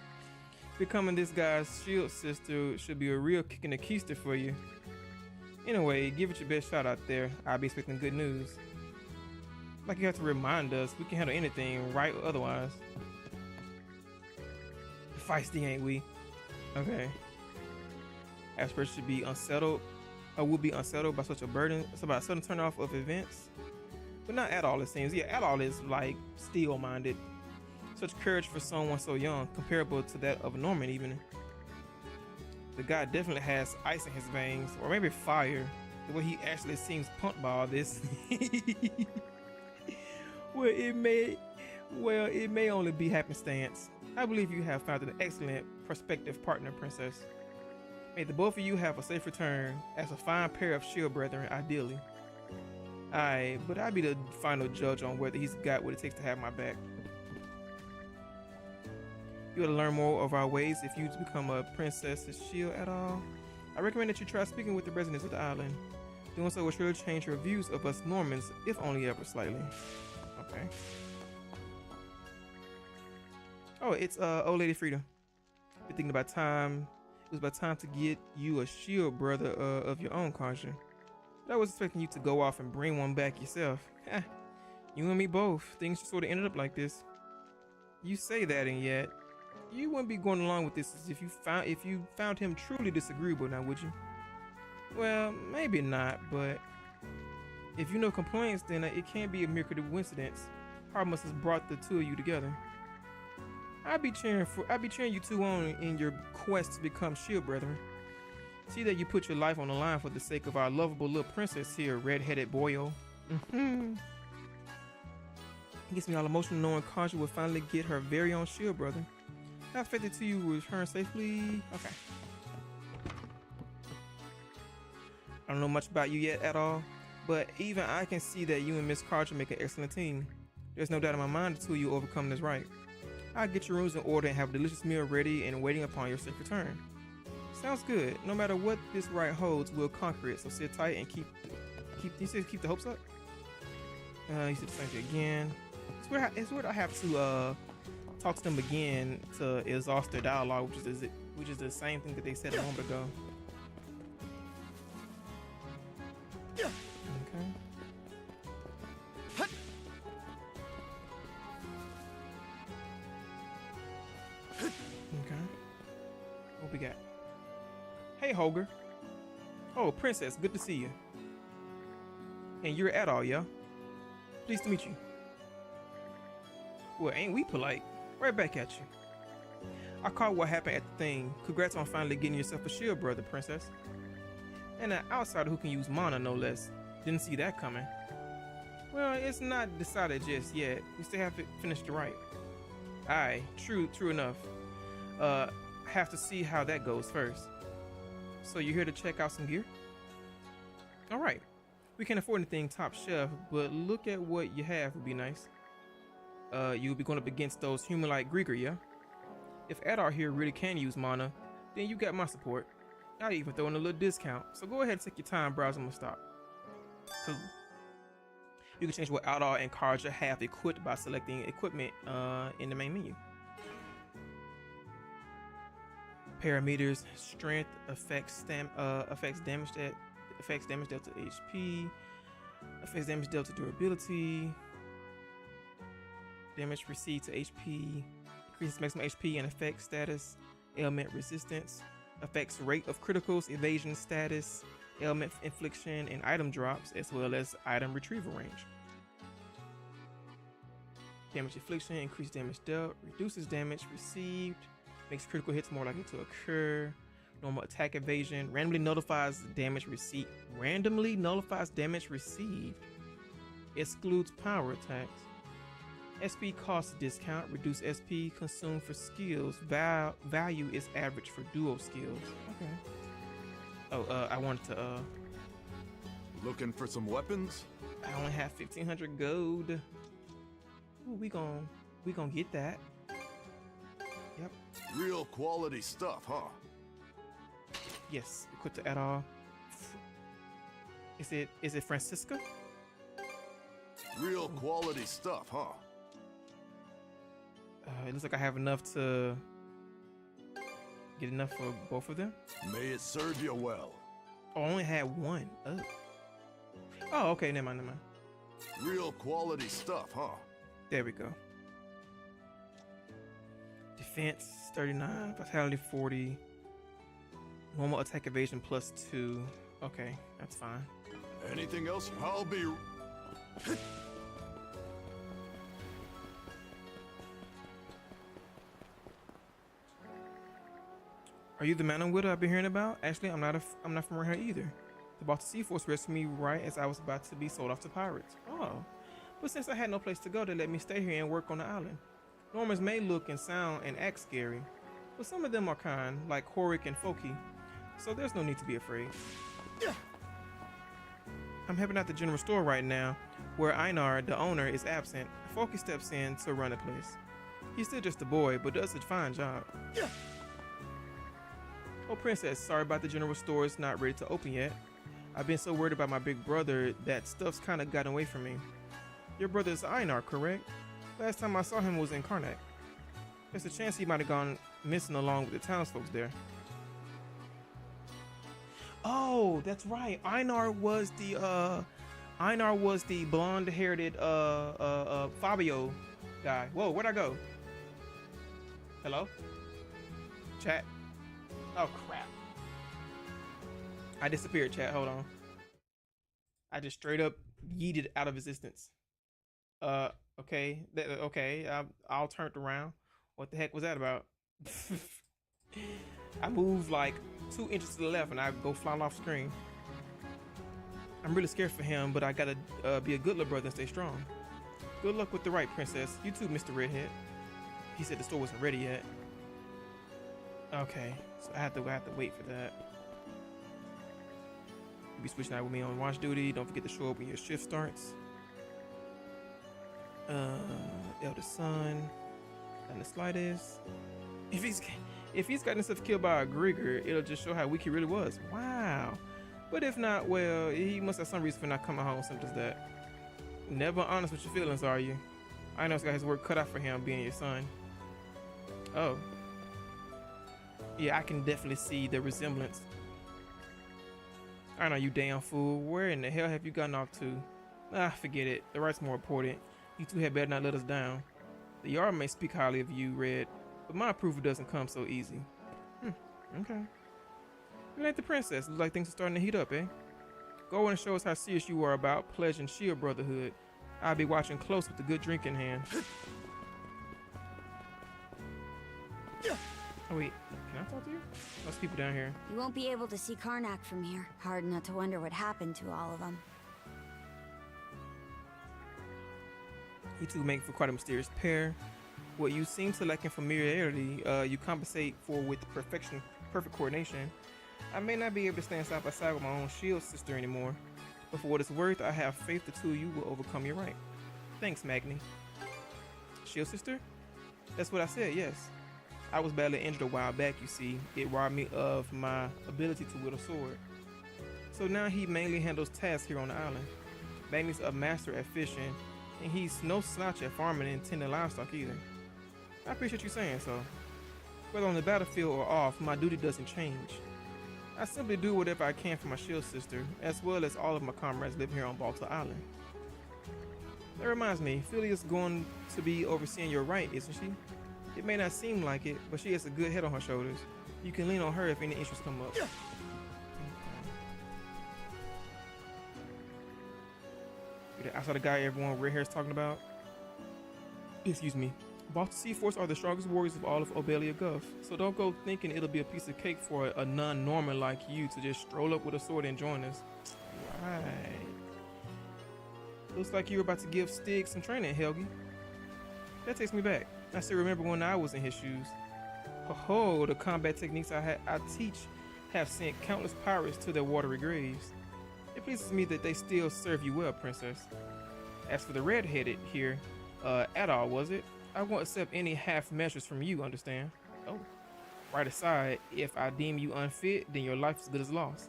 Becoming this guy's shield sister should be a real kick in the keister for you. Anyway, give it your best shot out there. I'll be expecting good news. Like you have to remind us, we can handle anything, right or otherwise. Feisty, ain't we? Okay. Aspirants should be unsettled, or will be unsettled by such a burden. It's about a sudden turn off of events. But not at all, it seems. Yeah, at all is like steel-minded. Such courage for someone so young, comparable to that of Norman even. The guy definitely has ice in his veins, or maybe fire. The way he actually seems pumped by all this. Well, it Well, it may only be happenstance. I believe you have found an excellent prospective partner, Princess. May the both of you have a safe return as a fine pair of shield brethren, ideally. Aye, but I'll be the final judge on whether he's got what it takes to have my back. You ought to learn more of our ways if you become a princess's shield at all. I recommend that you try speaking with the residents of the island. Doing so will surely change your views of us Normans, if only ever slightly. Okay. Oh, it's old lady Frida. Been thinking about time. It was about time to get you a shield brother of your own, Kaja. But I was expecting you to go off and bring one back yourself. You and me both. Things just sort of ended up like this. You say that, and yet you wouldn't be going along with this as if you found him truly disagreeable, now would you? Well, maybe not, but if you know complaints, then it can't be a mere coincidence. Hard must have brought the two of you together. I'd be cheering you two on in your quest to become shield brethren. See that you put your life on the line for the sake of our lovable little princess here, red-headed boyo. It gets me all emotional knowing Kaja will finally get her very own shield brother. I expect it to you return safely. Okay. I don't know much about you yet at all, but even I can see that you and Miss Kaja make an excellent team. There's no doubt in my mind the two of you overcome this right. I'll get your rooms in order and have a delicious meal ready and waiting upon your safe return. Sounds good. No matter what this ride holds, we'll conquer it. So sit tight and keep the hopes up. You said the same thing again. It's weird I have to talk to them again to exhaust their dialogue, which is the same thing that they said a moment ago. Okay. Okay. What we got? Hey, Holger. Oh, Princess, good to see you. And you're at all, yeah? Pleased to meet you. Well, ain't we polite? Right back at you. I caught what happened at the thing. Congrats on finally getting yourself a shield brother, Princess. And an outsider who can use mana, no less. Didn't see that coming. Well, it's not decided just yet. We still have to finish the rite. Aye, true enough. Have to see how that goes first. So you're here to check out some gear? Alright. We can't afford anything top shelf, but look at what you have would be nice. You'll be going up against those human-like Grieger, yeah? If Adar here really can use mana, then you got my support. I'll even throw in a little discount, so go ahead and take your time browsing my stock. Cool. You can change what Adar and Karja have equipped by selecting equipment in the main menu. Parameters: strength, affects damage dealt to HP, affects damage dealt to durability, damage received to HP, increases maximum HP and effect status, ailment resistance, affects rate of criticals, evasion status, ailment infliction, and item drops, as well as item retrieval range. Damage infliction: increased damage dealt, reduces damage received, makes critical hits more likely to occur. Normal attack evasion randomly nullifies damage received. Excludes power attacks. SP cost discount. Reduce SP consumed for skills. Value is average for duo skills. Okay. Oh, I wanted to. Looking for some weapons? I only have 1,500 gold. Ooh, we gon' get that. Yep. Real quality stuff, huh? Yes, equipped to Adar. Is it Francisca? Real quality stuff, huh? It looks like I have enough to get enough for both of them. May it serve you well. Oh, I only had one. Oh, okay, never mind. Real quality stuff, huh? There we go. Defense 39, vitality 40, normal attack evasion +2. Okay, that's fine. Anything else? I'll be. Are you the man and widow I've been hearing about? Actually, I'm not from around here either. The Baltic Sea Force rescued me right as I was about to be sold off to pirates. Oh, But since I had no place to go, they let me stay here and work on the island. Normans may look and sound and act scary, but some of them are kind, like Horik and Foki, so there's no need to be afraid. I'm helping out the general store right now, where Einar, the owner, is absent. Foki steps in to run the place. He's still just a boy, but does a fine job. Oh, Princess, sorry about the general store. It's not ready to open yet. I've been so worried about my big brother that stuff's kind of gotten away from me. Your brother is Einar, correct? Last time I saw him was in Karnak. There's a chance he might have gone missing along with the townsfolk there. Oh, that's right. Einar was the blonde-haired Fabio guy. Whoa, where'd I go? Hello? Chat? Oh, crap. I disappeared, chat. Hold on. I just straight up yeeted out of existence. Okay. Okay. I'll turned around. What the heck was that about? I moved like 2 inches to the left and I go flying off screen. I'm really scared for him, but I gotta be a good little brother and stay strong. Good luck with the right, Princess. You too, Mr. Redhead. He said the store wasn't ready yet. Okay, so I have to wait for that. You'll be switching out with me on watch duty. Don't forget to show up when your shift starts. Eldest son, not the slightest. If he's gotten himself killed by a Grigger, it'll just show how weak he really was. Wow. But if not, well, he must have some reason for not coming home. Simple as that. Never honest with your feelings, are you? I know he's got his work cut out for him being your son. Oh. Yeah, I can definitely see the resemblance. I know, you damn fool. Where in the hell have you gotten off to? Ah, forget it. The right's more important. You two had better not let us down. The Jarl may speak highly of you, Red, but my approval doesn't come so easy. Okay. You ain't the princess. Looks like things are starting to heat up, eh? Go and show us how serious you are about pledge and shield brotherhood. I'll be watching close with a good drink in hand. Oh wait, can I talk to you? There's people down here. You won't be able to see Karnak from here. Hard not to wonder what happened to all of them. You two make for quite a mysterious pair. What you seem to lack in familiarity, you compensate for with perfect coordination. I may not be able to stand side by side with my own shield sister anymore, but for what it's worth, I have faith the two of you will overcome your right. Thanks, Magni. Shield sister? That's what I said, yes. I was badly injured a while back, you see. It robbed me of my ability to wield a sword. So now he mainly handles tasks here on the island. Magni's a master at fishing, and he's no slouch at farming and tending livestock either. I appreciate you saying so. Whether on the battlefield or off, my duty doesn't change. I simply do whatever I can for my shield sister, as well as all of my comrades living here on Balta Island. That reminds me, Philia's going to be overseeing your right, isn't she? It may not seem like it, but she has a good head on her shoulders. You can lean on her if any issues come up. I saw the guy everyone red hair is talking about. Excuse me. Balta Sea Force are the strongest warriors of all of Obelia Gulf, so don't go thinking it'll be a piece of cake for a non-Norman like you to just stroll up with a sword and join us. Right. Looks like you were about to give Stig some training, Helgi. That takes me back. I still remember when I was in his shoes. Ho, the combat techniques I teach have sent countless pirates to their watery graves. It pleases me that they still serve you well, Princess. As for the red-headed here, Adal, was it? I won't accept any half measures from you, understand? Oh. Right aside, if I deem you unfit, then your life is good as lost.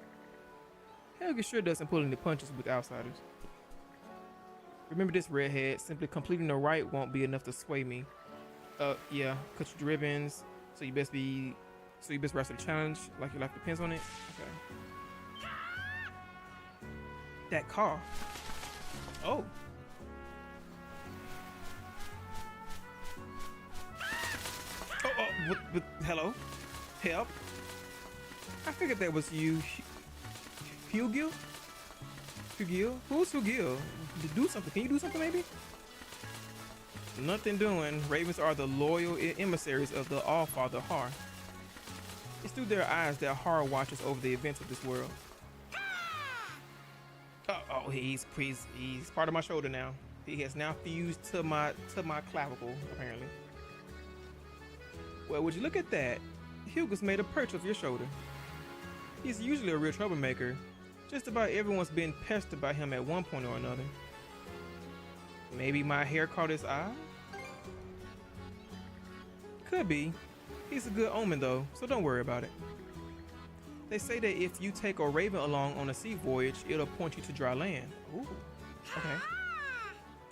Helga sure doesn't pull any punches with outsiders. Remember this, redhead, simply completing the rite won't be enough to sway me. Yeah, cut your ribbons, so you best rise to the challenge, like your life depends on it. Okay. That cough. Oh. But hello? Help? I figured that was you. Hugil? Hugil? Who's Hugil? Do something. Can you do something maybe? Nothing doing. Ravens are the loyal emissaries of the Allfather Har. It's through their eyes that Har watches over the events of this world. Oh, he's part of my shoulder now. He has now fused to my clavicle, apparently. Well, would you look at that? Hugo's made a perch of your shoulder. He's usually a real troublemaker. Just about everyone's been pestered by him at one point or another. Maybe my hair caught his eye? Could be. He's a good omen though, so don't worry about it. They say that if you take a raven along on a sea voyage, it'll point you to dry land. Ooh, okay.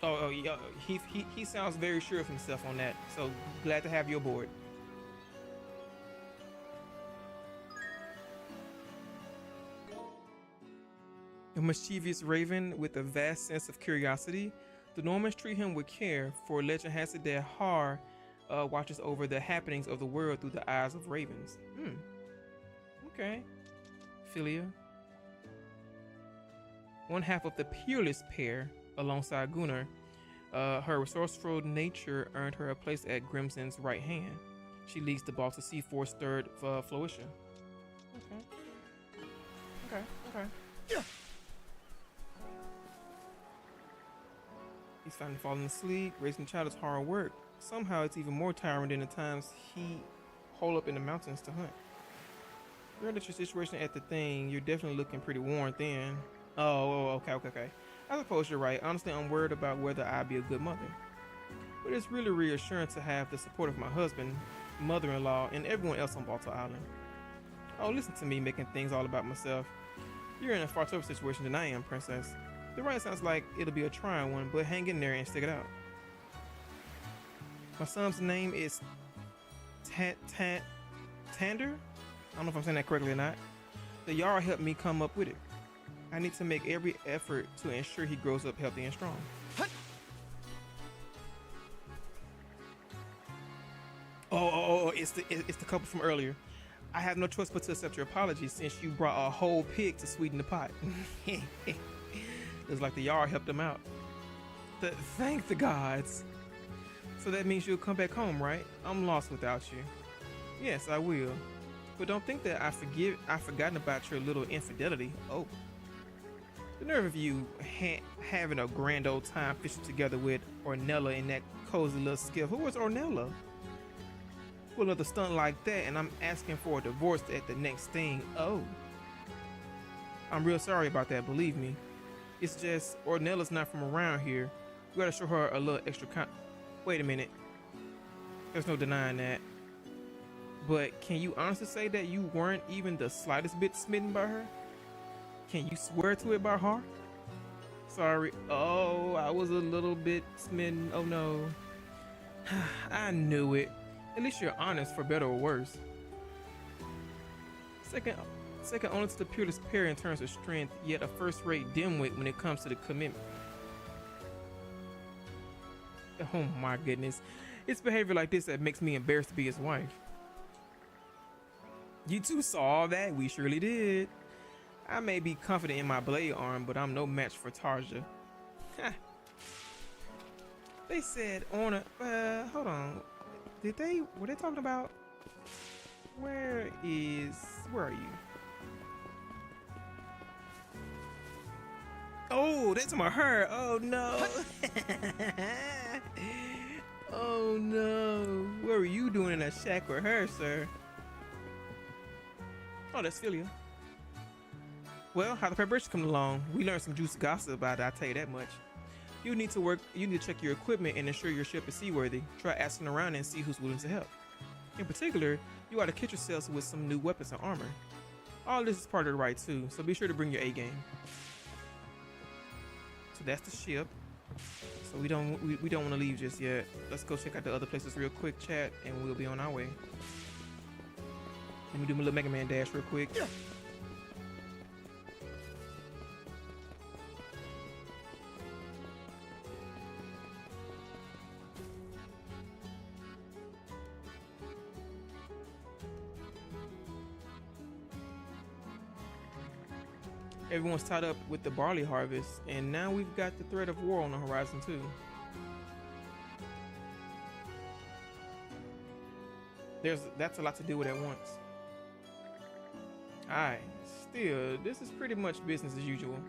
Oh yeah, he sounds very sure of himself on that, so glad to have you aboard. A mischievous raven with a vast sense of curiosity, the Normans treat him with care, for legend has it that Har watches over the happenings of the world through the eyes of ravens. Okay. Philia. One half of the peerless pair, alongside Gunnar, her resourceful nature earned her a place at Grimson's right hand. She leads the Baltic Sea Force third Floetia. Okay. Yeah. He's finally falling asleep. Raising a child is hard work. Somehow it's even more tiring than the times he hole up in the mountains to hunt. Regarding your situation at the thing, you're definitely looking pretty worn thin. Okay. I suppose you're right. Honestly, I'm worried about whether I'd be a good mother. But it's really reassuring to have the support of my husband, mother-in-law, and everyone else on Balto Island. Oh, listen to me making things all about myself. You're in a far tougher situation than I am, Princess. The ride sounds like it'll be a trying one, but hang in there and stick it out. My son's name is Tander? I don't know if I'm saying that correctly or not. The Jarl helped me come up with it. I need to make every effort to ensure he grows up healthy and strong. It's the couple from earlier. I have no choice but to accept your apology since you brought a whole pig to sweeten the pot. Looks like the Jarl helped him out. Thank the gods. So that means you'll come back home, right? I'm lost without you. Yes, I will. But don't think that I've forgotten about your little infidelity. Oh. The nerve of you having a grand old time fishing together with Ornella in that cozy little skiff. Who was Ornella? Pull another stunt like that and I'm asking for a divorce at the next thing. Oh. I'm real sorry about that, believe me. It's just Ornella's not from around here. We gotta show her a little extra Wait a minute. There's no denying that. But can you honestly say that you weren't even the slightest bit smitten by her? Can you swear to it by heart? Sorry. Oh, I was a little bit smitten. Oh no. I knew it. At least you're honest, for better or worse. Second only to the peerless pair in terms of strength, yet a first-rate dimwit when it comes to the commitment. Oh my goodness. It's behavior like this that makes me embarrassed to be his wife. You two saw all that, we surely did. I may be confident in my blade arm, but I'm no match for Tarja. They said on a hold on. Were they talking about where are you? Oh, that's my her. Oh no. Oh no. What were you doing in a shack with her, sir? Oh, that's Philia. Well, how the preparation coming along? We learned some juicy gossip about it, I'll tell you that much. You need to check your equipment and ensure your ship is seaworthy. Try asking around and see who's willing to help. In particular, you ought to kit yourselves with some new weapons and armor. All this is part of the ride too, so be sure to bring your A game. So that's the ship. So we don't want to leave just yet. Let's go check out the other places real quick, chat, and we'll be on our way. Let me do my little Mega Man dash real quick. Yeah. Everyone's tied up with the barley harvest, and now we've got the threat of war on the horizon too. That's a lot to deal with at once. Alright, still, this is pretty much business as usual.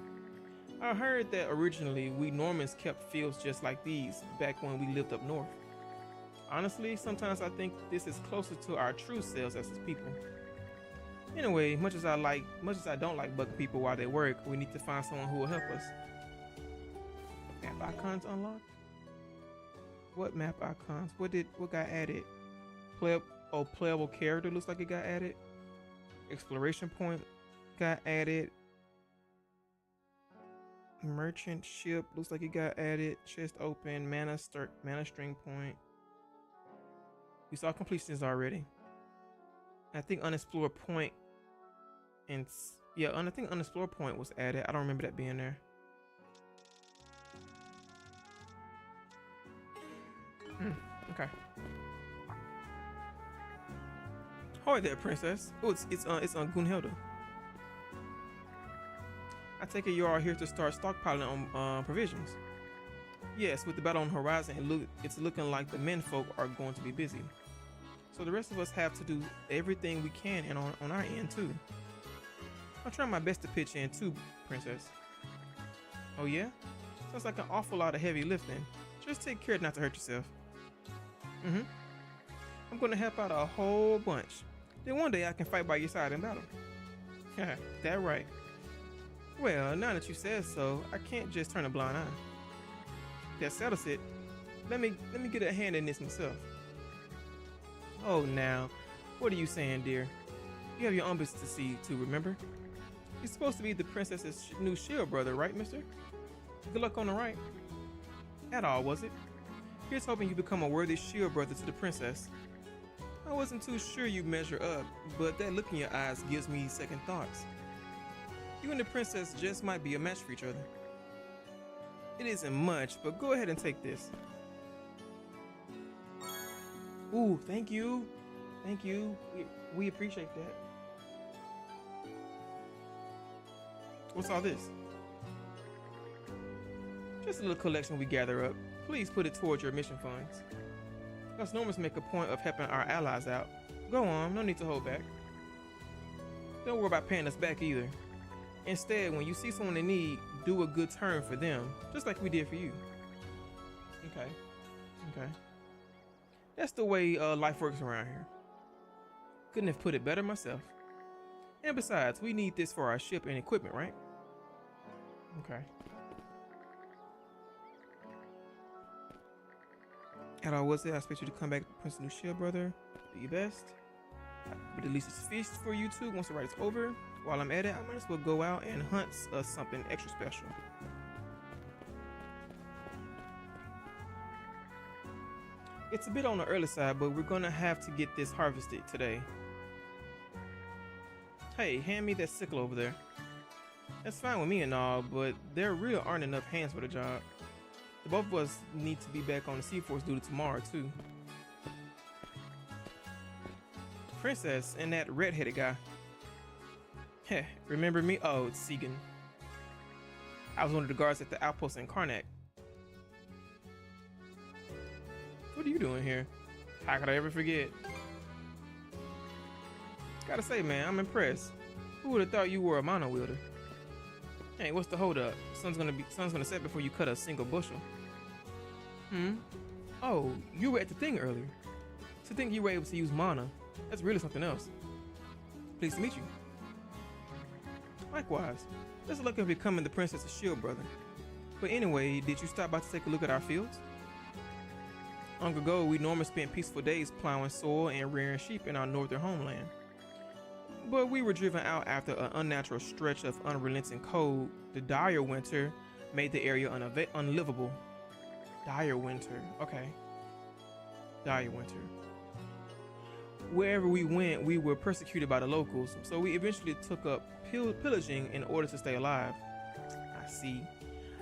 I heard that originally we Normans kept fields just like these back when we lived up north. Honestly, sometimes I think this is closer to our true selves as people. Anyway, much as I don't like bugging people while they work, we need to find someone who will help us. Map icons unlocked? What map icons? What got added? Playable character looks like it got added. Exploration point got added. Merchant ship looks like it got added. Chest open. Mana string point. We saw completions already. I think unexplored point and I think unexplored point was added. I don't remember that being there. Okay. Hi there, princess. Oh, it's on Gunhilda. I take it you are here to start stockpiling on provisions. Yes, with the battle on the horizon, it's looking like the menfolk are going to be busy. So the rest of us have to do everything we can and on our end too. I'll try my best to pitch in too, princess. Oh yeah? Sounds like an awful lot of heavy lifting. Just take care not to hurt yourself. I'm gonna help out a whole bunch. Then one day I can fight by your side in battle. That right. Well, now that you said so, I can't just turn a blind eye. That settles it. Let me get a hand in this myself. Oh, now, what are you saying, dear? You have your own business to see to, remember? You're supposed to be the princess's new shield brother, right, mister? Good luck on the right. At all, was it? Here's hoping you become a worthy shield brother to the princess. I wasn't too sure you'd measure up, but that look in your eyes gives me second thoughts. You and the princess just might be a match for each other. It isn't much, but go ahead and take this. Ooh, thank you. Thank you. We appreciate that. What's all this? Just a little collection we gather up. Please put it towards your mission funds. Us Normans make a point of helping our allies out. Go on, no need to hold back. Don't worry about paying us back either. Instead, when you see someone in need, do a good turn for them, just like we did for you. Okay. That's the way life works around here. Couldn't have put it better myself. And besides, we need this for our ship and equipment, right? Okay. And I was it. I expect you to come back, Prince New Shield brother. Do your best. But at least it's feast for you two. Once the ride is over, while I'm at it, I might as well go out and hunt something extra special. It's a bit on the early side, but we're gonna have to get this harvested today. Hey, hand me that sickle over there. That's fine with me and all, but there really aren't enough hands for the job. The both of us need to be back on the Sea Force duty tomorrow, too. Princess and that red-headed guy. Heh, remember me? Oh, it's Segan. I was one of the guards at the outpost in Karnak. What are you doing here? How could I ever forget? Gotta say, man, I'm impressed. Who would have thought you were a mono wielder? Hey, what's the hold up? Sun's gonna set before you cut a single bushel. Oh, you were at the thing earlier. To think you were able to use mana, that's really something else. Pleased to meet you. Likewise. Best of luck in becoming the princess's shield brother. But anyway, did you stop by to take a look at our fields? Long ago, we normally spent peaceful days plowing soil and rearing sheep in our northern homeland. But we were driven out after an unnatural stretch of unrelenting cold. The dire winter made the area unlivable. Dire winter, okay. Dire winter. Wherever we went, we were persecuted by the locals, so we eventually took up pillaging in order to stay alive. I see.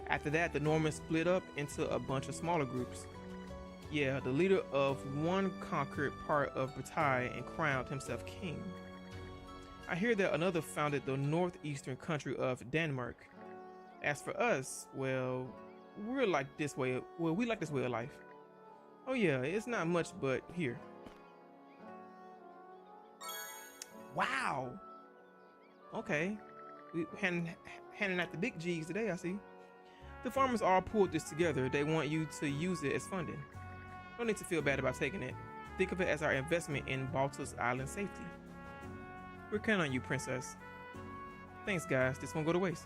After that, the Normans split up into a bunch of smaller groups. Yeah, the leader of one conquered part of Bataille and crowned himself king. I hear that another founded the northeastern country of Denmark. As for us, well, we like this way of life. Oh yeah, it's not much, but here. Wow. Okay. We handing out the big G's today, I see. The farmers all pulled this together. They want you to use it as funding. No need to feel bad about taking it. Think of it as our investment in Baltus Island safety. We're counting on you, Princess. Thanks, guys. This won't go to waste.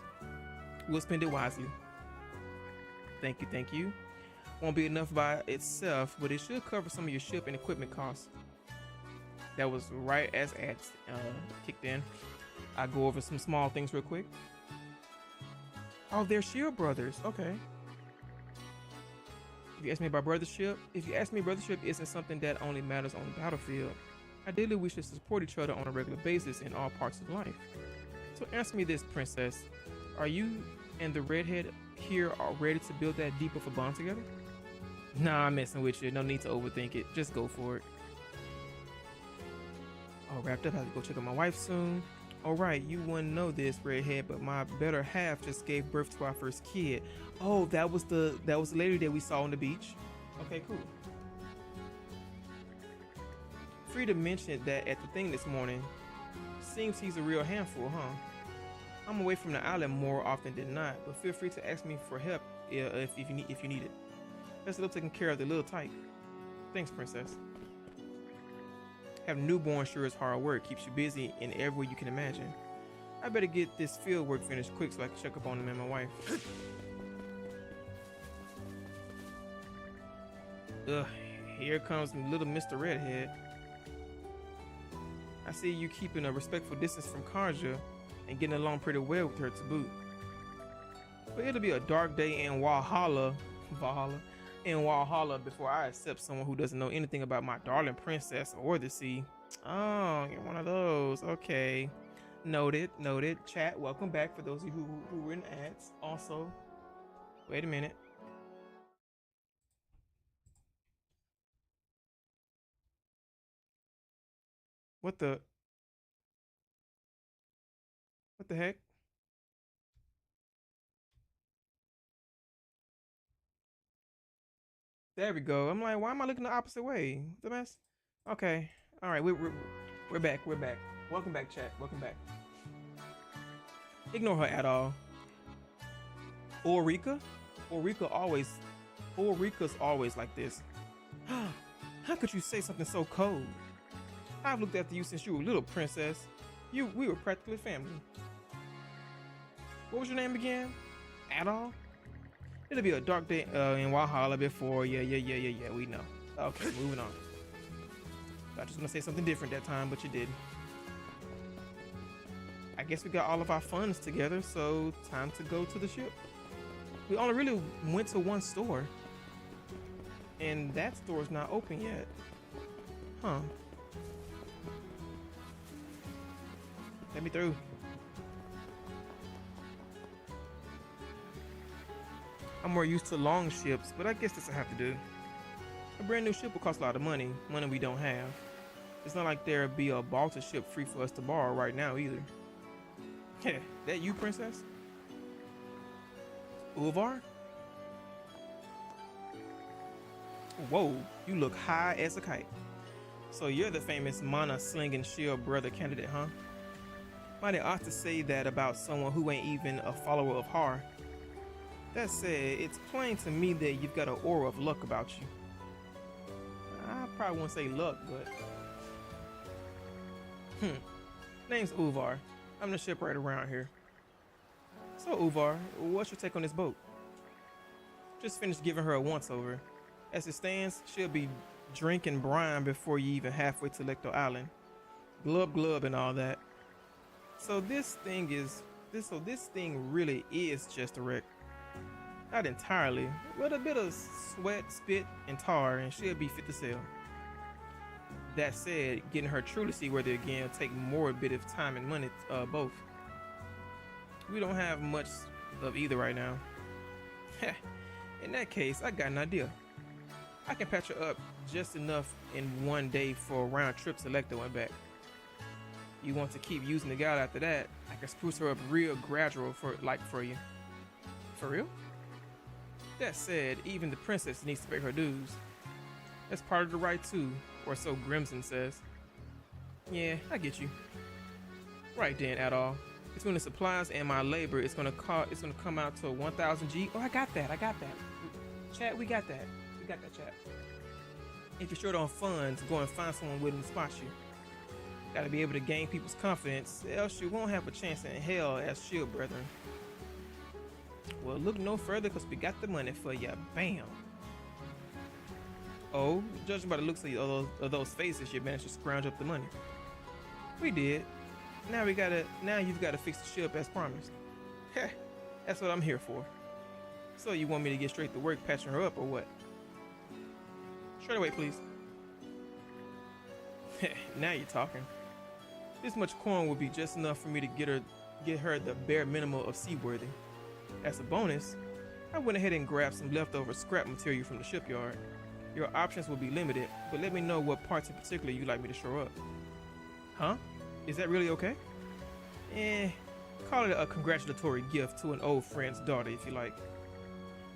We'll spend it wisely. Thank you, thank you. Won't be enough by itself, but it should cover some of your ship and equipment costs. That was right as ads kicked in. I'll go over some small things real quick. Oh, they're shield brothers. Okay. If you ask me about brothership, brothership isn't something that only matters on the battlefield. Ideally, we should support each other on a regular basis in all parts of life. So answer me this, Princess. Are you and the redhead here are ready to build that deep of a bond together? Nah, I'm messing with you. No need to overthink it. Just go for it. All wrapped up. I have to go check on my wife soon. All right, you wouldn't know this, redhead, but my better half just gave birth to our first kid. Oh, that was the lady that we saw on the beach. Okay, cool. Frida mentioned that at the thing this morning. Seems he's a real handful, huh? I'm away from the island more often than not, but feel free to ask me for help if you need it. Best of luck taking care of the little tyke. Thanks, Princess. Having a newborn sure is hard work. Keeps you busy in every way you can imagine. I better get this field work finished quick so I can check up on him and my wife. Ugh, here comes little Mr. Redhead. I see you keeping a respectful distance from Karja and getting along pretty well with her to boot. But it'll be a dark day in Valhalla before I accept someone who doesn't know anything about my darling princess or the sea. Oh, you're one of those. Okay. Noted. Chat, welcome back for those of you who were in ads. Also, wait a minute. What the heck? There we go. I'm like, why am I looking the opposite way? The mess? Okay. All right. We're back. Welcome back, chat. Welcome back. Ignore her at all. Ulrika? Ulrika's always like this. How could you say something so cold? I've looked after you since you were a little, princess. We were practically family. What was your name again? Adol? It'll be a dark day in Valhalla before. Yeah, we know. Okay, moving on. I was just gonna say something different that time, but you did. I guess we got all of our funds together, so time to go to the ship. We only really went to one store, and that store's not open yet. Huh. Let me through. I'm more used to long ships, but I guess this will have to do. A brand new ship will cost a lot of money we don't have. It's not like there'll be a Baltus ship free for us to borrow right now either. Heh, that you, princess? Ulvar? Whoa, you look high as a kite. So you're the famous mana-slinging shield brother candidate, huh? Mighty odd to say that about someone who ain't even a follower of Har. That said, it's plain to me that you've got an aura of luck about you. I probably won't say luck, but... Name's Ulvar. I'm the shipwright around here. So Ulvar, what's your take on this boat? Just finished giving her a once-over. As it stands, she'll be drinking brine before you even halfway to Lecto Island. Glub and all that. So this thing really is just a wreck. Not entirely, but a bit of sweat, spit, and tar, and she'll be fit to sail. That said, getting her truly seaworthy again will take more a bit of time and money, both. We don't have much of either right now. In that case, I got an idea. I can patch her up just enough in one day for a round trip to Lecto and back. You want to keep using the guide after that, I can spruce her up real gradual for you. For real? That said, even the princess needs to pay her dues. That's part of the right too, or so Grimson says. Yeah, I get you. Right then, Adol. Between the supplies and my labor, it's gonna come out to 1,000 G. Oh, I got that. Chat, we got that. Chat. If you're short on funds, go and find someone willing to spot you. Gotta be able to gain people's confidence, else you won't have a chance in hell as shield brethren. Well, look no further, because we got the money for ya. Bam. Oh, judging by the looks of those faces, you managed to scrounge up the money. We did. Now you've got to fix the ship as promised. Heh, that's what I'm here for. So you want me to get straight to work patching her up or what? Straight away, please. Now you're talking. This much corn would be just enough for me to get her the bare minimum of seaworthy. As a bonus, I went ahead and grabbed some leftover scrap material from the shipyard. Your options will be limited, but let me know what parts in particular you'd like me to show up. Huh? Is that really okay? Call it a congratulatory gift to an old friend's daughter if you like.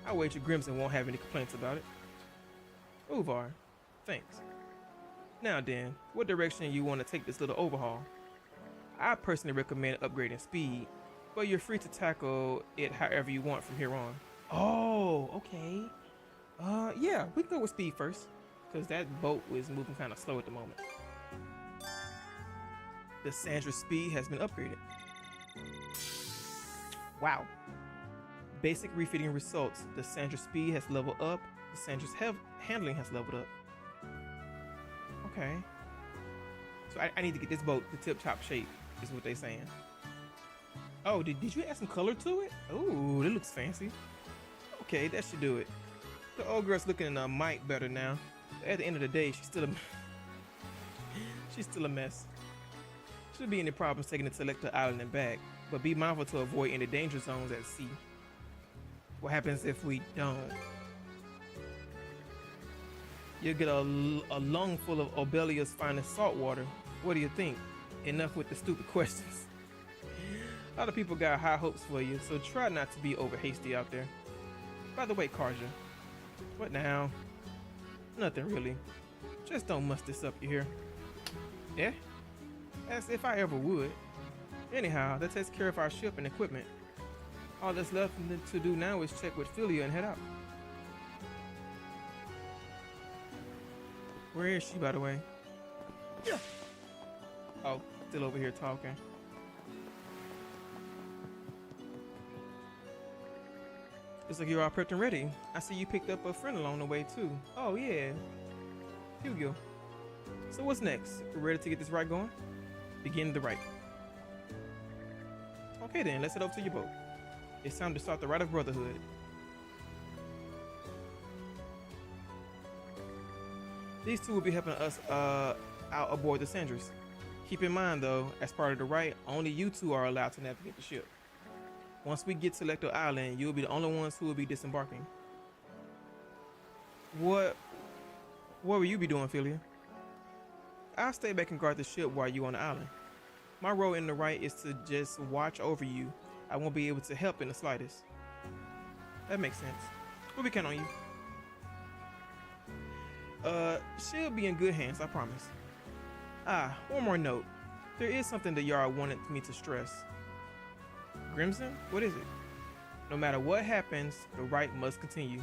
I wager Grimson won't have any complaints about it. Uvar, thanks. Now then, what direction you want to take this little overhaul? I personally recommend upgrading speed, but you're free to tackle it however you want from here on. Oh, okay. Yeah, we can go with speed first, because that boat was moving kind of slow at the moment. The Sandra's speed has been upgraded. Wow. Basic refitting results. The Sandra's speed has leveled up. The Sandra's handling has leveled up. Okay. So I need to get this boat to tip-top shape, is what they're saying. Oh, did you add some color to it? Ooh, it looks fancy. Okay, that should do it. The old girl's looking a mite better now. But at the end of the day, she's still a mess. Shouldn't be any problems taking it to Selector Island and back, but be mindful to avoid any danger zones at sea. What happens if we don't? You'll get a lung full of Obelia's finest salt water. What do you think? Enough with the stupid questions. A lot of people got high hopes for you, so try not to be over hasty out there. By the way, Karja, what now? Nothing really. Just don't muss this up, you hear? Yeah? As if I ever would. Anyhow, that takes care of our ship and equipment. All that's left to do now is check with Philia and head out. Where is she, by the way? Yeah. Oh, still over here talking. Looks like you're all prepped and ready. I see you picked up a friend along the way too. Oh yeah, Hugo. So what's next? We're ready to get this rite going? Begin the rite. Okay then, let's head over to your boat. It's time to start the rite of brotherhood. These two will be helping us out aboard the Sandras. Keep in mind though, as part of the rite, only you two are allowed to navigate the ship. Once we get to Selector Island, you'll be the only ones who will be disembarking. What will you be doing, Philia? I'll stay back and guard the ship while you're on the island. My role in the rite is to just watch over you. I won't be able to help in the slightest. That makes sense. We'll be counting on you. She'll be in good hands, I promise. One more note. There is something the Jarl wanted me to stress. Grimson? What is it? No matter what happens, the rite must continue.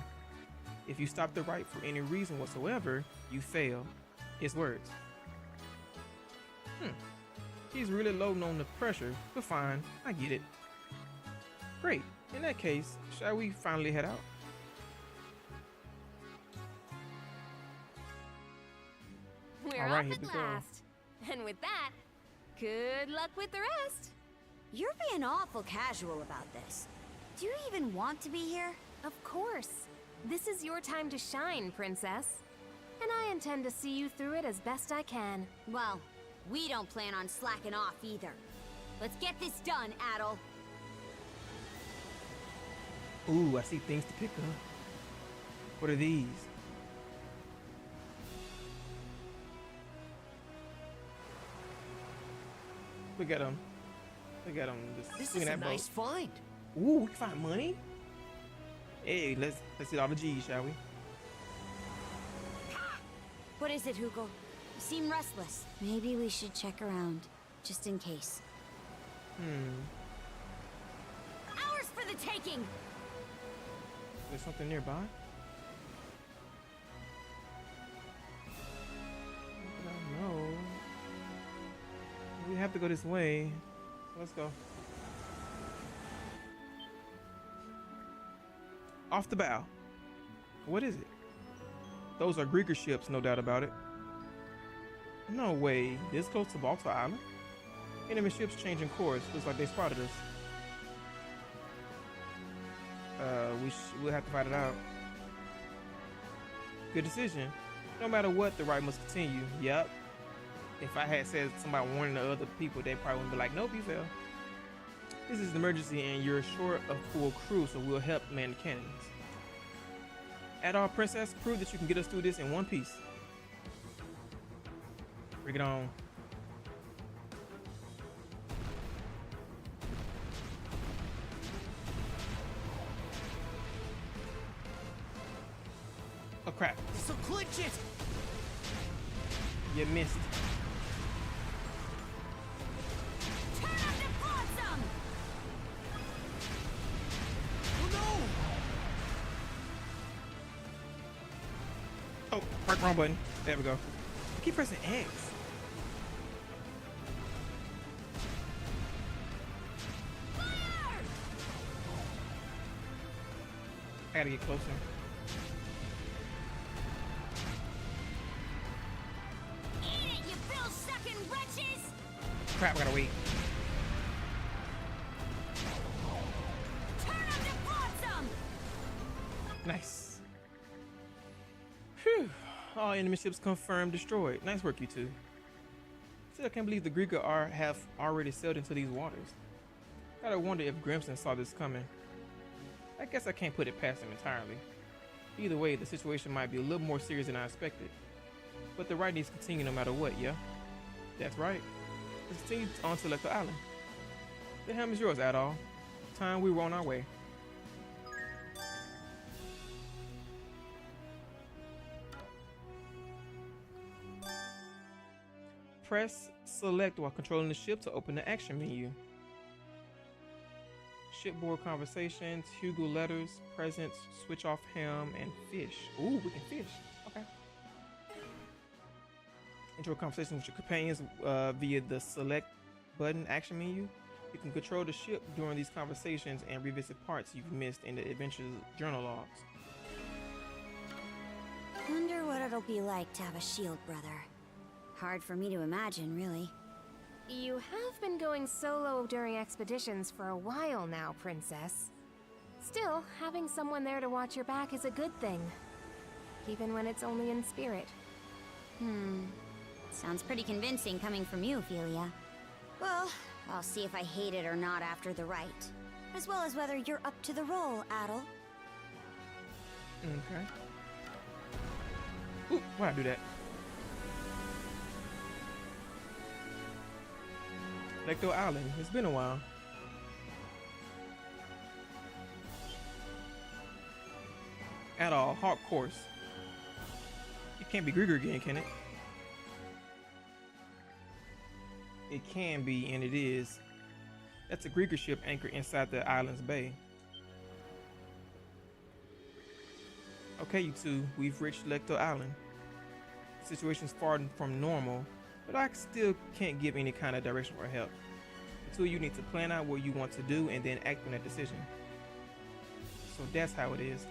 If you stop the rite for any reason whatsoever, you fail. His words. He's really loading on the pressure, but fine, I get it. Great. In that case, shall we finally head out? We're off at last. And with that, good luck with the rest. You're being awful casual about this. Do you even want to be here? Of course. This is your time to shine, Princess. And I intend to see you through it as best I can. Well, we don't plan on slacking off either. Let's get this done, Adel. Ooh, I see things to pick up. What are these? Look at them. Look at them. This is a nice find. Ooh, we can find money. Hey, let's hit all the G's, shall we? What is it, Hugo? You seem restless. Maybe we should check around, just in case. doing? There's something nearby. I don't know. We have to go this way. So let's go. Off the bow. What is it? Those are Greeker ships, no doubt about it. No way. This close to Balta Island? Enemy ships changing course. Looks like they spotted us. We'll have to fight it out. Good decision. No matter what, the ride must continue. Yep. If I had said somebody warning the other people, they probably wouldn't be like, nope, you failed. This is an emergency and you're short of full crew, so we'll help man the cannons. At all, Princess, prove that you can get us through this in one piece. Bring it on. Oh crap. So clinch it! You missed. Turn up the flotsam! Oh no! Oh, wrong button. There we go. I keep pressing X. Fire! I gotta get closer. Eat it, you bill-sucking wretches! Crap, I gotta wait. Turn up the flotsam! Nice. Phew. All enemy ships confirmed destroyed. Nice work, you two. Still, I can't believe the Greeker have already sailed into these waters. Gotta wonder if Grimson saw this coming. I guess I can't put it past him entirely. Either way, the situation might be a little more serious than I expected. But the ride needs to continue no matter what, yeah? That's right. Let's continue on to Lecter Island. The helm is yours, Adol. Time we were on our way. Press select while controlling the ship to open the action menu. Shipboard conversations, Hugo letters, presents, switch off helm, and fish. Ooh, we can fish. Okay. Intro conversation with your companions via the select button action menu. You can control the ship during these conversations and revisit parts you've missed in the adventure's journal logs. Wonder what it'll be like to have a shield brother. Hard for me to imagine, really. You have been going solo during expeditions for a while now, Princess. Still, having someone there to watch your back is a good thing. Even when it's only in spirit. Sounds pretty convincing coming from you, Ophelia. Well, I'll see if I hate it or not after the rite. As well as whether you're up to the role, Adol. Okay. Ooh, why'd I do that? Lecter Island. It's been a while. At all, hard course. It can't be Grieger again, can it? It can be, and it is. That's a Grieger ship anchored inside the island's bay. Okay, you two, we've reached Lecter Island. The situation's far from normal, but I still can't give any kind of direction or help. The two of you need to plan out what you want to do and then act on that decision. So that's how it is.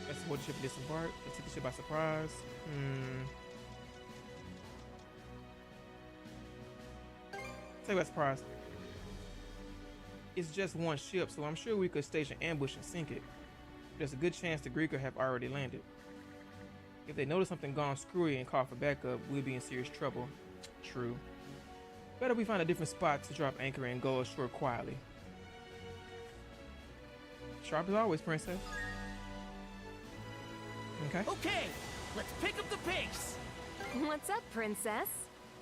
Let's support the ship disembark. Let's take the ship by surprise. Take by surprise. It's just one ship, so I'm sure we could stage an ambush and sink it. There's a good chance the Grieker have already landed. If they notice something gone screwy and call for backup, we'll be in serious trouble. True. Better we find a different spot to drop anchor and go ashore quietly. Sharp as always, Princess. Okay. Okay, let's pick up the pace. What's up, Princess?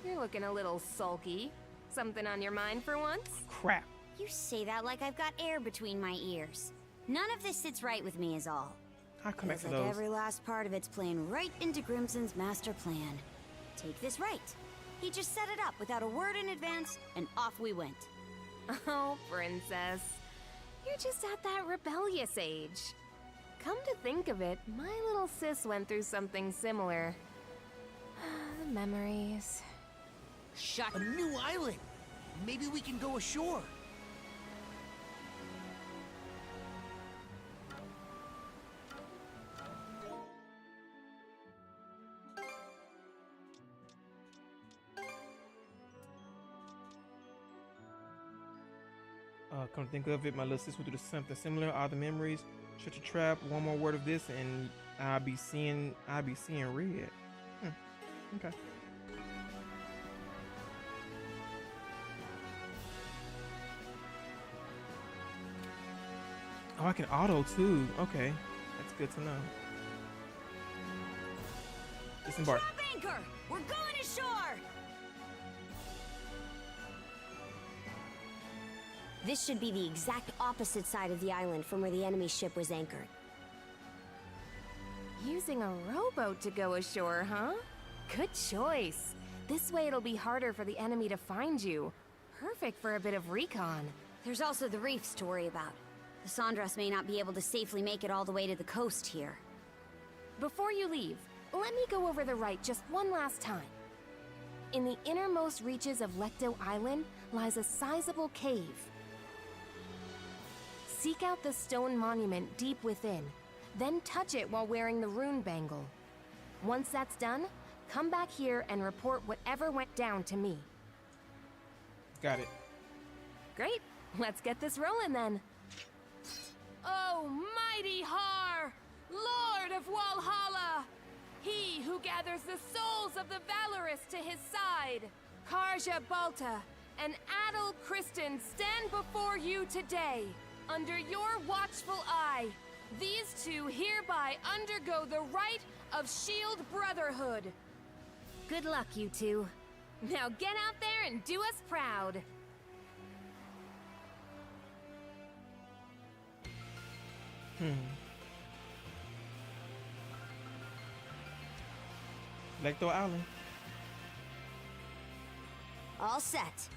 You're looking a little sulky. Something on your mind for once? Crap. You say that like I've got air between my ears. None of this sits right with me is all. I'll come back to Feels like those. every last part of it's playing right into Grimson's master plan. Take this right. He just set it up without a word in advance, and off we went. Oh, princess. You're just at that rebellious age. Come to think of it, my little sis went through something similar. The memories. Shut. A new island. Maybe we can go ashore. Come to think of it, my little sis would do something similar. All the memories. Shut your trap. One more word of this, and I'll be seeing red. Okay. Oh, I can auto too. Okay, that's good to know. Disembark. Drop anchor! We're going ashore! This should be the exact opposite side of the island from where the enemy ship was anchored. Using a rowboat to go ashore, huh? Good choice. This way it'll be harder for the enemy to find you. Perfect for a bit of recon. There's also the reefs to worry about. The Sandras may not be able to safely make it all the way to the coast here. Before you leave, let me go over the right just one last time. In the innermost reaches of Lecto Island lies a sizable cave. Seek out the stone monument deep within, then touch it while wearing the rune bangle. Once that's done, come back here and report whatever went down to me. Got it. Great, let's get this rolling then. Oh, mighty Har, Lord of Walhalla! He who gathers the souls of the valorous to his side, Karja Balta and Adel Kristen stand before you today. Under your watchful eye, these two hereby undergo the rite of Shield Brotherhood. Good luck, you two. Now get out there and do us proud. Lecto Island. All set.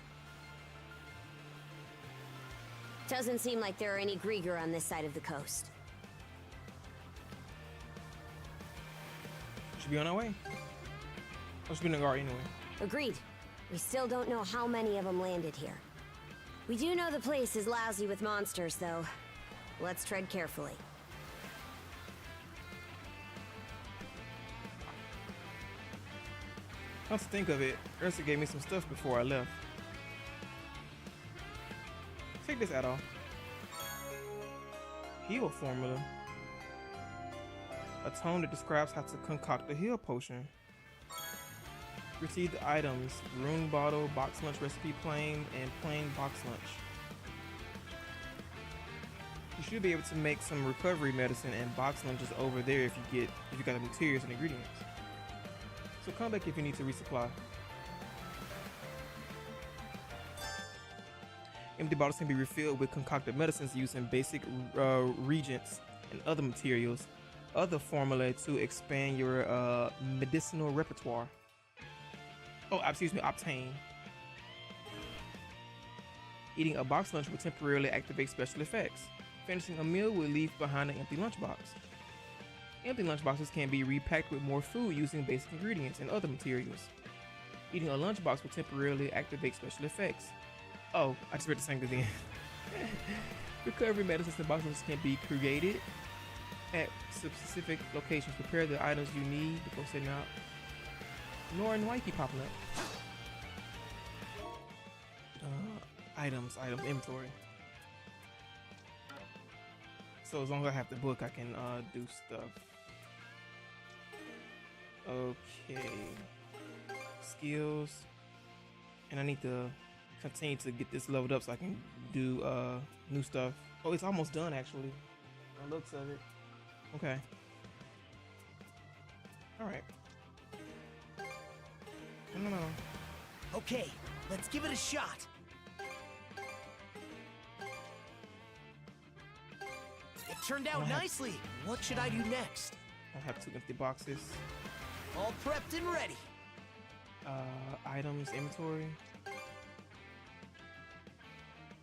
Doesn't seem like there are any Grieger on this side of the coast. Should be on our way. I should be in the guard anyway. Agreed. We still don't know how many of them landed here. We do know the place is lousy with monsters, though. Let's tread carefully. Come to think of it, Ursa gave me some stuff before I left. Take this add-on. Heal formula. A tome that describes how to concoct a heal potion. Receive the items: rune bottle, box lunch recipe plain, and plain box lunch. You should be able to make some recovery medicine and box lunches over there if you got the materials and ingredients. So come back if you need to resupply. Empty bottles can be refilled with concocted medicines using basic reagents and other materials. Other formulae to expand your medicinal repertoire. Oh, excuse me, obtain. Eating a box lunch will temporarily activate special effects. Finishing a meal will leave behind an empty lunchbox. Empty lunchboxes can be repacked with more food using basic ingredients and other materials. Eating a lunchbox will temporarily activate special effects. Oh, I just read the same again. Recovery medicines and boxes can be created at specific locations. Prepare the items you need before setting out. Nora, why you keep popping up? Items, inventory. So as long as I have the book, I can do stuff. Okay. Skills. And I need to continue to get this leveled up so I can do new stuff. Oh, it's almost done actually. The looks of it. Okay. Alright. No. Okay, let's give it a shot. It turned out nicely. What should I do next? I have 2 empty boxes. All prepped and ready. Items, inventory.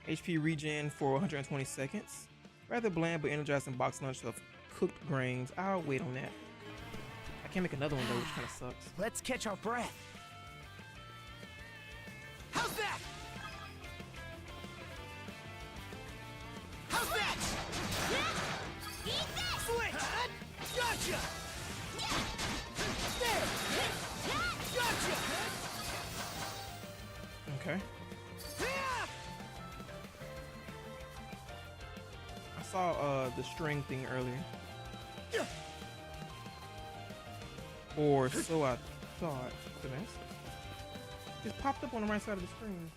HP regen for 120 seconds. Rather bland but energizing box lunch of cooked grains. I'll wait on that. I can't make another one though, which kind of sucks. Let's catch our breath. How's that? How's that? Eat this! Switch! Gotcha! There! Gotcha! Okay. I saw the string thing earlier. Or so I thought. Just popped up on the right side of the screen.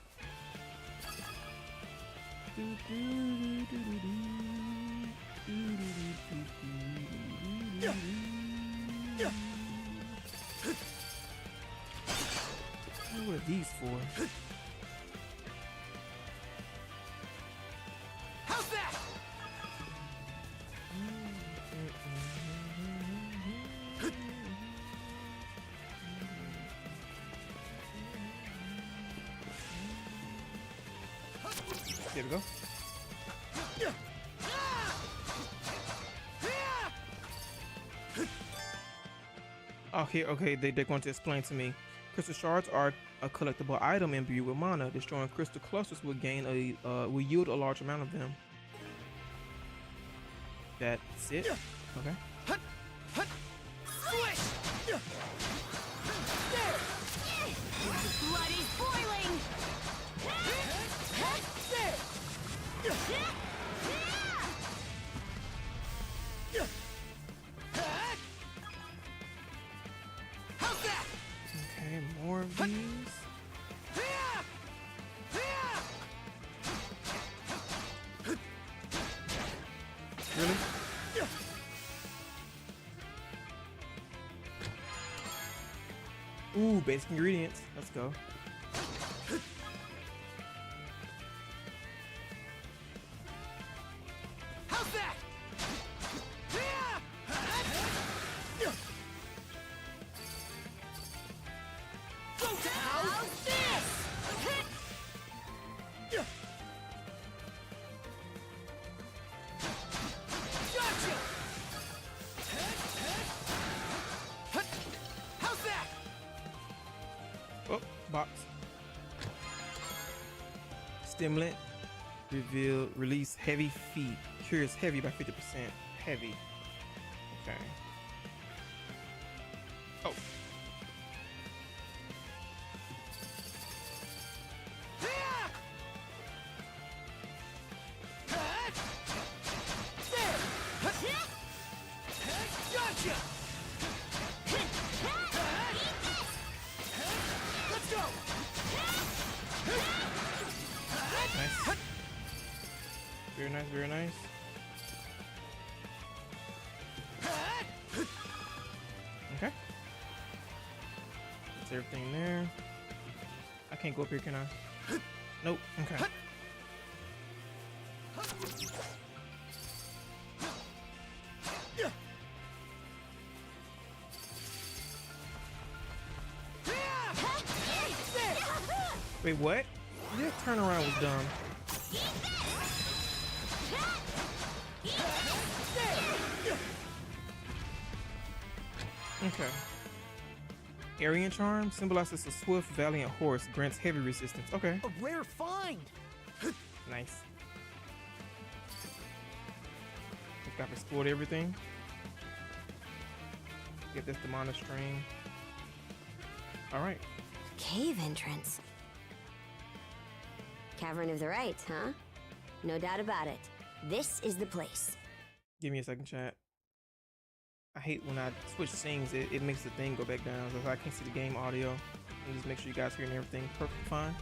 What are these for? How's that? There we go. Oh, here, okay, they're going to explain to me. Crystal shards are a collectible item imbued with mana. Destroying crystal clusters will will yield a large amount of them. That's it? Okay. Blood is boiling! Okay, more of these. Really? Ooh, basic ingredients. Let's go. How's that? How's this? Gotcha! How's that? Oh, box. Stimulant. Release heavy feet. Cures heavy by 50%. Heavy. Okay. Oh. Gotcha! Let's go! Nice. Very nice, very nice. Okay. That's everything there. I can't go up here, can I? Nope. Okay. Wait, what? That turnaround was dumb. Okay. Aryan Charm symbolizes a swift, valiant horse, grants heavy resistance. Okay. A rare find! Nice. Think I've explored everything. Get this Demona string. Alright. Cave entrance. Cavern of the Right, huh? No doubt about it. This is the place. Give me a second, chat. I hate when I switch scenes, it makes the thing go back down, so I can't see the game audio. And just make sure you guys hearing everything perfectly fine.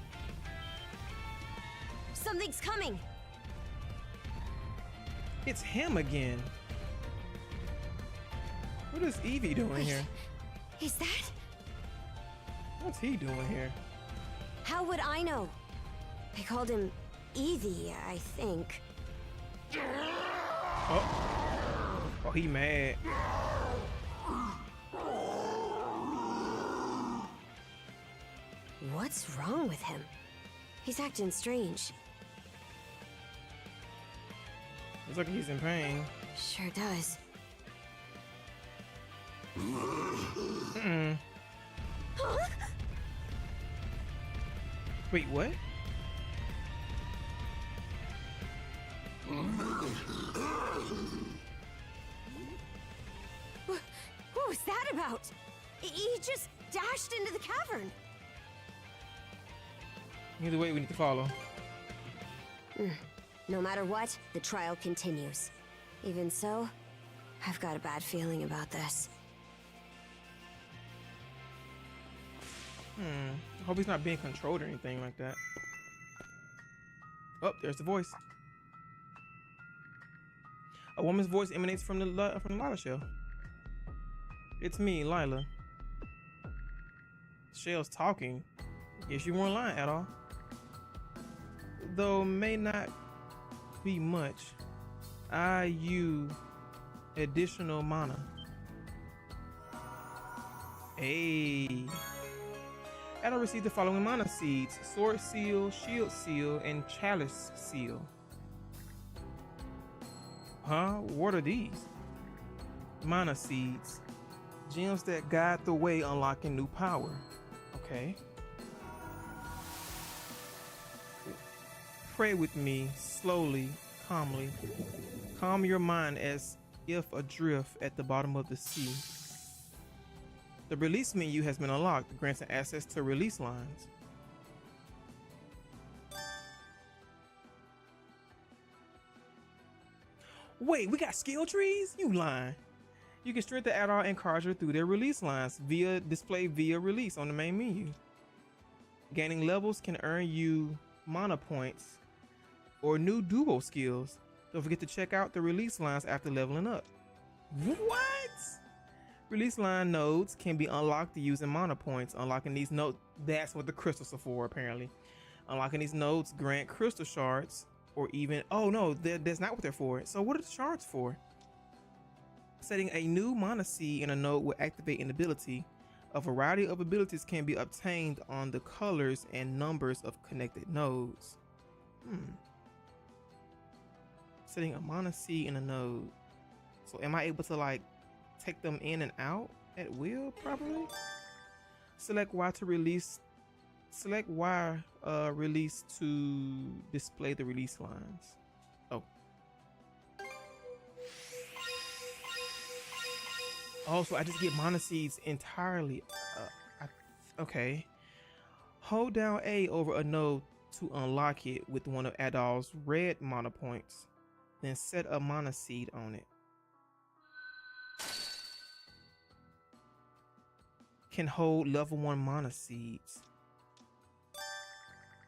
Something's coming! It's him again. What is Evie doing here? Is that? What's he doing here? How would I know? They called him Evie, I think. Oh, he mad. What's wrong with him? He's acting strange. Looks like he's in pain. Sure does. Mm-mm. Huh? Wait, what? What was that about? He just dashed into the cavern. Either way, we need to follow. No matter what, the trial continues. Even so, I've got a bad feeling about this. I hope he's not being controlled or anything like that. Oh, there's the voice. A woman's voice emanates from the lava shell. It's me, Lila. Shell's talking. Guess you weren't lying at all. Though may not be much. I use additional mana. Hey. Adol received the following mana seeds: Sword Seal, Shield Seal, and Chalice Seal. Huh? What are these? Mana seeds. Gems that guide the way, unlocking new power. Okay. Pray with me, slowly, calmly. Calm your mind as if adrift at the bottom of the sea. The release menu has been unlocked, granting access to release lines. Wait, we got skill trees? You lying. You can strengthen Adol and Karja through their release lines via display via release on the main menu. Gaining levels can earn you mana points or new duo skills. Don't forget to check out the release lines after leveling up. What? Release line nodes can be unlocked using mana points. Unlocking these nodes, that's what the crystals are for apparently. Unlocking these nodes grant crystal shards or even, oh no, that's not what they're for. So what are the shards for? Setting a new mana seed in a node will activate an ability. A variety of abilities can be obtained on the colors and numbers of connected nodes. Setting a mana seed in a node. So am I able to like take them in and out at will probably? Select Y to release. Select Y release to display the release lines. Oh. Oh, so I just get mana seeds entirely. Okay. Hold down A over a node to unlock it with one of Adol's red mana points. Then set a mana seed on it. Can hold level 1 mana seeds.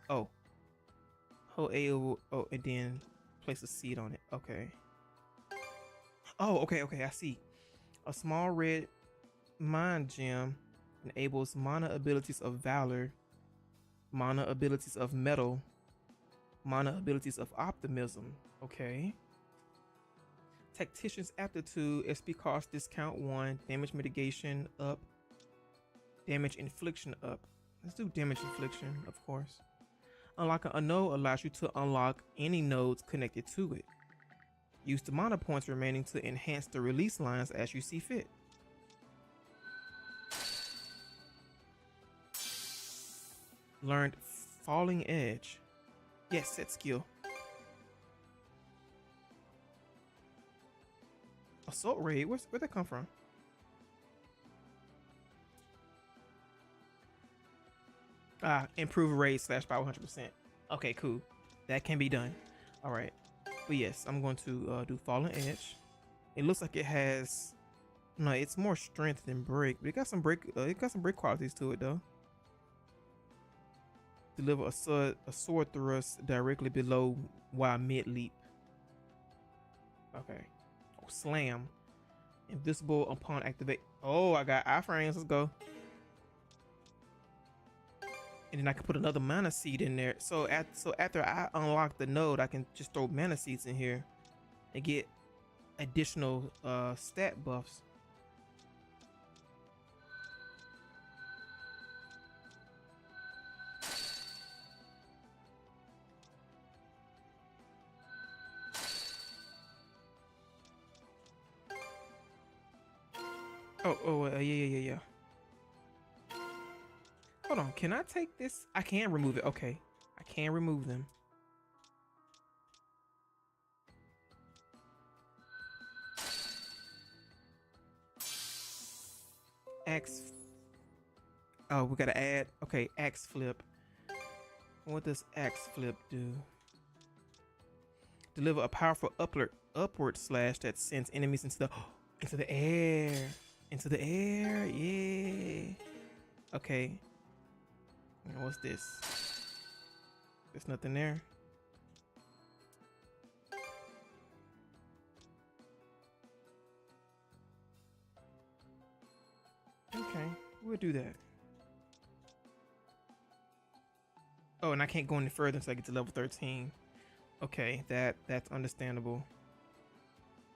Oh. Hold A over, oh, and then place a seed on it. Okay. Oh, okay, I see. A small red mind gem enables mana abilities of valor, mana abilities of metal, mana abilities of optimism. Okay. Tactician's aptitude, SP cost discount 1, damage mitigation up, damage infliction up. Let's do damage infliction, of course. Unlocking a node allows you to unlock any nodes connected to it. Use the mana points remaining to enhance the release lines as you see fit. Learned Falling Edge. Yes, set skill. Assault raid? Where'd that come from? Improve raid / power 100%. Okay, cool. That can be done. All right. But yes, I'm going to do Fallen Edge. It looks like it has, no, it's more strength than break, but it got some break qualities to it though. Deliver a sword thrust directly below while mid leap. Okay. Oh, slam. Invisible upon activate. Oh, I got iframes. Let's go. And then I can put another mana seed in there. So after I unlock the node, I can just throw mana seeds in here and get additional stat buffs. Yeah. Hold on, can I take this? I can remove it. Okay, I can remove them. X. Oh, we gotta add. Okay, X flip. What does X flip do? Deliver a powerful upward slash that sends enemies into the air. Into the air. Yeah. Okay. Now what's this? There's nothing there. Okay, we'll do that. Oh, and I can't go any further until I get to level 13. Okay, that's understandable.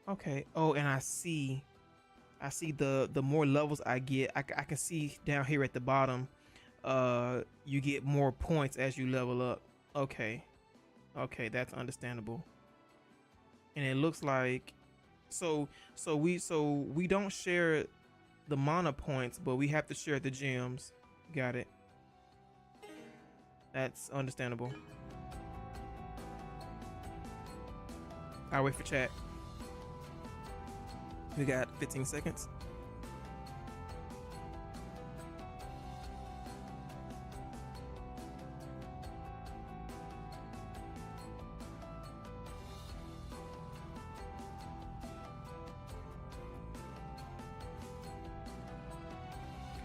Okay. Oh, and I see the more levels I get, I can see down here at the bottom, you get more points as you level up. Okay, that's understandable. And it looks like, so we don't share the mana points, but we have to share the gems. Got it. That's understandable. I'll wait for chat. We got 15 seconds.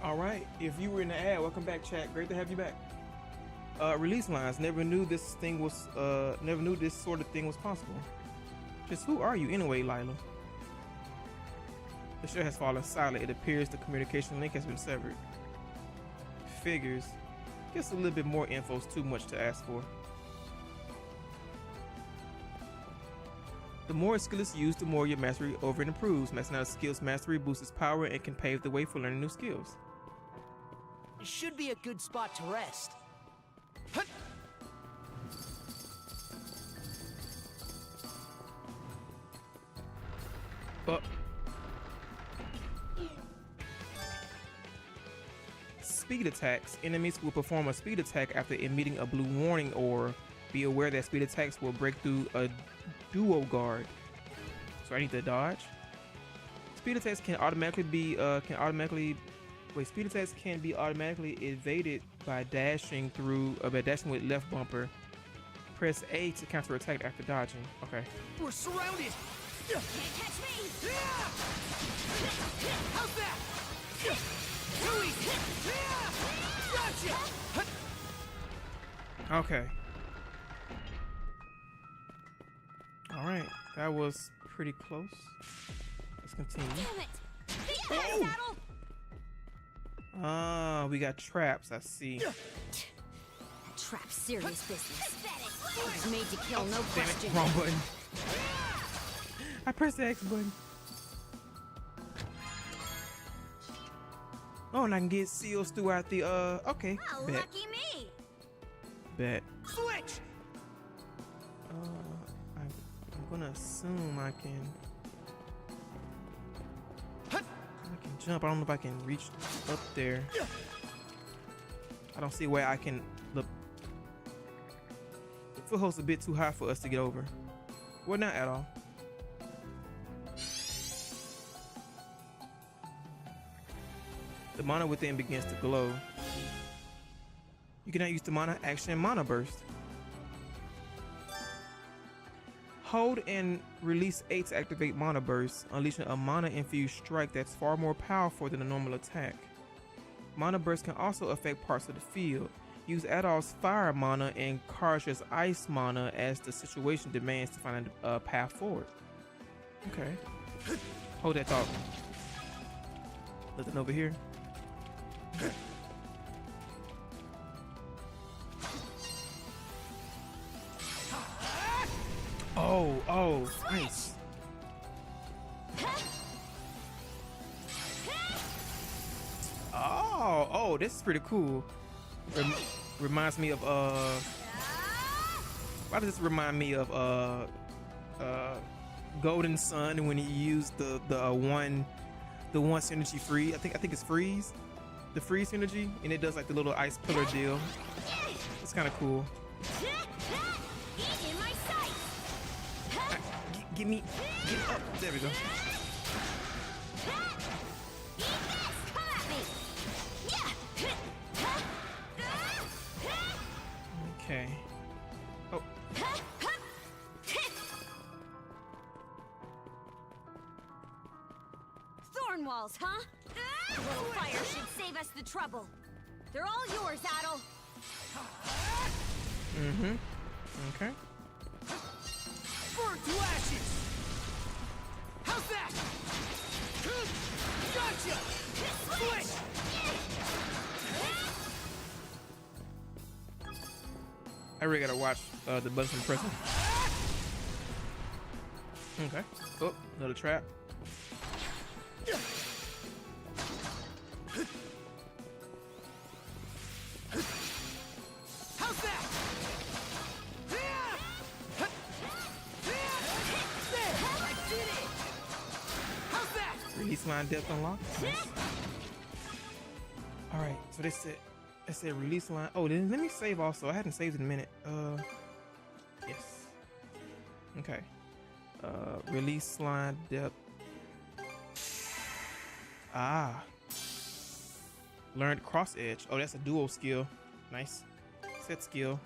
All right, if you were in the ad, welcome back, chat. Great to have you back. Release lines. Never knew this sort of thing was possible. Just who are you anyway, Lila? The show has fallen silent. It appears the communication link has been severed. Figures. Guess a little bit more info is too much to ask for. The more a skill is used, the more your mastery over it improves. Maxing out skills mastery boosts its power and can pave the way for learning new skills. It should be a good spot to rest. Speed attacks. Enemies will perform a speed attack after emitting a blue warning, or be aware that speed attacks will break through a duo guard. So I need to dodge. Speed attacks can speed attacks can be automatically evaded by dashing with left bumper. Press A to counter attack after dodging. Okay. We're surrounded. Can't catch me. How's that? Too easy. Gotcha. Okay. All right, that was pretty close. Let's continue. Damn it! Ah, we got traps. I see. Trap's serious business. It was made to kill, no Damn question. it, wrong button. I pressed the X button. Oh, and I can get seals throughout the okay. Oh, bet. lucky me! Bet. Switch. I'm gonna assume I can jump. I don't know if I can reach up there. I don't see where I can look. The foothold's a bit too high for us to get over. Well, not at all. The mana within begins to glow. You cannot use the mana action mana burst. Hold and release A to activate mana burst, unleashing a mana infused strike that's far more powerful than a normal attack. Mana burst can also affect parts of the field. Use Adol's fire mana and Karja's ice mana as the situation demands to find a path forward. Okay. Hold that thought. Nothing over here. Oh, nice. Oh, this is pretty cool. Reminds me of why does this remind me of Golden Sun when he used the the one synergy free. I think it's freeze, the freeze synergy, and it does like the little ice pillar deal. It's kind of cool. In my sight. Get up. There we go. Okay. Oh. Thorn walls, huh? A little fire should save us the trouble. They're all yours, Adel. Mm-hmm. Okay. Burn to ashes! How's that? Gotcha! Switch! I really gotta watch the buttons from prison. Okay. Oh, another trap. How's that? I did it! How's that? Release line depth unlocked. Nice. All right, so they said release line. Oh, then let me save also. I hadn't saved in a minute. Yes. Okay. Release line depth. Ah. Learned cross edge. Oh, that's a duo skill. Nice. Set skill.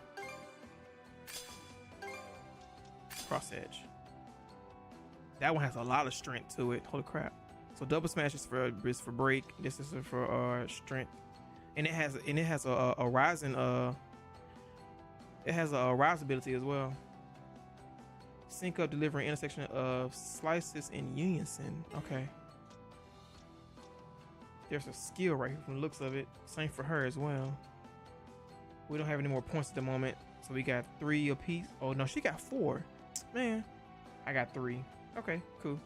Cross edge. That one has a lot of strength to it. Holy crap. So double smash is for break. This is for strength. And it has a rising it has a rise ability as well. Sync up, delivering intersection of slices in unison. Okay. There's a skill right here from the looks of it. Same for her as well. We don't have any more points at the moment, so we got 3 apiece. Oh no, she got 4. Man, I got 3. Okay, cool.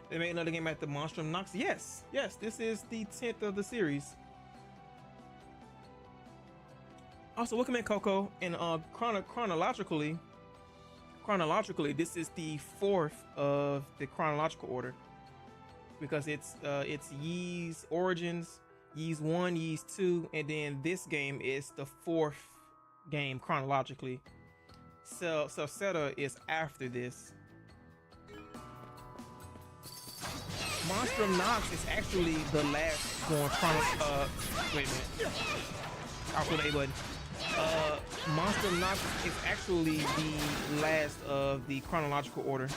They made another game at the Monstrum Nox. Yes, this is the 10th of the series. Also, welcome in, Coco. And chronologically, this is the 4th of the chronological order, because it's Yi's Origins, Yi's 1, Yi's 2, and then this game is the 4th game chronologically. So Seta is after this. Monstrum Nox is actually the last going wait a minute. I'll put the A button. Monstrum Nox is actually the last of the chronological order.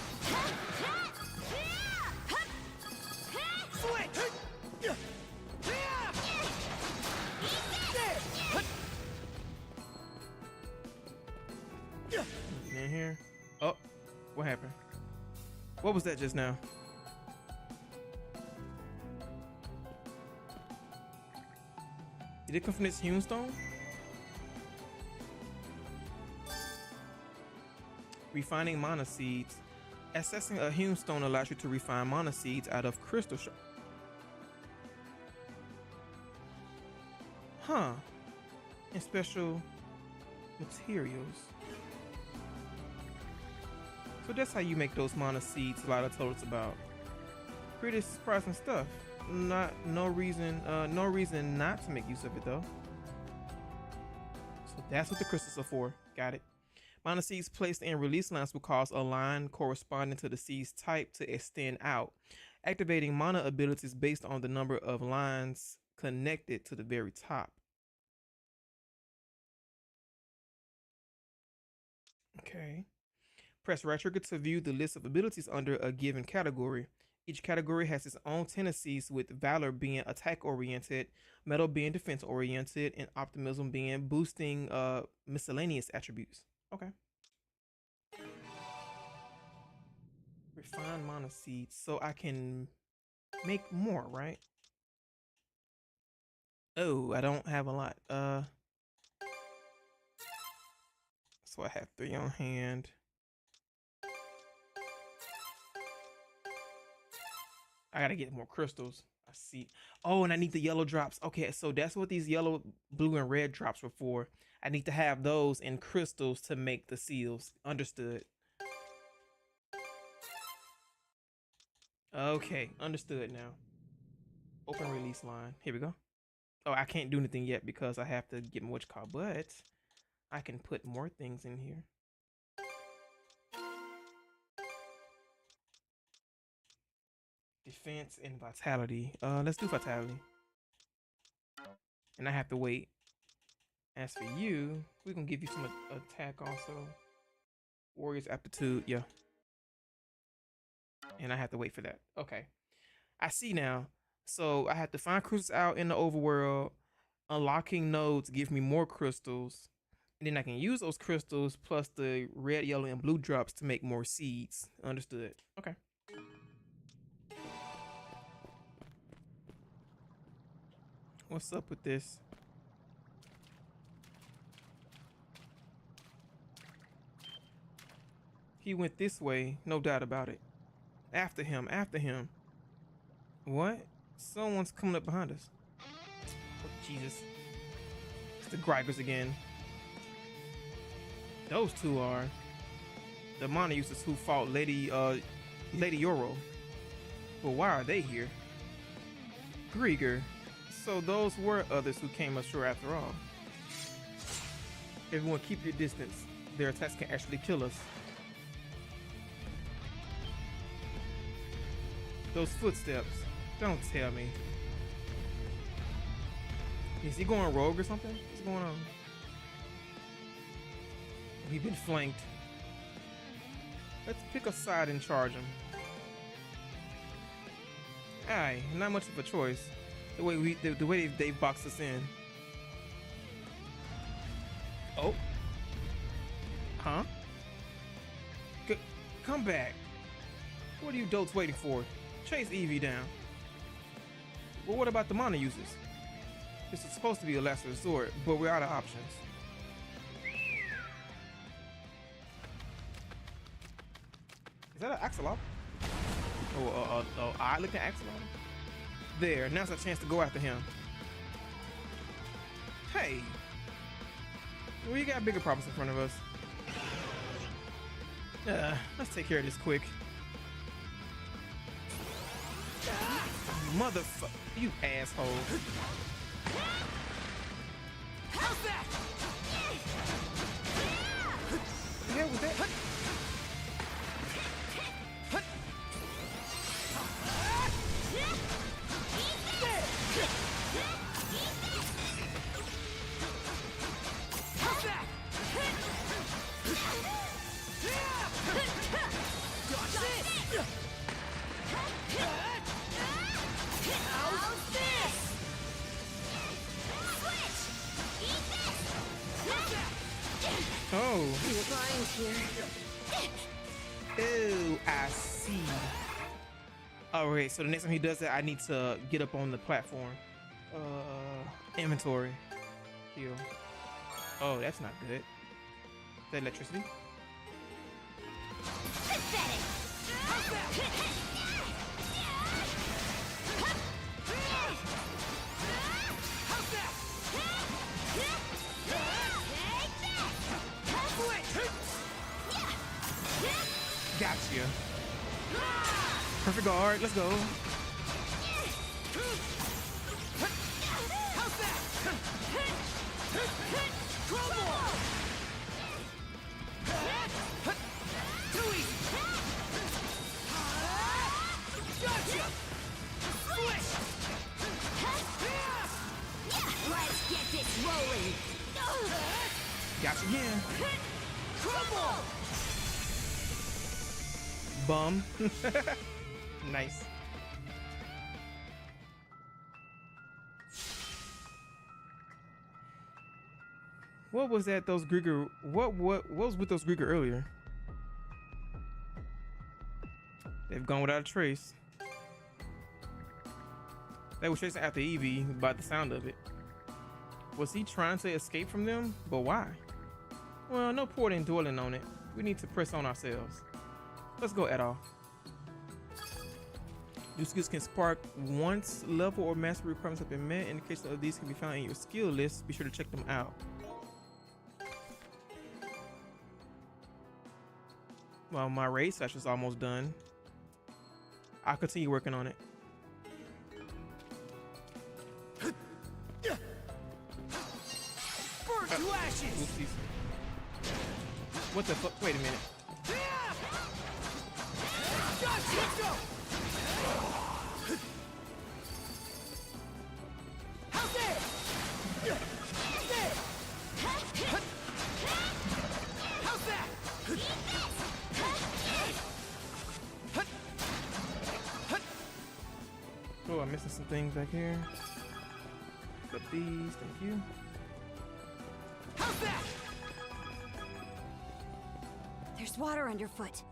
In here. Oh, what happened? What was that just now? Did it come from this Hewnstone? Refining mana seeds. Accessing a Hewnstone allows you to refine mana seeds out of crystal shard. Huh. And special materials. So that's how you make those mana seeds Lila told us about. Pretty surprising stuff. No reason not to make use of it though. So that's what the crystals are for. Got it. Mana seeds placed in release lines will cause a line corresponding to the seed's type to extend out, activating mana abilities based on the number of lines connected to the very top. Okay. Press right trigger to view the list of abilities under a given category. Each category has its own tendencies, with Valor being attack-oriented, Metal being defense-oriented, and Optimism being boosting miscellaneous attributes. Okay. Refine mana seeds, so I can make more, right? Oh, I don't have a lot. So I have 3 on hand. I gotta get more crystals. I see. Oh, and I need the yellow drops. Okay, so that's what these yellow, blue, and red drops were for. I need to have those in crystals to make the seals. Understood. Okay, understood now. Open release line. Here we go. Oh, I can't do anything yet because I have to get my what's called, but I can put more things in here. Defense and vitality. Let's do vitality. And I have to wait. As for you, we're gonna give you some attack also. Warrior's aptitude, yeah. And I have to wait for that. Okay. I see now. So I have to find crystals out in the overworld. Unlocking nodes give me more crystals. And then I can use those crystals plus the red, yellow, and blue drops to make more seeds. Understood. Okay. What's up with this? He went this way, no doubt about it. After him, after him. What? Someone's coming up behind us. Oh, Jesus. It's the Gripers again. Those two are the mana users who fought Lady Yoro. But why are they here? Grieger. So those were others who came ashore after all. Everyone keep your distance. Their attacks can actually kill us. Those footsteps. Don't tell me. Is he going rogue or something? What's going on? We've been flanked. Let's pick a side and charge him. Aye, not much of a choice. The way they've boxed us in. Oh. Huh? Come back. What are you dolts waiting for? Chase Evie down. Well, what about the mana users? This is supposed to be a last resort, but we're out of options. Is that an axolotl? Oh, odd looking axolotl. There, now's our chance to go after him. Hey, we got bigger problems in front of us. Let's take care of this quick. Motherfucker, you asshole. How's that? What the hell was that? Oh. Ew, I see. Alright, so the next time he does that, I need to get up on the platform. Inventory. Heal. Oh, that's not good. Is that electricity? Gotcha. Perfect guard. Let's go. Let's get this rolling. Gotcha again. Crumble. Bum. Nice. What was that? Those Grieger. What was with those Grieger earlier? They've gone without a trace. They were chasing after Evie by the sound of it. Was he trying to escape from them? But why? Well, no point in dwelling on it. We need to press on ourselves. Let's go, Adolf. New skills can spark once level or mastery requirements have been met. Indications of these can be found in your skill list. Be sure to check them out. Well, my raid session is almost done. I'll continue working on it. Burn to ashes! Oopsies. What the fuck? Wait a minute. Let's go! How's that? How's that? Oh, I'm missing some things back here. Flip these, thank you. How's that? There's water underfoot.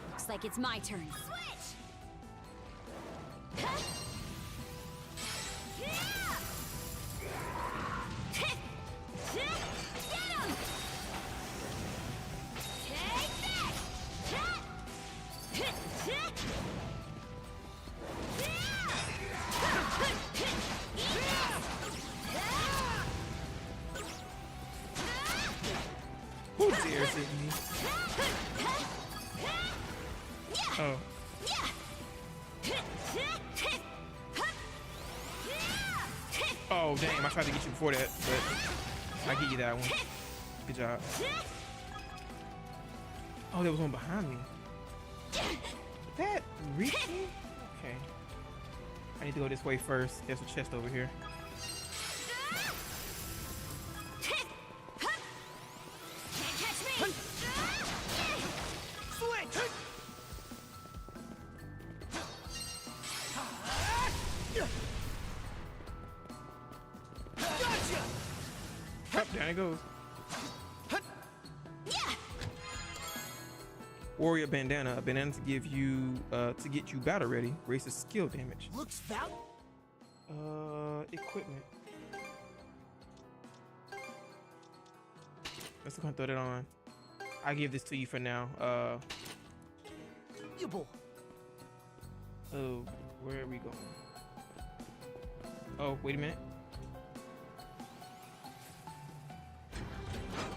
Looks like it's my turn. Switch! Get him! Take Who dares hit me? Oh. Oh, damn. I tried to get you before that, but I get you that one. Good job. Oh, there was one behind me. That reach me? Okay. I need to go this way first. There's a chest over here. Up, down it goes. Warrior bandana. A bandana to give you to get you battle ready. Raises skill damage. Looks val. Equipment. Let's go and throw that on. I'll give this to you for now. Oh, where are we going? Oh, wait a minute.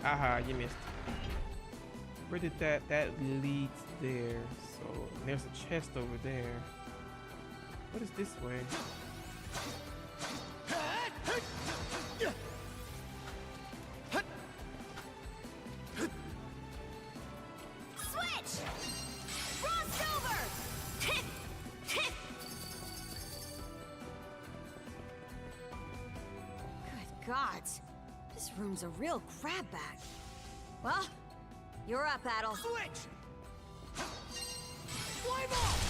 Aha, you missed. Where did that leads there? So there's a chest over there. What is this way? Switch! Frost over! Good gods. This room's a real grab bag. Well, you're up, Adel. Switch! Flame off!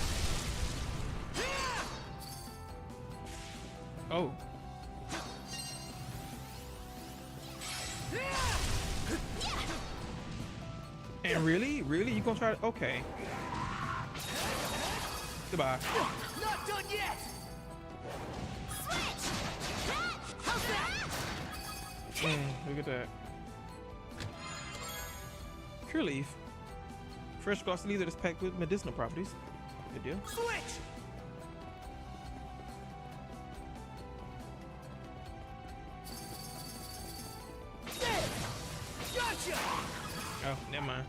Oh. And really? Really? You gonna try to... Okay. Goodbye. Not done yet! Switch! How's that? Look at that. Cure leaf. Fresh glossy leaf that is packed with medicinal properties. Good deal. Switch! Gotcha! Oh, never mind.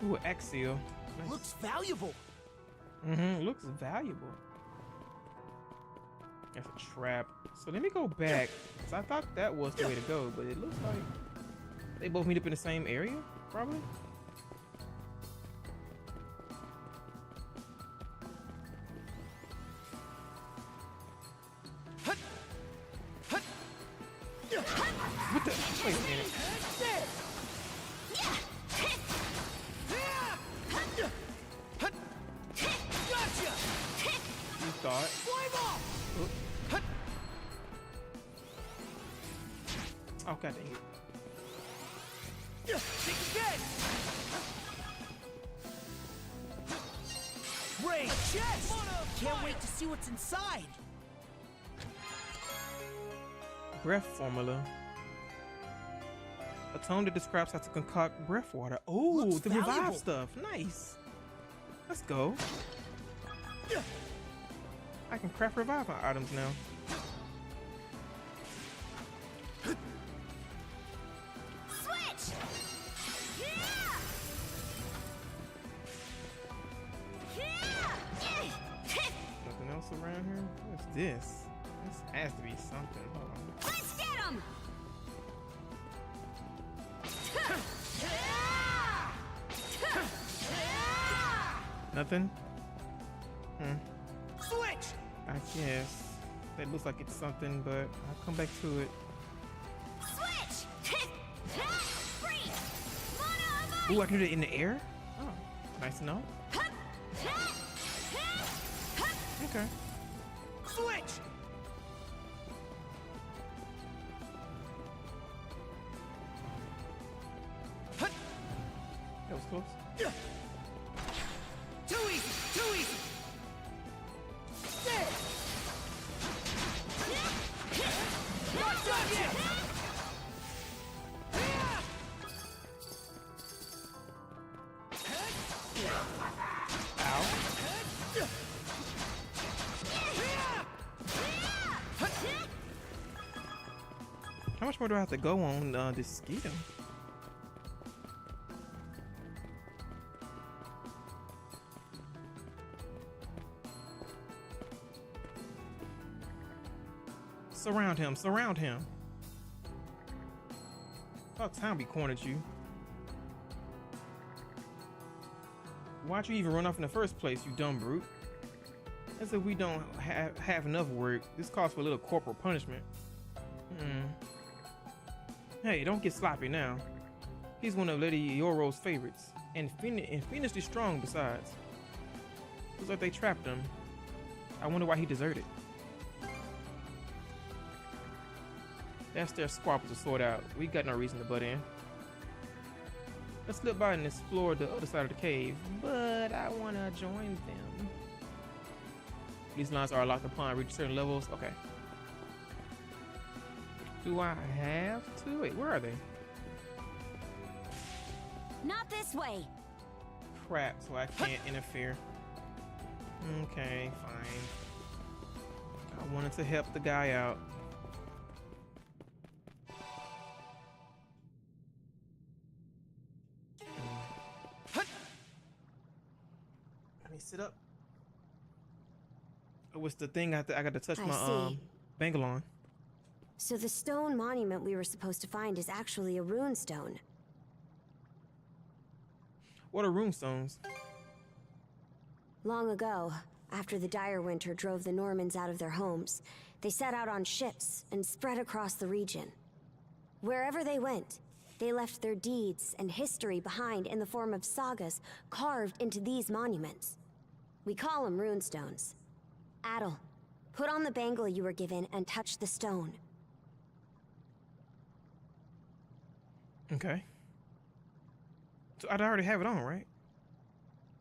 Ooh, axial. Nice. Looks valuable. Looks valuable. That's a trap. So let me go back. Cause I thought that was the way to go, but it looks like they both meet up in the same area, probably. What the? Wait a minute. You thought? Oh, god dang it. Think again! Ray, chest! Can't wait to see what's inside! Breath formula. A tome that describes how to concoct breath water. Oh, the revive valuable. stuff. Nice. Let's go. I can craft revive items now. Switch! this? This has to be something. Hold on. Let's get him! Nothing? Switch! I guess. That looks like it's something, but I'll come back to it. Switch! Freeze! Ooh, I can do it in the air? Oh, nice to know. Okay. Switch! That was close. Too easy! Too easy! There! Not done yet! How much more do I have to go on this Skeetum? Surround him, surround him. About time we cornered you. Why'd you even run off in the first place, you dumb brute? As if we don't have enough work. This calls for a little corporal punishment. Hey, don't get sloppy now. He's one of Lady Yoro's favorites, and fiendishly strong besides. Looks like they trapped him. I wonder why he deserted. That's their squabble to sort out. We got no reason to butt in. Let's slip by and explore the other side of the cave, but I want to join them. These lines are locked upon reach certain levels. Okay. Do I have to? Wait, where are they? Not this way. Crap, so I can't interfere. Okay, fine. I wanted to help the guy out. Let me sit up. Oh, what's the thing? I got to touch my bangle on. So the stone monument we were supposed to find is actually a rune stone. What are rune stones? Long ago, after the dire winter drove the Normans out of their homes, they set out on ships and spread across the region. Wherever they went, they left their deeds and history behind in the form of sagas carved into these monuments. We call them rune stones. Adel, put on the bangle you were given and touch the stone. Okay. So I already have it on, right?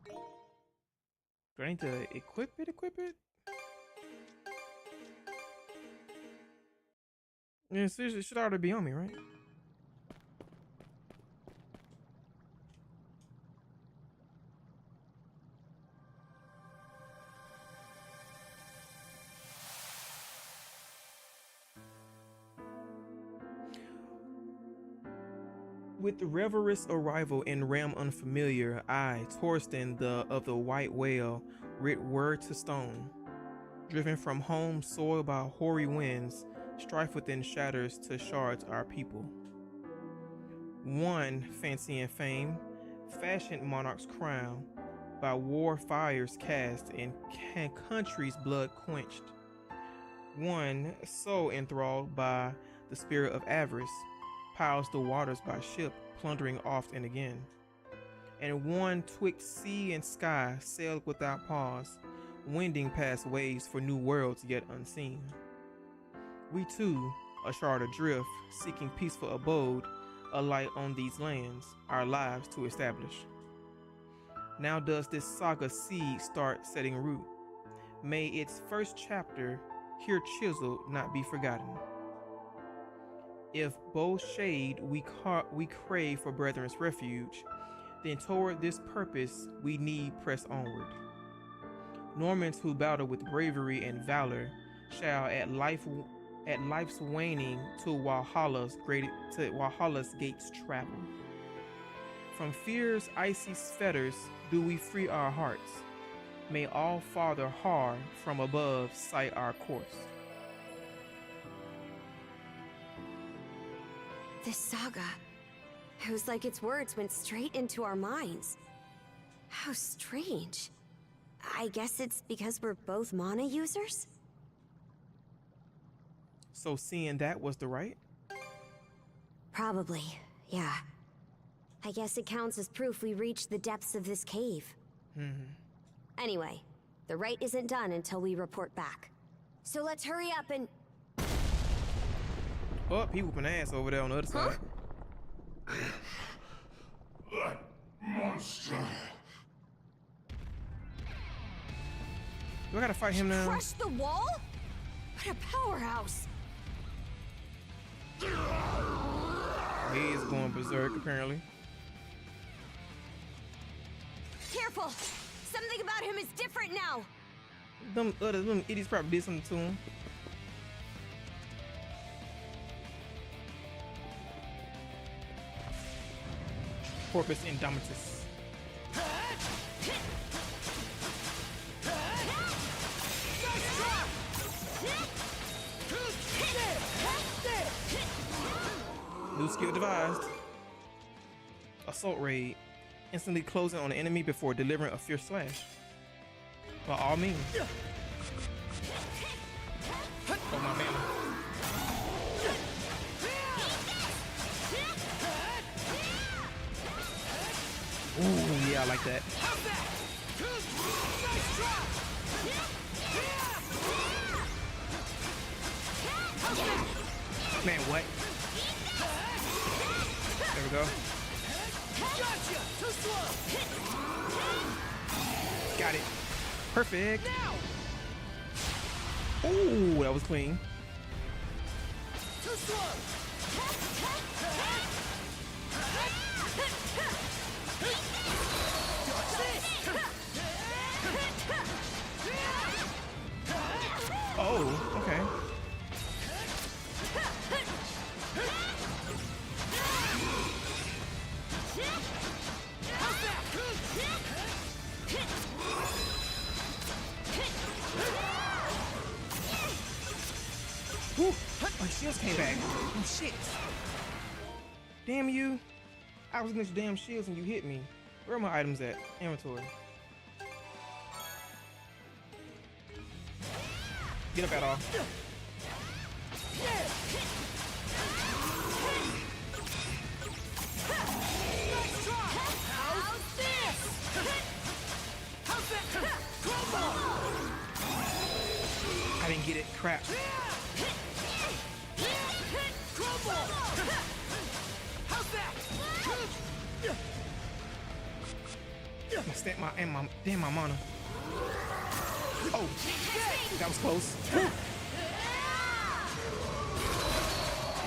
Do I need to equip it? Yeah, seriously, it should already be on me, right? With the reverous arrival in realm unfamiliar, I, Torsten of the White Whale, writ word to stone. Driven from home soiled by hoary winds, strife within shatters to shards our people. One, fancy and fame, fashioned monarch's crown, by war fires cast and country's blood quenched. One, so enthralled by the spirit of avarice, piles the waters by ship, plundering oft and again. And one twixt sea and sky sailed without pause, wending past waves for new worlds yet unseen. We too, a shard adrift, seeking peaceful abode, alight on these lands, our lives to establish. Now does this saga seed start setting root. May its first chapter, here chiseled, not be forgotten. If both shade we crave for brethren's refuge, then toward this purpose we need press onward. Normans who battle with bravery and valor shall at life's waning to Valhalla's gates travel. From fear's icy fetters do we free our hearts, May all Father Har from above sight our course. This saga, it was like its words went straight into our minds. How strange. I guess it's because we're both mana users? So seeing that was the right? Probably, yeah. I guess it counts as proof we reached the depths of this cave. Anyway, the rite isn't done until we report back. So let's hurry up and... Oh, he whooping ass over there on the other side. That monster. Do I gotta fight him now? Crush the wall? What a powerhouse! He is going berserk, apparently. Careful! Something about him is different now! Them idiots probably did something to him. Corpus Indomitus. New skill devised. Assault raid. Instantly closing on the enemy before delivering a fierce slash. By all means. Oh my man. Ooh, yeah, I like that. Man, what? There we go. Got it. Perfect. Ooh, that was clean. Oh, okay. Whew. My shields came back. Oh shit. Damn you. I was against your damn shields and you hit me. Where are my items at? Inventory. Get up at all. I didn't get it. Crap. My mana. Oh, that was close.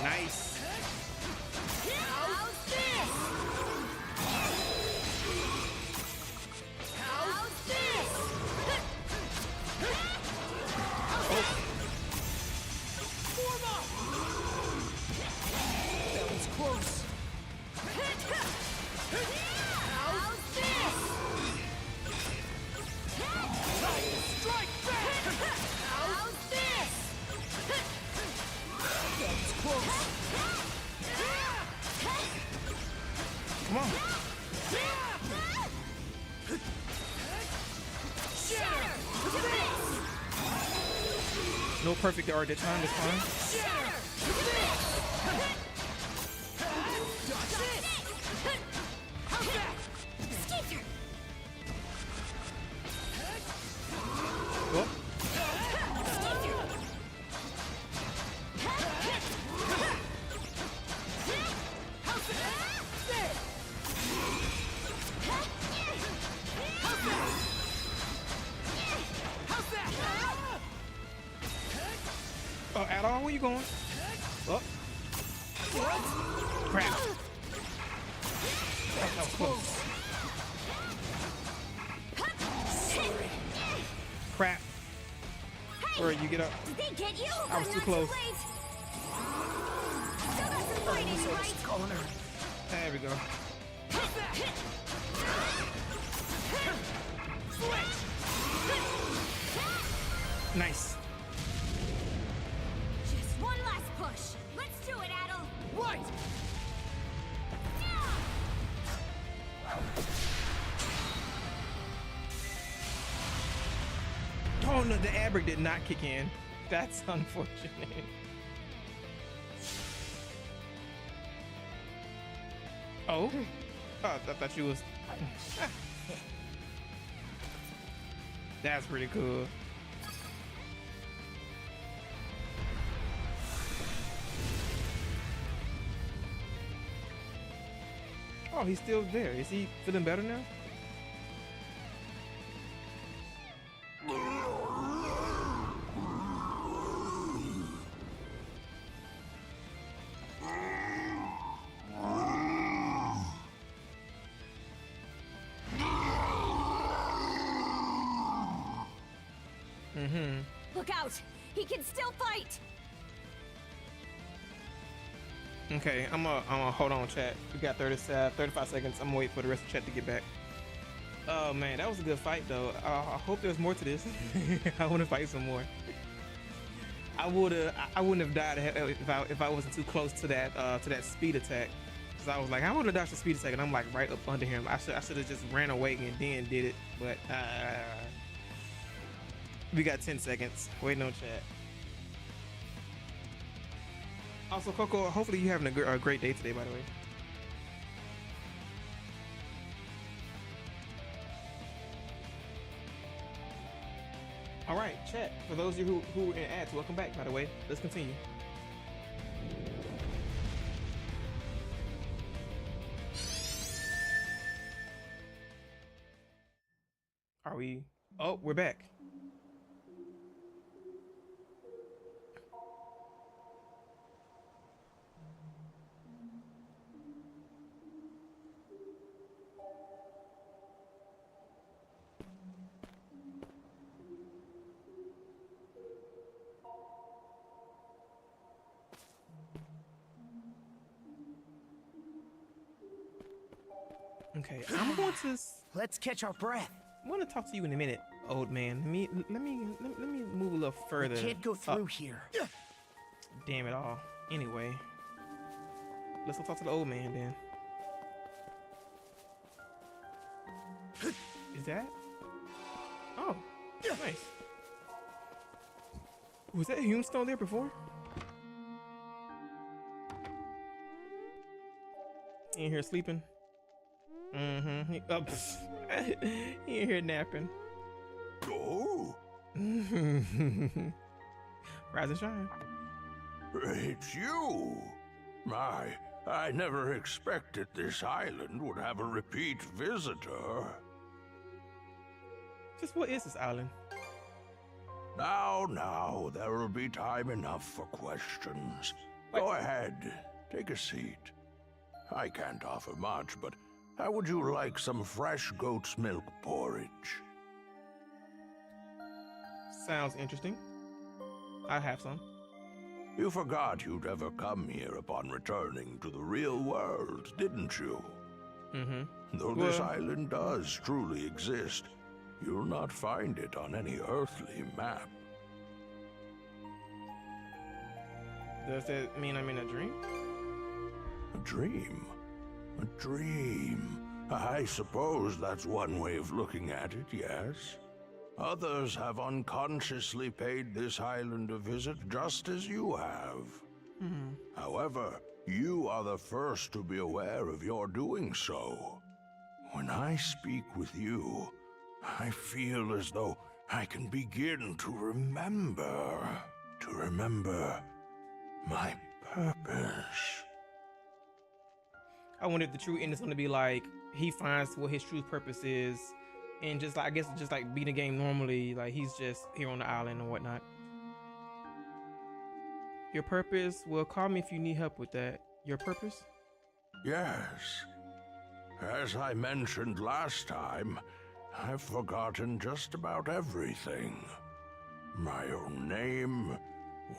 Nice. That was close. Strike back! How's this? That was close. Come on. No perfect art that time, that's fine. Oh. At all? Where you going? Oh. Crap. That was close. Crap. Where you get up? Did they get you? I was too close. Still got some fighting, right? There we go. Nice. Just one last push. Let's do it, Adel. Right. Oh no, the Abric did not kick in. That's unfortunate. Oh? Oh, I thought you was... That's pretty cool. Oh, he's still there. Is he feeling better now? Look out! He can still fight! Okay, I'm gonna hold on, chat. We got 35 seconds. I'm gonna wait for the rest of the chat to get back. Oh man, that was a good fight though. I hope there's more to this. I want to fight some more. I wouldn't have died if I wasn't too close to that speed attack. Cause I was like, I would have dodged the speed attack, and I'm like right up under him. I should have just ran away and then did it, but we got 10 seconds. Waiting on chat. Also, Coco, hopefully you're having a great day today, by the way. All right, chat. For those of you who are in ads, welcome back, by the way. Let's continue. Are we? Oh, we're back. Okay, I'm going to. Let's catch our breath. I want to talk to you in a minute, old man. Let me move a little further. We can't go through here. Damn it all. Anyway, let's go talk to the old man then. Is that? Oh, nice. Was that Humestone there before? In here sleeping. Mm-hmm. He in here napping. Oh. Rise and shine. It's you. I never expected this island would have a repeat visitor. Just what is this island? Now, there will be time enough for questions. Go ahead, take a seat. I can't offer much, but how would you like some fresh goat's milk porridge? Sounds interesting. I'll have some. You forgot you'd ever come here upon returning to the real world, didn't you? Mm-hmm. Though this island does truly exist, you'll not find it on any earthly map. Does that mean I'm in a dream? A dream? A dream. I suppose that's one way of looking at it, yes. Others have unconsciously paid this island a visit just as you have. Mm-hmm. However, you are the first to be aware of your doing so. When I speak with you, I feel as though I can begin to remember my purpose. I wonder if the true end is going to be like he finds what his true purpose is, and just like I guess just like beat the game normally, like he's just here on the island and whatnot. Your purpose? Well, call me if you need help with that. Your purpose? Yes. As I mentioned last time, I've forgotten just about everything. My own name,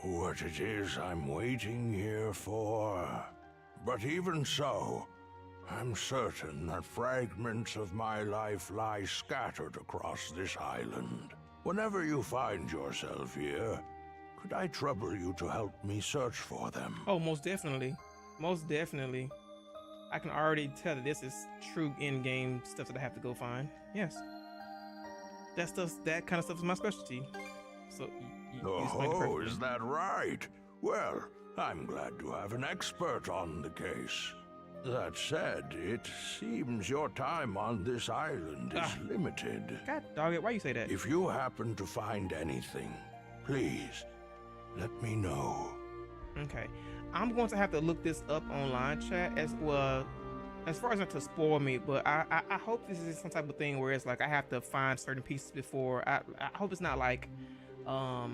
what it is I'm waiting here for. But even so, I'm certain that fragments of my life lie scattered across this island. Whenever you find yourself here, could I trouble you to help me search for them? Oh, most definitely. Most definitely. I can already tell that this is true in-game stuff that I have to go find. Yes. That kind of stuff is my specialty. So, Oh, is that right? Well, I'm glad to have an expert on the case. That said, it seems your time on this island is limited. God dog it, why you say that? If you happen to find anything, please, let me know. Okay. I'm going to have to look this up online, chat, as well. As far as not to spoil me, but I hope this is some type of thing where it's like I have to find certain pieces before. I hope it's not like, I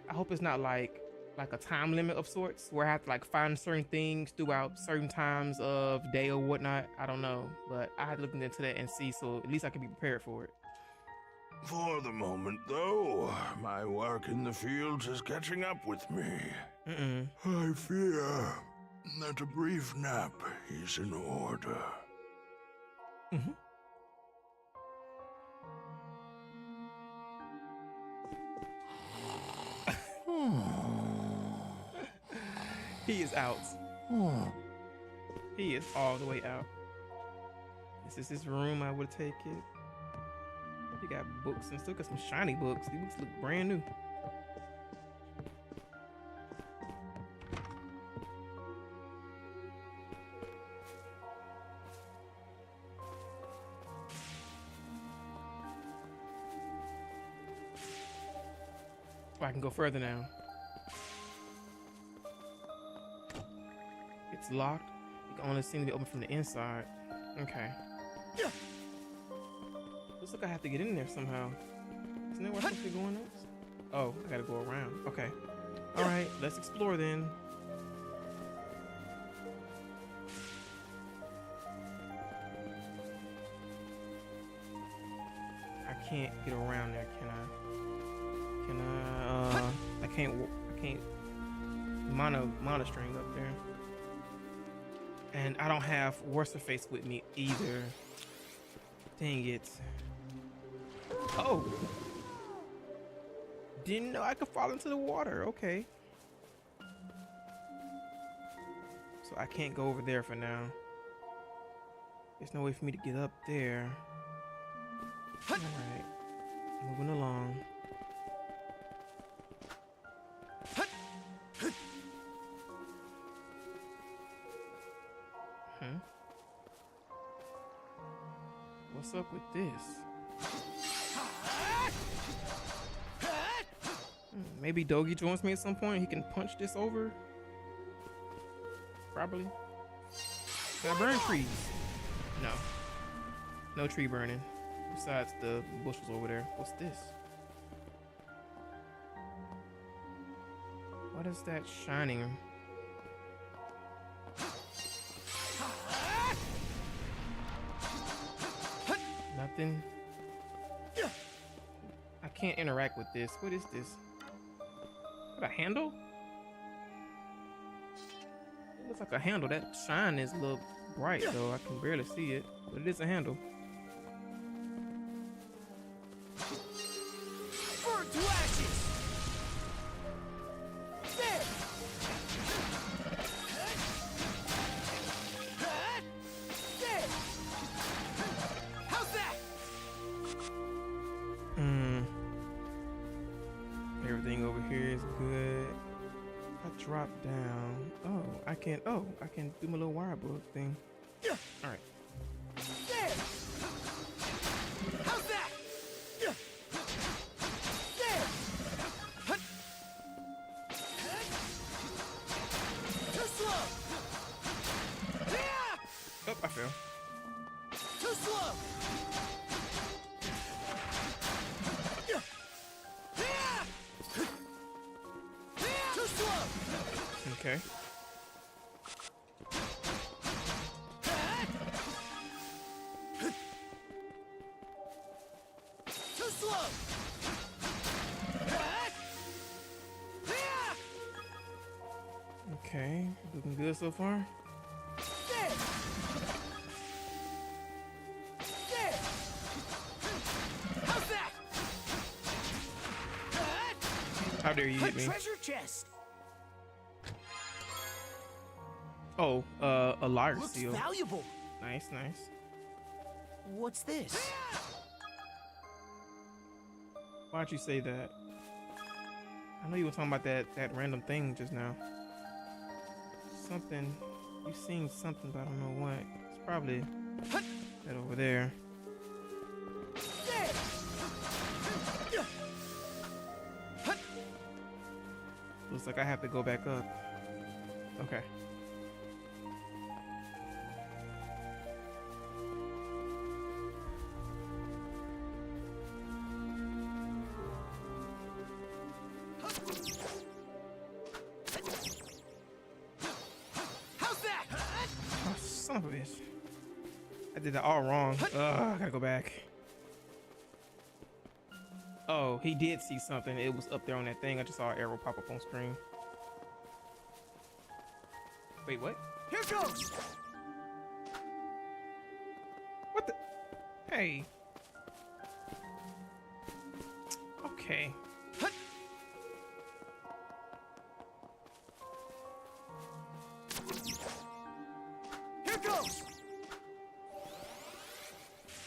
hope it's not like a time limit of sorts where I have to like find certain things throughout certain times of day or whatnot. I don't know, but I had to look into that and see, so at least I can be prepared for it. For the moment, though, my work in the fields is catching up with me. I fear that a brief nap is in order. He is out. He is all the way out. This is his room. I would take it. You got books and still got some shiny books. These books look brand new. Oh, I can go further now. It's locked. You can only seem to be open from the inside. Okay. Looks like I have to get in there somehow. Isn't that where I'm supposed to be going next? Oh, I gotta go around. Okay. Alright, let's explore then. I can't get around there, can I? Can I? I can't monostring up there. And I don't have what's her face with me either. Dang it. Oh! Didn't know I could fall into the water. Okay. So I can't go over there for now. There's no way for me to get up there. Alright. Moving along. What's up with this? Maybe Dogi joins me at some point. He can punch this over. Probably. Can I burn trees? No. No tree burning. Besides the bushes over there. What's this? What is that shining? Nothing. I can't interact with this. What is this? What, a handle? It looks like a handle. That shine is a little bright though. I can barely see it, but it is a handle. Burn to ashes! There! There! How's that? Everything over here is good. I drop down. Oh, I can do my little wire book thing. All right. There! How's that? There! Too slow! Oh, I fell. Too slow! Too slow! Okay. Too slow! Okay, looking good so far. There! How dare you hit me? Treasure chest. Oh, a liar Looks seal. valuable. Nice, nice. What's this? Why'd you say that? I know you were talking about that random thing just now. Something. You seen something, but I don't know what. It's probably that over there. Looks like I have to go back up. Okay. How's that? Oh, son of a bitch. I did that all wrong. Ugh, I gotta go back. Oh, he did see something. It was up there on that thing. I just saw an arrow pop up on screen. Wait, what? Here goes. What the? Hey. Okay. Here goes.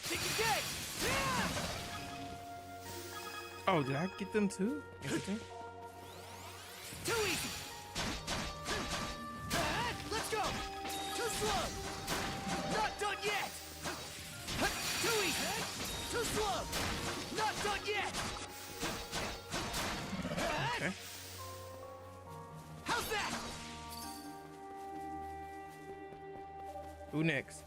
Take it dead. Yeah. Oh, did I get them too? Interesting. Too easy. Let's go. Too slow. Not done yet. Too easy. Too slow. Not done yet. Okay. How's that? Who next?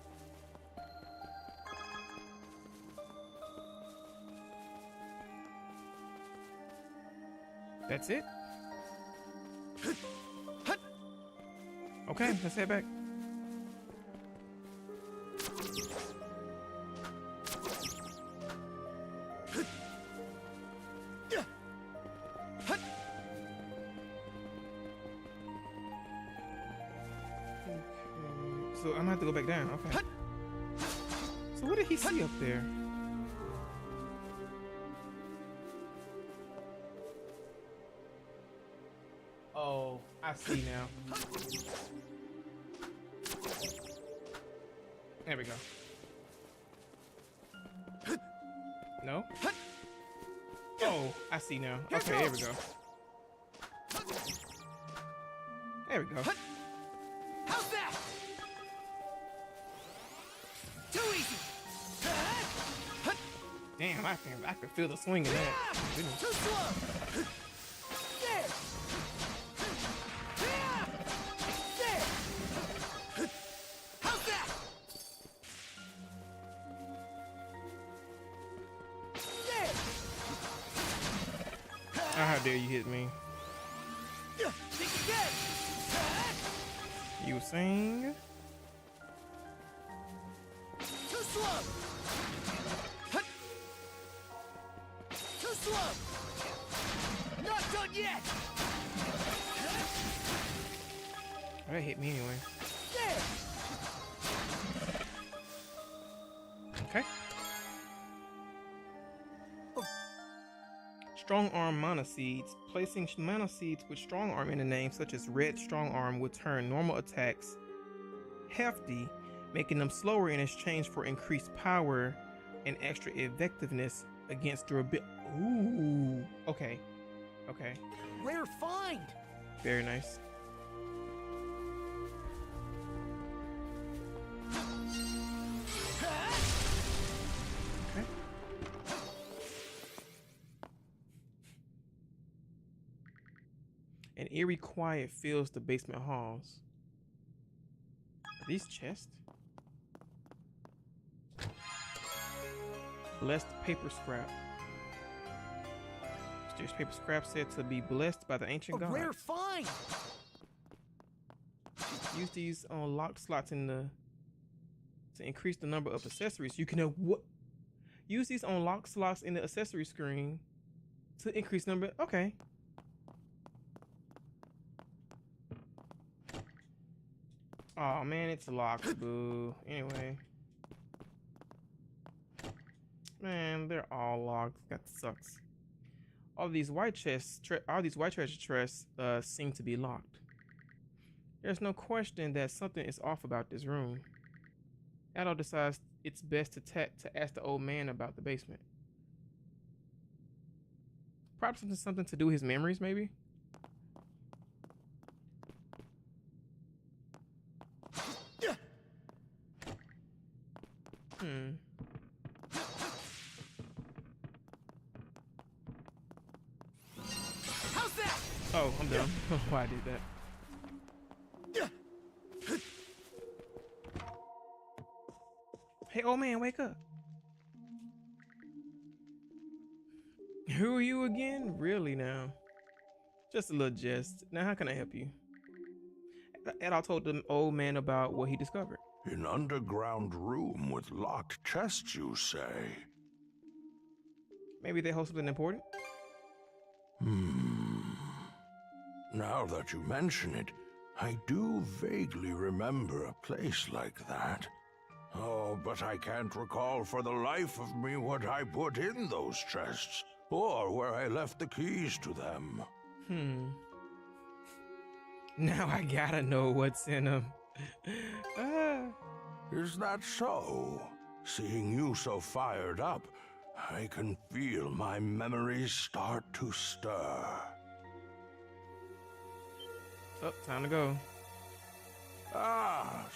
That's it? Okay, let's head back. So I'm gonna have to go back down. Okay. So what did he see up there? Oh, I see now. There we go. No? Oh, I see now. Okay, there we go. There we go. How's that? Too easy. Damn, I can feel the swing in that. Goodness. Too slow. There. There. How's that? There. How dare you hit me? Think again. You sing? Too slow. Too slow. Not done yet. That hit me anyway. There. Okay. Strong arm mana seeds. Placing mana seeds with strong arm in the name, such as red strong arm, will turn normal attacks hefty, making them slower in exchange for increased power and extra effectiveness against durability. Ooh. Okay. Okay. Rare find. Very nice. Okay. An eerie quiet fills the basement halls. Are these chests? Blessed paper scrap. Mysterious paper scrap said to be blessed by the ancient gods. Rare find. Use these on locked slots in the to increase the number of accessories. You can what? Use these on locked slots in the accessory screen to increase number. Okay. Oh man, it's locked. Boo. Anyway. Man, they're all locked. That sucks. All these white treasure chests seem to be locked. There's no question that something is off about this room. Adol decides it's best to ask the old man about the basement. Probably something to do with his memories, maybe. How's that? Oh, I'm dumb. Why I did that. Hey, old man, wake up. Who are you again? Really now? Just a little jest. Now, how can I help you? Adol told the old man about what he discovered. An underground room with locked chests, you say? Maybe they hold something important? Now that you mention it, I do vaguely remember a place like that. Oh, but I can't recall for the life of me what I put in those chests, or where I left the keys to them. Now I gotta know what's in them. Is that so? Seeing you so fired up, I can feel my memories start to stir. Oh, time to go.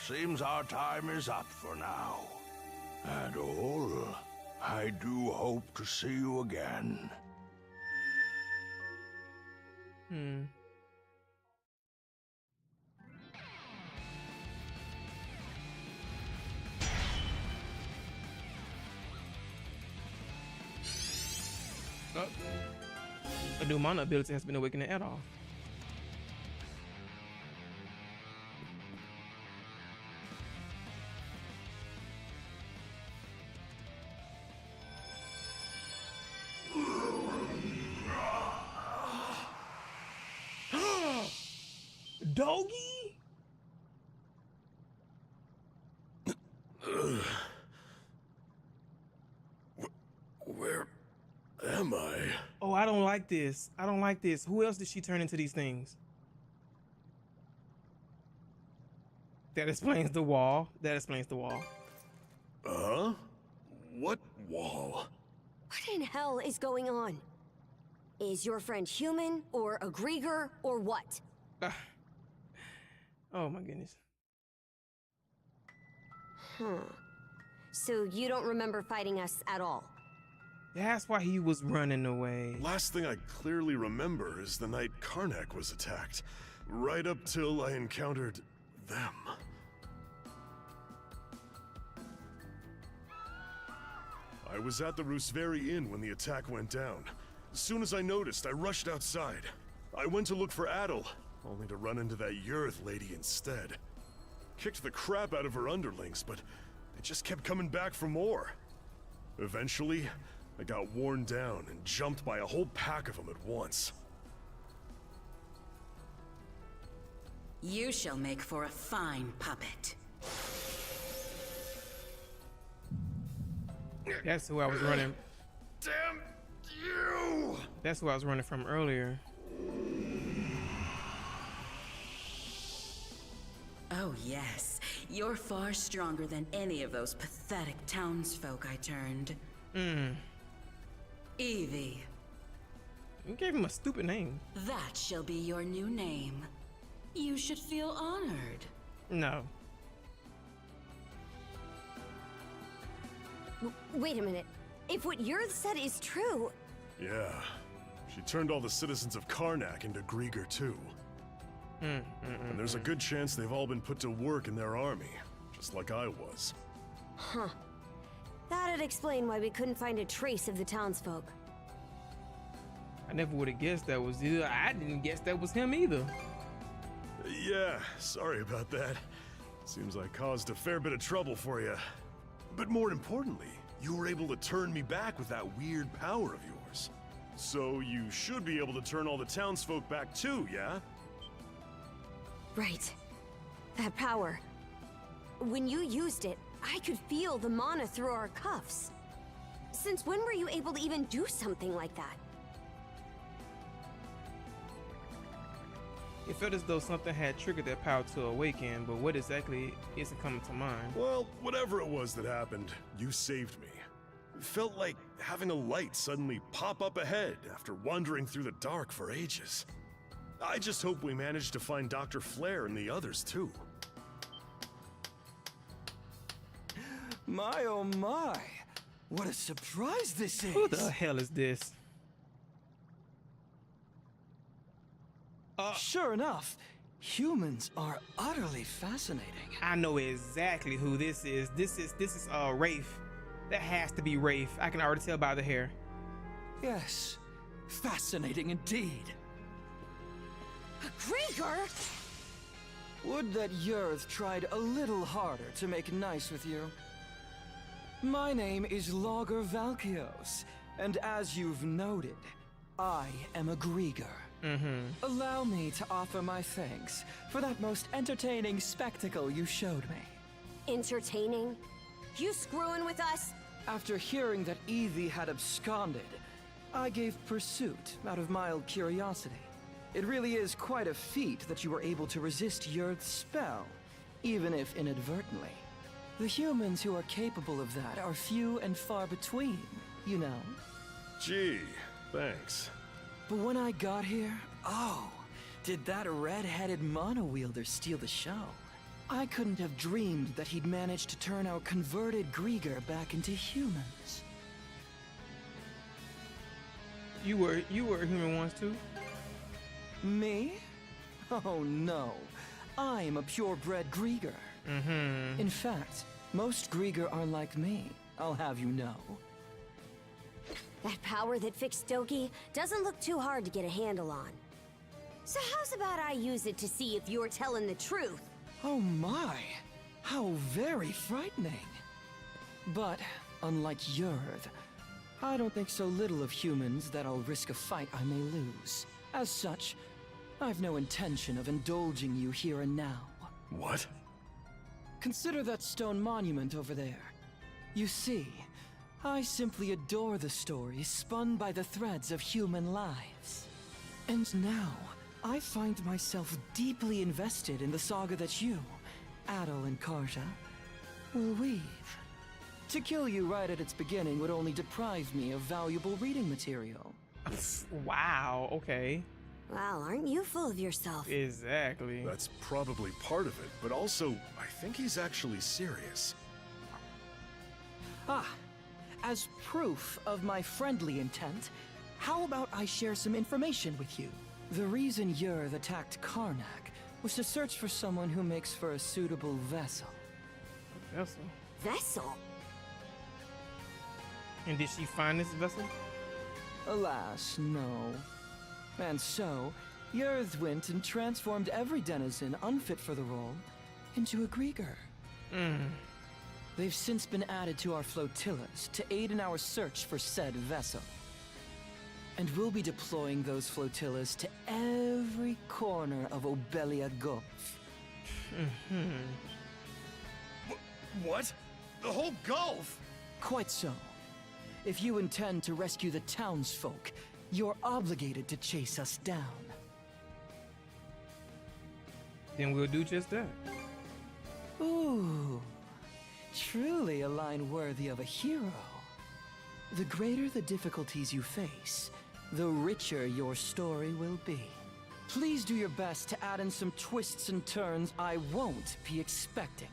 Seems our time is up for now. Adol, I do hope to see you again. Oh. A new mana ability has been awakened at all. Doggy? Where am I? Oh, I don't like this. I don't like this. Who else did she turn into these things? That explains the wall. That explains the wall. What wall? What in hell is going on? Is your friend human, or a Grieger, or what? Oh my goodness. So you don't remember fighting us at all? That's why he was running away. Last thing I clearly remember is the night Karnak was attacked. Right up till I encountered them. I was at the Rooseveri Inn when the attack went down. As soon as I noticed, I rushed outside. I went to look for Adol, only to run into that Yurth lady instead. Kicked the crap out of her underlings, but they just kept coming back for more. Eventually, I got worn down and jumped by a whole pack of them at once. You shall make for a fine puppet. That's who I was running. Damn you! That's who I was running from earlier. Oh yes, you're far stronger than any of those pathetic townsfolk I turned. Evie. You gave him a stupid name. That shall be your new name. You should feel honored. No. Wait a minute. If what Yurth said is true... Yeah. She turned all the citizens of Karnak into Grieger too. And there's a good chance they've all been put to work in their army, just like I was. That'd explain why we couldn't find a trace of the townsfolk. I never would have guessed that was either. I didn't guess that was him either. Yeah, sorry about that. Seems I caused a fair bit of trouble for you. But more importantly, you were able to turn me back with that weird power of yours. So you should be able to turn all the townsfolk back too, yeah? Right. That power. When you used it, I could feel the mana through our cuffs. Since when were you able to even do something like that? It felt as though something had triggered that power to awaken, but what exactly isn't coming to mind. Well, whatever it was that happened, you saved me. It felt like having a light suddenly pop up ahead after wandering through the dark for ages. I just hope we manage to find Dr. Flare and the others too. My oh my! What a surprise this is! Who the hell is this? Sure enough, humans are utterly fascinating. I know exactly who this is. This is Rafe. That has to be Rafe. I can already tell by the hair. Yes, fascinating indeed. Grieger! Would that Yurth tried a little harder to make nice with you. My name is Logger Valkios, and as you've noted, I am a Grieger. Allow me to offer my thanks for that most entertaining spectacle you showed me. Entertaining? You screwing with us? After hearing that Evie had absconded, I gave pursuit out of mild curiosity. It really is quite a feat that you were able to resist Yurth's spell, even if inadvertently. The humans who are capable of that are few and far between, you know. Gee, thanks. But when I got here, oh, did that red-headed mono-wielder steal the show. I couldn't have dreamed that he'd managed to turn our converted Grieger back into humans. You were a human once too? Me? Oh no, I'm a purebred Grieger. In fact, most Grieger are like me, I'll have you know. That power that fixed Doki doesn't look too hard to get a handle on. So how's about I use it to see if you're telling the truth? Oh my, how very frightening. But, unlike Yurth, I don't think so little of humans that I'll risk a fight I may lose. As such, I've no intention of indulging you here and now. What? Consider that stone monument over there. You see, I simply adore the stories spun by the threads of human lives. And now, I find myself deeply invested in the saga that you, Adel and Karja, will weave. To kill you right at its beginning would only deprive me of valuable reading material. Wow, okay. Wow, aren't you full of yourself? Exactly. That's probably part of it, but also, I think he's actually serious. Ah, as proof of my friendly intent, how about I share some information with you? The reason Yurth attacked Karnak was to search for someone who makes for a suitable vessel. Vessel? Vessel? And did she find this vessel? Alas, no. And so, Yurth went and transformed every denizen unfit for the role into a Grieger. They've since been added to our flotillas to aid in our search for said vessel. And we'll be deploying those flotillas to every corner of Obelia Gulf. What? The whole Gulf? Quite so. If you intend to rescue the townsfolk, you're obligated to chase us down. Then we'll do just that. Ooh, truly a line worthy of a hero. The greater the difficulties you face, the richer your story will be. Please do your best to add in some twists and turns I won't be expecting.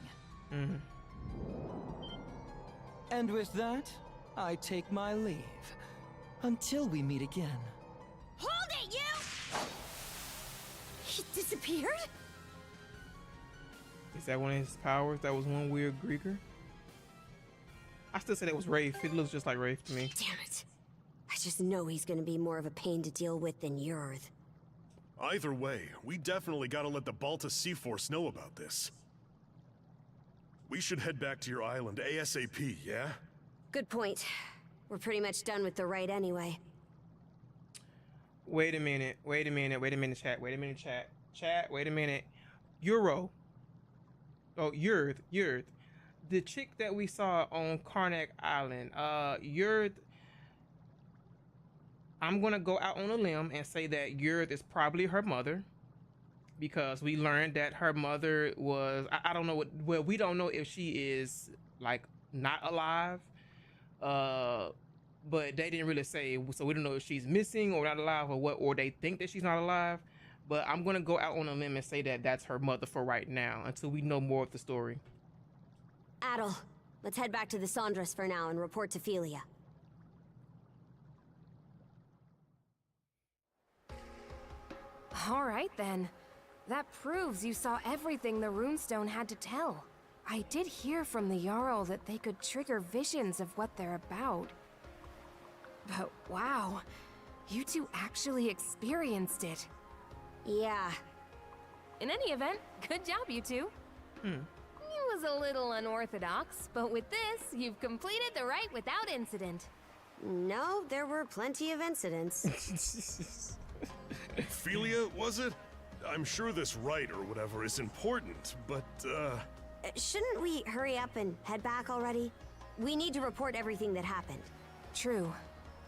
And with that, I take my leave. Until we meet again. Hold it, you! He disappeared? Is that one of his powers? That was one weird Grieger? I still say that was Rafe. It looks just like Rafe to me. Damn it. I just know he's gonna be more of a pain to deal with than Yurth. Either way, we definitely gotta let the Balta Sea Force know about this. We should head back to your island ASAP, yeah? Good point. We're pretty much done with the rite anyway. Wait a minute, chat. Chat, wait a minute. Yurth. The chick that we saw on Karnak Island, Yurth. I'm gonna go out on a limb and say that Yurth is probably her mother. because we learned that her mother was, I don't know what, well, we don't know if she is like not alive, but they didn't really say, so we don't know if she's missing or not alive or what, or they think that she's not alive. But I'm gonna go out on a limb and say that that's her mother for right now until we know more of the story. Adel, let's head back to the Sandras for now and report to Philia. All right then. That proves you saw everything the runestone had to tell. I did hear from the Jarl that they could trigger visions of what they're about. But wow, you two actually experienced it. Yeah. In any event, good job, you two. It was a little unorthodox, but with this, you've completed the rite without incident. No, there were plenty of incidents. Philia, was it? I'm sure this rite or whatever is important, but, Shouldn't we hurry up and head back already? We need to report everything that happened. True.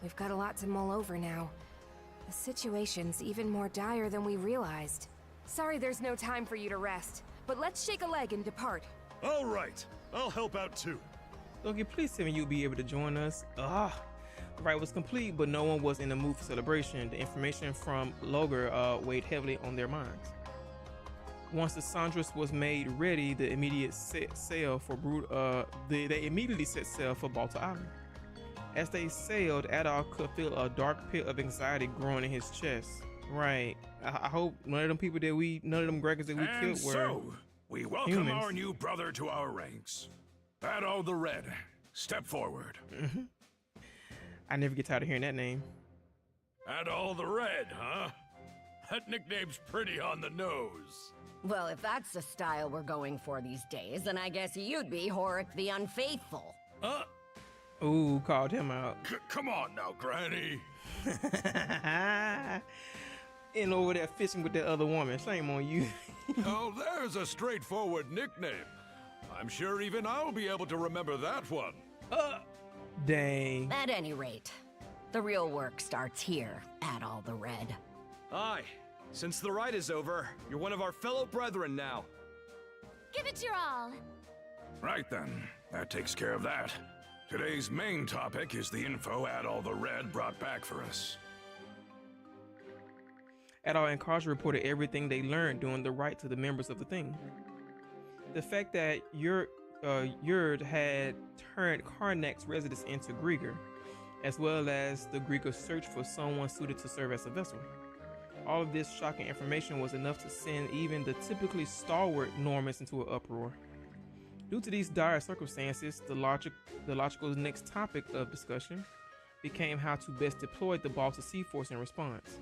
We've got a lot to mull over now. The situation's even more dire than we realized. Sorry there's no time for you to rest, but let's shake a leg and depart. All right. I'll help out too. Okay, please tell me you'll be able to join us. The rite was complete, but no one was in the mood for celebration. The information from Logar weighed heavily on their minds. Once the Sandras was made ready, they immediately set sail for Balta Island. As they sailed, Adol could feel a dark pit of anxiety growing in his chest. Right. I hope none of them Gregors that we killed were so, we welcome humans. our new brother to our ranks. Adol the Red, step forward. I never get tired of hearing that name. Adol the Red, huh? That nickname's pretty on the nose. Well, if that's the style we're going for these days, then I guess you'd be Horik the Unfaithful. Ooh, called him out. Come on now, Granny. And over there fishing with that other woman. Shame on you. Oh, there's a straightforward nickname. I'm sure even I'll be able to remember that one. Dang. At any rate, the real work starts here, Adol the Red. Aye. Since the rite is over, you're one of our fellow brethren now. Give it your all. Right then, that takes care of that. Today's main topic is the info Adol the Red brought back for us. Adol and Karja reported everything they learned during the rite to the members of the thing. The fact that Yurd had turned Karnak's residence into Grieger, as well as the Grieger search for someone suited to serve as a vessel. All of this shocking information was enough to send even the typically stalwart Normans into an uproar. Due to these dire circumstances, the logical next topic of discussion became how to best deploy the Balta Sea Force in response.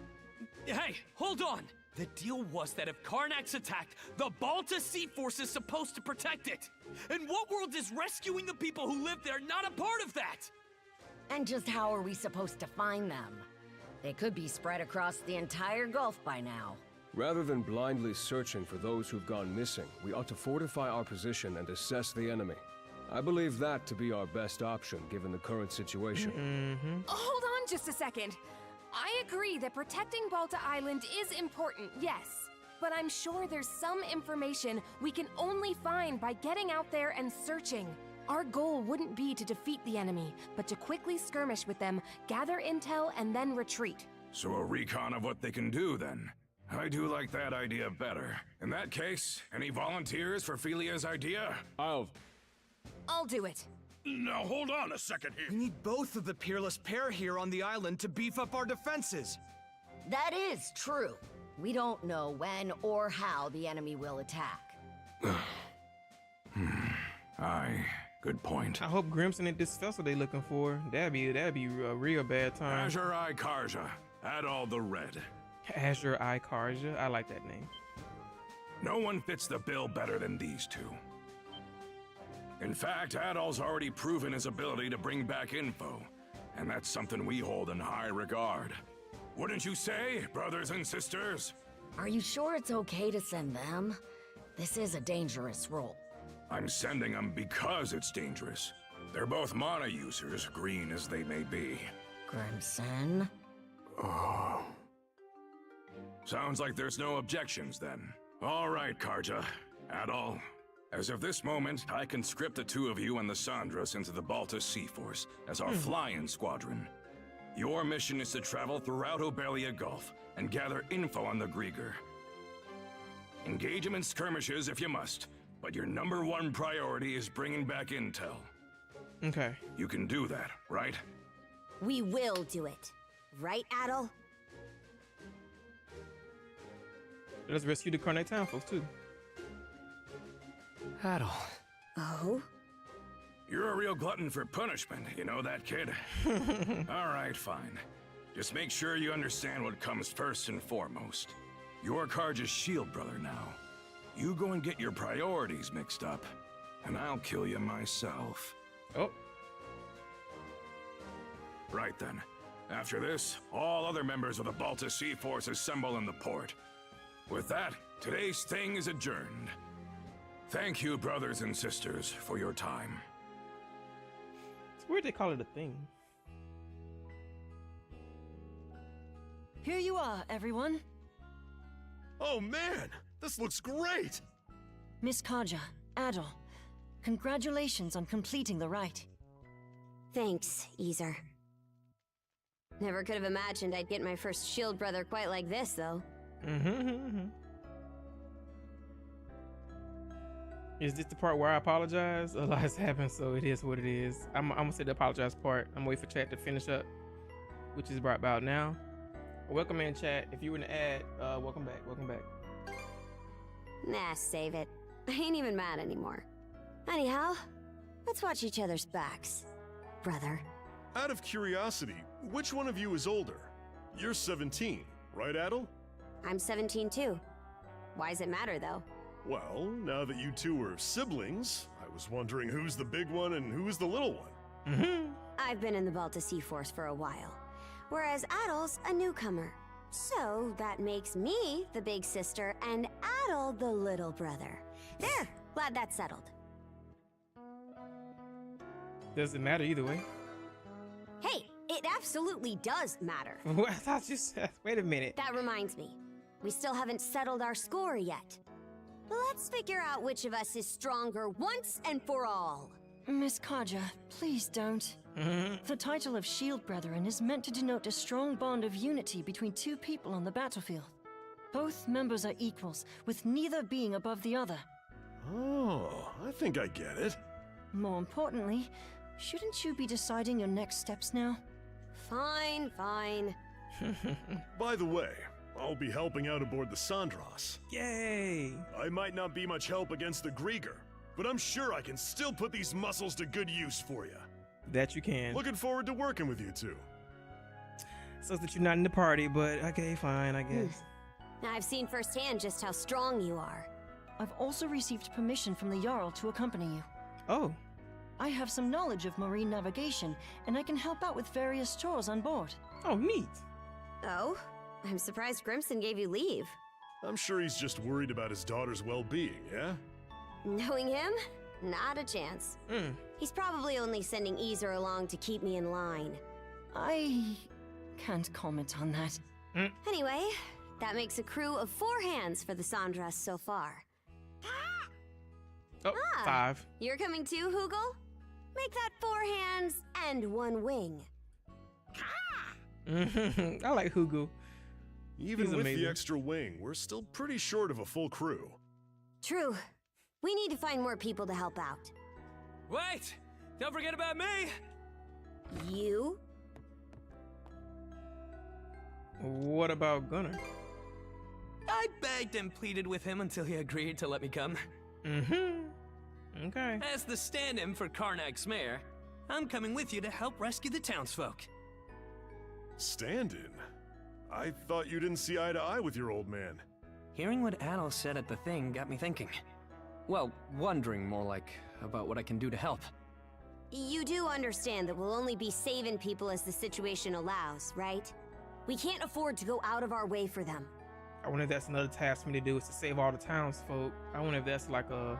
Hey, hold on! The deal was that if Karnak's attacked, the Balta Sea Force is supposed to protect it! And what world is rescuing the people who live there not a part of that? And just how are we supposed to find them? They could be spread across the entire Gulf by now. Rather than blindly searching for those who've gone missing, we ought to fortify our position and assess the enemy. I believe that to be our best option given the current situation. Hold on just a second. I agree that protecting Balta Island is important, yes. But I'm sure there's some information we can only find by getting out there and searching. Our goal wouldn't be to defeat the enemy, but to quickly skirmish with them, gather intel, and then retreat. So a recon of what they can do, then. I do like that idea better. In that case, any volunteers for Philia's idea? I'll do it. Now hold on a second here. We need both of the peerless pair here on the island to beef up our defenses. That is true. We don't know when or how the enemy will attack. Aye, good point. I hope Grimson at this festival they looking for. That'd be a real bad time. Azure Eye Karja, Adol the Red. Azure Eye Karja, I like that name. No one fits the bill better than these two. In fact, Adol's already proven his ability to bring back info, and that's something we hold in high regard. Wouldn't you say, brothers and sisters? Are you sure it's okay to send them? This is a dangerous role. I'm sending them because it's dangerous. They're both mana users, green as they may be. Grimson? Sounds like there's no objections then. All right, Karja. Adol. As of this moment, I conscript the two of you and the Sandras into the Balta Sea Force as our fly-in squadron. Your mission is to travel throughout Obelia Gulf and gather info on the Grieger. Engage them in skirmishes if you must, but your #1 priority is bringing back intel. Okay. You can do that, right? We will do it. Right, Adol? Let's rescue the Karnak Town folks too. Adol. Oh? You're a real glutton for punishment, you know that, kid? All right, fine. Just make sure you understand what comes first and foremost. You're Karja's shield brother now. You go and get your priorities mixed up, and I'll kill you myself. Oh. Right then. After this, all other members of the Balta Sea Force assemble in the port. With that, today's thing is adjourned. Thank you, brothers and sisters, for your time. It's weird they call it a thing. Here you are, everyone. Oh man, this looks great! Miss Karja, Adol, congratulations on completing the rite. Thanks, Easer. Never could have imagined I'd get my first shield brother quite like this, though. Is this the part where I apologize? A lot has happened, so it is what it is. I'm gonna say the apologize part. I'm waiting for chat to finish up, which is right about now. Welcome in, chat. If you were to add, welcome back. Welcome back. Nah, save it. I ain't even mad anymore. Anyhow, let's watch each other's backs, brother. Out of curiosity, which one of you is older? You're 17, right, Adol? I'm 17 too. Why does it matter, though? Well, now that you two are siblings, I was wondering who's the big one and who's the little one. I've been in the Balta Sea Force for a while, whereas Adol's a newcomer. So that makes me the big sister and Adol the little brother. There, glad that's settled. Doesn't matter either way. Hey, it absolutely does matter. I thought you said, wait a minute. That reminds me, we still haven't settled our score yet. Let's figure out which of us is stronger once and for all. Miss Karja, please don't. The title of Shield Brethren is meant to denote a strong bond of unity between two people on the battlefield. Both members are equals, with neither being above the other. Oh, I think I get it. More importantly, shouldn't you be deciding your next steps now? Fine, fine. By the way, I'll be helping out aboard the Sandras. Yay! I might not be much help against the Grieger, but I'm sure I can still put these muscles to good use for you. That you can. Looking forward to working with you two. Sucks that you're not in the party, but okay, fine, I guess. I've seen firsthand just how strong you are. I've also received permission from the Jarl to accompany you. Oh. I have some knowledge of marine navigation, and I can help out with various chores on board. Oh, neat. Oh? I'm surprised Grimson gave you leave. I'm sure he's just worried about his daughter's well-being, yeah? Knowing him? Not a chance. He's probably only sending Easer along to keep me in line. I can't comment on that. Anyway, that makes a crew of 4 hands for the Sandras so far. Oh, 5. You're coming too, Hoogle? Make that 4 hands and 1 wing. I like Hoogle. Even with the extra wing, we're still pretty short of a full crew. True. We need to find more people to help out. Wait! Don't forget about me! You? What about Gunnar? I begged and pleaded with him until he agreed to let me come. Okay. As the stand-in for Karnak's mayor, I'm coming with you to help rescue the townsfolk. Stand-in? I thought you didn't see eye to eye with your old man. Hearing what Adol said at the thing got me thinking. Well, wondering more like about what I can do to help. You do understand that we'll only be saving people as the situation allows, right? We can't afford to go out of our way for them. I wonder if that's another task for me to do, is to save all the townsfolk. I wonder if that's like a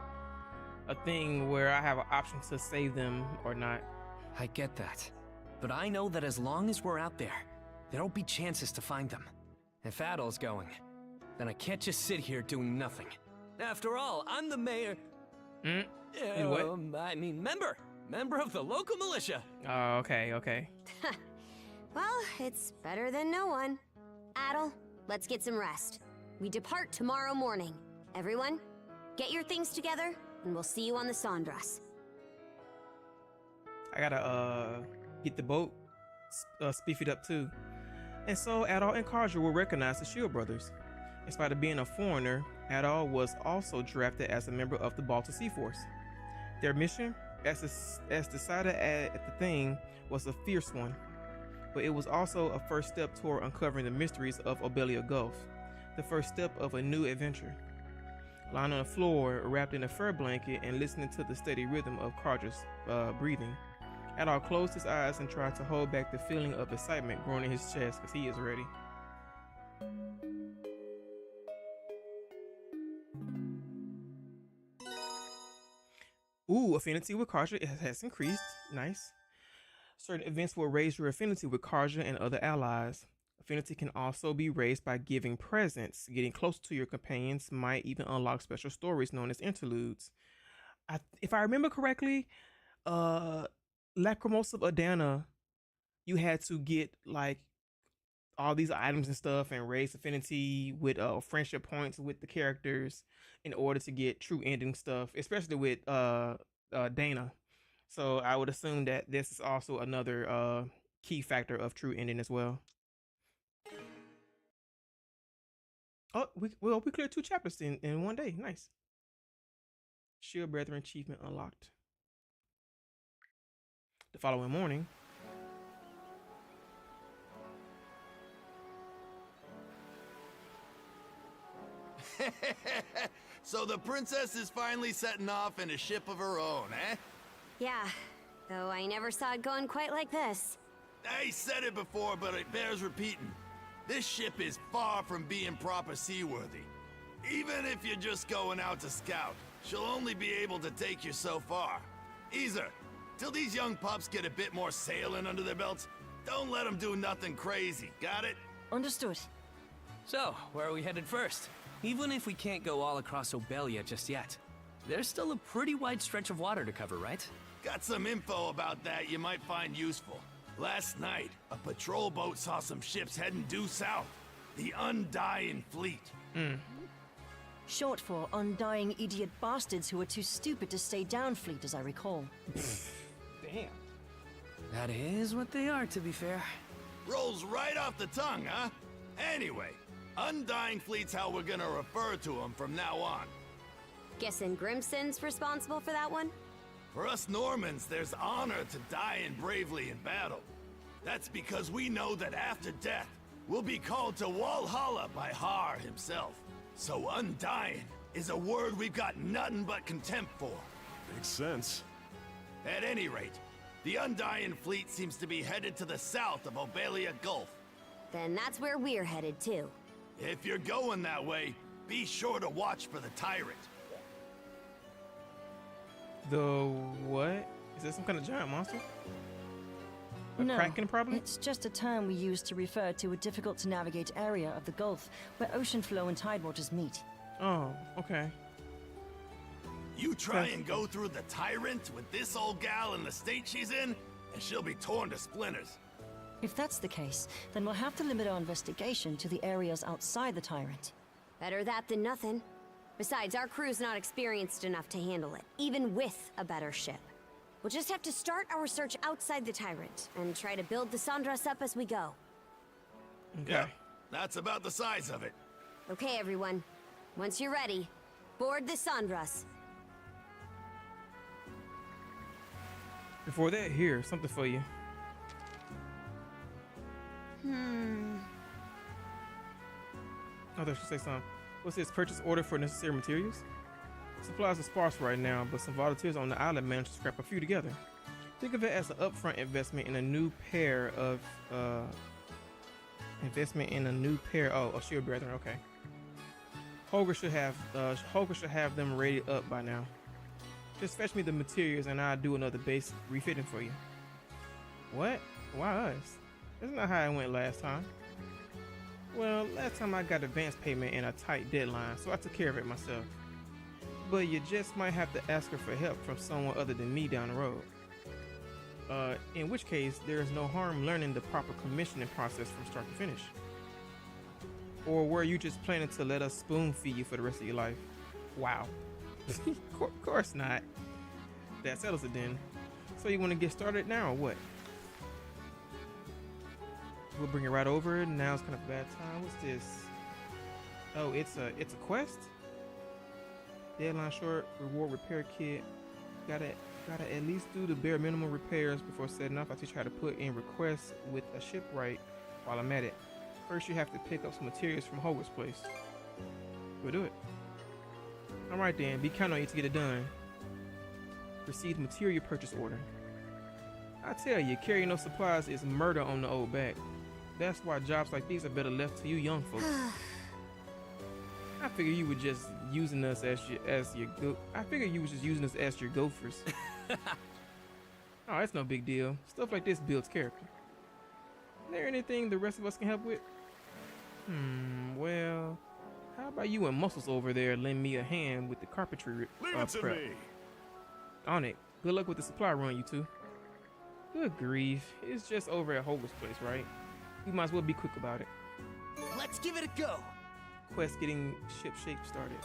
thing where I have an option to save them or not. I get that. But I know that as long as we're out there, there'll be chances to find them. If Adol's going, then I can't just sit here doing nothing. After all, I'm the mayor. You what? I mean, member of the local militia. Oh, okay, okay. Well, it's better than no one. Adel, let's get some rest. We depart tomorrow morning. Everyone, get your things together, and we'll see you on the Sondras. I gotta get the boat speed up too. And so Adol and Karja will recognize the Shield brothers. In spite of being a foreigner, Adol was also drafted as a member of the Balta Sea Force. Their mission, as decided at the thing, was a fierce one, but it was also a first step toward uncovering the mysteries of Obelia Gulf, the first step of a new adventure. Lying on the floor, wrapped in a fur blanket and listening to the steady rhythm of Karja's breathing, Adol closed his eyes and tried to hold back the feeling of excitement growing in his chest because he is ready. Ooh, affinity with Karja has increased. Nice. Certain events will raise your affinity with Karja and other allies. Affinity can also be raised by giving presents. Getting closer to your companions might even unlock special stories known as interludes. If I remember correctly, Lacrimosa of Adana, you had to get like all these items and stuff and raise affinity with friendship points with the characters in order to get true ending stuff, especially with Dana. So I would assume that this is also another key factor of true ending as well. Oh, we cleared 2 chapters in one day. Nice. Shield Brethren achievement unlocked. The following morning, So the princess is finally setting off in a ship of her own, eh? Yeah, though I never saw it going quite like this. I said it before, but it bears repeating. This ship is far from being proper seaworthy. Even if you're just going out to scout, she'll only be able to take you so far. Easer, till these young pups get a bit more sailing under their belts, don't let them do nothing crazy, got it? Understood. So, where are we headed first? Even if we can't go all across Obelia just yet, there's still a pretty wide stretch of water to cover, right? Got some info about that you might find useful. Last night, a patrol boat saw some ships heading due south. The Undying Fleet. Short for Undying Idiot Bastards Who Are Too Stupid to Stay Down Fleet, as I recall. Damn. That is what they are, to be fair. Rolls right off the tongue, huh? Anyway, Undying Fleet's how we're gonna refer to them from now on. Guessing Grimson's responsible for that one? For us Normans, there's honor to dying bravely in battle. That's because we know that after death, we'll be called to Walhalla by Har himself. So Undying is a word we've got nothing but contempt for. Makes sense. At any rate, the Undying Fleet seems to be headed to the south of Obelia Gulf. Then that's where we're headed too. If you're going that way, be sure to watch for the Tyrant. The what? Is that some kind of giant monster? A No, kraken, probably? it's just a term we use to refer to a difficult-to-navigate area of the Gulf where ocean flow and tidewaters meet. Oh, okay. You try and go through the Tyrant with this old gal in the state she's in, and she'll be torn to splinters. If that's the case, then we'll have to limit our investigation to the areas outside the Tyrant. Better that than nothing. Besides, our crew's not experienced enough to handle it, even with a better ship. We'll just have to start our search outside the Tyrant, and try to build the Sondras up as we go. Okay. Yeah, that's about the size of it. Okay, everyone. Once you're ready, board the Sondras. Before that, here, something for you. Oh, there should say something. What's this? Purchase order for necessary materials? Supplies are sparse right now, but some volunteers on the island managed to scrap a few together. Think of it as an upfront investment in a new pair of oh, Shield Brethren. Okay. Holger should have them rated up by now. Just fetch me the materials and I'll do another base refitting for you. What? Why us? That's not how it went last time. Well, last time I got advance payment in a tight deadline, so I took care of it myself. But you just might have to ask her for help from someone other than me down the road. In which case, there is no harm learning the proper commissioning process from start to finish. Or were you just planning to let us spoon feed you for the rest of your life? Wow. Of course not. That settles it then. So you want to get started now or what? We'll bring it right over. Now it's kind of a bad time. What's this? Oh, it's a quest? Deadline short, reward repair kit. Gotta at least do the bare minimum repairs before setting off. I teach you how to put in requests with a shipwright while I'm at it. First, you have to pick up some materials from Hogwarts Place. We'll do it. Alright then, be counting on you to get it done. Receive material purchase order. I tell you, carrying no supplies is murder on the old back. That's why jobs like these are better left to you young folks. I figured you were just using us as your gophers. Oh, that's no big deal. Stuff like this builds character. Is there anything the rest of us can help with? Well, how about you and Muscles over there lend me a hand with the carpentry Leave it to prep? me. On it. Good luck with the supply run, you two. Good grief. It's just over at Hogwarts Place, right? We might as well be quick about it. Let's give it a go. Quest getting shipshape started.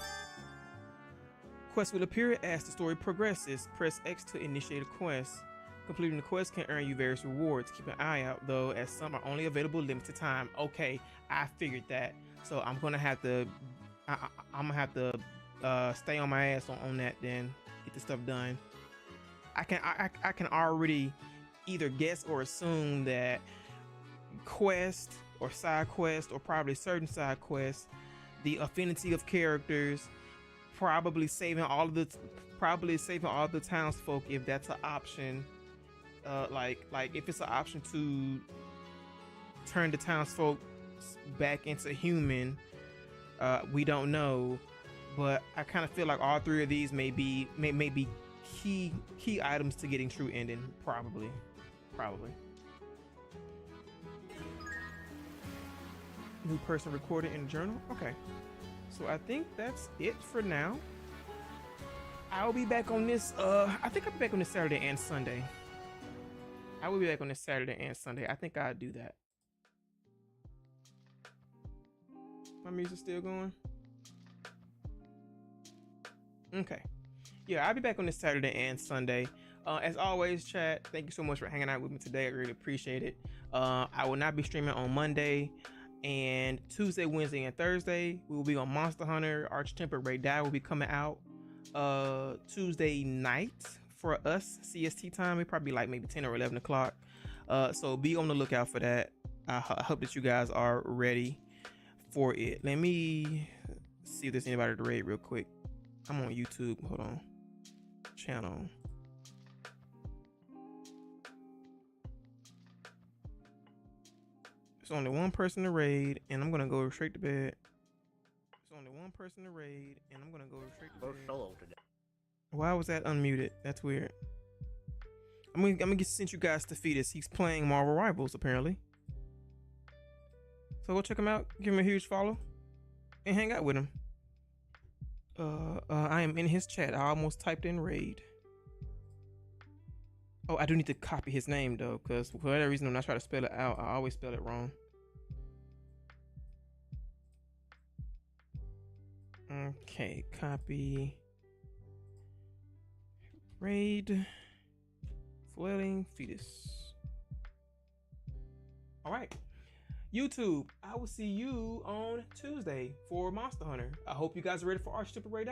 Quest will appear as the story progresses. Press X to initiate a quest. Completing the quest can earn you various rewards. Keep an eye out though, as some are only available limited time. Okay, I figured that. So I'm gonna have to stay on my ass on that then. Get the stuff done. I can already either guess or assume that quest or side quest, or probably certain side quests, the affinity of characters, probably saving all the townsfolk if that's an option. Like if it's an option to turn the townsfolk back into human, we don't know, but I kind of feel like all three of these may be key items to getting true ending. Probably. New person recorded in the journal. Okay, so I think that's it for now. I'll be back on this. I think I'll be back on this Saturday and Sunday. I will be back on this Saturday and Sunday. I think I'll do that. My music's still going. Okay. Yeah, I'll be back on this Saturday and Sunday. As always, chat, thank you so much for hanging out with me today. I really appreciate it. I will not be streaming on Monday, and Tuesday, Wednesday, and Thursday we will be on Monster Hunter. Arch-Tempered Ray Die will be coming out Tuesday night for us CST time. It probably like maybe 10 or 11 o'clock. So be on the lookout for that. I hope that you guys are ready for it. Let me see if there's anybody to raid real quick. I'm on YouTube. Hold on. Channel. There's only one person to raid, and I'm gonna go straight to bed. There's only one person to raid, and I'm gonna go straight to bed. Solo today. Why was that unmuted? That's weird. I'm gonna get sent you guys to Fetus. He's playing Marvel Rivals apparently. So go check him out. Give him a huge follow, and hang out with him. I am in his chat. I almost typed in raid. Oh, I do need to copy his name though, because for whatever reason when I try to spell it out, I always spell it wrong. Okay, copy. Raid. Flailing Fetus. All right. YouTube, I will see you on Tuesday for Monster Hunter. I hope you guys are ready for Arch-Tempered Ray Die.